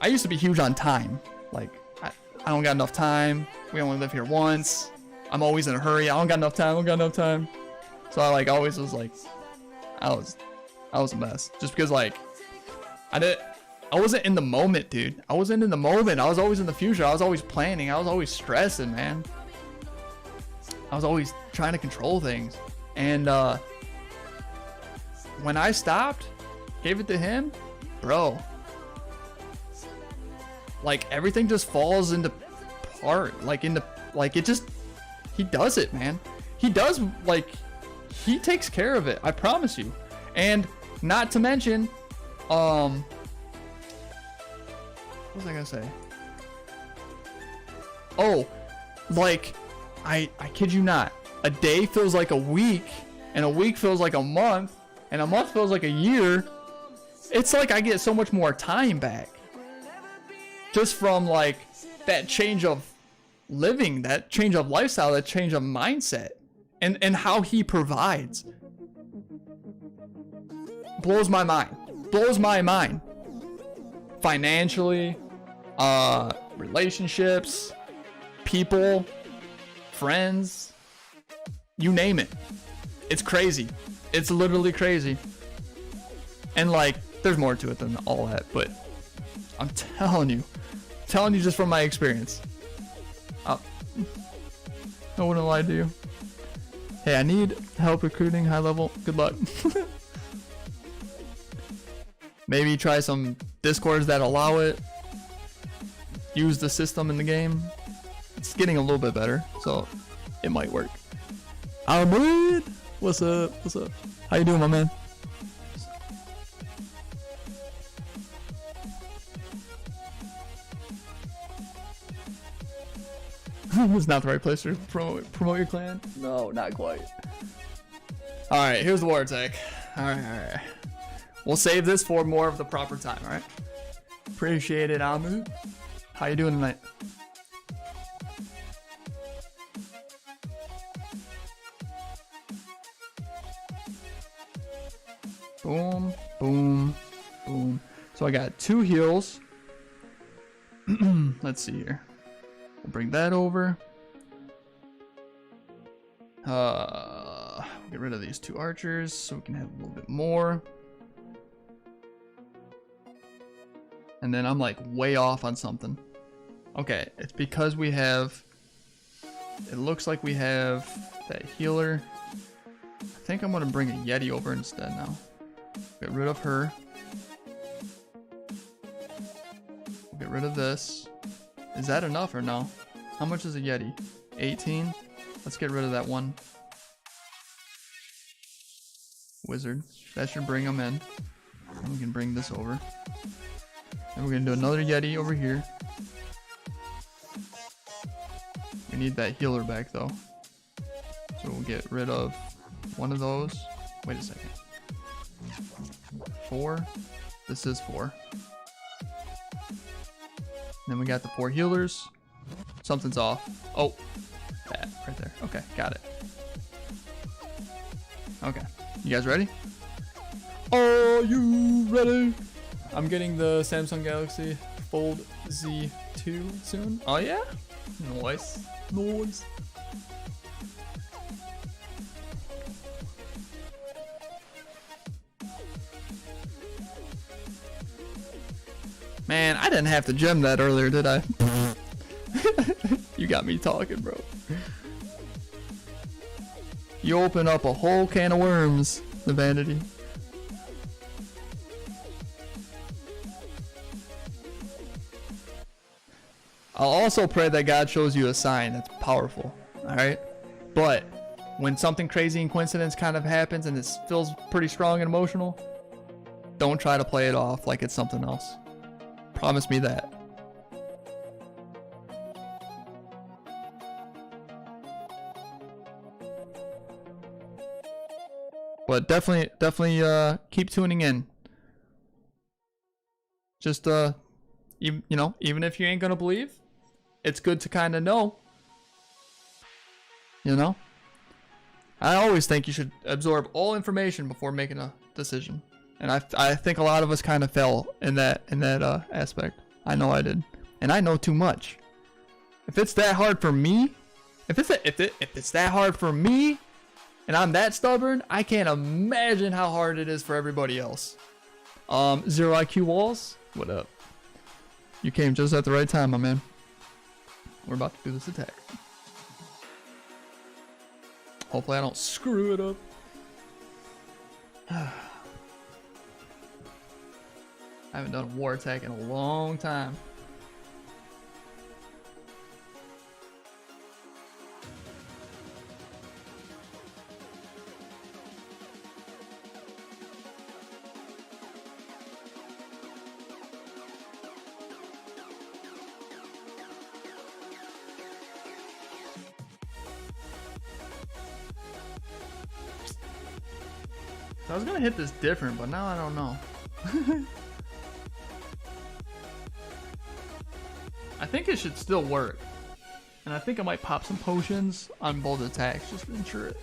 I used to be huge on time. Like, I don't got enough time. We only live here once. I'm always in a hurry. I don't got enough time. So I like always was like, I was a mess. Just because like, I wasn't in the moment, dude. I wasn't in the moment. I was always in the future. I was always planning. I was always stressing, man. I was always trying to control things. And when I stopped, gave it to him, bro, like everything just falls into part. Like it just, he does it, man. He does, like, he takes care of it. I promise you. And not to mention, what was I gonna say? Oh, like, I kid you not. A day feels like a week, and a week feels like a month, and a month feels like a year. It's like I get so much more time back. Just from like that change of living, that change of lifestyle, that change of mindset, and how he provides. Blows my mind. Financially, relationships, people, friends, you name it. It's crazy. It's literally crazy. And like, there's more to it than all that, but I'm telling you just from my experience. I wouldn't lie to you. Hey, I need help recruiting high level. Good luck. Maybe try some Discords that allow it. Use the system in the game. It's getting a little bit better, so it might work. Albert, what's up? How you doing, my man? It's not the right place to promote your clan. No, not quite. All right, here's the war tech. All right. We'll save this for more of the proper time. All right. Appreciate it, Amu. How you doing tonight? Boom, boom, boom. So I got 2 heals. Let's see here. We'll bring that over. We'll get rid of these 2 archers so we can have a little bit more. And then I'm like way off on something. Okay, it's because we have, it looks like we have that healer. I think I'm gonna bring a Yeti over instead now. Get rid of her. Get rid of this. Is that enough or no? How much is a Yeti? 18? Let's get rid of that one. Wizard. That should bring them in. And we can bring this over. And we're gonna do another Yeti over here. We need that healer back though. So we'll get rid of one of those. Wait a second. 4. This is 4. Then we got the 4 healers. Something's off. Oh, that right there. Okay, got it. Okay, you guys ready? Are you ready? I'm getting the Samsung Galaxy Fold Z2 soon. Oh yeah? Nice. Nice. Man, I didn't have to gem that earlier, did I? You got me talking, bro. You open up a whole can of worms, the vanity. I'll also pray that God shows you a sign that's powerful. All right. But when something crazy and coincidence kind of happens and it feels pretty strong and emotional, don't try to play it off like it's something else. Promise me that. But definitely keep tuning in. Just you know, even if you ain't gonna believe, it's good to kind of know. You know? I always think you should absorb all information before making a decision. And I think a lot of us kind of fell in that aspect. I know I did. And I know too much. If it's that hard for me, if it's that hard for me and I'm that stubborn, I can't imagine how hard it is for everybody else. Zero IQ Walls, what up? You came just at the right time, my man. We're about to do this attack. Hopefully I don't screw it up. I haven't done a war attack in a long time. I was gonna hit this different, but now I don't know. I think it should still work. And I think I might pop some potions on both attacks just to ensure it.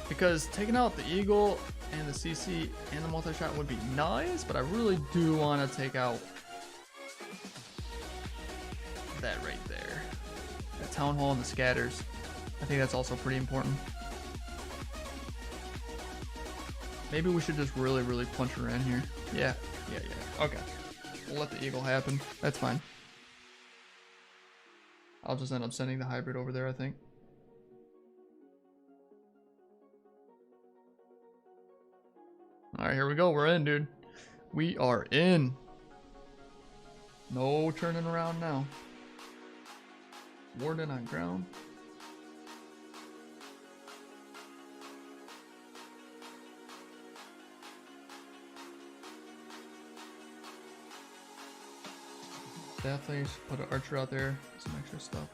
Because taking out the eagle and the CC and the multi-shot would be nice, but I really do want to take out that right there. The town hall and the scatters. I think that's also pretty important. Maybe we should just really punch her in here. Yeah. Okay. We'll let the eagle happen. That's fine. I'll just end up sending the hybrid over there, I think. Alright, here we go. We're in, dude. We are in. No turning around now. Warden on ground. Definitely should put an archer out there. Some extra stuff.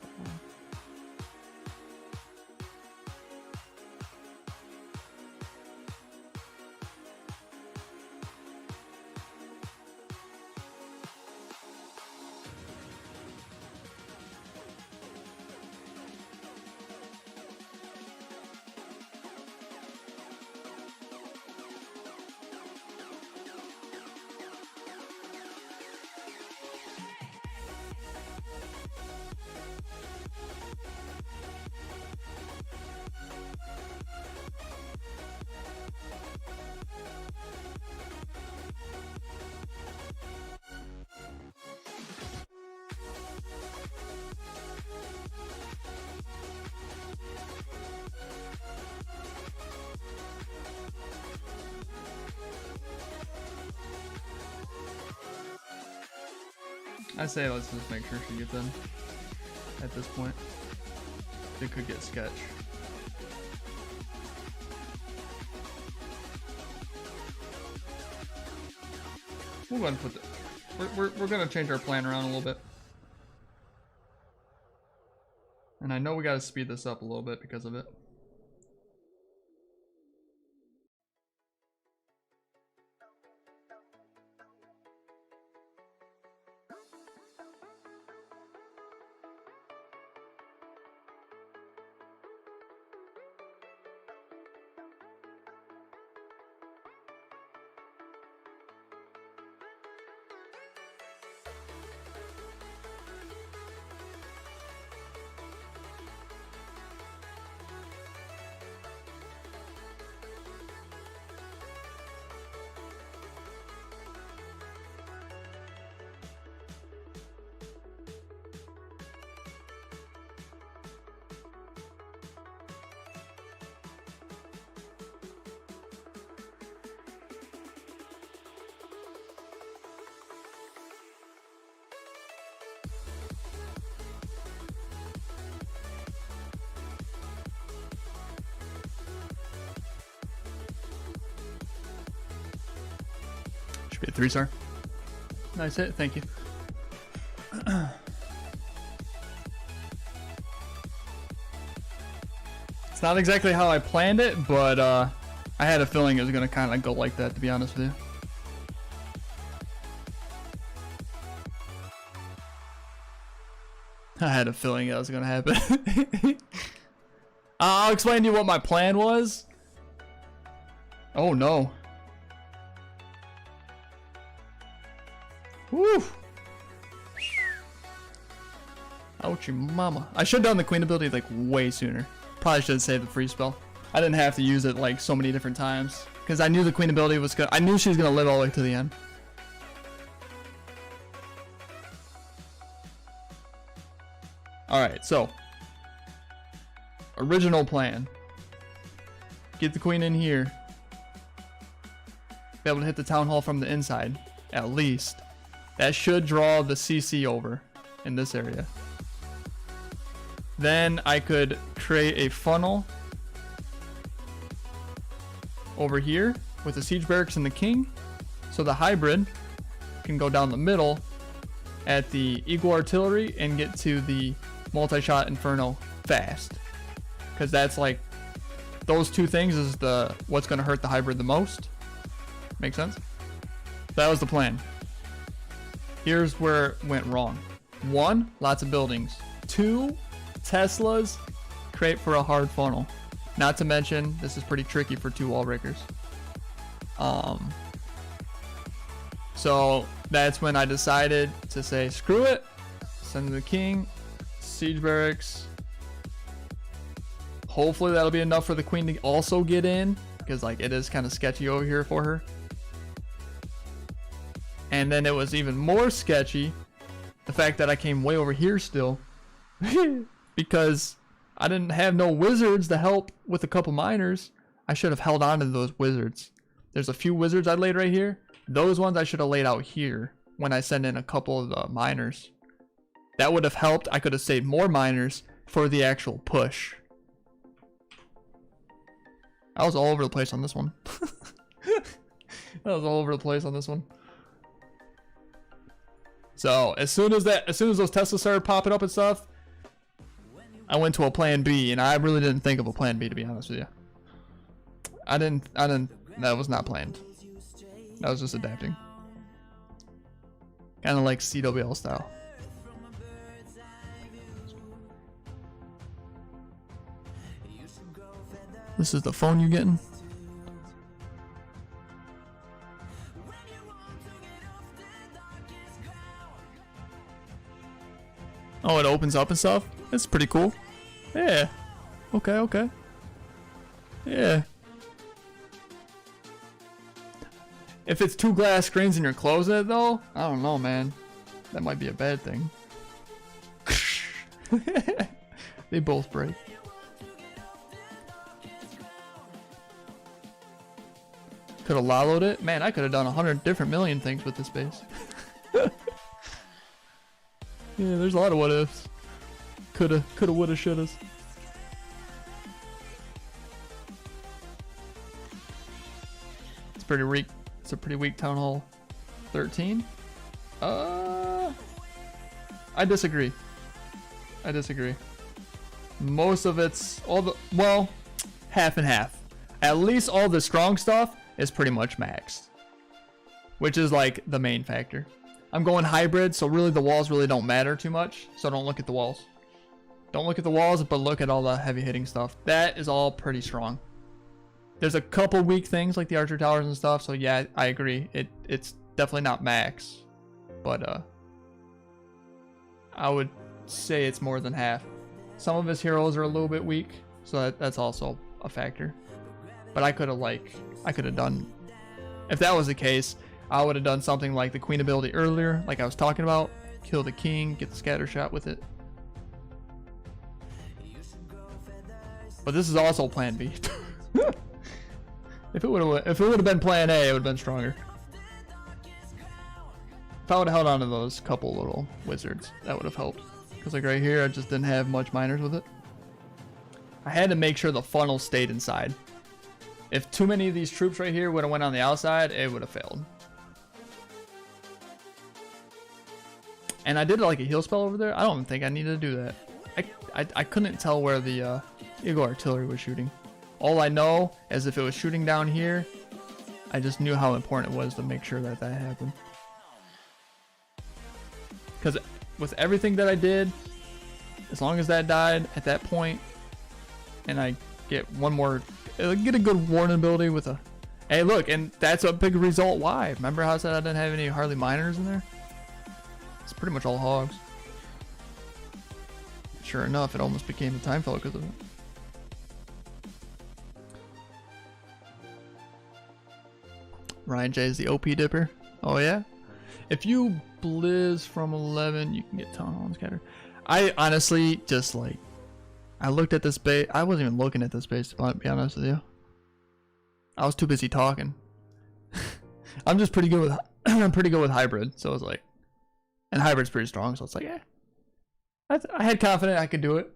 I say let's just make sure she gets in at this point. It could get sketch. We'll go ahead and put the... We're gonna change our plan around a little bit. And I know we gotta speed this up a little bit because of it. Should be a 3-star. Nice hit, thank you. It's not exactly how I planned it, but I had a feeling it was gonna kind of go like that, to be honest with you. I had a feeling that was gonna happen. I'll explain to you what my plan was. Oh no. Woo! Ouchie mama. I should have done the queen ability like way sooner. Probably should have saved the free spell. I didn't have to use it like so many different times. Because I knew the queen ability was gonna, I knew she was gonna live all the way to the end. Alright, so. Original plan. Get the queen in here. Be able to hit the town hall from the inside. At least. That should draw the CC over in this area. Then I could create a funnel over here with the siege barracks and the king. So the hybrid can go down the middle at the eagle artillery and get to the multi-shot inferno fast. Because that's like, those two things is the what's going to hurt the hybrid the most. Make sense? That was the plan. Here's where it went wrong. 1, lots of buildings. 2, Teslas create for a hard funnel. Not to mention, this is pretty tricky for 2 wall breakers. So that's when I decided to say, screw it. Send the king, siege barracks. Hopefully that'll be enough for the queen to also get in, because like it is kind of sketchy over here for her. And then it was even more sketchy, the fact that I came way over here still, because I didn't have no wizards to help with a couple miners. I should have held on to those wizards. There's a few wizards I laid right here. Those ones I should have laid out here when I send in a couple of the miners. That would have helped. I could have saved more miners for the actual push. I was all over the place on this one. I was all over the place on this one. So as soon as those Teslas started popping up and stuff, I went to a plan B, and I really didn't think of a plan B, to be honest with you. I didn't, that was not planned. That was just adapting. Kind of like CWL style. This is the phone you getting? Oh, it opens up and stuff? That's pretty cool. Yeah. Okay, okay. Yeah. If it's 2 glass screens and you're closing it though, I don't know, man. That might be a bad thing. They both break. Could have loloed it. Man, I could have done 100 different million things with this base. Yeah, there's a lot of what ifs. Coulda, woulda, shouldas. It's pretty weak. It's a pretty weak town hall. 13. I disagree. I disagree. Most of it's well, half and half. At least all the strong stuff is pretty much maxed, which is like the main factor. I'm going hybrid, so really the walls really don't matter too much, so don't look at the walls. Don't look at the walls, but look at all the heavy hitting stuff. That is all pretty strong. There's a couple weak things like the archer towers and stuff, so yeah, I agree. It's definitely not max, but I would say it's more than half. Some of his heroes are a little bit weak, so that's also a factor. But I could have done, if that was the case, I would have done something like the queen ability earlier, like I was talking about. Kill the king, get the scatter shot with it. But this is also plan B. If it would have been plan A, it would have been stronger. If I would have held on to those couple little wizards, that would have helped. Because like right here, I just didn't have much miners with it. I had to make sure the funnel stayed inside. If too many of these troops right here would have went on the outside, it would have failed. And I did like a heal spell over there. I don't think I needed to do that. I couldn't tell where the Eagle Artillery was shooting. All I know is if it was shooting down here, I just knew how important it was to make sure that that happened. Because with everything that I did, as long as that died at that point, and I get one more, get a good warning ability with a, hey look, and that's a big result why. Remember how I said I didn't have any hardly miners in there? It's pretty much all hogs. Sure enough, it almost became a time filler because of it. Ryan J is the OP dipper. Oh yeah? If you blizz from 11, you can get Town Hall and Scatter. I honestly just like, I looked at this base. I wasn't even looking at this base, to be honest with you. I was too busy talking. I'm just pretty good with I'm pretty good with hybrid, so it's like, and hybrid's pretty strong, so it's like, yeah. I had confidence I could do it.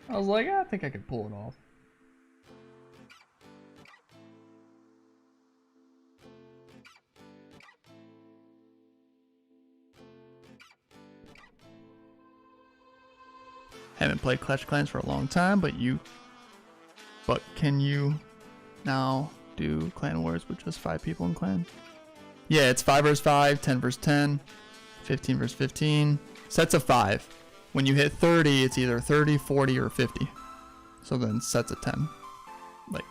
I was like, I think I could pull it off. Haven't played Clash of Clans for a long time, but can you now do clan wars with just 5 people in clan? Yeah, it's 5 versus 5, 10 versus 10, 15 versus 15, sets of 5. When you hit 30, it's either 30, 40, or 50. So then sets of 10. Like,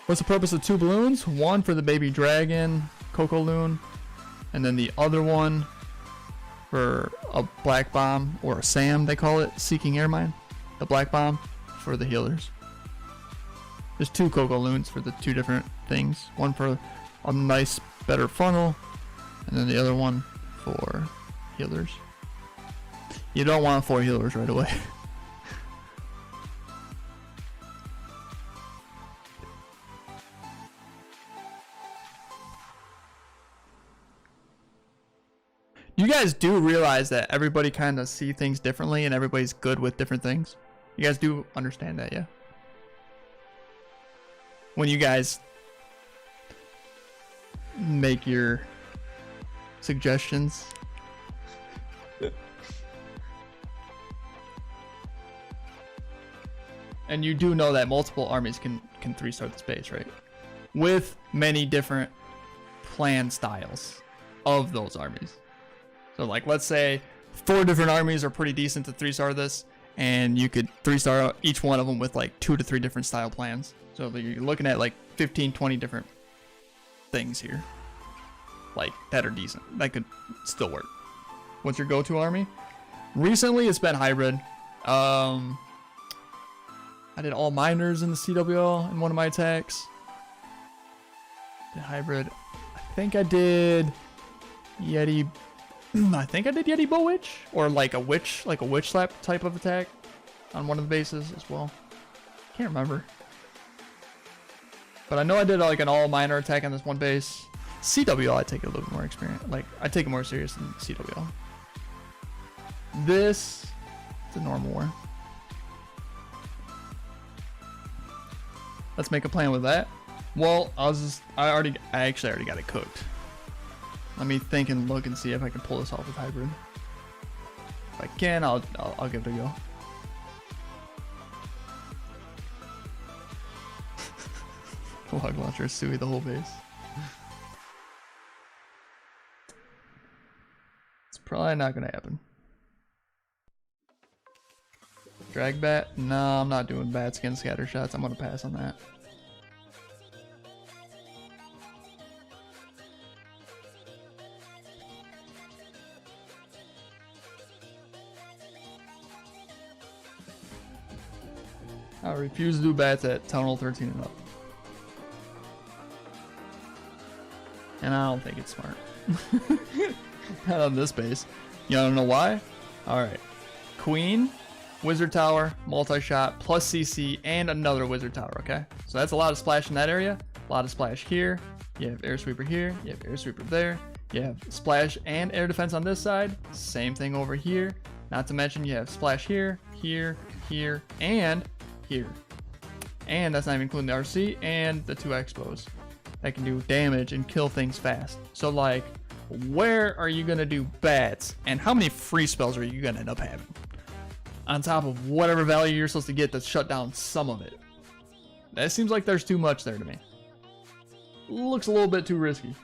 what's the purpose of 2 balloons? One for the baby dragon, Coco Loon, and then the other one for a black bomb, or a SAM they call it, Seeking Air Mine. The black bomb for the healers. There's 2 Coco Loons for the 2 different things. One for a nice, better funnel, and then the other one for healers. You don't want 4 healers right away. You guys do realize that everybody kind of see things differently and everybody's good with different things? You guys do understand that, yeah? When you guys make your suggestions. And you do know that multiple armies can 3-star the space, right? With many different plan styles of those armies. So like, let's say 4 different armies are pretty decent to 3-star this, and you could 3-star each one of them with like 2 to 3 different style plans. So you're looking at like 15, 20 different things here, like that are decent. That could still work. What's your go-to army? Recently, it's been hybrid. I did all miners in the CWL in one of my attacks. Did hybrid. I think I did Yeti. I think I did Yeti Bow Witch, or like a witch slap type of attack on one of the bases as well. Can't remember. But I know I did like an all miner attack on this one base. CWL, I take a little bit more experience. Like, I take it more serious than CWL. This, it's a normal war. Let's make a plan with that. Well, I actually already got it cooked. Let me think and look and see if I can pull this off with hybrid. If I can, I'll give it a go. Log launcher, Sui the whole base. It's probably not gonna happen. Drag bat? No, I'm not doing bat skin scatter shots. I'm gonna pass on that. I refuse to do bats at Town Hall 13 and up. And I don't think it's smart. Not on this base. You wanna know why? Alright. Queen, Wizard Tower, multi-shot, plus CC, and another Wizard Tower, okay? So that's a lot of splash in that area. A lot of splash here. You have Air Sweeper here. You have Air Sweeper there. You have splash and air defense on this side. Same thing over here. Not to mention you have splash here, here, here, and here. And that's not even including the RC and the 2 expos that can do damage and kill things fast. So like, where are you gonna do bats, and how many free spells are you gonna end up having on top of whatever value you're supposed to get to shut down some of it? That seems like there's too much there to me. Looks a little bit too risky.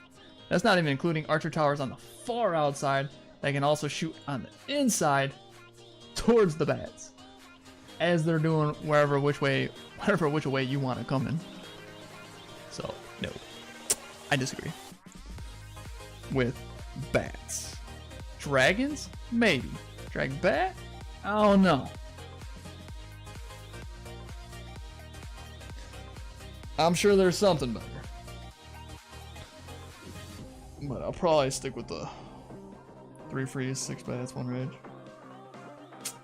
That's not even including archer towers on the far outside that can also shoot on the inside towards the bats as they're doing whatever which way you want to come in. So no, I disagree with bats. Dragons, maybe. Dragon bat, I don't know. I'm sure there's something better, but I'll probably stick with the 3 freeze, 6 bats, 1 rage.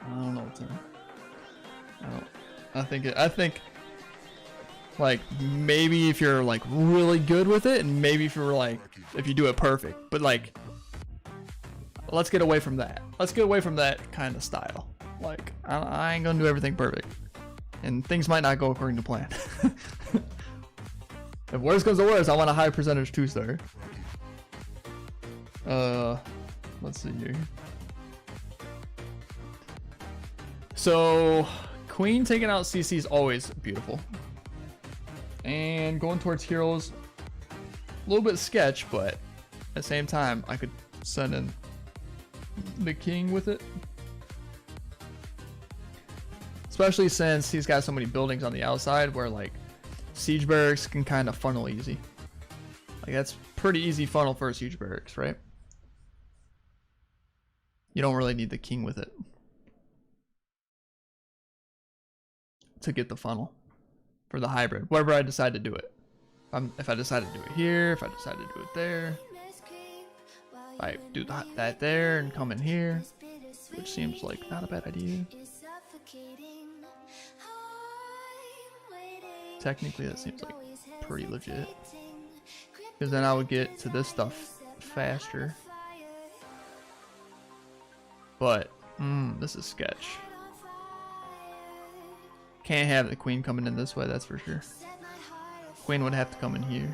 I don't know, Tim. I think like maybe if you're like really good with it, and maybe if you're like, if you do it perfect, but like, let's get away from that. Let's get away from that kind of style. Like, I ain't gonna do everything perfect, and things might not go according to plan. If worse comes to worse, I want a high percentage 2-star. Let's see here. So, Queen taking out CC is always beautiful. And going towards heroes, a little bit sketch, but at the same time, I could send in the king with it. Especially since he's got so many buildings on the outside where like siege barracks can kind of funnel easy. Like that's pretty easy funnel for a siege barracks, right? You don't really need the king with it to get the funnel for the hybrid, wherever I decide to do it. If I decide to do it here, if I decide to do it there, if I do that there and come in here, which seems like not a bad idea. Technically that seems like pretty legit, because then I would get to this stuff faster. But this is sketch. Can't have the queen coming in this way, that's for sure. Queen would have to come in here,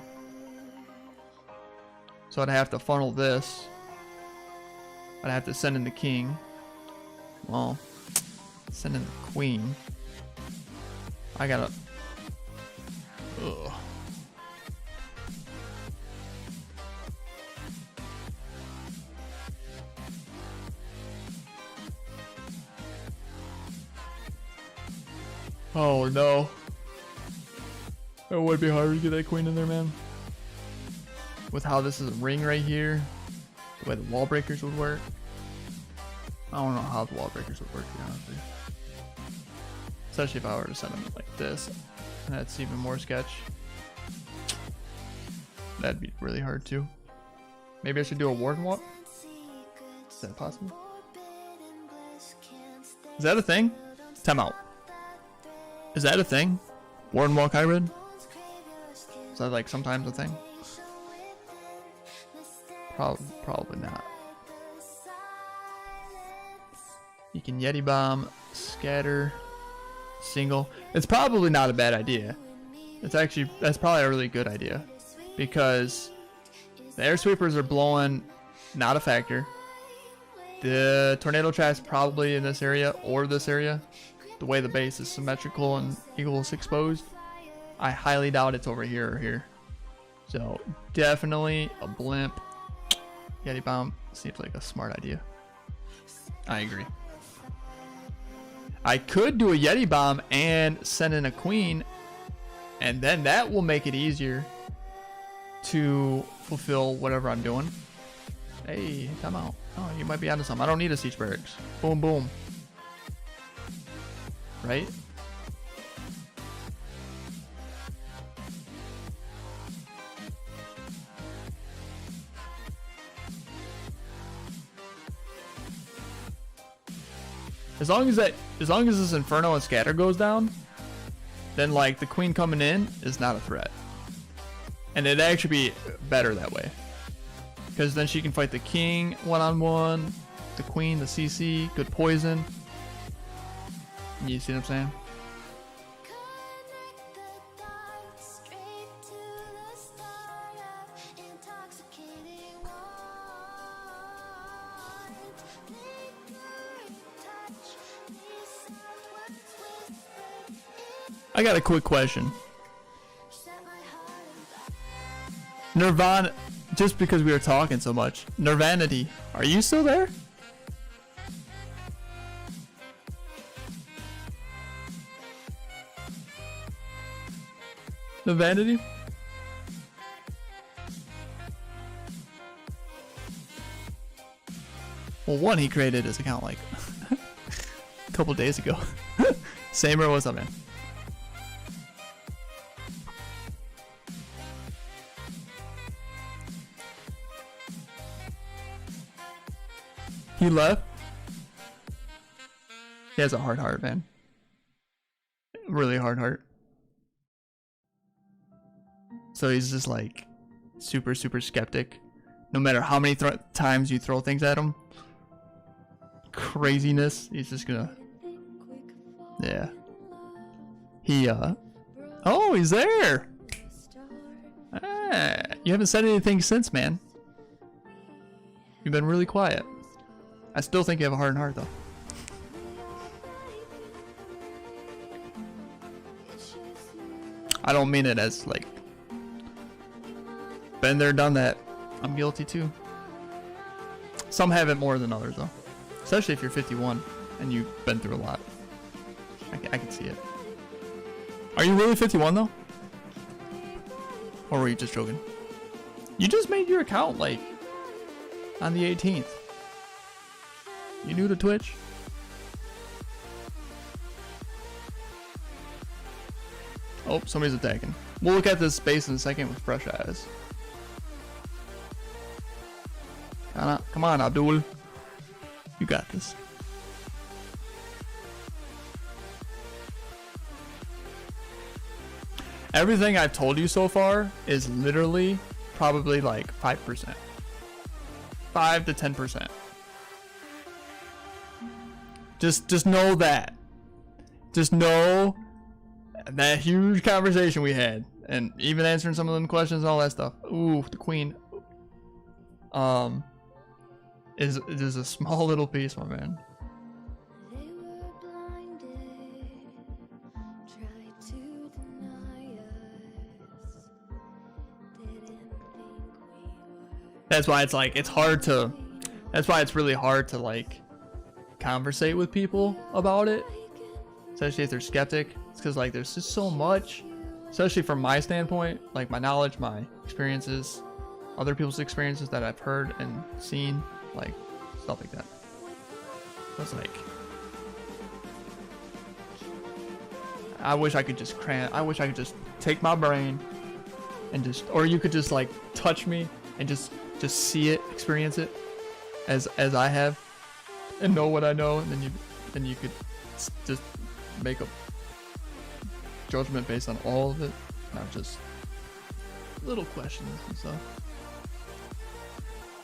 so I'd have to funnel this. I'd have to send in the king. Well, send in the queen. I gotta. Ugh. Oh no. It would be hard to get that queen in there, man. With how this is a ring right here, the way the wall breakers would work. I don't know how the wall breakers would work, to be honest with you. Especially if I were to send them like this. That's even more sketch. That'd be really hard too. Maybe I should do a warden walk? Is that possible? Is that a thing? Time out. Is that a thing? Warden walk hybrid? Is that like sometimes a thing? Probably not. You can Yeti bomb, scatter, single. It's probably not a bad idea. That's probably a really good idea, because the air sweepers are blowing, not a factor. The tornado trap's probably in this area or this area. The way the base is symmetrical and equals exposed, I highly doubt it's over here or here. So definitely a blimp. Yeti bomb seems like a smart idea. I agree. I could do a Yeti bomb and send in a queen, and then that will make it easier to fulfill whatever I'm doing. Hey, come out. Oh, you might be onto something. I don't need a siege barracks. Boom, boom. Right? As long as this Inferno and Scatter goes down, then like the queen coming in is not a threat. And it'd actually be better that way, because then she can fight the king one-on-one, the queen, the CC, good poison. You see what I'm saying? I got a quick question. Nirvana, just because we were talking so much. Nirvanity, are you still there? Nirvanity? Well, one, he created his account like a couple days ago. Samer, what's up, man? He left. He has a hard heart, man. Really hard heart. So he's just like super skeptic. No matter how many times you throw things at him. Craziness. He's just gonna... Yeah. He, Oh, he's there! Ah, you haven't said anything since, man. You've been really quiet. I still think you have a hardened heart, though. I don't mean it as, like... Been there, done that. I'm guilty, too. Some have it more than others, though. Especially if you're 51 and you've been through a lot. I can see it. Are you really 51 though? Or were you just joking? You just made your account like on the 18th. You new to Twitch? Oh, somebody's attacking. We'll look at this space in a second with fresh eyes. Come on, Abdul. You got this. Everything I've told you so far is literally probably like 5%. 5 to 10%. Just know that. Just know that huge conversation we had. And even answering some of them questions and all that stuff. Ooh, the queen. Is a small little piece, my man. That's why it's like, it's hard to, that's why it's really hard to like conversate with people about it, especially if they're skeptic. It's because like there's just so much, especially from my standpoint, like my knowledge, my experiences, other people's experiences that I've heard and seen, like stuff like that. So it's like, I wish I could just I wish I could just take my brain and just, or you could just like touch me and just see it, experience it as I have, and know what I know, and then you could just make a judgment based on all of it, not just little questions and stuff.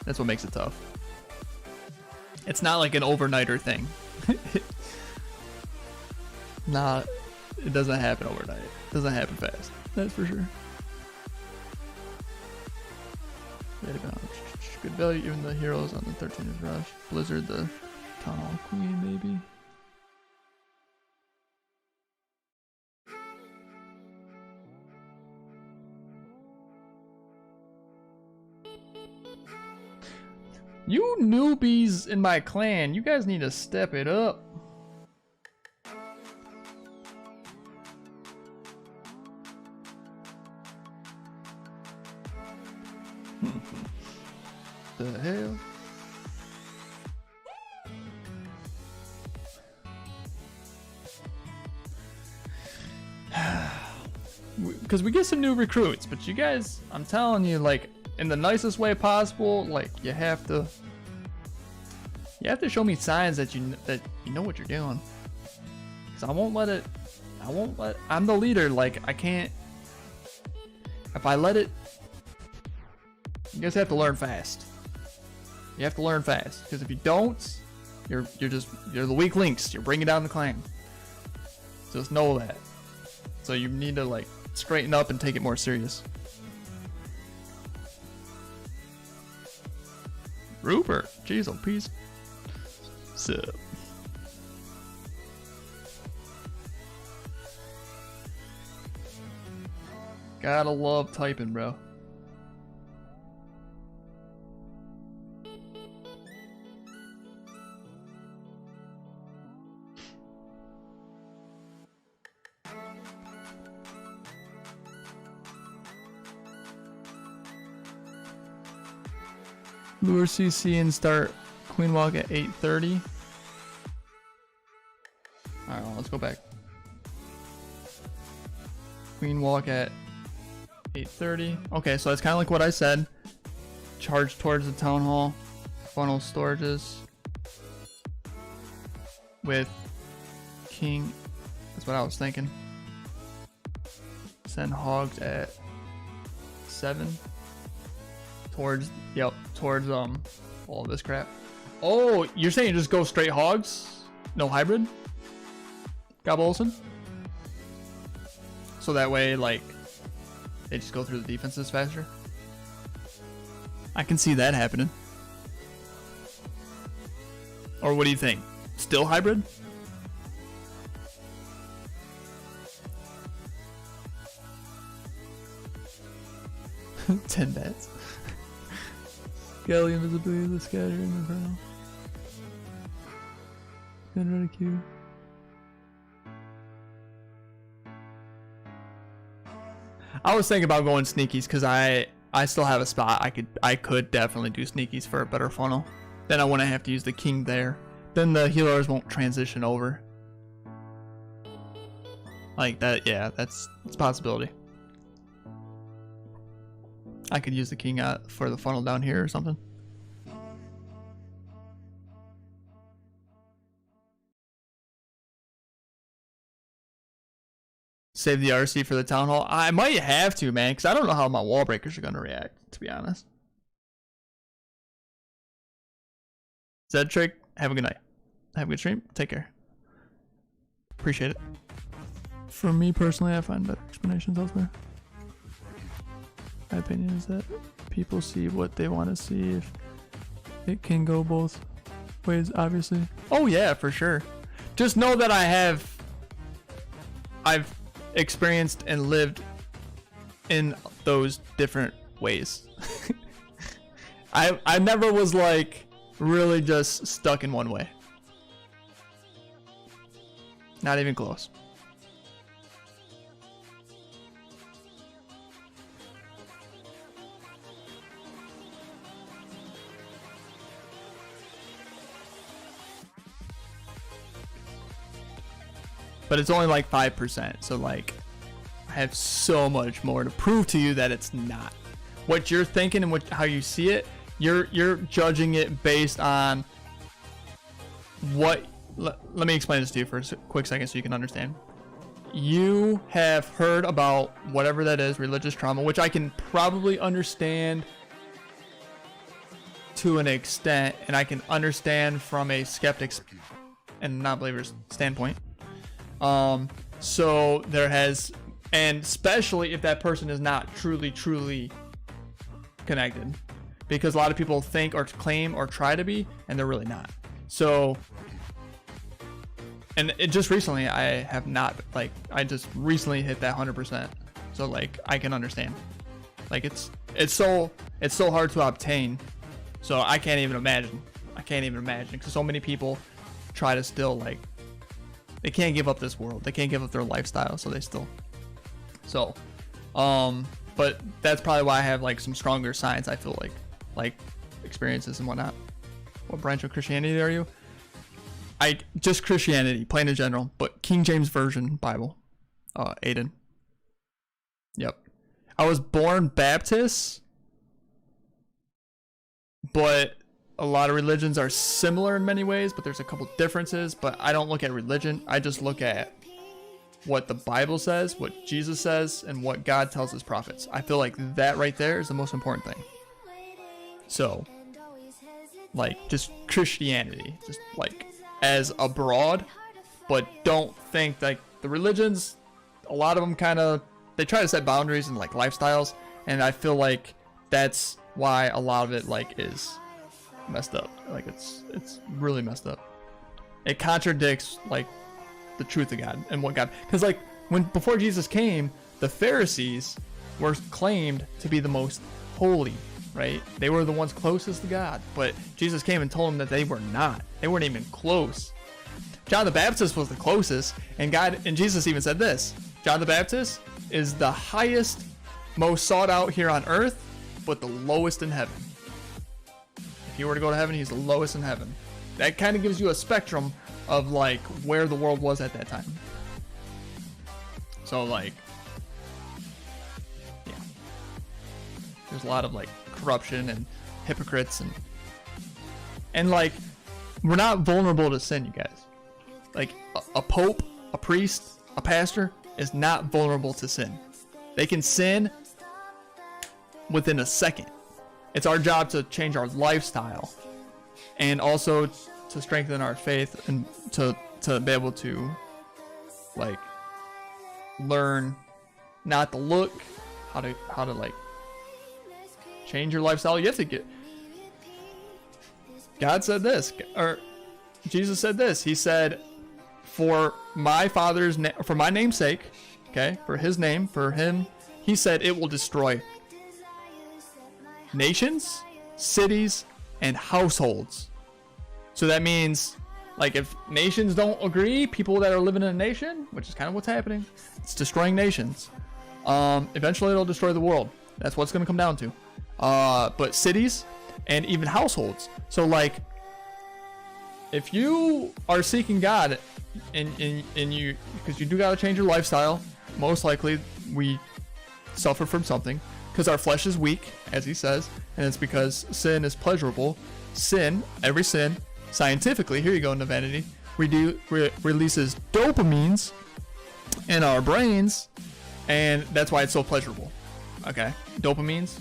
That's what makes it tough. It's not like an overnighter thing. Nah, it doesn't happen overnight. It doesn't happen fast. That's for sure. Good value, even the heroes on the 13th rush. Blizzard, the Town Hall Queen, maybe. You newbies in my clan, you guys need to step it up. The hell? Because we get some new recruits, but you guys, I'm telling you, like, in the nicest way possible, like, you have to show me signs that you know what you're doing. Because I'm the leader, like, I can't, if I let it, you guys have to learn fast. You have to learn fast, because if you don't, you're the weak links. You're bringing down the clan. Just know that. So you need to like straighten up and take it more serious. Rupert, jeez, oh peace. Sup? Gotta love typing, bro. Lure CC and start Queen Walk at 8:30. Alright, well, let's go back. Queen Walk at 8:30. Okay, so that's kind of like what I said. Charge towards the town hall. Funnel storages. With King. That's what I was thinking. Send hogs at 7. Towards, yep, towards all this crap. Oh, you're saying just go straight hogs? No hybrid? Gobble Olsen? So that way, like, they just go through the defenses faster? I can see that happening. Or what do you think? Still hybrid? Ten bats. Galley invisibility of the scatter in the inferno. Send ready queue. I was thinking about going sneakies because I still have a spot. I could definitely do sneakies for a better funnel. Then I wouldn't have to use the king there. Then the healers won't transition over. Like that, yeah, it's a possibility. I could use the king for the funnel down here or something. Save the RC for the town hall. I might have to, man, because I don't know how my wall breakers are going to react, to be honest. Zed Trick, have a good night. Have a good stream. Take care. Appreciate it. For me personally, I find better explanations elsewhere. My opinion is that people see what they want to see. If it can go both ways, obviously. Oh yeah, for sure. Just know that I've experienced and lived in those different ways. I never was like really just stuck in one way. Not even close. But it's only like 5%, so like I have so much more to prove to you that it's not. What you're thinking and how you see it, you're judging it based on what. Let me explain this to you for a quick second so you can understand. You have heard about whatever that is, religious trauma, which I can probably understand to an extent, and I can understand from a skeptic's and non-believer's standpoint. So there has, and especially if that person is not truly connected, because a lot of people think or claim or try to be, and they're really not. So, and it just recently, I have not, like, I just recently hit that 100%. So like, I can understand. Like it's so hard to obtain. So I can't even imagine. Because so many people try to still, like, they can't give up this world. They can't give up their lifestyle, so they still. So, but that's probably why I have like some stronger signs. I feel like experiences and whatnot. What branch of Christianity are you? I just Christianity, plain in general, but King James Version Bible. Aiden. Yep. I was born Baptist, but a lot of religions are similar in many ways, but there's a couple differences. But I don't look at religion. I just look at what the Bible says, what Jesus says, and what God tells his prophets. I feel like that right there is the most important thing. So, like, just Christianity, just like as a broad, but don't think like the religions, a lot of them kind of, they try to set boundaries and like lifestyles. And I feel like that's why a lot of it like is messed up. Like it's really messed up. It contradicts like the truth of God and what God, because like before Jesus came, the Pharisees were claimed to be the most holy, right? They were the ones closest to God, but Jesus came and told them that they were not. They weren't even close. John the Baptist was the closest, and Jesus even said this: John the Baptist is the highest, most sought out here on earth, but the lowest in heaven. If he were to go to heaven, he's the lowest in heaven. That kind of gives you a spectrum of like where the world was at that time. So like, yeah, there's a lot of like corruption and hypocrites and like, we're not vulnerable to sin, you guys. Like a pope, a priest, a pastor is not vulnerable to sin. They can sin within a second. It's our job to change our lifestyle and also to strengthen our faith and to be able to like learn not to look, how to like change your lifestyle. You have to get, God said this, or Jesus said this. He said, for my for my name's sake, okay, for his name, for him, he said it will destroy nations, cities, and households. So that means, like, if nations don't agree, people that are living in a nation, which is kind of what's happening, it's destroying nations. Eventually it'll destroy the world. That's what it's going to come down to. But cities and even households. So like, if you are seeking God and you, because you do got to change your lifestyle, most likely we suffer from something because our flesh is weak, as he says, and it's because sin is pleasurable. Every sin, scientifically, here you go, Navanity, releases dopamines in our brains, and that's why it's so pleasurable. Okay, dopamines.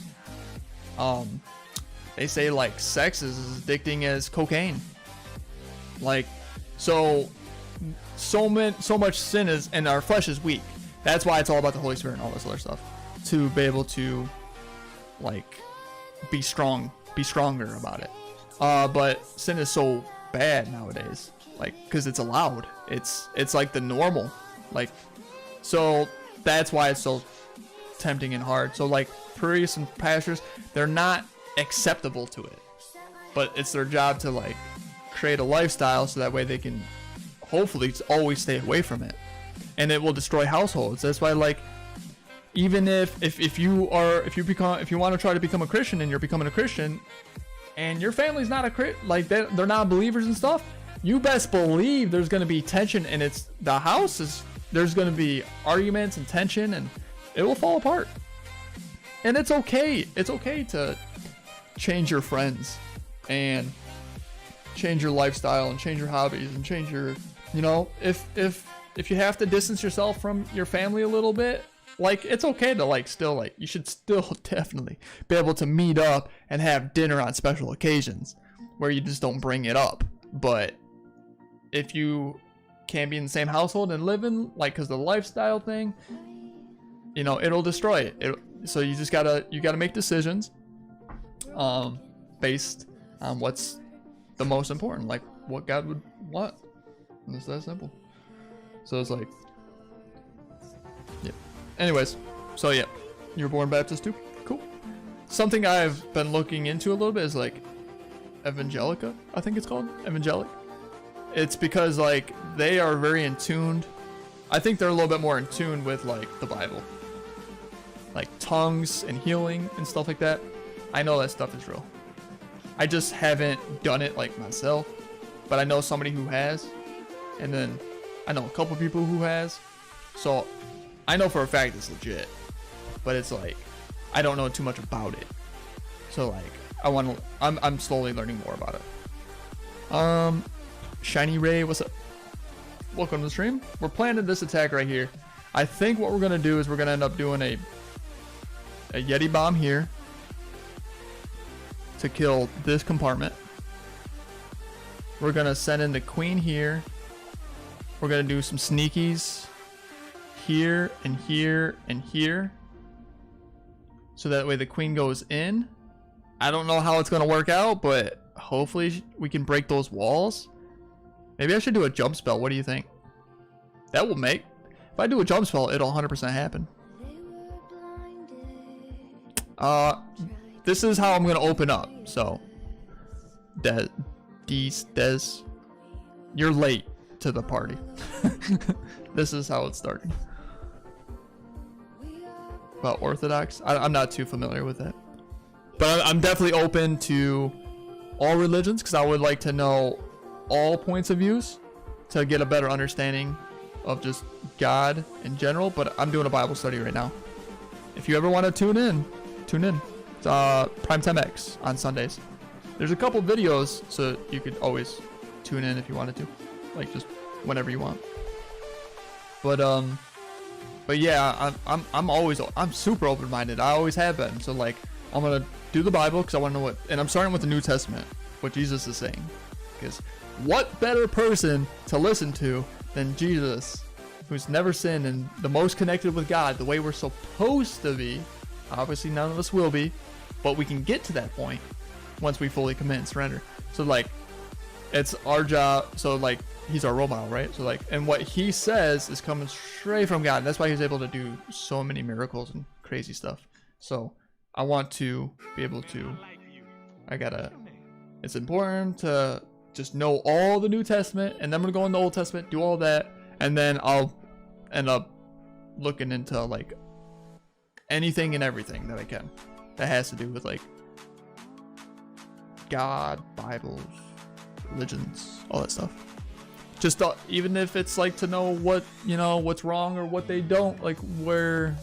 They say like sex is as addicting as cocaine. Like, so much sin is, and our flesh is weak. That's why it's all about the Holy Spirit and all this other stuff, to be able to like be stronger about it. But sin is so bad nowadays, like, because it's allowed. It's like the normal, like, so that's why it's so tempting and hard. So like priests and pastors, they're not acceptable to it, but it's their job to like create a lifestyle so that way they can hopefully always stay away from it, and it will destroy households. That's why, like, even if you want to try to become a Christian and you're becoming a Christian and your family's not like they're not believers and stuff, you best believe there's going to be tension, and there's going to be arguments and tension, and it will fall apart. And it's okay to change your friends and change your lifestyle and change your hobbies and change your, you know, if you have to distance yourself from your family a little bit, like, it's okay to like still, like, you should still definitely be able to meet up and have dinner on special occasions where you just don't bring it up. But if you can't be in the same household and live in, like, because the lifestyle thing, you know, it'll destroy it. So you just gotta make decisions based on what's the most important, like what God would want. And it's that simple. So it's like, yeah. Anyways, so yeah, you're born Baptist too? Cool. Something I've been looking into a little bit is like Evangelica, I think it's called, Evangelic. It's because like they are very in tune. I think they're a little bit more in tune with like the Bible, like tongues and healing and stuff like that. I know that stuff is real. I just haven't done it like myself, but I know somebody who has, and then I know a couple people who has. So I know for a fact it's legit, but it's like I don't know too much about it. So like I'm slowly learning more about it. Shiny Ray, what's up? Welcome to the stream. We're planning this attack right here. I think what we're gonna do is we're gonna end up doing a Yeti bomb here to kill this compartment. We're gonna send in the queen here. We're gonna do some sneakies here and here and here, so that way the queen goes in. I don't know how it's gonna work out, but hopefully we can break those walls. Maybe I should do a jump spell. What do you think? That will make, if I do a jump spell, it'll 100% happen. This is how I'm gonna open up. So, Des, you're late to the party. This is how it's starting. About Orthodox, I'm not too familiar with it, but I'm definitely open to all religions because I would like to know all points of views to get a better understanding of just God in general. But I'm doing a Bible study right now. If you ever want to tune in. It's Primetime X on Sundays. There's a couple videos, so you could always tune in if you wanted to, like just whenever you want. But yeah, I'm super open-minded. I always have been. So like, I'm gonna do the Bible because I want to know what, and I'm starting with the New Testament, what Jesus is saying. Because what better person to listen to than Jesus, who's never sinned and the most connected with God, the way we're supposed to be. Obviously, none of us will be, but we can get to that point once we fully commit and surrender. So like, it's our job. So like, he's our role model, right? So like, and what he says is coming straight from God. And that's why he's able to do so many miracles and crazy stuff. So I want to be able to, it's important to just know all the New Testament, and then I'm gonna go in the Old Testament, do all that, and then I'll end up looking into like anything and everything that I can that has to do with like God, Bibles, religions, all that stuff. Just even if it's like to know what, you know, what's wrong or what they don't, like where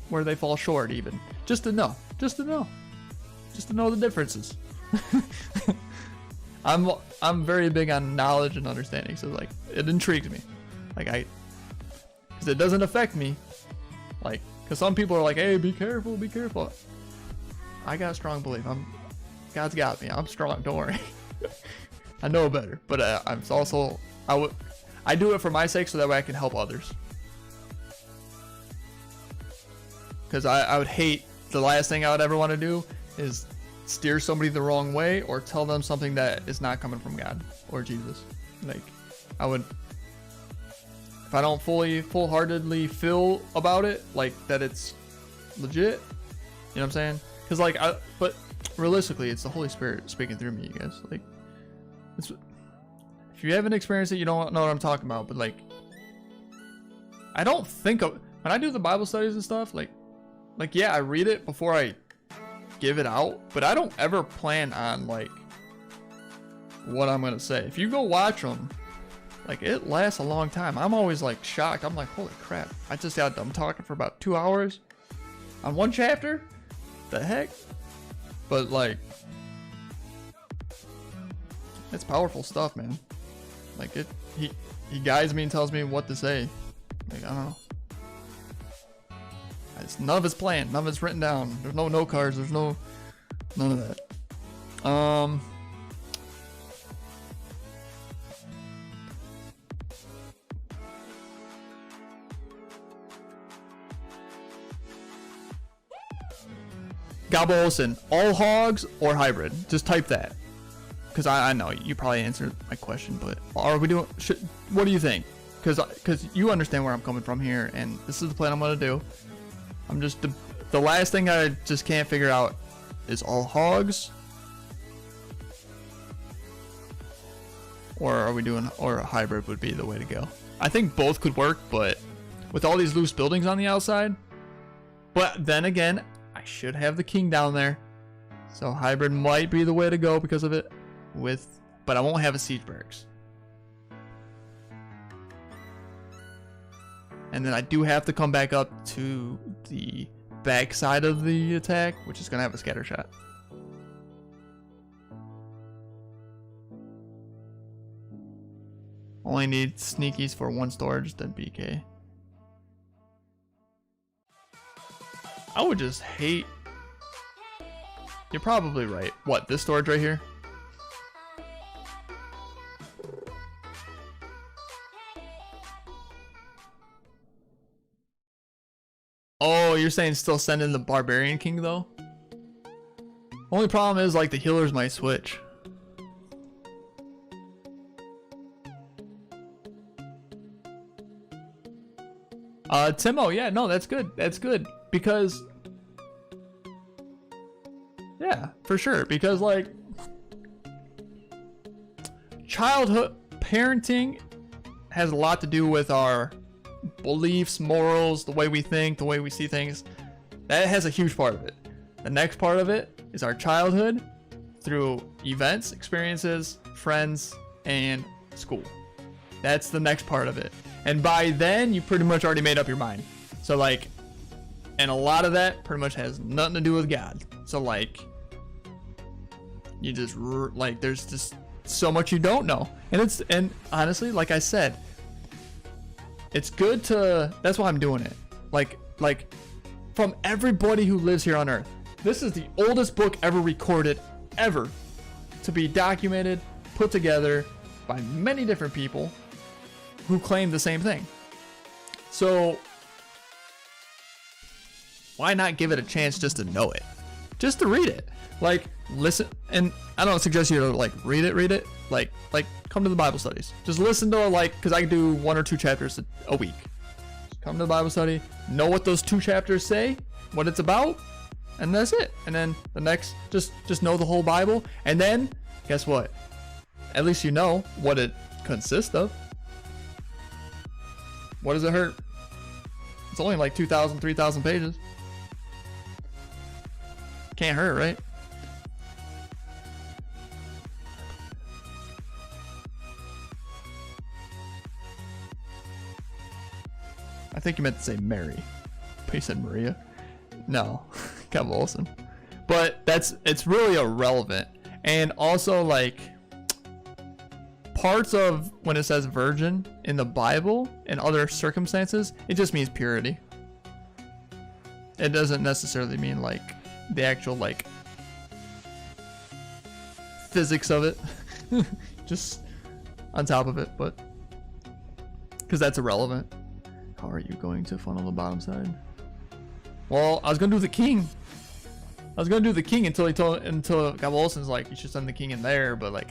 they fall short, even just to know the differences. I'm very big on knowledge and understanding, so like it intrigues me, like because it doesn't affect me, like because some people are like, hey, be careful. I got a strong belief. God's got me. I'm strong. Don't worry. I know better, but I'm also I do it for my sake so that way I can help others. Because I would hate, the last thing I would ever want to do is steer somebody the wrong way or tell them something that is not coming from God or Jesus. Like I would, if I don't full-heartedly feel about it, like that it's legit, you know what I'm saying? Because like but realistically, it's the Holy Spirit speaking through me, you guys. Like, if you haven't experienced it, you don't know what I'm talking about. But like, I don't think of, when I do the Bible studies and stuff, like yeah, I read it before I give it out, but I don't ever plan on like what I'm gonna say. If you go watch them, like it lasts a long time. I'm always like shocked. I'm like, holy crap! I just got done talking for about 2 hours on one chapter. The heck? But like, it's powerful stuff, man. Like he guides me and tells me what to say. Like, I don't know. None of it's planned. None of it's written down. There's no note cards. There's none of that. Gabo Olsen, all hogs or hybrid? Just type that. Because I know you probably answered my question, but are we doing? What do you think? Because you understand where I'm coming from here, and this is the plan I'm gonna do. I'm just the last thing I just can't figure out is all hogs, or are we doing, or a hybrid would be the way to go. I think both could work, but with all these loose buildings on the outside. But then again, I should have the king down there, so hybrid might be the way to go because of it. But I won't have a siege barracks. And then I do have to come back up to the back side of the attack, which is gonna have a scatter shot. Only need sneakies for 1 storage, then BK. I would just hate. You're probably right. What, this storage right here? Oh, you're saying still send in the Barbarian King though? Only problem is like the healers might switch. Timo, yeah, no, that's good. That's good because Yeah, for sure. Because like childhood parenting has a lot to do with our beliefs, morals, the way we think, the way we see things. That has a huge part of it. The next part of it is our childhood through events, experiences, friends, and school. That's the next part of it. And by then, you pretty much already made up your mind. So like, and a lot of that pretty much has nothing to do with God. So like, you just like, there's just so much you don't know. And honestly, like I said, it's good to, that's why I'm doing it. Like from everybody who lives here on earth, this is the oldest book ever recorded, ever, to be documented, put together by many different people who claim the same thing. So why not give it a chance just to know it, just to read it, like listen. And I don't suggest you to like read it, like come to the Bible studies, just listen to, like, because I do 1 or 2 chapters a week. Just come to the Bible study, know what those 2 chapters say, what it's about, and that's it. And then the next, just know the whole Bible, and then guess what, at least you know what it consists of. What does it hurt? It's only like 2,000, 3,000 pages. Can't hurt, right? I think you meant to say Mary, but you said Maria. No, Kevin Olson. But it's really irrelevant. And also, like, parts of when it says virgin in the Bible and other circumstances, it just means purity. It doesn't necessarily mean like the actual like physics of it. Just on top of it, but because that's irrelevant. How are you going to funnel the bottom side? Well, I was gonna do the king. I was gonna do the king until Gab Olson's like, you should send the king in there, but like,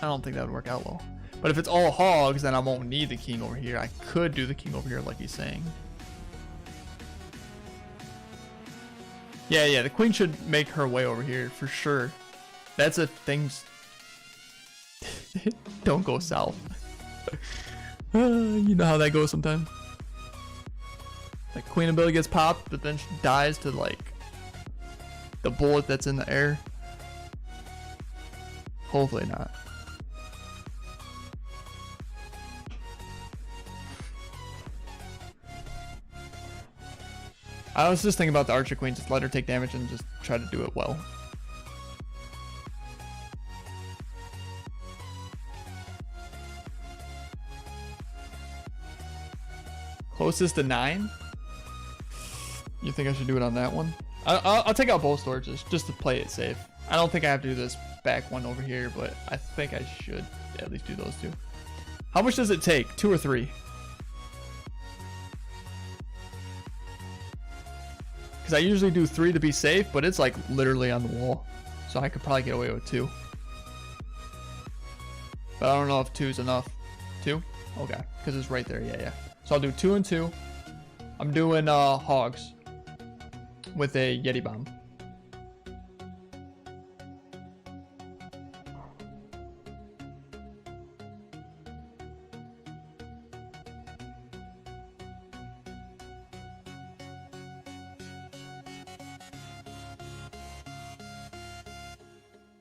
I don't think that would work out well. But if it's all hogs, then I won't need the king over here. I could do the king over here like he's saying. Yeah, the queen should make her way over here for sure. That's a thing. Don't go south. You know how that goes sometimes. Like Queen ability gets popped, but then she dies to like the bullet that's in the air. Hopefully not. I was just thinking about the Archer Queen, just let her take damage and just try to do it well. Closest to 9? You think I should do it on that one? I'll take out both torches just to play it safe. I don't think I have to do this back one over here, but I think I should at least do those 2. How much does it take? 2 or 3? Because I usually do 3 to be safe, but it's like literally on the wall. So I could probably get away with 2. But I don't know if 2 is enough. 2? Okay, because it's right there. Yeah. So I'll do 2 and 2. I'm doing hogs with a Yeti bomb.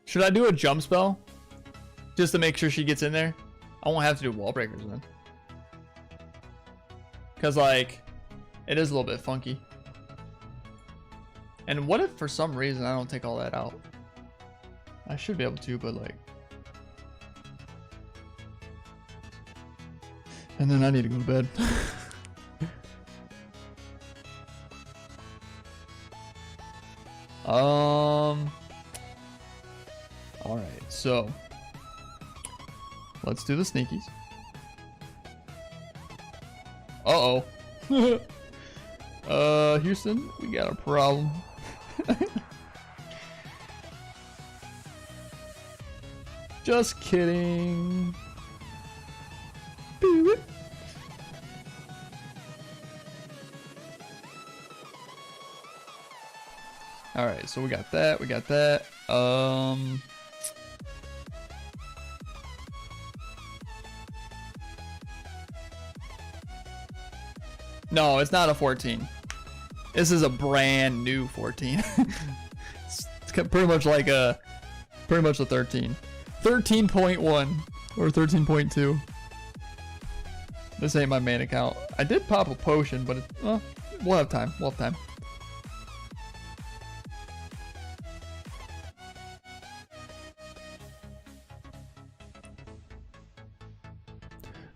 Should I do a jump spell? Just to make sure she gets in there? I won't have to do wall breakers then. Because, like, it is a little bit funky. And what if for some reason I don't take all that out? I should be able to, but like... And then I need to go to bed. Alright, so... Let's do the sneakies. Uh-oh. Houston, we got a problem. Just kidding. All right, so we got that. We got that. No, it's not a 14. This is a brand new 14. It's pretty much like a, pretty much a 13. 13.1 or 13.2. This ain't my main account. I did pop a potion, but well, we'll have time. We'll have time.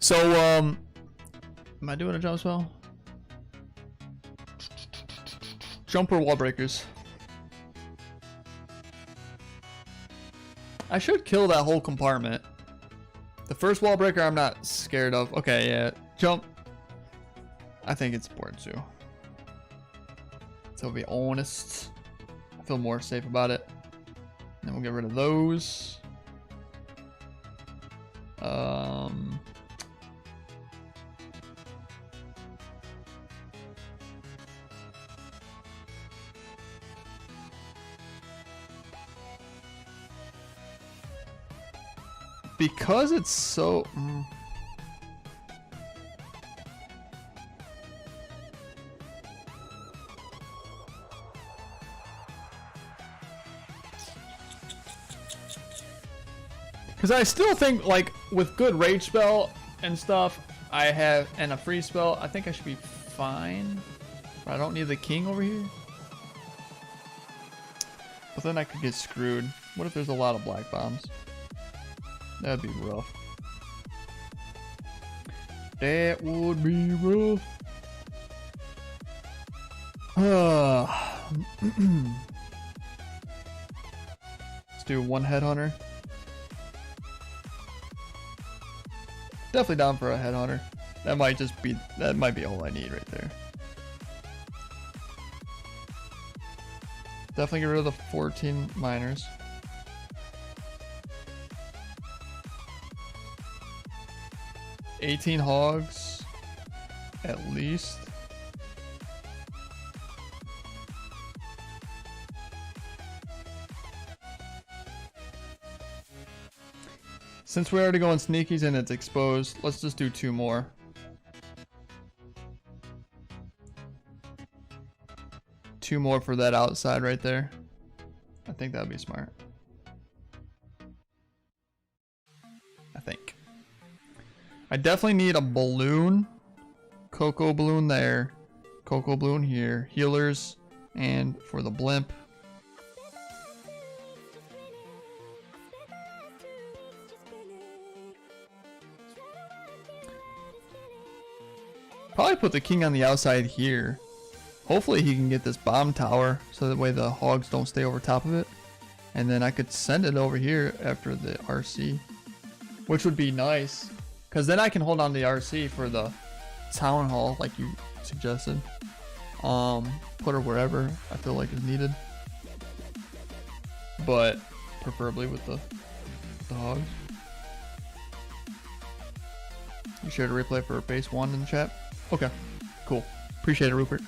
So, am I doing a jump spell? Jumper wall breakers. I should kill that whole compartment. The first wall breaker I'm not scared of. Okay, yeah. Jump. I think it's important too. So to be honest, I feel more safe about it. And then we'll get rid of those. Because it's so... Because I still think, like, with good rage spell and stuff, I have, and a free spell, I think I should be fine. But I don't need the king over here. But then I could get screwed. What if there's a lot of black bombs? That'd be rough. That would be rough. Let's do one headhunter. Definitely down for a headhunter. That might just be, that might be all I need right there. Definitely get rid of the 14 miners. $18 hogs, at least. Since we're already going sneakies and it's exposed, let's just do 2 more. Two more for that outside right there. I think that'd be smart. I think. I definitely need a balloon. Cocoa balloon there. Cocoa balloon here. Healers. And for the blimp. Probably put the king on the outside here. Hopefully he can get this bomb tower so that way the hogs don't stay over top of it. And then I could send it over here after the RC. Which would be nice. Because then I can hold on to the RC for the town hall like you suggested. Put her wherever I feel like is needed. But preferably with the hogs. You shared a replay for base 1 in the chat? Okay, cool. Appreciate it, Rupert.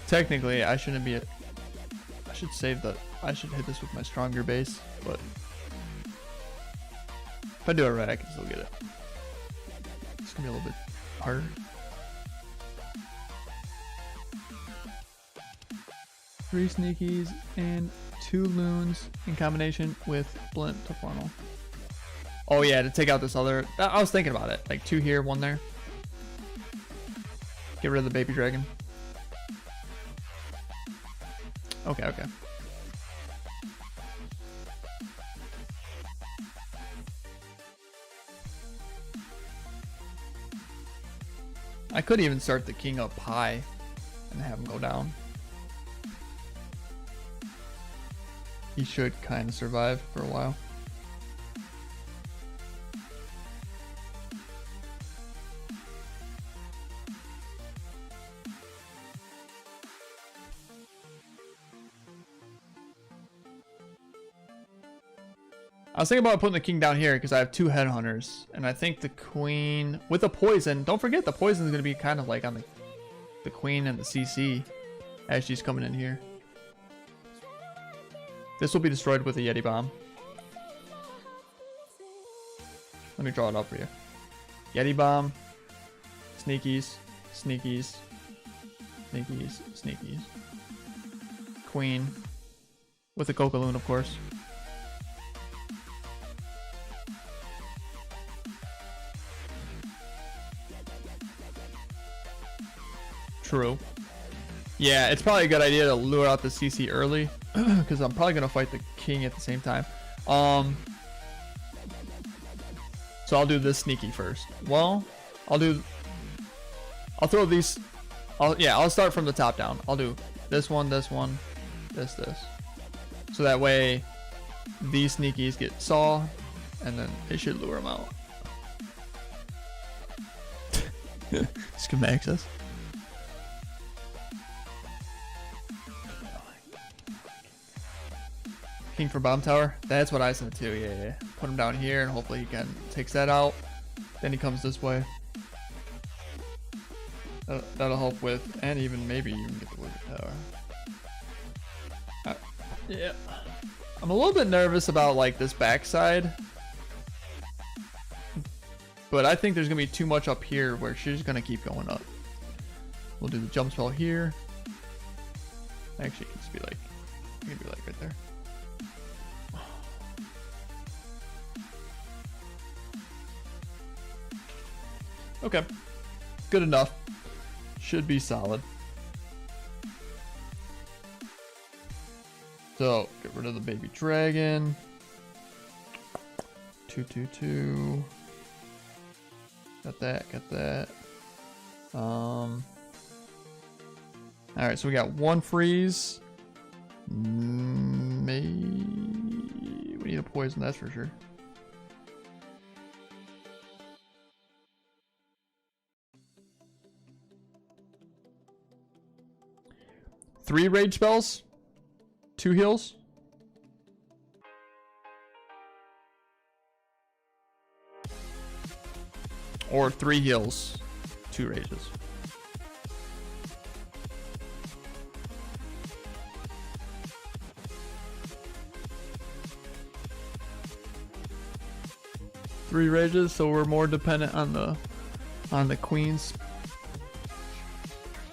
Technically, I shouldn't be. I should save the. I should hit this with my stronger base, but if I do it right, I can still get it. It's gonna be a little bit harder. Three sneakies and 2 loons in combination with blimp to funnel. Oh yeah, to take out this other. I was thinking about it. Like 2 here, 1 there. Get rid of the baby dragon. Okay, okay. I could even start the king up high and have him go down. He should kind of survive for a while. I was thinking about putting the king down here because I have 2 headhunters, and I think the queen with the poison. Don't forget the poison is going to be kind of like on the queen and the CC as she's coming in here. This will be destroyed with a Yeti bomb. Let me draw it up for you. Yeti bomb, sneakies, sneakies, sneakies, sneakies. Queen with a Kokoloon, of course. True. Yeah, it's probably a good idea to lure out the CC early because I'm probably gonna fight the king at the same time. So I'll do this sneaky first. Well, I'll throw these. I'll start from the top down. I'll do this one, this. So that way these sneakies get saw and then it should lure them out. Scheme access. King for bomb tower. That's what I said too. Yeah. Put him down here and hopefully he takes that out. Then he comes this way. That'll help with, and even maybe even get the wizard tower. Yeah. I'm a little bit nervous about like this backside, but I think there's gonna be too much up here where she's gonna keep going up. We'll do the jump spell here. Actually, it can be like right there. Okay, good enough. Should be solid. So get rid of the baby dragon. 2/2/2. Got that. All right, so we got 1 freeze. Maybe we need a poison, that's for sure. Three rage spells, 2 heals. Or 3 heals, 2 rages. Three rages, so we're more dependent on the queens,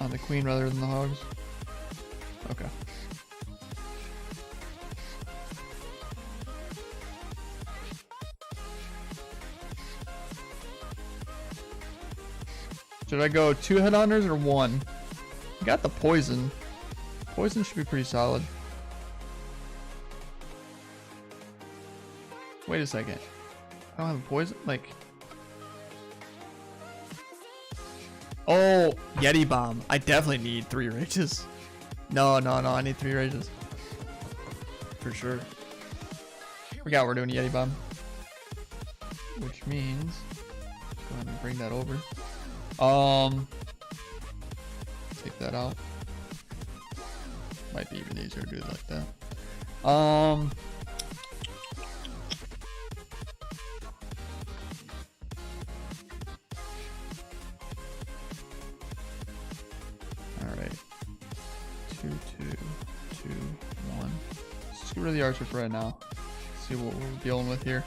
on the queen rather than the hogs. Okay. Should I go 2 headhunters or 1? Got the poison. Poison should be pretty solid. Wait a second. I don't have a poison? Like... Oh, Yeti bomb. I definitely need 3 rages. No, I need 3 rages. For sure. Forgot we're doing Yeti bomb. Which means... Let's go ahead and bring that over. Take that out. Might be even easier to do it like that. Alright. 2, 2, 2, 1. Let's get rid of the archer for right now. See what we're dealing with here.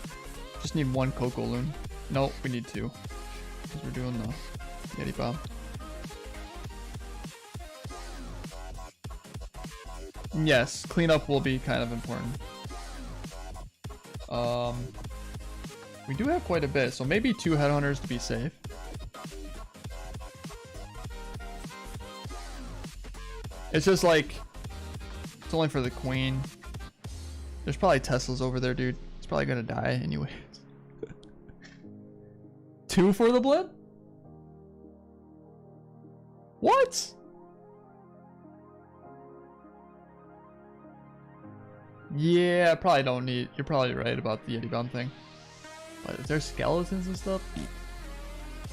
Just need 1 Kokoloon. Nope, we need 2. Because we're doing the Yeti bomb. Yes, cleanup will be kind of important. We do have quite a bit, so maybe 2 headhunters to be safe. It's just like, it's only for the queen. There's probably Teslas over there, dude. It's probably gonna die anyways. 2 for the blip? What? Yeah, I probably don't need. You're probably right about the Yeti bomb thing. But is there skeletons and stuff?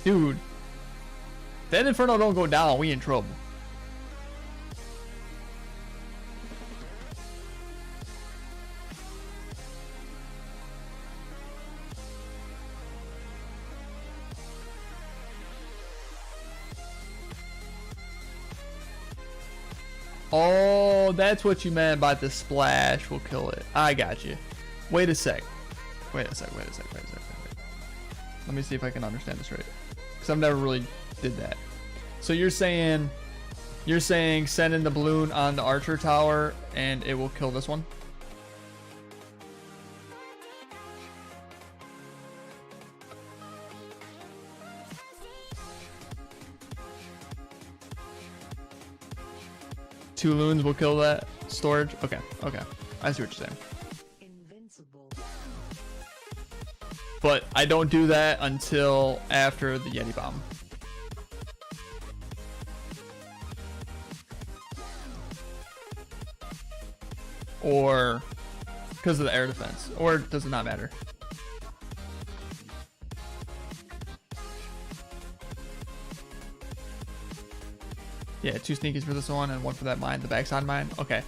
Dude. If that Inferno don't go down, we in trouble. Oh, that's what you meant by the splash will kill it. I got you. Wait a sec. Wait a sec. Let me see if I can understand this right. Because I've never really did that. So you're saying send in the balloon on the archer tower and it will kill this one? Two loons will kill that storage? Okay, okay. I see what you're saying. Invincible. But I don't do that until after the Yeti bomb. Or because of the air defense. Or does it not matter? Yeah, 2 sneakies for this one and 1 for that mine, the backside mine. Okay.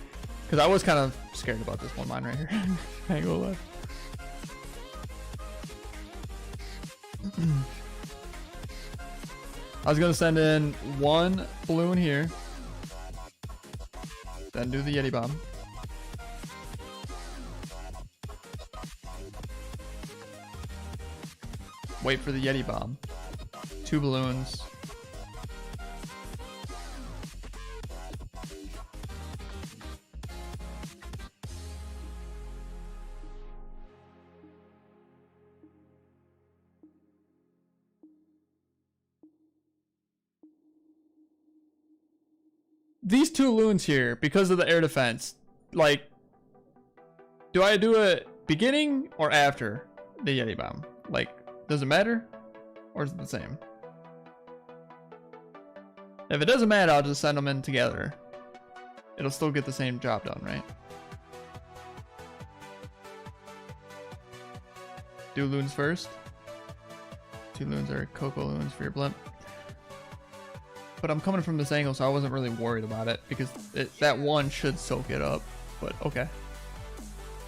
Because I was kind of scared about this one mine right here. I ain't gonna lie. I was gonna send in 1 balloon here. Then do the Yeti bomb. Wait for the Yeti bomb. 2 balloons. These 2 loons here, because of the air defense, like, do I do it beginning or after the Yeti bomb? Like, does it matter? Or is it the same? If it doesn't matter, I'll just send them in together. It'll still get the same job done, right? Do loons first. 2 loons are cocoa loons for your blimp. But I'm coming from this angle, so I wasn't really worried about it because that 1 should soak it up. But okay,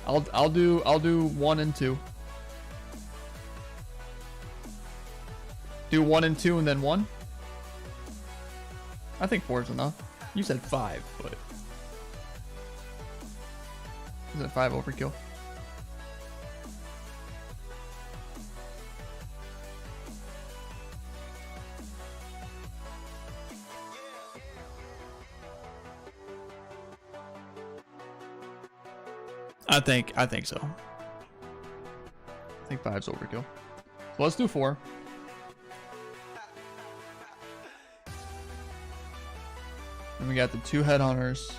I'll do 1 and 2. Do 1 and 2 and then 1. I think 4 is enough. You said 5, but is that 5 overkill? I think so. I think 5's overkill. So let's do 4. And we got the 2 headhunters.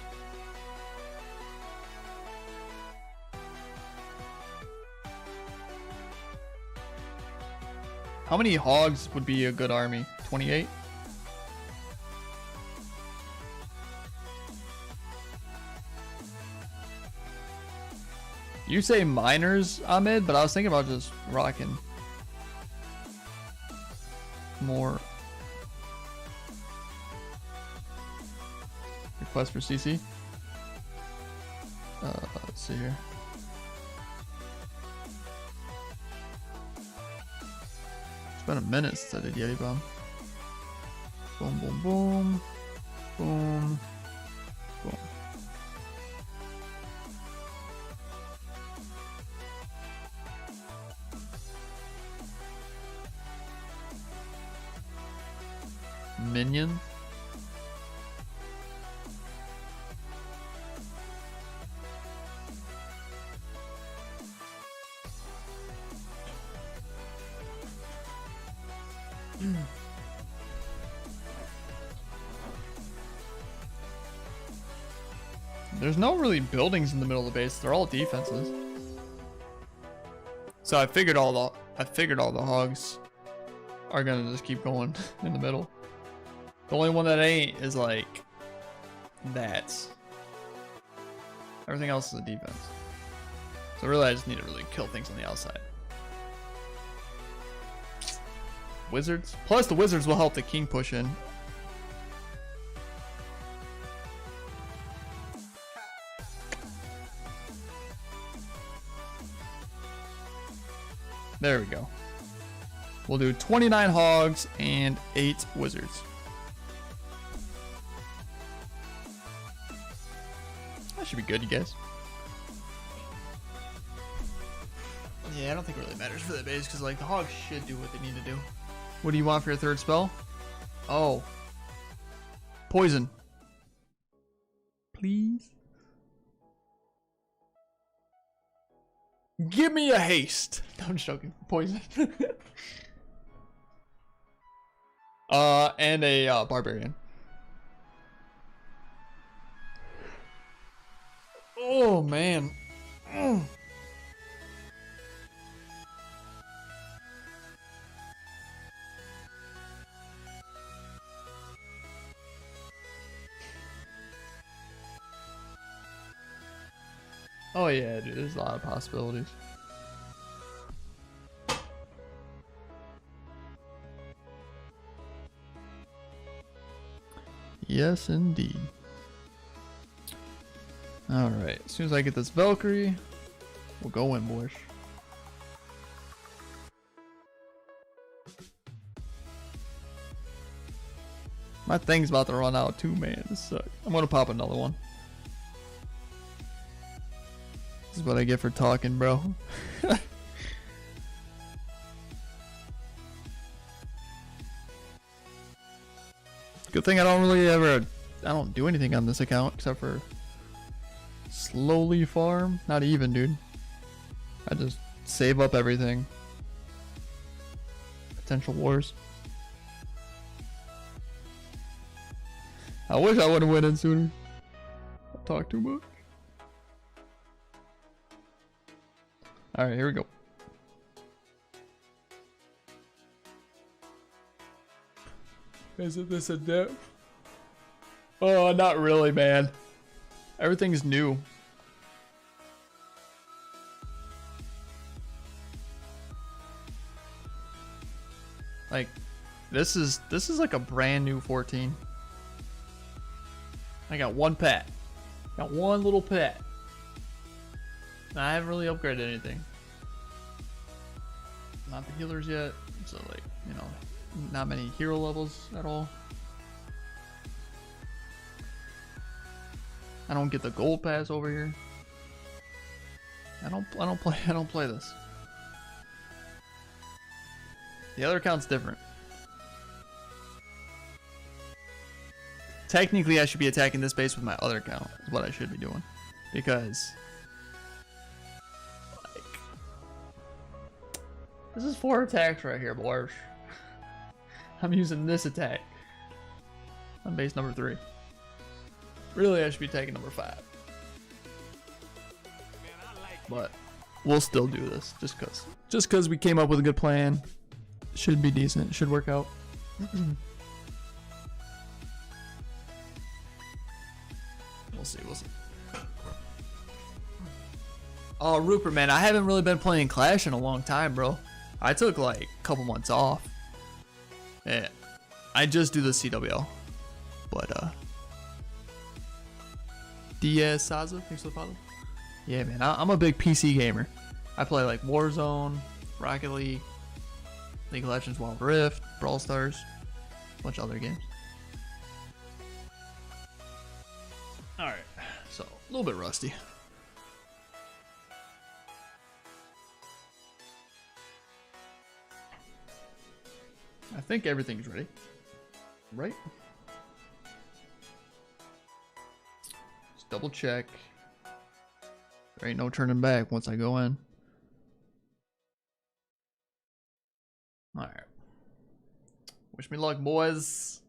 How many hogs would be a good army? 28? You say miners, Ahmed, but I was thinking about just rocking more. Request for CC. Let's see here. It's been a minute since I did Yeti Bomb. Boom, boom, boom. Boom. Boom. Minion. There's no really buildings in the middle of the base. They're all defenses. So I figured all the hogs are gonna just keep going in the middle. The only one that ain't is like that. Everything else is a defense. So really I just need to really kill things on the outside. Wizards? Plus the wizards will help the king push in. There we go. We'll do 29 hogs and 8 wizards. should be good, you guys. Yeah, I don't think it really matters for that base because like the hogs should do what they need to do. What do you want for your third spell? Oh, poison. Please. Give me a haste. No, I'm just joking. Poison. And a barbarian. Oh man. Oh yeah, dude, there's a lot of possibilities. Yes, indeed. Alright, as soon as I get this Valkyrie, we'll go in, boys. My thing's about to run out too, man. This sucks. I'm gonna pop another one. This is what I get for talking, bro. Good thing I don't do anything on this account except for slowly farm. Not even, dude. I just save up everything. Potential wars. I wish I would have went in sooner. I talk too much. Alright, here we go. Isn't this a depth? Oh, not really, man. Everything's new. Like, this is like a brand new 14. I got one pet. Got one little pet. I haven't really upgraded anything. Not the healers yet, so like, you know, not many hero levels at all. I don't get the gold pass over here. I don't play this. The other account's different. Technically, I should be attacking this base with my other account, is what I should be doing. Because this is 4 attacks right here, boys. I'm using this attack on base number 3. Really, I should be taking number 5. But we'll still do this just cause. Just cause we came up with a good plan. Should be decent. Should work out. We'll see. We'll see. Oh, Rupert, man, I haven't really been playing Clash in a long time, bro. I took like a couple months off. Yeah, I just do the CWL. But Diaz Saza, thanks for the follow. Yeah, man, I'm a big PC gamer. I play like Warzone, Rocket League, League of Legends, Wild Rift, Brawl Stars, a bunch of other games. Alright, so a little bit rusty. I think everything's ready, right? Just double check. There ain't no turning back once I go in. All right. Wish me luck, boys.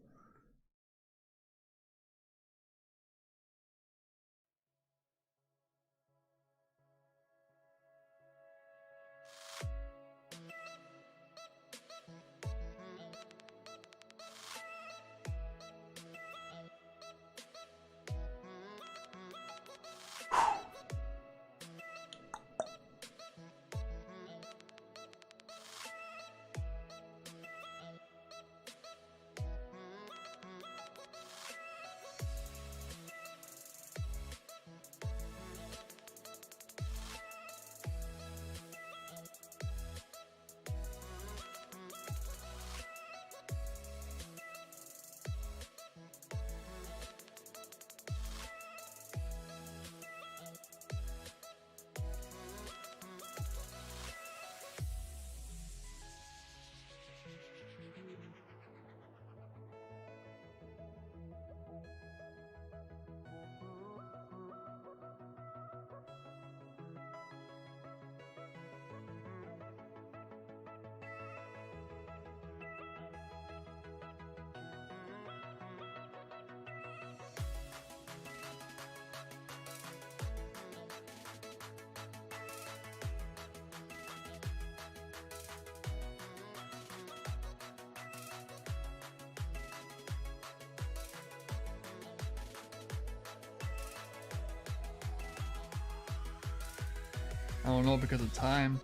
I don't know because of time.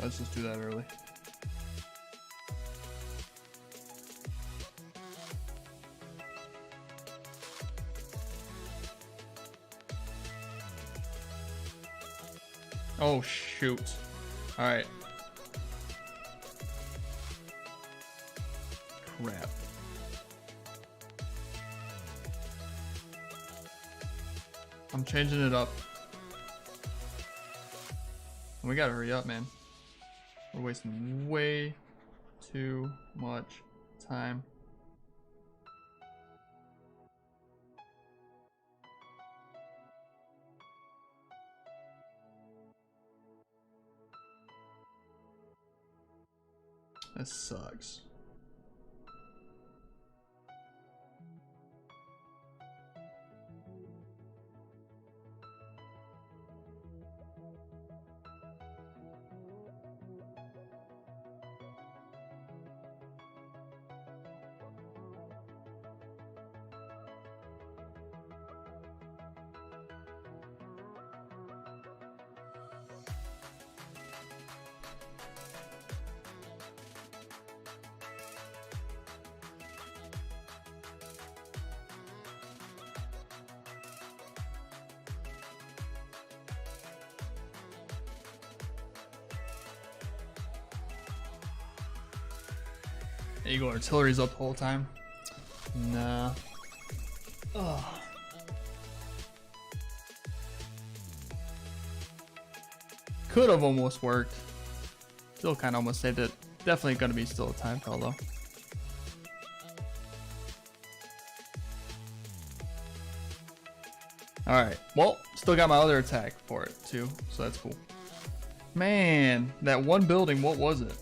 Let's just do that early. Oh shoot. Alright. Crap. I'm changing it up. We gotta hurry up, man. We're wasting way too much time. This sucks. Eagle artillery's up the whole time. Nah. Ugh. Could have almost worked. Still kind of almost saved it. Definitely gonna be still a time call though. Alright, well, still got my other attack for it too, so that's cool. Man, that one building, what was it?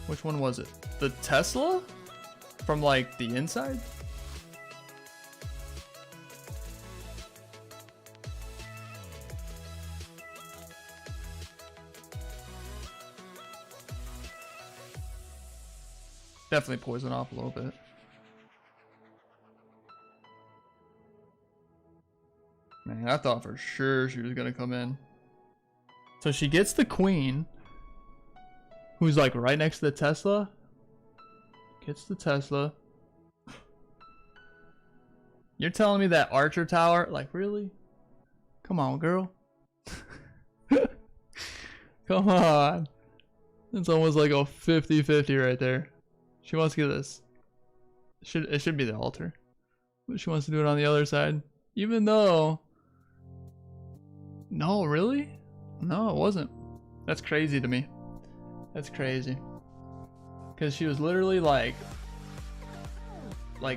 Which one was it? The Tesla? From like the inside? Definitely poison off a little bit. Man, I thought for sure she was gonna come in. So she gets the queen, who's like right next to the Tesla. Gets the Tesla. You're telling me that Archer Tower, like really? Come on, girl. Come on. It's almost like a 50-50 right there. She wants to get this. It should be the altar. But she wants to do it on the other side. Even though... No, really? No, it wasn't. That's crazy to me. That's crazy. Because she was literally like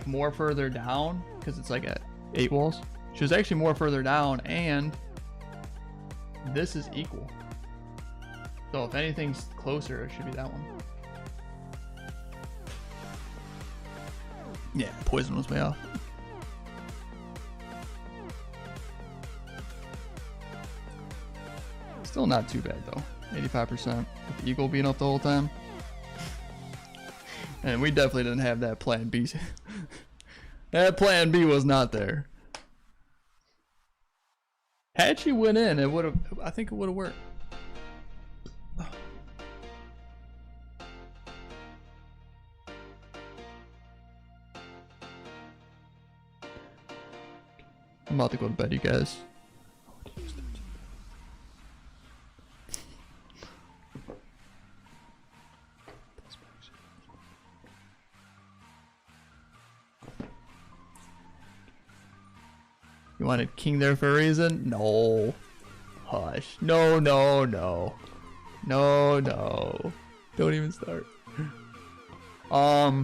more further down. Because it's like at 8 walls. She was actually more further down, and this is equal. So if anything's closer, it should be that one. Yeah, poison was way off. Still not too bad though. 85% with the eagle being up the whole time. And we definitely didn't have that plan B. That plan B was not there. Had she went in, it would have. I think it would have worked. I'm about to go to bed, you guys. You wanted king there for a reason? No. Hush. No, no, no. No, no. Don't even start. I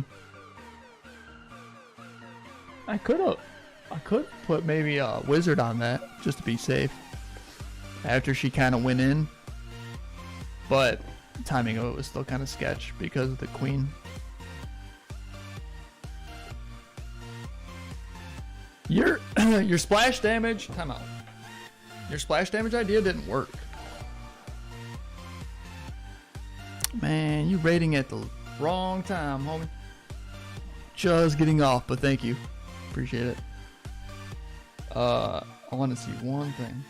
could put maybe a wizard on that just to be safe. After she kind of went in. But the timing of it was still kind of sketch because of the queen. Your your splash damage. Time out. Your splash damage idea didn't work. Man, you rating at the wrong time, homie. Just getting off, but thank you. Appreciate it. I want to see one thing.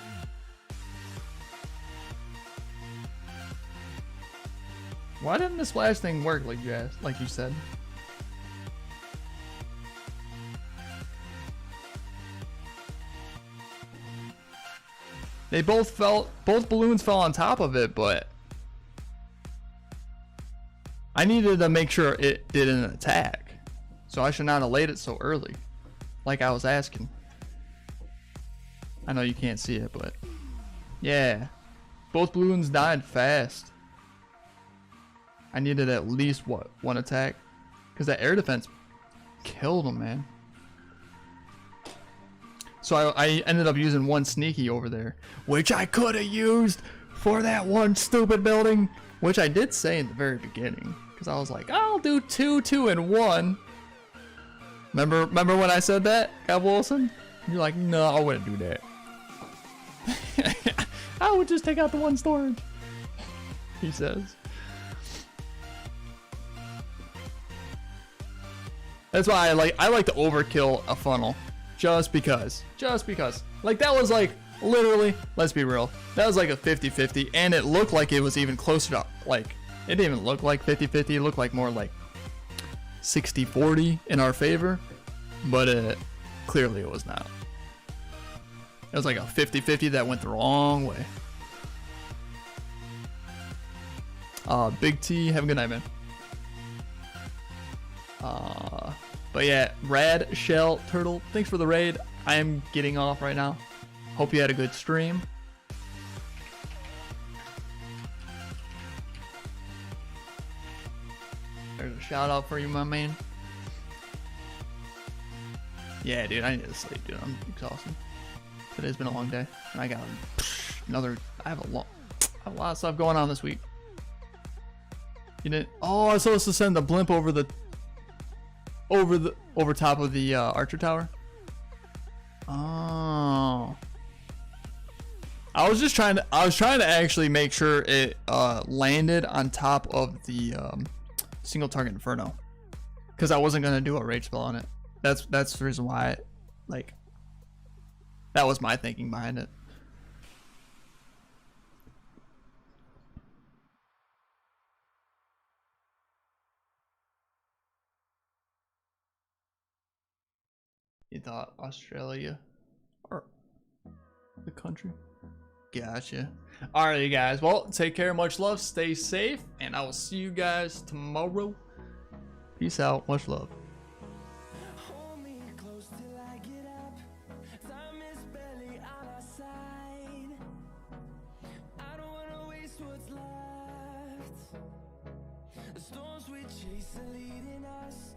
Why didn't the splash thing work like you asked, like you said? They both balloons fell on top of it, but I needed to make sure it did an attack. So I should not have laid it so early, like I was asking. I know you can't see it, but yeah, both balloons died fast. I needed at least what, one attack, because that air defense killed him, man. So I ended up using one sneaky over there, which I could have used for that one stupid building, which I did say in the very beginning, because I was like, I'll do 2, 2, and 1. Remember when I said that, Cav Wilson? You're like, no, I wouldn't do that. I would just take out the one storage, he says. That's why I like to overkill a funnel. Just because. Like, that was like, literally, let's be real, that was like a 50-50, and it looked like it was even closer to, like, it didn't even look like 50-50, it looked like more like 60-40 in our favor, but clearly it was not. It was like a 50-50 that went the wrong way. Big T, have a good night, man. But yeah, Rad Shell Turtle, thanks for the raid. I am getting off right now. Hope you had a good stream. There's a shout out for you, my man. Yeah, dude, I need to sleep, dude. I'm exhausted. Today's been a long day, and I got another. I have a lot of stuff going on this week. You didn't? Oh, I was supposed to send the blimp over top of the Archer Tower. Oh. I was trying to actually make sure it landed on top of the single target Inferno, because I wasn't gonna do a rage spell on it. That's the reason why, like, that was my thinking behind it. You thought Australia or the country? Gotcha. Alright, you guys. Well, take care. Much love. Stay safe. And I will see you guys tomorrow. Peace out. Much love. Hold me close till I get up. Time is barely on our side. I don't wanna waste what's left. The storms we chase are leading us.